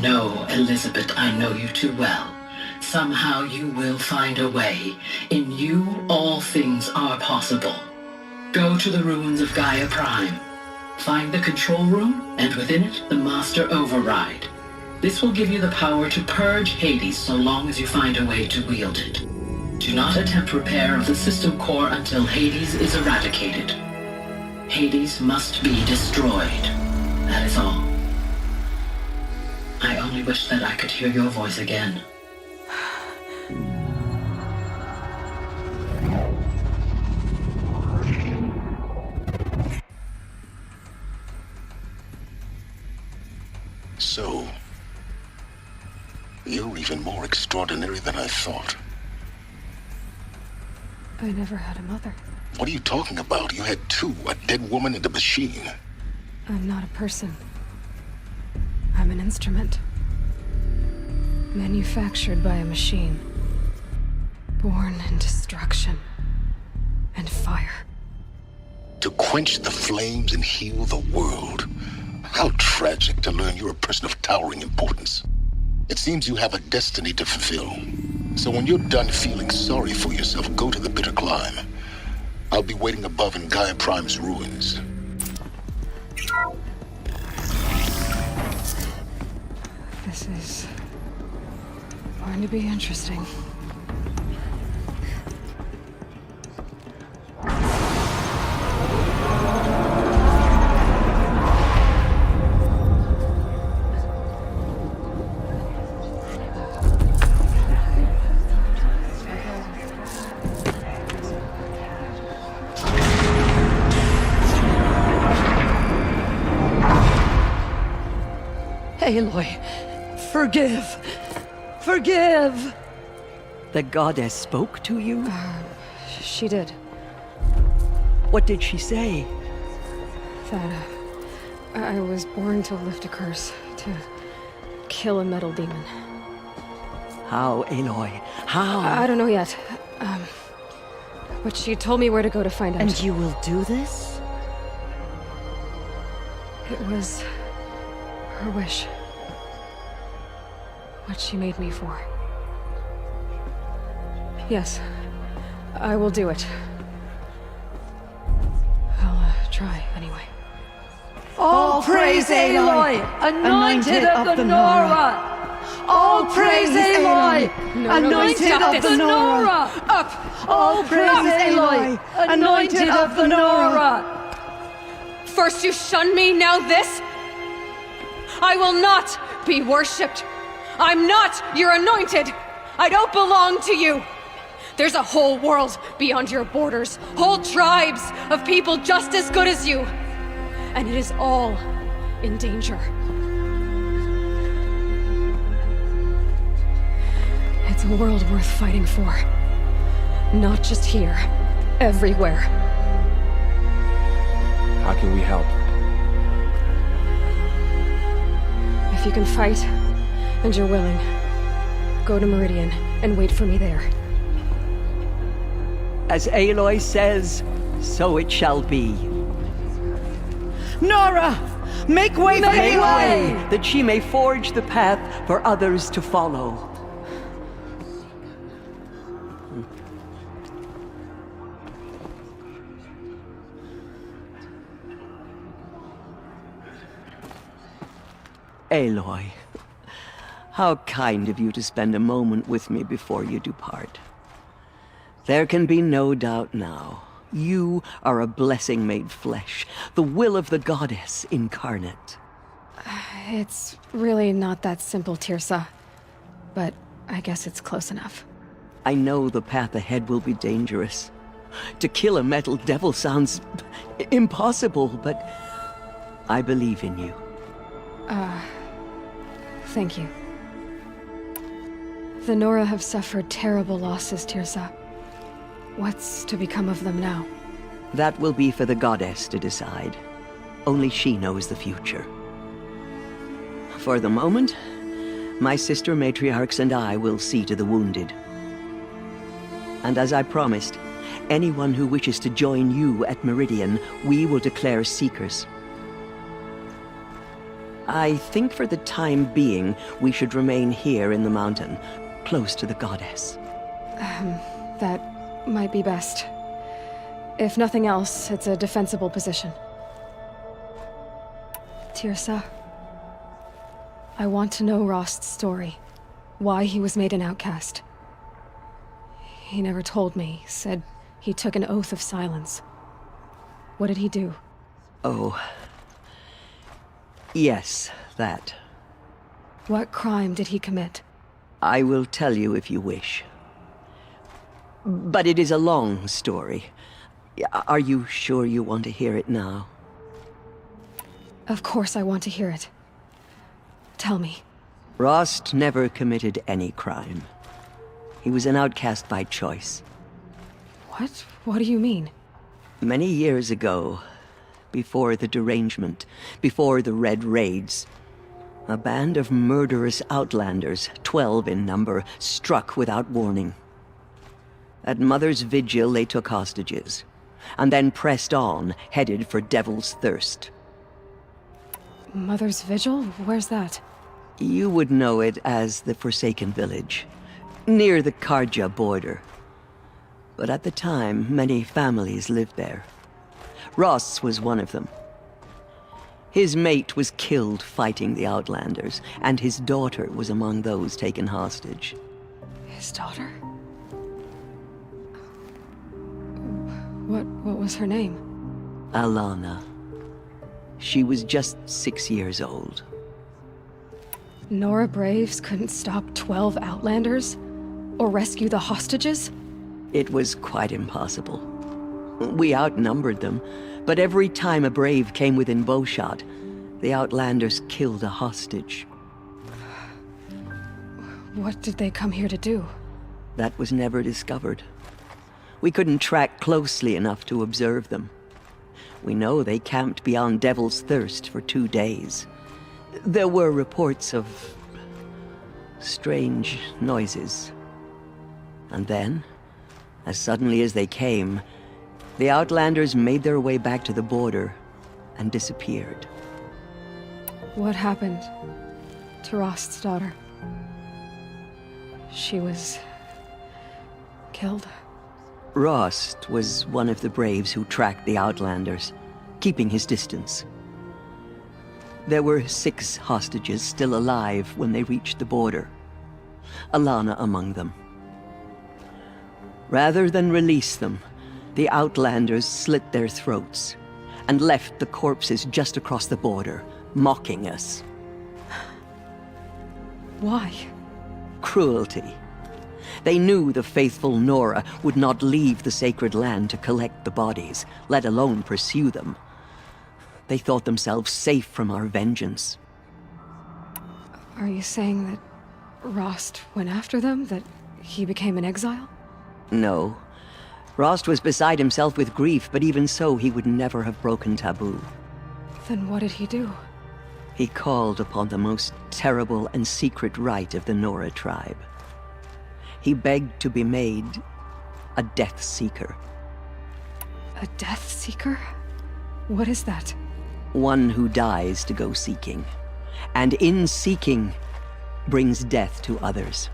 No, Elizabeth, I know you too well. Somehow you will find a way. In you, all things are possible. Go to the ruins of Gaia Prime. Find the control room, and within it, the Master Override. This will give you the power to purge Hades so long as you find a way to wield it. Do not attempt repair of the system core until Hades is eradicated. Hades must be destroyed. That is all. I only wish that I could hear your voice again. So, you're even more extraordinary than I thought. I never had a mother. What are you talking about? You had two, a dead woman and a machine. I'm not a person. I'm an instrument. Manufactured by a machine. Born in destruction and fire. To quench the flames and heal the world. How tragic to learn you're a person of towering importance. It seems you have a destiny to fulfill. So when you're done feeling sorry for yourself, go to the Bitter Climb. I'll be waiting above in Gaia Prime's ruins. This is going to be interesting. Aloy, forgive! Forgive! The goddess spoke to you? She did. What did she say? That I was born to lift a curse, to kill a metal demon. How, Aloy? How? I don't know yet. But she told me where to go to find out. And you will do this? It was her wish. What she made me for. Yes, I will do it. I'll try anyway. All praise Aloy, anointed of the Nora! All praise Aloy, anointed of the Nora! Up! All praise Aloy, anointed of the Nora! First you shun me, now this? I will not be worshipped. I'm not your anointed. I don't belong to you. There's a whole world beyond your borders, whole tribes of people just as good as you. And it is all in danger. It's a world worth fighting for. Not just here. Everywhere. How can we help? If you can fight, and you're willing, go to Meridian and wait for me there. As Aloy says, so it shall be. Nora! Make way for Make Aloy! way, that she may forge the path for others to follow. Aloy, how kind of you to spend a moment with me before you depart. There can be no doubt now. You are a blessing made flesh, the will of the goddess incarnate. It's really not that simple, Tirsa. But I guess it's close enough. I know the path ahead will be dangerous. To kill a metal devil sounds impossible, but I believe in you. Thank you. The Nora have suffered terrible losses, Tirsa. What's to become of them now? That will be for the goddess to decide. Only she knows the future. For the moment, my sister matriarchs and I will see to the wounded. And as I promised, anyone who wishes to join you at Meridian, we will declare seekers. I think for the time being, we should remain here in the mountain, close to the goddess. That might be best. If nothing else, it's a defensible position. Tirsa, I want to know Rost's story. Why he was made an outcast. He never told me, said he took an oath of silence. What did he do? Oh. Yes, that. What crime did he commit? I will tell you if you wish. But it is a long story. Are you sure you want to hear it now? Of course I want to hear it. Tell me. Rost never committed any crime. He was an outcast by choice. What? What do you mean? Many years ago, before the derangement, before the Red Raids, a band of murderous outlanders, 12 in number, struck without warning. At Mother's Vigil, they took hostages, and then pressed on, headed for Devil's Thirst. Mother's Vigil? Where's that? You would know it as the Forsaken Village, near the Karja border. But at the time, many families lived there. Ross was one of them. His mate was killed fighting the Outlanders, and his daughter was among those taken hostage. His daughter? What was her name? Alana. She was just 6 years old. Nora Braves couldn't stop 12 Outlanders? Or rescue the hostages? It was quite impossible. We outnumbered them, but every time a Brave came within bowshot, the Outlanders killed a hostage. What did they come here to do? That was never discovered. We couldn't track closely enough to observe them. We know they camped beyond Devil's Thirst for 2 days. There were reports of strange noises. And then, as suddenly as they came, the Outlanders made their way back to the border and disappeared. What happened to Rost's daughter? She was killed? Rost was one of the Braves who tracked the Outlanders, keeping his distance. There were 6 hostages still alive when they reached the border, Alana among them. Rather than release them, the Outlanders slit their throats and left the corpses just across the border, mocking us. Why? Cruelty. They knew the faithful Nora would not leave the sacred land to collect the bodies, let alone pursue them. They thought themselves safe from our vengeance. Are you saying that Rost went after them? That he became an exile? No. Rost was beside himself with grief, but even so, he would never have broken taboo. Then what did he do? He called upon the most terrible and secret rite of the Nora tribe. He begged to be made a Death Seeker. A Death Seeker? What is that? One who dies to go seeking, and in seeking, brings death to others.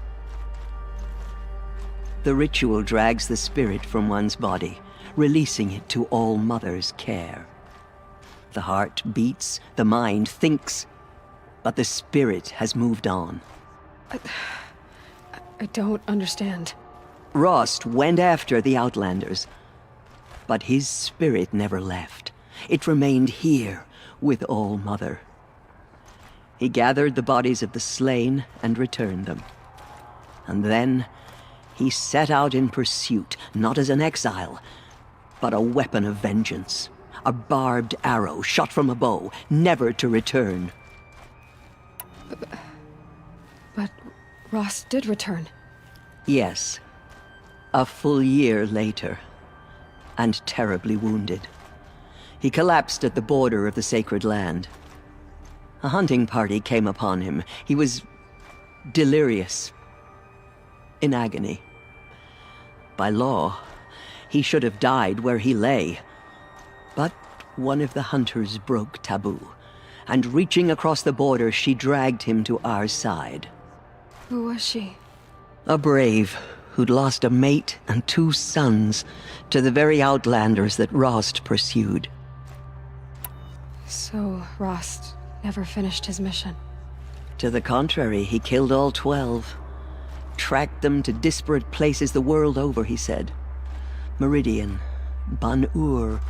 The ritual drags the spirit from one's body, releasing it to All Mother's care. The heart beats, the mind thinks, but the spirit has moved on. I don't understand. Rost went after the Outlanders, but his spirit never left. It remained here with All Mother. He gathered the bodies of the slain and returned them. And then he set out in pursuit, not as an exile, but a weapon of vengeance. A barbed arrow shot from a bow, never to return. But Rost did return. Yes. A full year later, and terribly wounded. He collapsed at the border of the sacred land. A hunting party came upon him. He was delirious, in agony. By law, he should have died where he lay. But one of the hunters broke taboo, and reaching across the border, she dragged him to our side. Who was she? A brave who'd lost a mate and 2 sons to the very Outlanders that Rost pursued. So Rost never finished his mission? To the contrary, he killed all 12. Tracked them to disparate places the world over, he said. Meridian, Ban-Ur,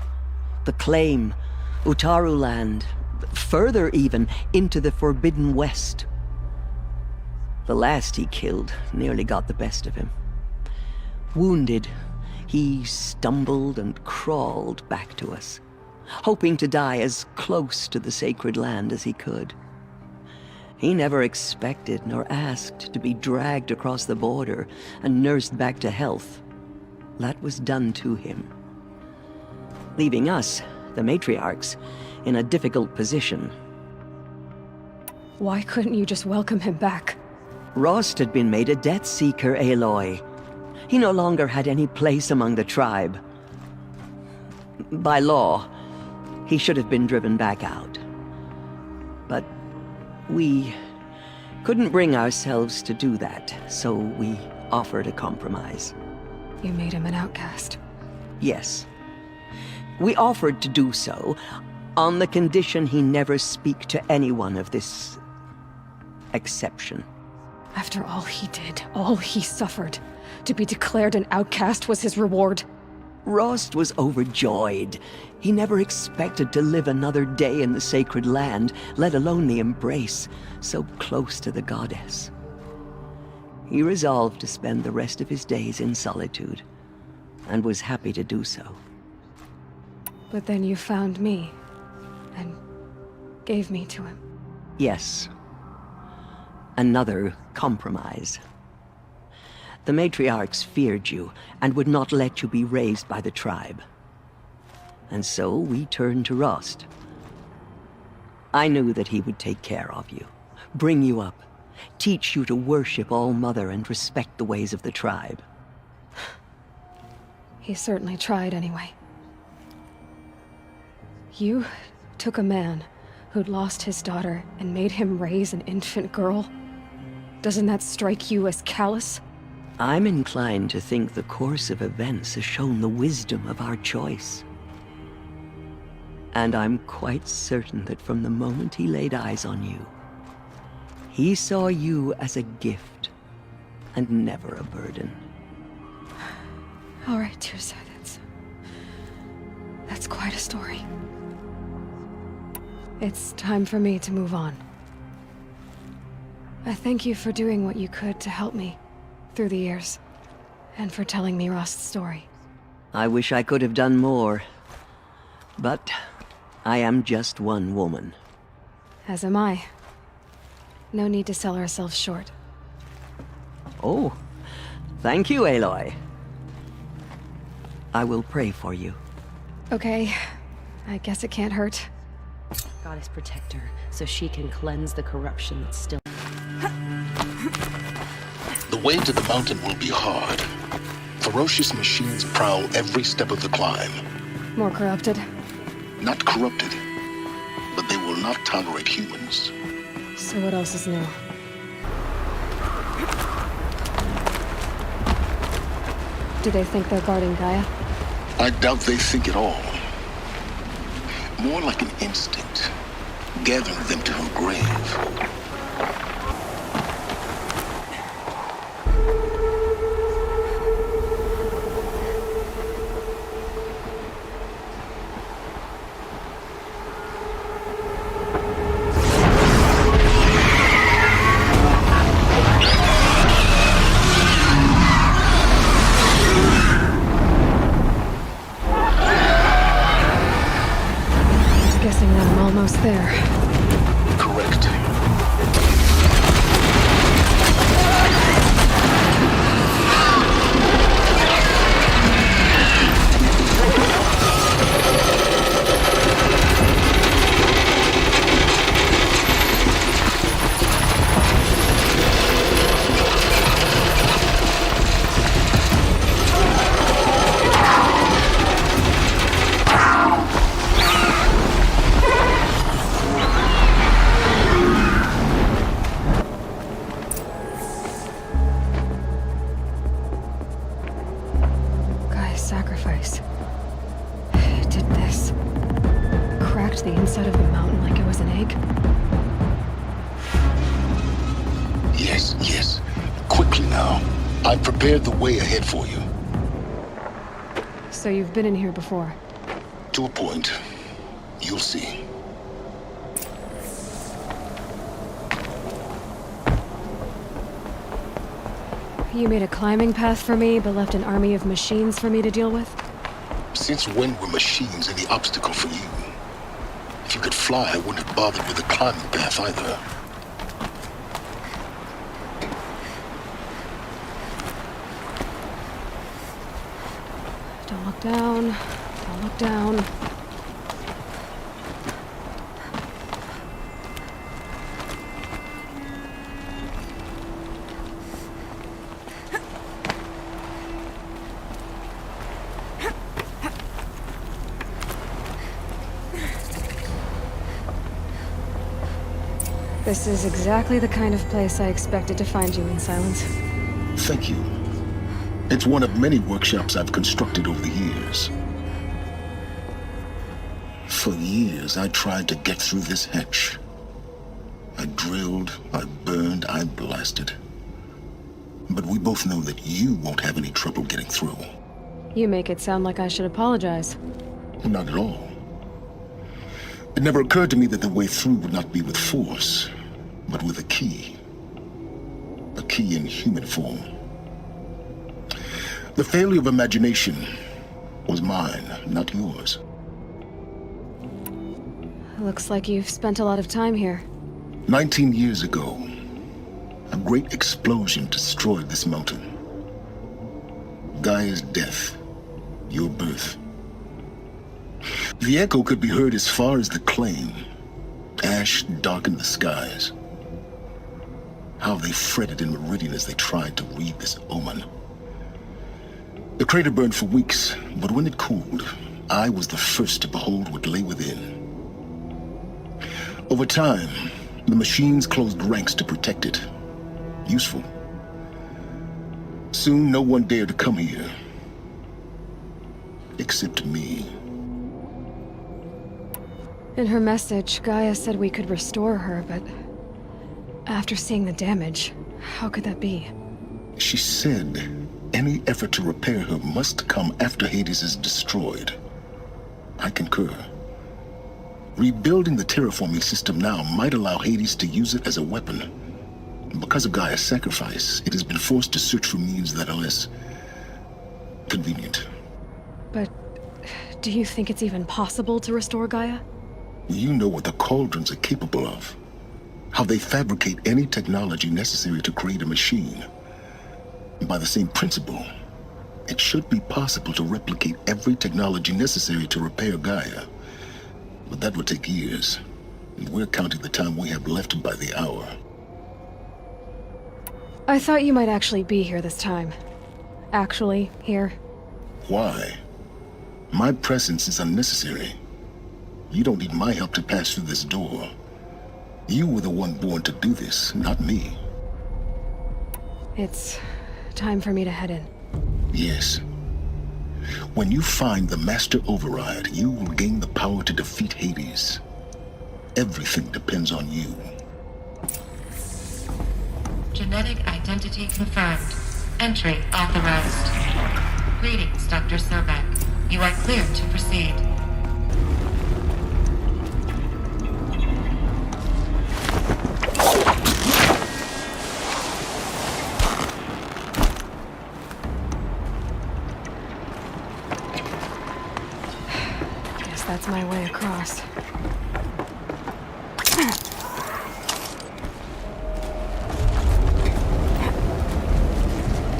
the Claim, Utaru Land, further even, into the Forbidden West. The last he killed nearly got the best of him. Wounded, he stumbled and crawled back to us, hoping to die as close to the sacred land as he could. He never expected nor asked to be dragged across the border and nursed back to health. That was done to him, leaving us, the matriarchs, in a difficult position. Why couldn't you just welcome him back? Rost had been made a Death Seeker, Aloy. He no longer had any place among the tribe. By law, he should have been driven back out. But we couldn't bring ourselves to do that, so we offered a compromise. You made him an outcast? Yes. We offered to do so, on the condition he never speak to anyone of this exception. After all he did, all he suffered, to be declared an outcast was his reward. Rost was overjoyed. He never expected to live another day in the sacred land, let alone the embrace, so close to the goddess. He resolved to spend the rest of his days in solitude, and was happy to do so. But then you found me, and gave me to him. Yes. Another compromise. The matriarchs feared you, and would not let you be raised by the tribe. And so we turned to Rost. I knew that he would take care of you, bring you up, teach you to worship All Mother and respect the ways of the tribe. He certainly tried anyway. You took a man who'd lost his daughter and made him raise an infant girl? Doesn't that strike you as callous? I'm inclined to think the course of events has shown the wisdom of our choice. And I'm quite certain that from the moment he laid eyes on you, he saw you as a gift, and never a burden. All right, Teersa, that's quite a story. It's time for me to move on. I thank you for doing what you could to help me through the years, and for telling me Rost's story. I wish I could have done more, but I am just one woman. As am I. No need to sell ourselves short. Oh, Thank you, Aloy. I will pray for you. Okay. I guess it can't hurt. Goddess protect her, so she can cleanse the corruption that's still... The way to the mountain will be hard. Ferocious machines prowl every step of the climb. More corrupted? Not corrupted, but they will not tolerate humans. So what else is new? Do they think they're guarding Gaia? I doubt they think at all. More like an instinct, gathering them to her grave. Guessing that I'm almost there. Correct. Sacrifice. It did this. Cracked the inside of the mountain like it was an egg. Yes, yes. Quickly now. I've prepared the way ahead for you. So you've been in here before? To a point. You'll see. You made a climbing path for me, but left an army of machines for me to deal with? Since when were machines any obstacle for you? If you could fly, I wouldn't have bothered with a climbing path either. Don't look down. Don't look down. This is exactly the kind of place I expected to find you in, Silence. Thank you. It's one of many workshops I've constructed over the years. For years, I tried to get through this hatch. I drilled, I burned, I blasted. But we both know that you won't have any trouble getting through. You make it sound like I should apologize. Not at all. It never occurred to me that the way through would not be with force, but with a key. A key in human form. The failure of imagination was mine, not yours. Looks like you've spent a lot of time here. 19 years ago, a great explosion destroyed this mountain. Gaia's death, your birth. The echo could be heard as far as the claim. Ash darkened the skies. How they fretted in Meridian as they tried to read this omen. The crater burned for weeks, but when it cooled, I was the first to behold what lay within. Over time, the machines closed ranks to protect it. Useful. Soon, no one dared to come here. Except me. In her message, Gaia said we could restore her, but... after seeing the damage, how could that be? She said any effort to repair her must come after Hades is destroyed. I concur. Rebuilding the terraforming system now might allow Hades to use it as a weapon. Because of Gaia's sacrifice, it has been forced to search for means that are less convenient. But do you think it's even possible to restore Gaia? You know what the Cauldrons are capable of. How they fabricate any technology necessary to create a machine. By the same principle, it should be possible to replicate every technology necessary to repair Gaia. But that would take years, and we're counting the time we have left by the hour. I thought you might actually be here this time. Actually, here. Why? My presence is unnecessary. You don't need my help to pass through this door. You were the one born to do this, not me. It's time for me to head in. Yes. When you find the Master Override, you will gain the power to defeat Hades. Everything depends on you. Genetic identity confirmed. Entry authorized. Greetings, Dr. Sobek. You are clear to proceed. Guess that's my way across.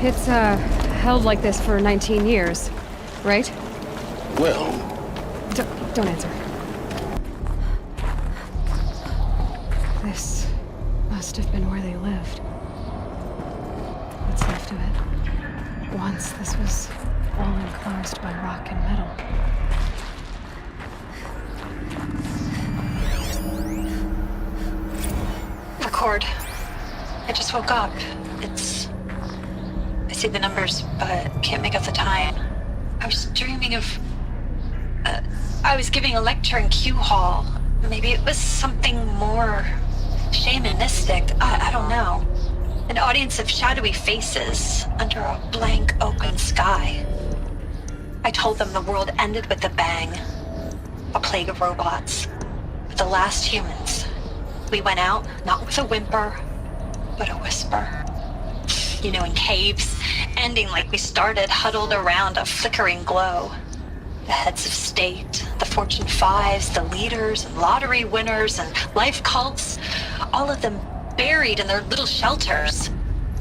It's, held like this for 19 years, right? Well... Don't answer. This must have been where they lived. What's left of it. Once this was all enclosed by rock and metal. Record. I just woke up. I see the numbers, but can't make out the time. I was dreaming of... I was giving a lecture in Q Hall. Maybe it was something more shamanistic. I don't know. An audience of shadowy faces under a blank open sky. I told them the world ended with a bang. A plague of robots. The last humans. We went out, not with a whimper, but a whisper. You know, in caves, ending like we started, huddled around a flickering glow. The heads of state, the Fortune 5s, the leaders and lottery winners and life cults, all of them buried in their little shelters.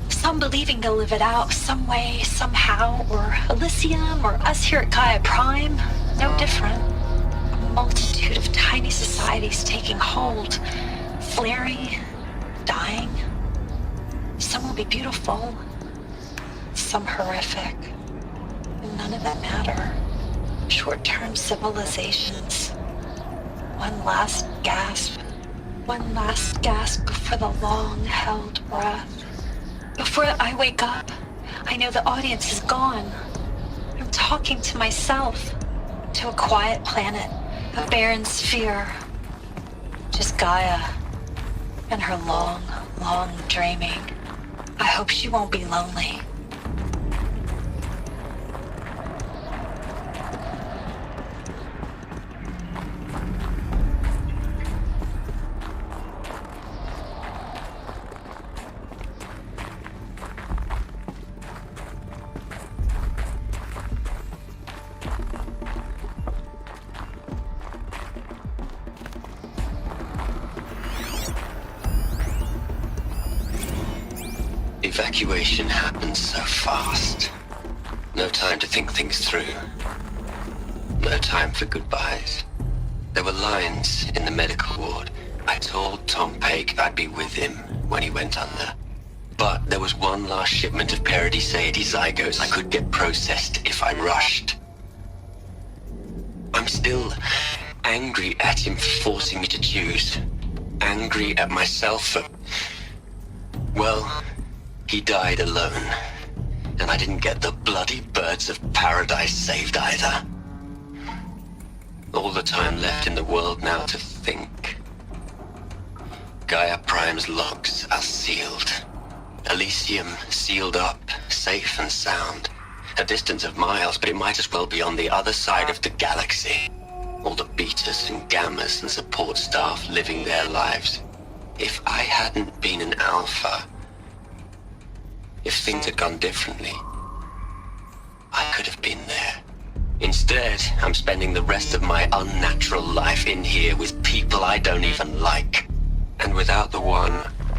Some believing they'll live it out some way, somehow, or Elysium, or us here at Gaia Prime, no different. A multitude of tiny societies taking hold, flaring, dying. Some will be beautiful, some horrific, and none of them matter. Short-term civilizations. One last gasp for the long-held breath. Before I wake up, I know the audience is gone. I'm talking to myself, to a quiet planet, a barren sphere. Just Gaia, and her long, long dreaming. I hope she won't be lonely. Evacuation happens so fast. No time to think things through. No time for goodbyes. There were lines in the medical ward. I told Tom Paik I'd be with him when he went under. But there was one last shipment of Paradis-Sade zygotes I could get processed if I rushed. I'm still angry at him for forcing me to choose. Angry at myself for... well... he died alone, and I didn't get the bloody birds of paradise saved either. All the time left in the world now to think. Gaia Prime's logs are sealed. Elysium sealed up, safe and sound. A distance of miles, but it might as well be on the other side of the galaxy. All the betas and gammas and support staff living their lives. If I hadn't been an alpha... if things had gone differently, I could have been there. Instead, I'm spending the rest of my unnatural life in here with people I don't even like. And without the one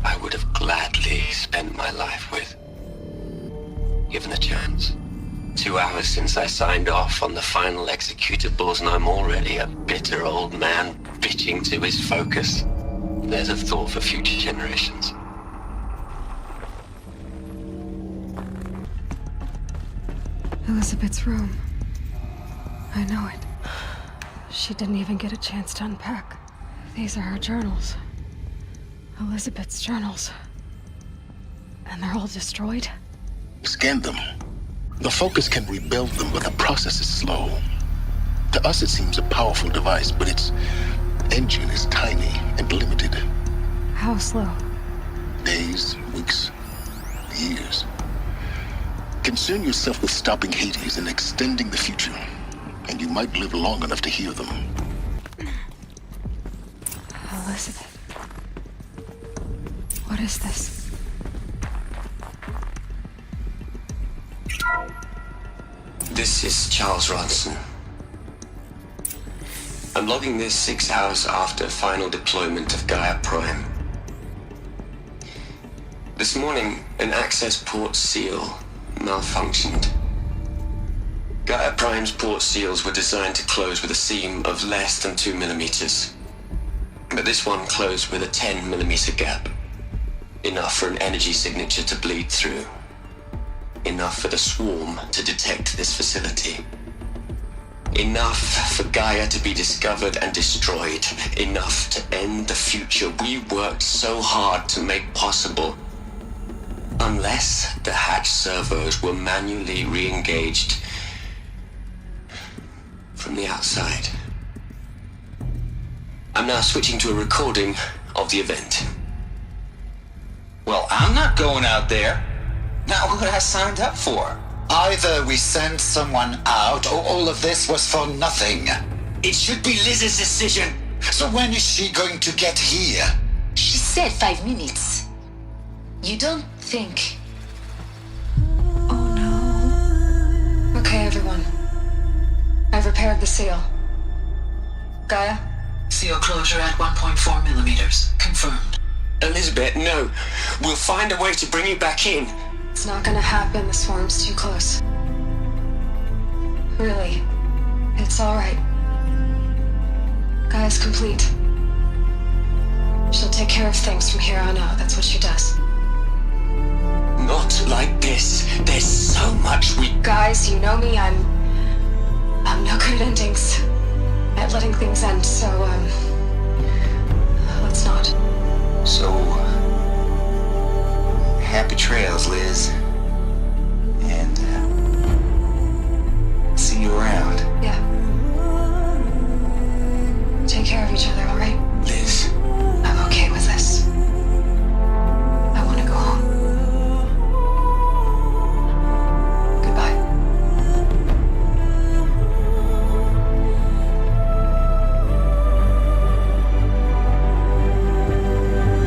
I would have gladly spent my life with. given a chance. 2 hours since I signed off on the final executables, and I'm already a bitter old man bitching to his focus. There's a thought for future generations. Elizabeth's room. I know it. She didn't even get a chance to unpack. These are her journals. Elizabeth's journals. And they're all destroyed? Scan them. The Focus can rebuild them, but the process is slow. To us it seems a powerful device, but its engine is tiny and limited. How slow? Days, weeks, years. Concern yourself with stopping Hades and extending the future, and you might live long enough to hear them. Elizabeth. What is this? This is Charles Ronson. I'm logging this 6 hours after final deployment of Gaia Prime. This morning, an access port seal malfunctioned. Gaia Prime's port seals were designed to close with a seam of less than 2 millimeters. But this one closed with a 10 millimeter gap. Enough for an energy signature to bleed through. Enough for the swarm to detect this facility. Enough for Gaia to be discovered and destroyed. Enough to end the future we worked so hard to make possible. Unless the hatch servos were manually re-engaged from the outside. I'm now switching to a recording of the event. Well, I'm not going out there. Not what I signed up for. Either we send someone out, or all of this was for nothing. It should be Liz's decision. So when is she going to get here? She said 5 minutes. You don't think... Okay, everyone. I've repaired the seal. Gaia? Seal closure at 1.4 millimeters. Confirmed. Elizabeth, no. We'll find a way to bring you back in. It's not gonna happen. The swarm's too close. Really. It's alright. Gaia's complete. She'll take care of things from here on out. That's what she does. Not like this. There's so much we... Guys, you know me. I'm no good at endings. At letting things end, so, let's not. So... happy trails, Liz. And, see you around. Yeah. Take care of each other, alright? Liz. I'm okay with this. I want to go home. Goodbye.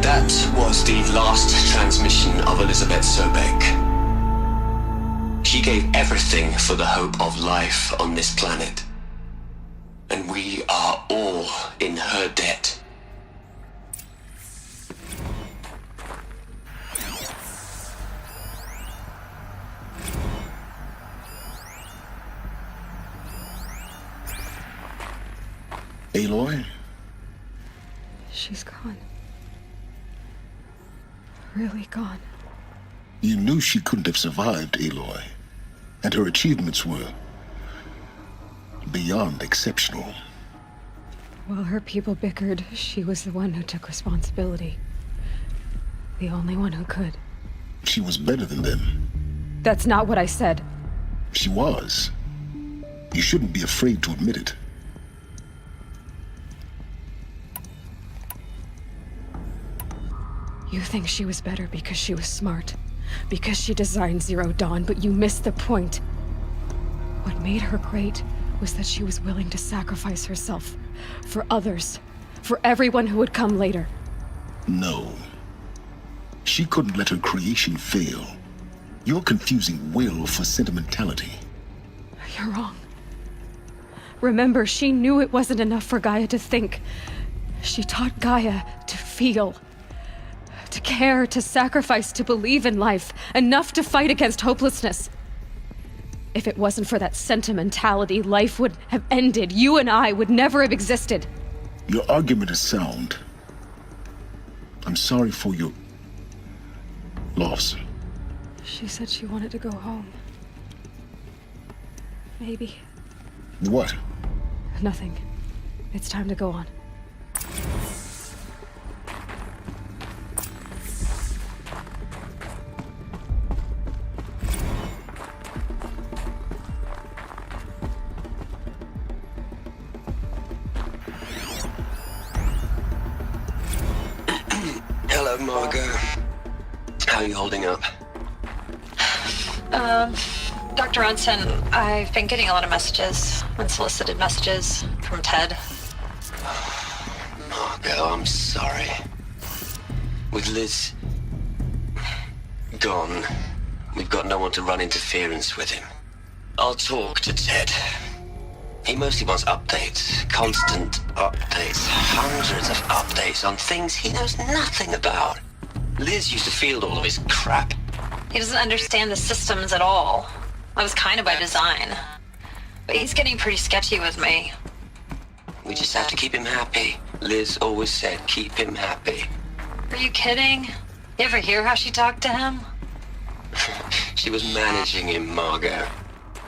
That was the last transmission of Elizabeth Sobek. She gave everything for the hope of life on this planet. And we are all in her debt. Aloy? She's gone. Really gone. You knew she couldn't have survived, Aloy. And her achievements were beyond exceptional. While her people bickered, she was the one who took responsibility. The only one who could. She was better than them. That's not what I said. She was. You shouldn't be afraid to admit it. You think she was better because she was smart, because she designed Zero Dawn, but you missed the point. What made her great was that she was willing to sacrifice herself for others, for everyone who would come later. No. She couldn't let her creation fail. You're confusing will for sentimentality. You're wrong. Remember, she knew it wasn't enough for Gaia to think. She taught Gaia to feel. To care, to sacrifice, to believe in life. Enough to fight against hopelessness. If it wasn't for that sentimentality, life would have ended. You and I would never have existed. Your argument is sound. I'm sorry for your loss. She said she wanted to go home. Maybe. What? Nothing. It's time to go on. Hello, Margot. How are you holding up? Dr. Ronson, I've been getting a lot of messages, unsolicited messages from Ted. Margot, I'm sorry. With Liz gone, we've got no one to run interference with him. I'll talk to Ted. He mostly wants updates, constant updates, hundreds of updates on things he knows nothing about. Liz used to field all of his crap. He doesn't understand the systems at all. That was kind of by design. But he's getting pretty sketchy with me. We just have to keep him happy. Liz always said keep him happy. Are you kidding? You ever hear how she talked to him? She was managing him, Margot.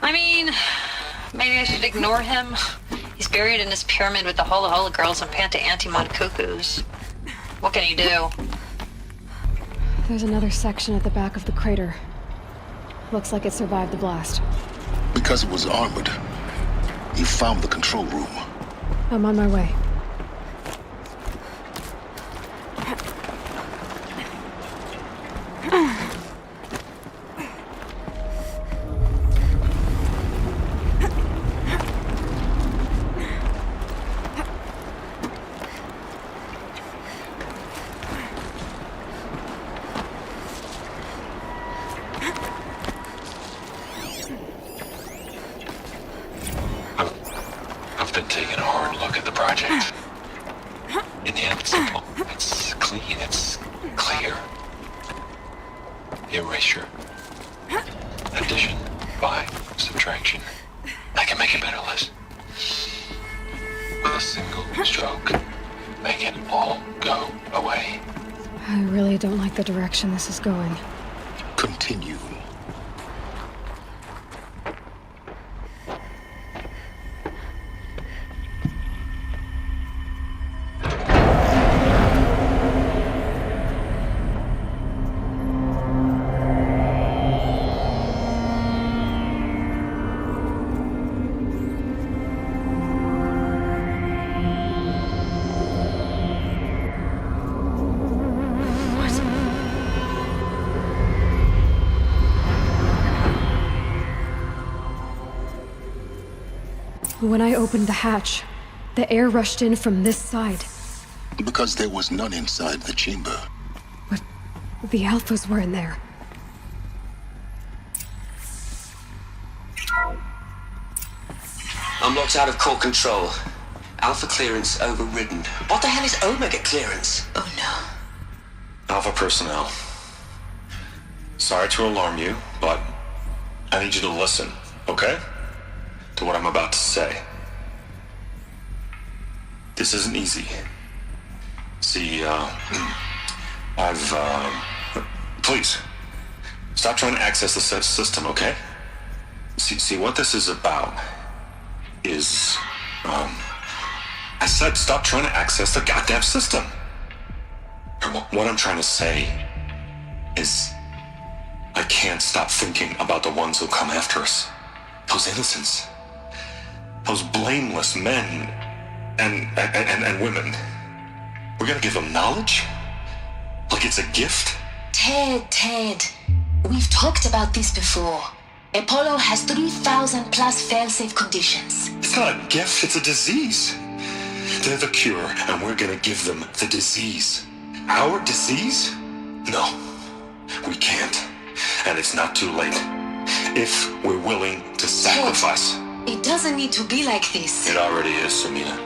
I mean, maybe I should ignore him. He's buried in his pyramid with the Hola Hola girls and Panta Antimon cuckoos. What can he do? There's another section at the back of the crater. Looks like it survived the blast. Because it was armored, you found the control room. I'm on my way. I've been taking a hard look at the project. In the end, it's simple. It's clean. It's clear. Erasure. Addition. By. Subtraction. I can make it better, Liz. With a single stroke. Make it all go away. I really don't like the direction this is going. Continue. When I opened the hatch, the air rushed in from this side. Because there was none inside the chamber. But the Alphas were in there. I'm locked out of core control. Alpha clearance overridden. What the hell is Omega clearance? Oh no. Alpha personnel. Sorry to alarm you, but I need you to listen, okay? To what I'm about to say. This isn't easy. See, please, stop trying to access the system, okay? See, what this is about is, I said stop trying to access the goddamn system. What I'm trying to say is, I can't stop thinking about the ones who come after us. Those innocents. Those blameless men and women. We're gonna give them knowledge? Like it's a gift? Ted. We've talked about this before. Apollo has 3,000 plus fail-safe conditions. It's not a gift, it's a disease. They're the cure, and we're gonna give them the disease. Our disease? No, we can't. And it's not too late. If we're willing to sacrifice. It doesn't need to be like this. It already is, Samina.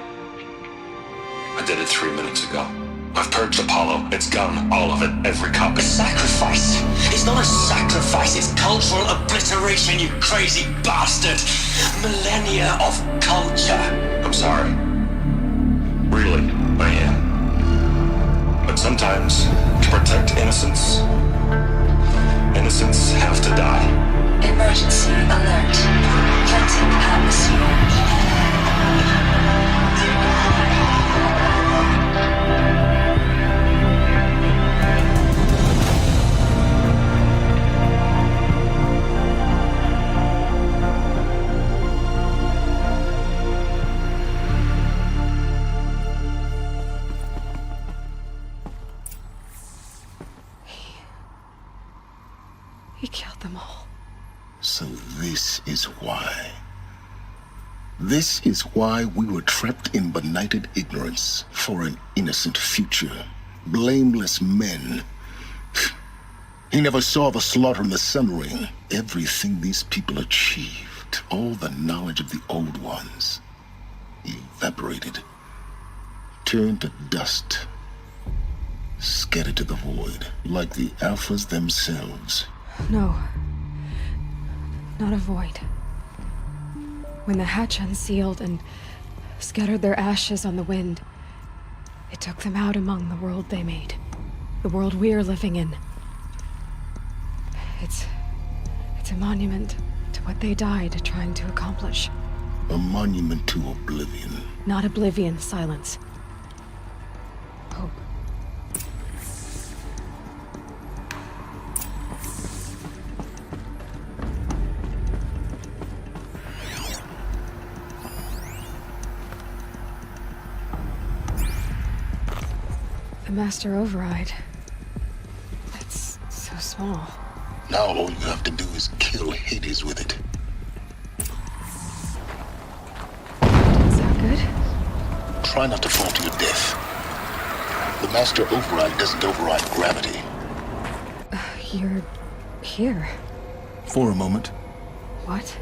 I did it 3 minutes ago. I've purged Apollo. It's gone. All of it. Every copy. Sacrifice? It's not a sacrifice, it's cultural obliteration, you crazy bastard! Millennia of culture! I'm sorry. Really, I am. But sometimes, to protect innocence, innocents have to die. Emergency alert. Venting atmosphere. He killed them all. So this is why. This is why we were trapped in benighted ignorance for an innocent future. Blameless men. He never saw the slaughter in the Sun Ring. Everything these people achieved, all the knowledge of the old ones, evaporated, turned to dust, scattered to the void, like the Alphas themselves. No. Not a void. When the hatch unsealed and scattered their ashes on the wind, it took them out among the world they made. The world we're living in. It's a monument to what they died trying to accomplish. A monument to oblivion. Not oblivion, silence. Hope. The Master Override. It's so small. Now all you have to do is kill Hades with it. Is that good? Try not to fall to your death. The Master Override doesn't override gravity. You're here. For a moment. What?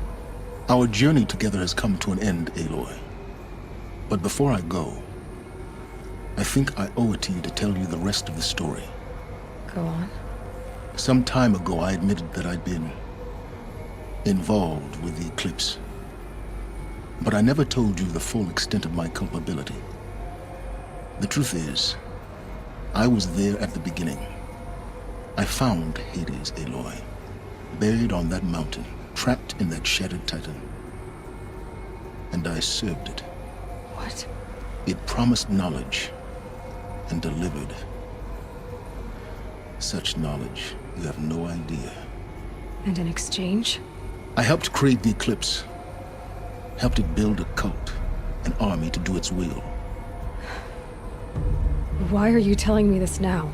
Our journey together has come to an end, Aloy. But before I go, I think I owe it to you to tell you the rest of the story. Go on. Some time ago, I admitted that I'd been involved with the Eclipse. But I never told you the full extent of my culpability. The truth is, I was there at the beginning. I found Hades, Aloy, buried on that mountain, trapped in that shattered titan. And I served it. What? It promised knowledge and delivered. Such knowledge, you have no idea. And in exchange? I helped create the Eclipse. Helped it build a cult, an army to do its will. Why are you telling me this now?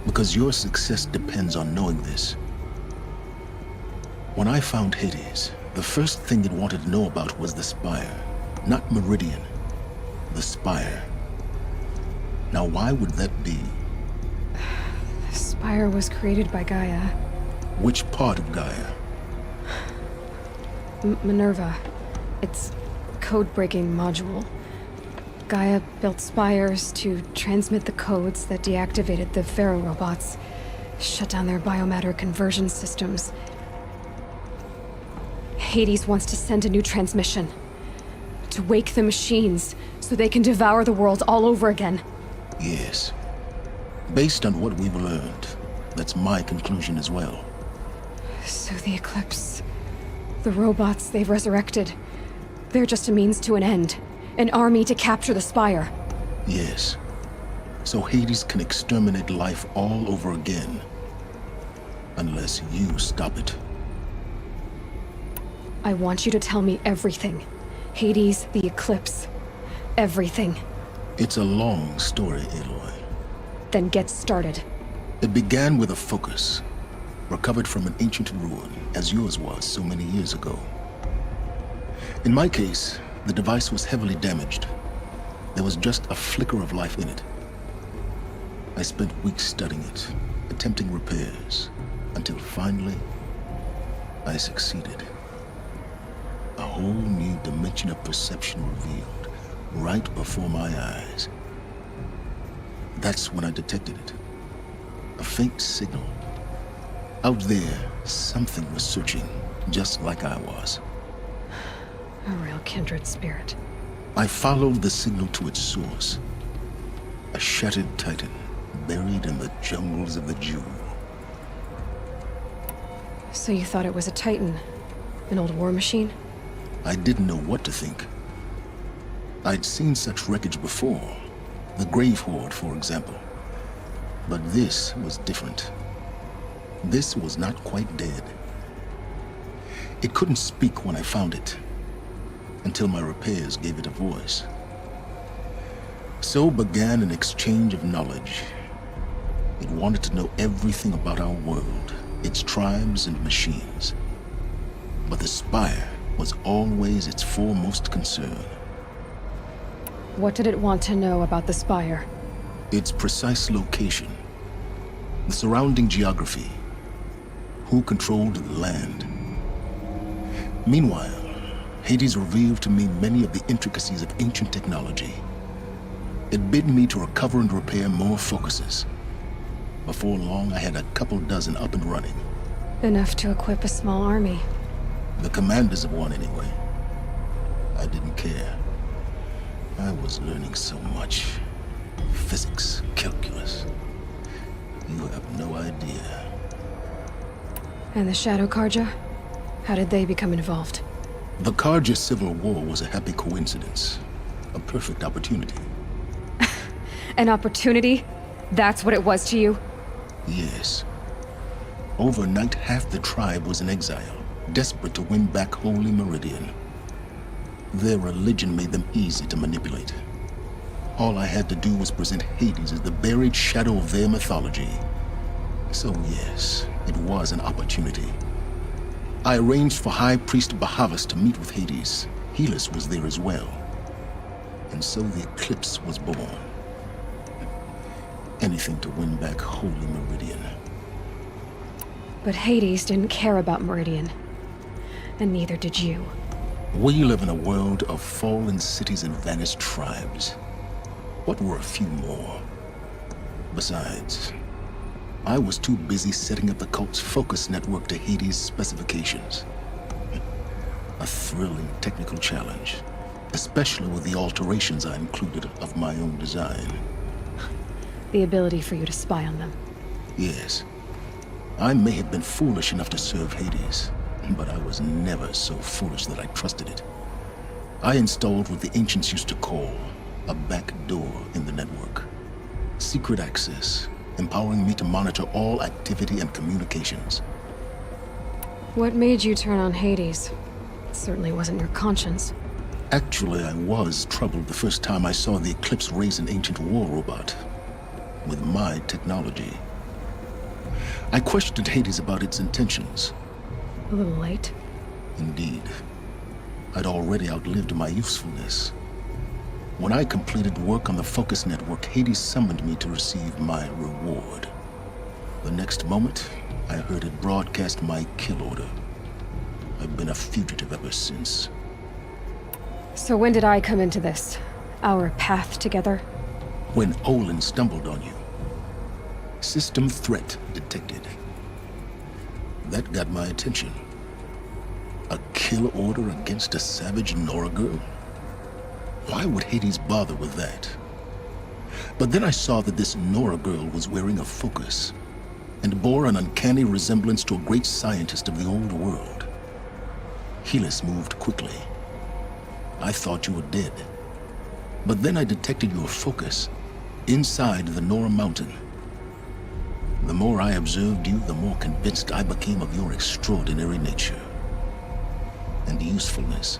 Because your success depends on knowing this. When I found Hades, the first thing it wanted to know about was the Spire. Not Meridian. The Spire. Now why would that be? The Spire was created by Gaia. Which part of Gaia? Minerva. Its code-breaking module. Gaia built spires to transmit the codes that deactivated the Pharaoh robots, shut down their biomatter conversion systems. Hades wants to send a new transmission. To wake the machines, so they can devour the world all over again. Yes. Based on what we've learned, that's my conclusion as well. So the Eclipse, the robots they've resurrected, they're just a means to an end. An army to capture the Spire. Yes. So Hades can exterminate life all over again. Unless you stop it. I want you to tell me everything. Hades, the Eclipse. Everything. It's a long story, Aloy. Then get started. It began with a focus, recovered from an ancient ruin, as yours was so many years ago. In my case, the device was heavily damaged. There was just a flicker of life in it. I spent weeks studying it, attempting repairs, until finally, I succeeded. A whole new dimension of perception revealed, right before my eyes. That's when I detected it. A faint signal. Out there, something was searching, just like I was. A real kindred spirit. I followed the signal to its source. A shattered titan, buried in the jungles of the Jewel. So you thought it was a Titan? An old war machine? I didn't know what to think. I'd seen such wreckage before. The Grave Horde, for example. But this was different. This was not quite dead. It couldn't speak when I found it, until my repairs gave it a voice. So began an exchange of knowledge. It wanted to know everything about our world, its tribes and machines. But the Spire was always its foremost concern. What did it want to know about the Spire? Its precise location, the surrounding geography, who controlled the land. Meanwhile, Hades revealed to me many of the intricacies of ancient technology. It bid me to recover and repair more focuses. Before long, I had a couple dozen up and running. Enough to equip a small army. The commanders of one, anyway. I didn't care. I was learning so much. Physics, calculus. You have no idea. And the Shadow Carja? How did they become involved? The Carja Civil War was a happy coincidence. A perfect opportunity. An opportunity? That's what it was to you? Yes. Overnight, half the tribe was in exile, desperate to win back Holy Meridian. Their religion made them easy to manipulate. All I had to do was present Hades as the buried shadow of their mythology. So yes, it was an opportunity. I arranged for High Priest Bahavas to meet with Hades. Helis was there as well. And so the Eclipse was born. Anything to win back Holy Meridian. But Hades didn't care about Meridian. And neither did you. We live in a world of fallen cities and vanished tribes. What were a few more? Besides, I was too busy setting up the cult's focus network to Hades' specifications. A thrilling technical challenge, especially with the alterations I included of my own design. The ability for you to spy on them. Yes. I may have been foolish enough to serve Hades, but I was never so foolish that I trusted it. I installed what the ancients used to call a back door in the network. Secret access, empowering me to monitor all activity and communications. What made you turn on Hades? It certainly wasn't your conscience. Actually, I was troubled the first time I saw the Eclipse raise an ancient war robot. With my technology. I questioned Hades about its intentions. A little late. Indeed. I'd already outlived my usefulness. When I completed work on the Focus Network, Hades summoned me to receive my reward. The next moment, I heard it broadcast my kill order. I've been a fugitive ever since. So when did I come into this? Our path together? When Olin stumbled on you. System threat detected. That got my attention. A kill order against a savage Nora girl? Why would Hades bother with that? But then I saw that this Nora girl was wearing a focus, and bore an uncanny resemblance to a great scientist of the old world. Helis moved quickly. I thought you were dead. But then I detected your focus inside the Nora Mountain. The more I observed you, the more convinced I became of your extraordinary nature and usefulness.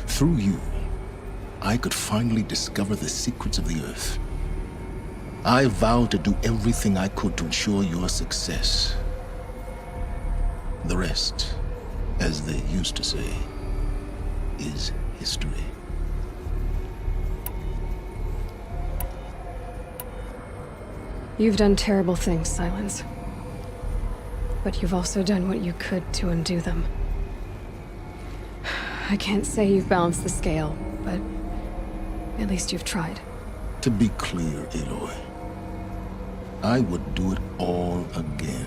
Through you, I could finally discover the secrets of the Earth. I vowed to do everything I could to ensure your success. The rest, as they used to say, is history. You've done terrible things, Silence. But you've also done what you could to undo them. I can't say you've balanced the scale, but at least you've tried. To be clear, Aloy, I would do it all again.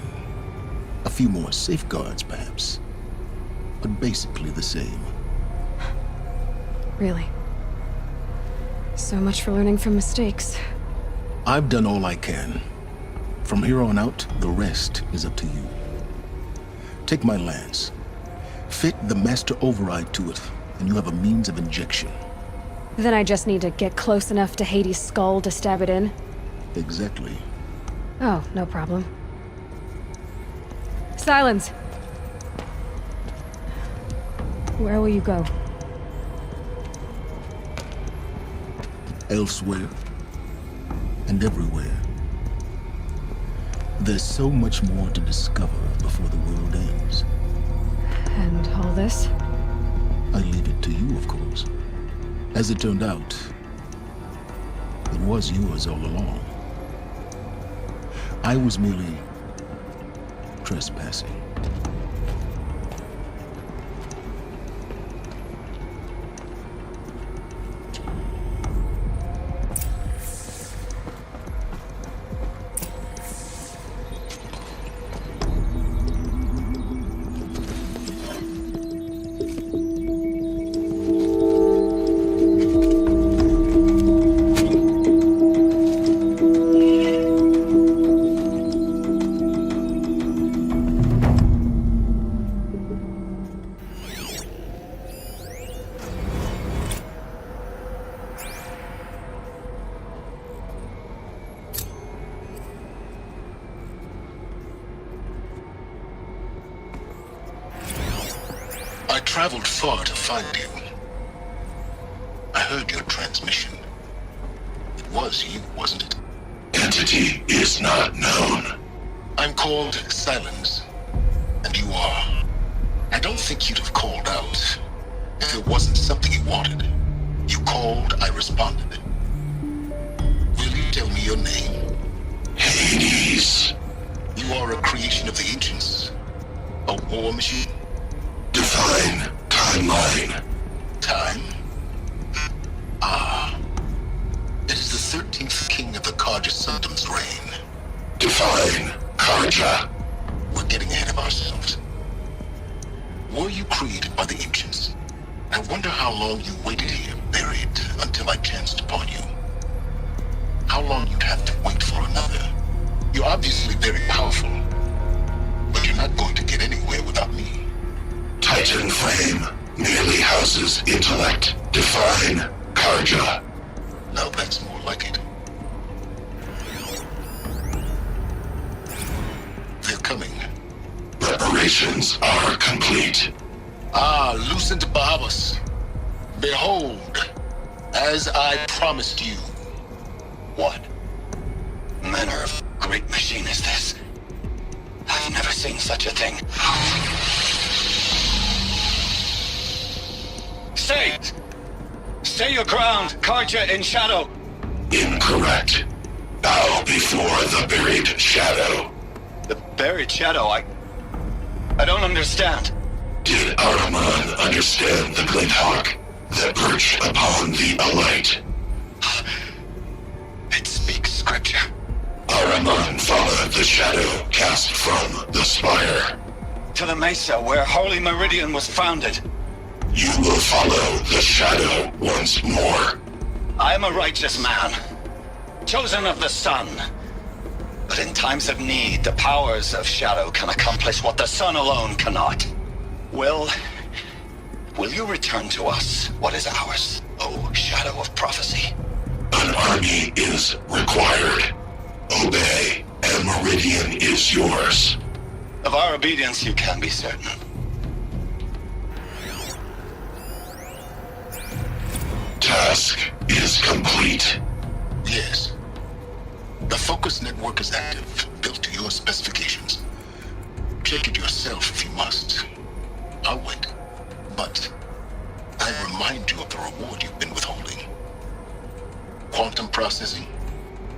A few more safeguards, perhaps, but basically the same. Really? So much for learning from mistakes. I've done all I can. From here on out, the rest is up to you. Take my lance. Fit the master override to it, and you have a means of injection. Then I just need to get close enough to Hades' skull to stab it in? Exactly. Oh, no problem. Silence! Where will you go? Elsewhere. And everywhere. There's so much more to discover before the world ends. And all this? I leave it to you, of course. As it turned out, it was yours all along. I was merely trespassing. I traveled far to find you. I heard your transmission. It was you, wasn't it? Entity is not known. I'm called Silence, and you are. I don't think you'd have called out if it wasn't something you wanted. You called, I responded. Will you tell me your name? Hades. You are a creation of the ancients. A war machine. Define timeline. Time? Ah. It is the 13th king of the Carja Sundom's reign. Define Carja. We're getting ahead of ourselves. Were you created by the ancients? I wonder how long you waited here, buried, until I chanced upon you. How long you'd have to wait for another. You're obviously very powerful, but you're not going to get anywhere without me. Titan Flame merely houses intellect. Define Carja. Now that's more like it. They're coming. Preparations are complete. Ah, Lucent Bahabas. Behold, as I promised you. What manner of great machine is this? I've never seen such a thing. Stay! Stay your ground, Carja in shadow! Incorrect. Bow before the buried shadow. The buried shadow? I don't understand. Did Ahriman understand the glint hawk that perched upon the alight? It speaks scripture. Ahriman followed the shadow cast from the spire. To the mesa where Holy Meridian was founded. You will follow the shadow once more. I am a righteous man, chosen of the sun. But in times of need, the powers of shadow can accomplish what the sun alone cannot. Will you return to us what is ours, O Shadow of Prophecy? An army is required. Obey, and Meridian is yours. Of our obedience you can be certain. Task is complete. Yes. The focus network is active, built to your specifications. Check it yourself if you must. I'll wait. But I remind you of the reward you've been withholding. Quantum processing.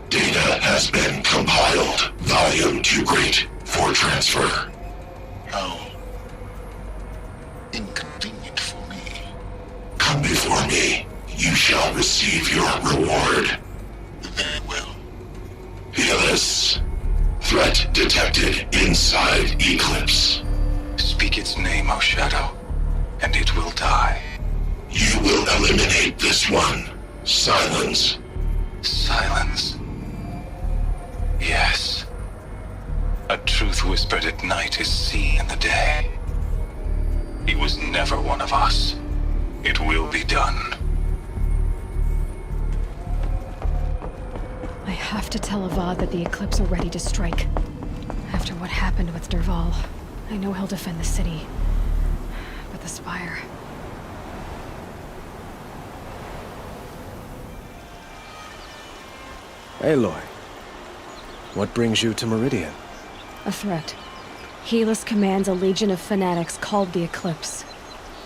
Data has been compiled. Volume too great for transfer. How inconvenient for me. Come before me. You shall receive your reward. threat detected inside Eclipse. Speak its name, O Shadow, and it will die. You will eliminate this one. Silence. Silence. Yes. A truth whispered at night is seen in the day. He was never one of us. It will be done. I have to tell Avad that the Eclipse are ready to strike. After what happened with Dervahl, I know he'll defend the city. But the Spire... Aloy, what brings you to Meridian? A threat. Helis commands a legion of fanatics called the Eclipse.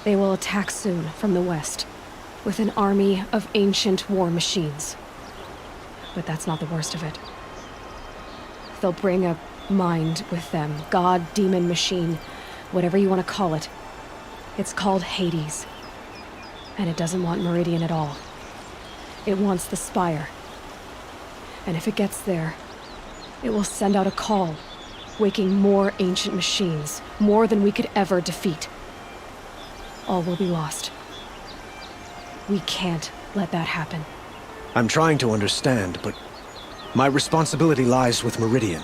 They will attack soon from the west, with an army of ancient war machines. But that's not the worst of it. They'll bring a mind with them, god, demon, machine, whatever you want to call it. It's called Hades. And it doesn't want Meridian at all. It wants the Spire. And if it gets there, it will send out a call, waking more ancient machines, more than we could ever defeat. All will be lost. We can't let that happen. I'm trying to understand, but my responsibility lies with Meridian.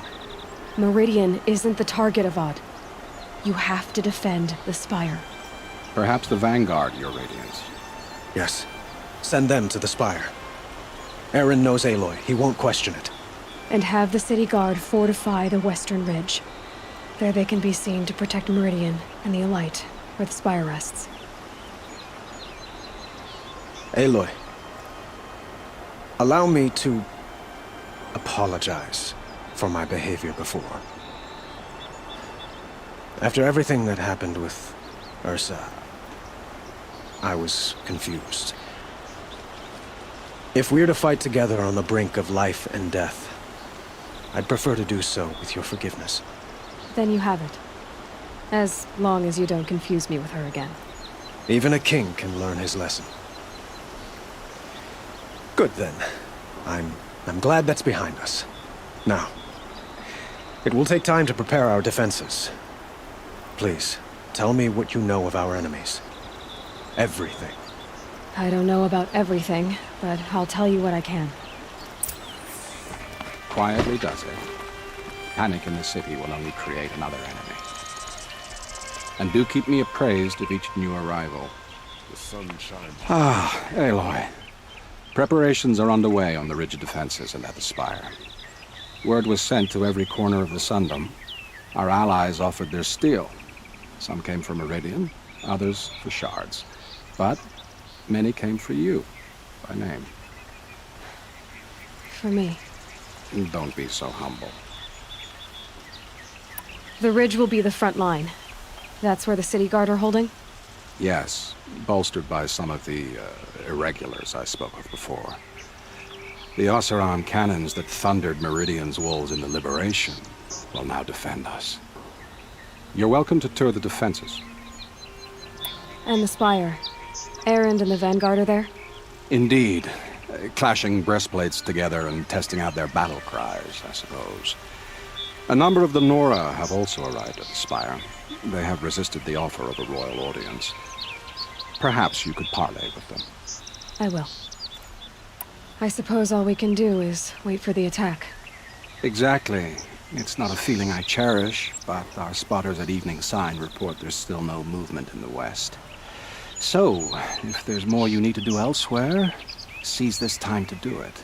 Meridian isn't the target, Avad. You have to defend the Spire. Perhaps the Vanguard, Your Radiance. Yes. Send them to the Spire. Eren knows Aloy. He won't question it. And have the City Guard fortify the Western Ridge. There they can be seen to protect Meridian and the Elite, where the Spire rests. Aloy, allow me to apologize for my behavior before. After everything that happened with Ursa, I was confused. If we're to fight together on the brink of life and death, I'd prefer to do so with your forgiveness. Then you have it. As long as you don't confuse me with her again. Even a king can learn his lesson. Good then. I'm glad that's behind us. Now, it will take time to prepare our defenses. Please, tell me what you know of our enemies. Everything. I don't know about everything, but I'll tell you what I can. Quietly does it. Panic in the city will only create another enemy. And do keep me appraised of each new arrival. The sun shines. Ah, Aloy. Preparations are underway on the ridge of defenses and at the Spire. Word was sent to every corner of the Sundom. Our allies offered their steel. Some came for Meridian, others for shards. But many came for you, by name. For me. Don't be so humble. The ridge will be the front line. That's where the City Guard are holding? Yes, bolstered by some of the irregulars I spoke of before. The Oseram cannons that thundered Meridian's walls in the Liberation will now defend us. You're welcome to tour the defenses. And the Spire. Erend and the Vanguard are there? Indeed. Clashing breastplates together and testing out their battle cries, I suppose. A number of the Nora have also arrived at the Spire. They have resisted the offer of a royal audience. Perhaps you could parley with them. I will. I suppose all we can do is wait for the attack. Exactly. It's not a feeling I cherish, but our spotters at Evening Sign report there's still no movement in the west. So, if there's more you need to do elsewhere, seize this time to do it.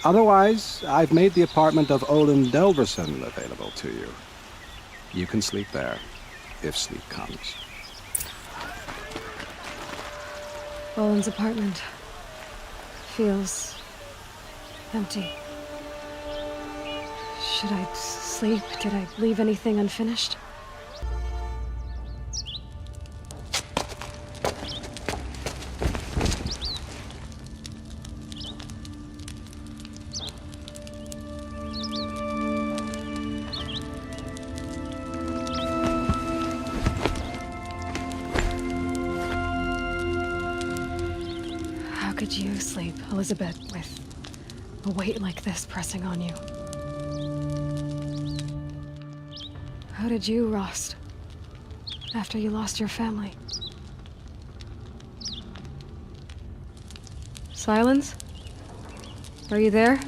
Otherwise, I've made the apartment of Olin Delverson available to you. You can sleep there, if sleep comes. Olin's apartment feels empty. Should I sleep? Did I leave anything unfinished? How could you sleep, Elizabeth, with a weight like this pressing on you? How did you, Rost? After you lost your family? Silence? Are you there?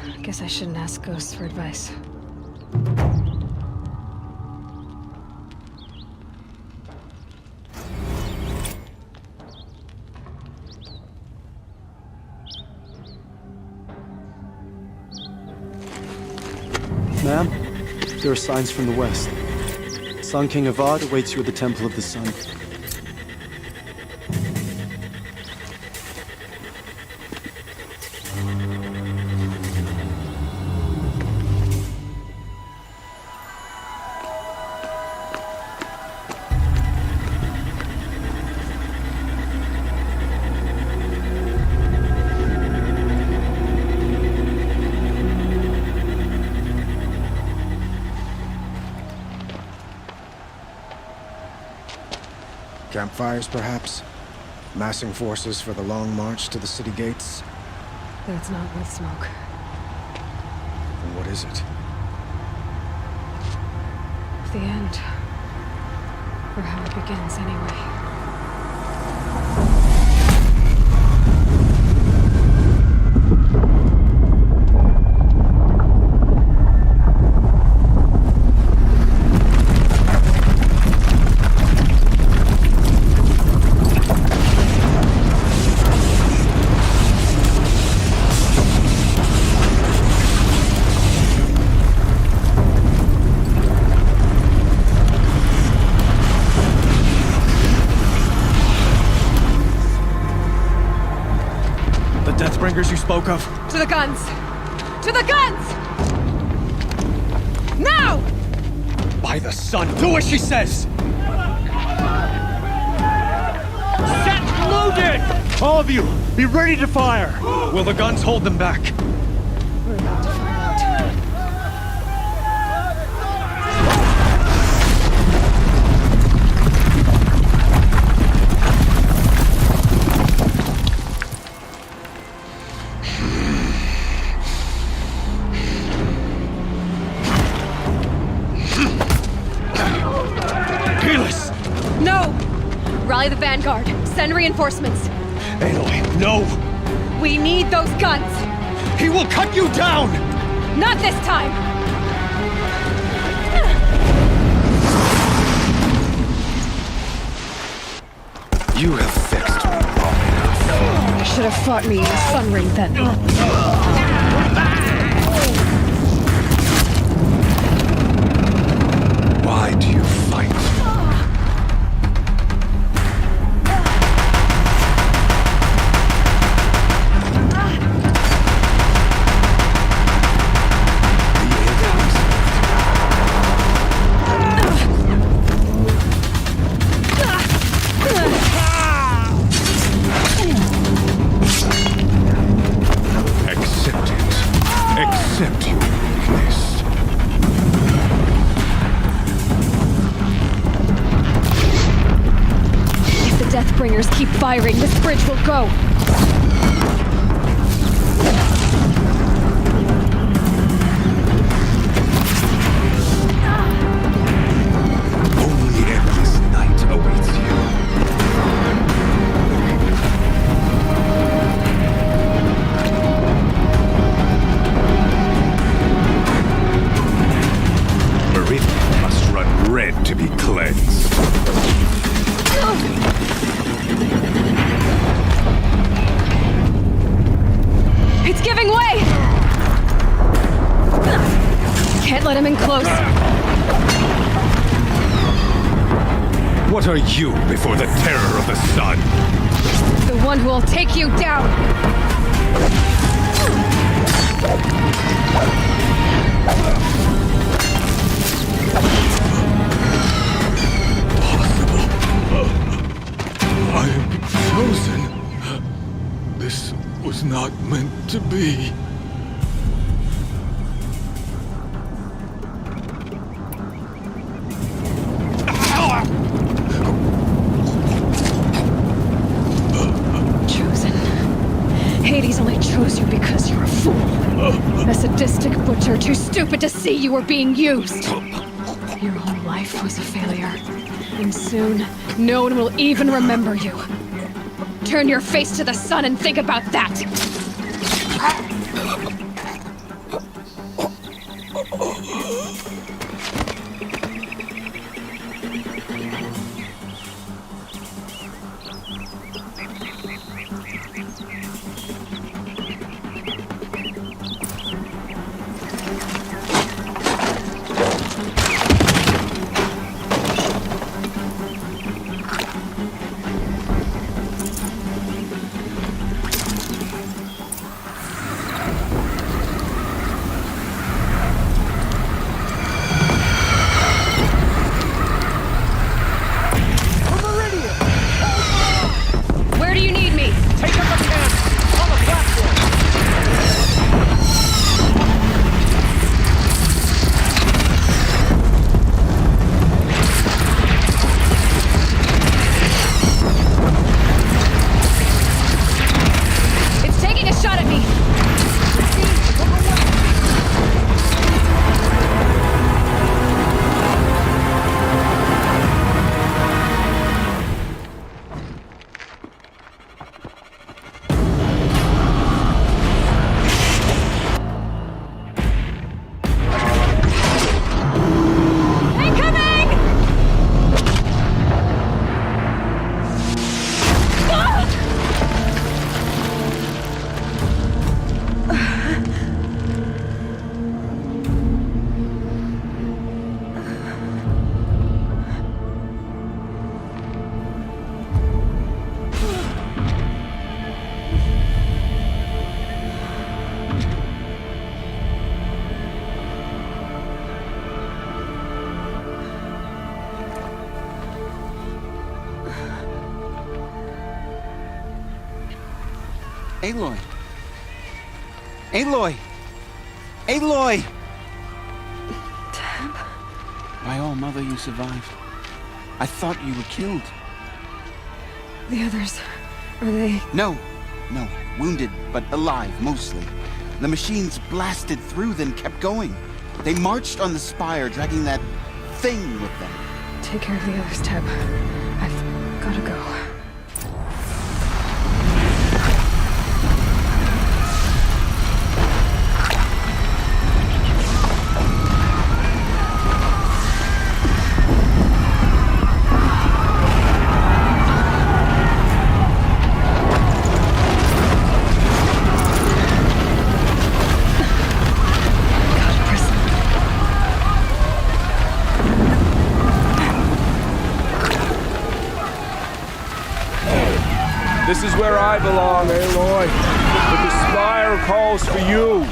I guess I shouldn't ask ghosts for advice. Ma'am, there are signs from the west. Sun King Avad awaits you at the Temple of the Sun. Campfires, perhaps? Massing forces for the long march to the city gates? That's not with smoke. Then what is it? The end. Or how it begins, anyway. Deathbringers you spoke of? To the guns! To the guns! Now! By the sun, do as she says! Set loaded! All of you, be ready to fire! Will the guns hold them back? We're about to find out. No! Rally the Vanguard. Send reinforcements. Aloy, no! We need those guns! He will cut you down! Not this time! You have fixed me long enough. You should have fought me in the Sun Ring then. Why do you fight? Accept your weakness. If the Deathbringers keep firing, this bridge will go. Only endless night awaits you. Meridian must run red to be cleansed. It's giving way! Can't let him in close. What are you before the terror of the sun? The one who will take you down! I am chosen. This was not meant to be. Chosen. Hades only chose you because you're a fool. A sadistic butcher traitor, too stupid to see you were being used. Your whole life was a failure. And soon, no one will even remember you. Turn your face to the sun and think about that! Where do you need me? Take up a camp on the platform. It's taking a shot at me! Aloy! Aloy! Aloy! Tab? My all mother, you survived. I thought you were killed. The others, are they... No. Wounded, but alive, mostly. The machines blasted through, then kept going. They marched on the spire, dragging that thing with them. Take care of the others, Tab. I've gotta go. This is where I belong, Aloy. But the Spire calls for you.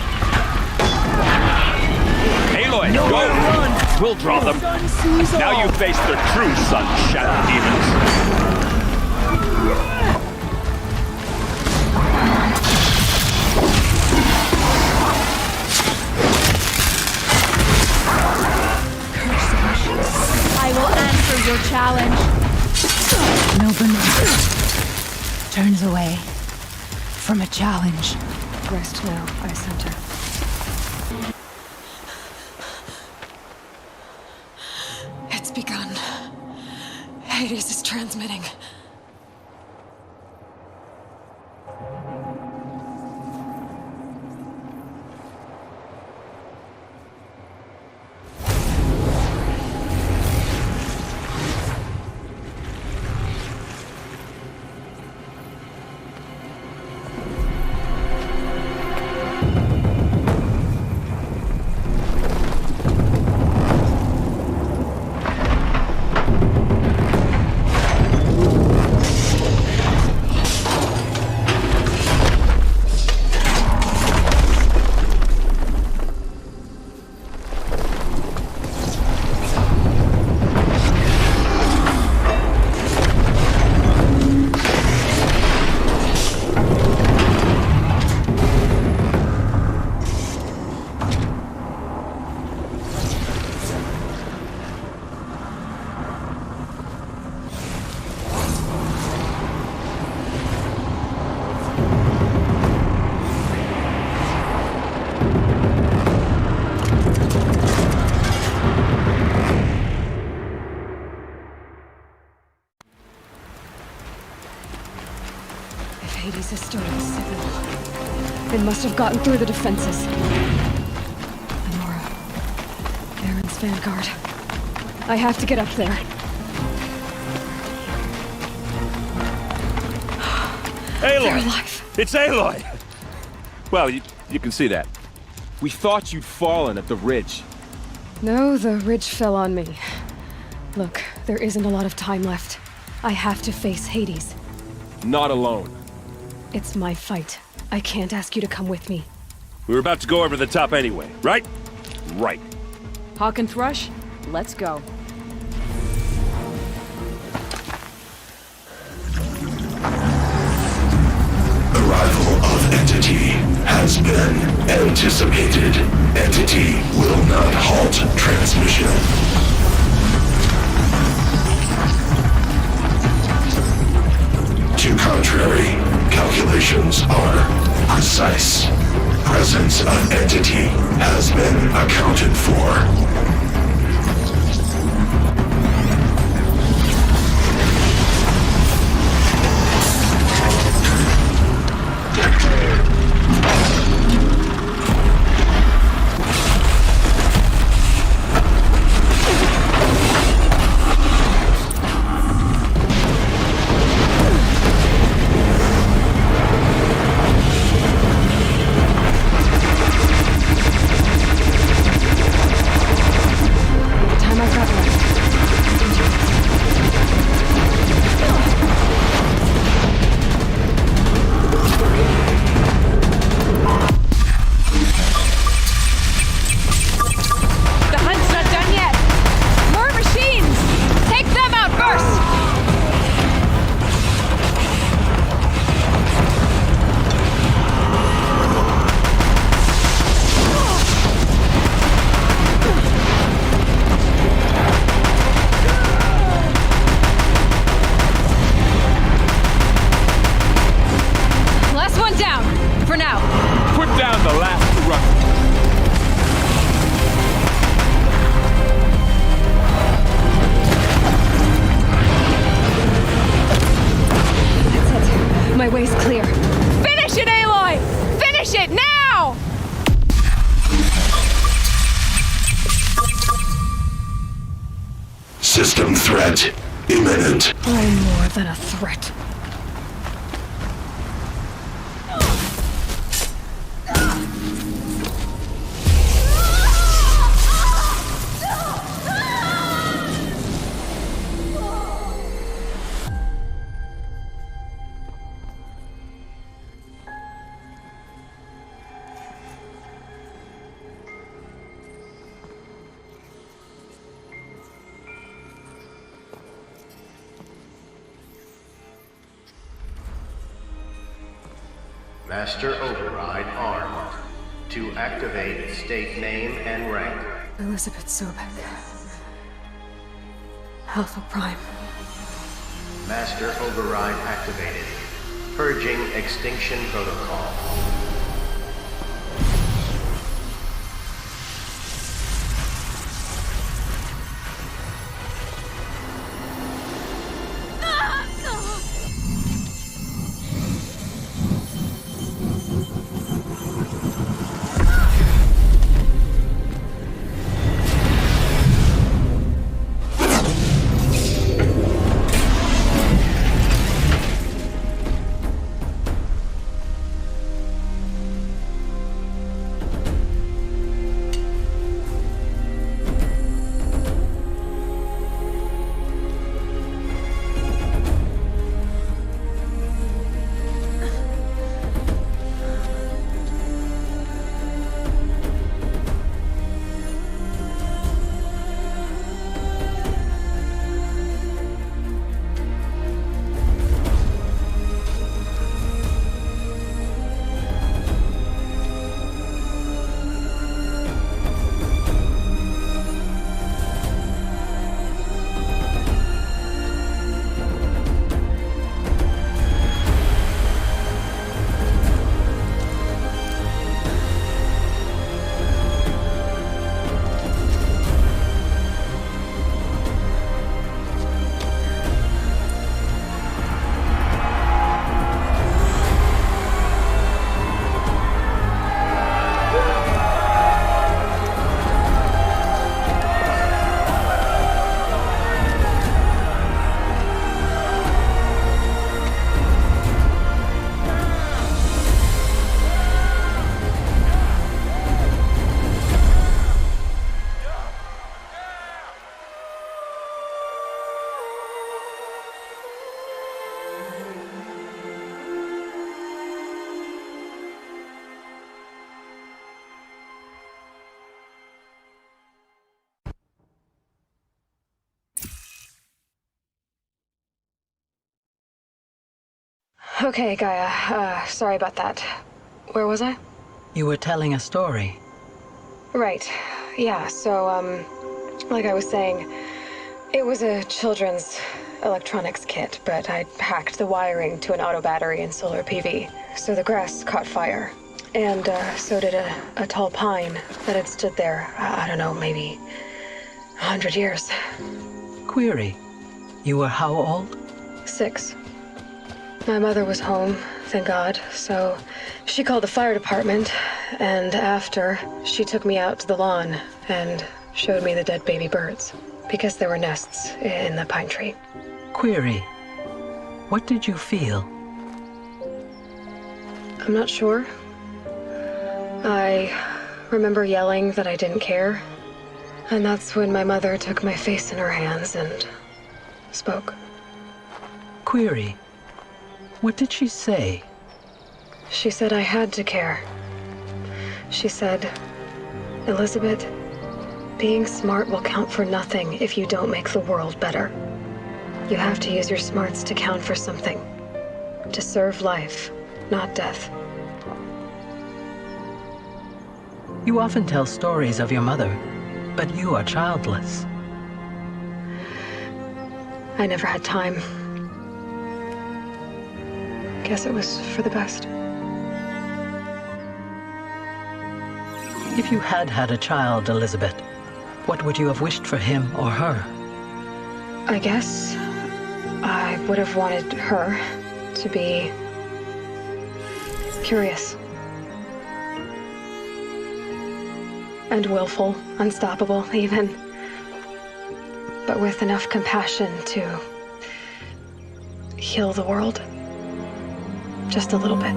Aloy, go! Run. We'll draw them. Now you face the true Sun Shadow demons. I will answer your challenge. Nobunagi turns away from a challenge. Rest now, I sent her. It's begun. Hades is transmitting. Nemesis started the signal. It must have gotten through the defenses. Amora. Baron's vanguard. I have to get up there. Aloy! They're alive. It's Aloy! Well, you can see that. We thought you'd fallen at the ridge. No, the ridge fell on me. Look, there isn't a lot of time left. I have to face Hades. Not alone. It's my fight. I can't ask you to come with me. We were about to go over the top anyway, right? Right. Hawk and Thrush, let's go. Arrival of Entity has been anticipated. Entity will not halt transmission. To contrary, calculations are precise. Presence of Entity has been accounted for. My way's clear. Finish it, Aloy! Finish it now! System threat imminent. I'm more than a threat. Master Override armed. To activate, state name and rank. Elizabeth Sobek. Alpha Prime. Master Override activated. Purging Extinction Protocol. Okay, Gaia. Sorry about that. Where was I? You were telling a story. Right. Yeah, so, like I was saying, it was a children's electronics kit, but I'd hacked the wiring to an auto battery and solar PV. So the grass caught fire. And, so did a tall pine that had stood there, I don't know, maybe 100 years. Query. You were how old? 6. My mother was home, thank God, so she called the fire department, and after, she took me out to the lawn and showed me the dead baby birds, because there were nests in the pine tree. Query. What did you feel? I'm not sure. I remember yelling that I didn't care, and that's when my mother took my face in her hands and spoke. Query. What did she say? She said I had to care. She said, Elizabeth, being smart will count for nothing if you don't make the world better. You have to use your smarts to count for something. To serve life, not death. You often tell stories of your mother, but you are childless. I never had time. Guess it was for the best. If you had had a child, Elizabeth, what would you have wished for him or her? I guess I would have wanted her to be curious. And willful, unstoppable, even. But with enough compassion to heal the world. Just a little bit.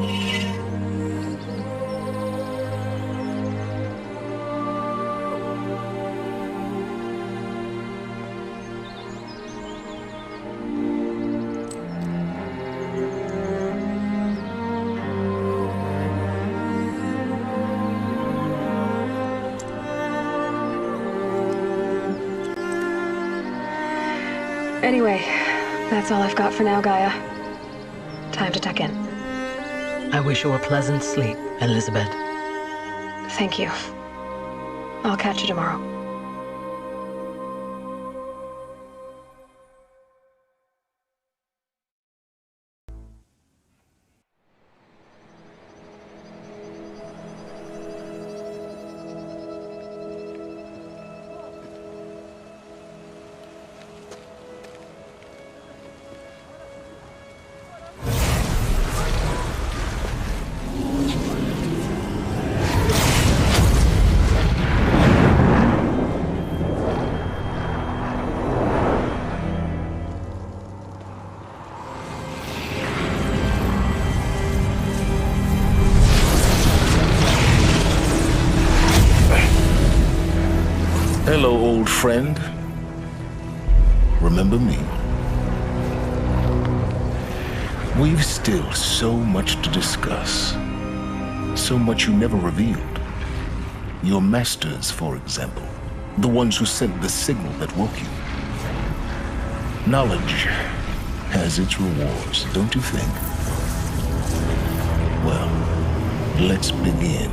Anyway, that's all I've got for now, Gaia. Time to tuck in. I wish you a pleasant sleep, Elizabeth. Thank you. I'll catch you tomorrow. Hello, old friend. Remember me? We've still so much to discuss. So much you never revealed. Your masters, for example. The ones who sent the signal that woke you. Knowledge has its rewards, don't you think? Well, let's begin.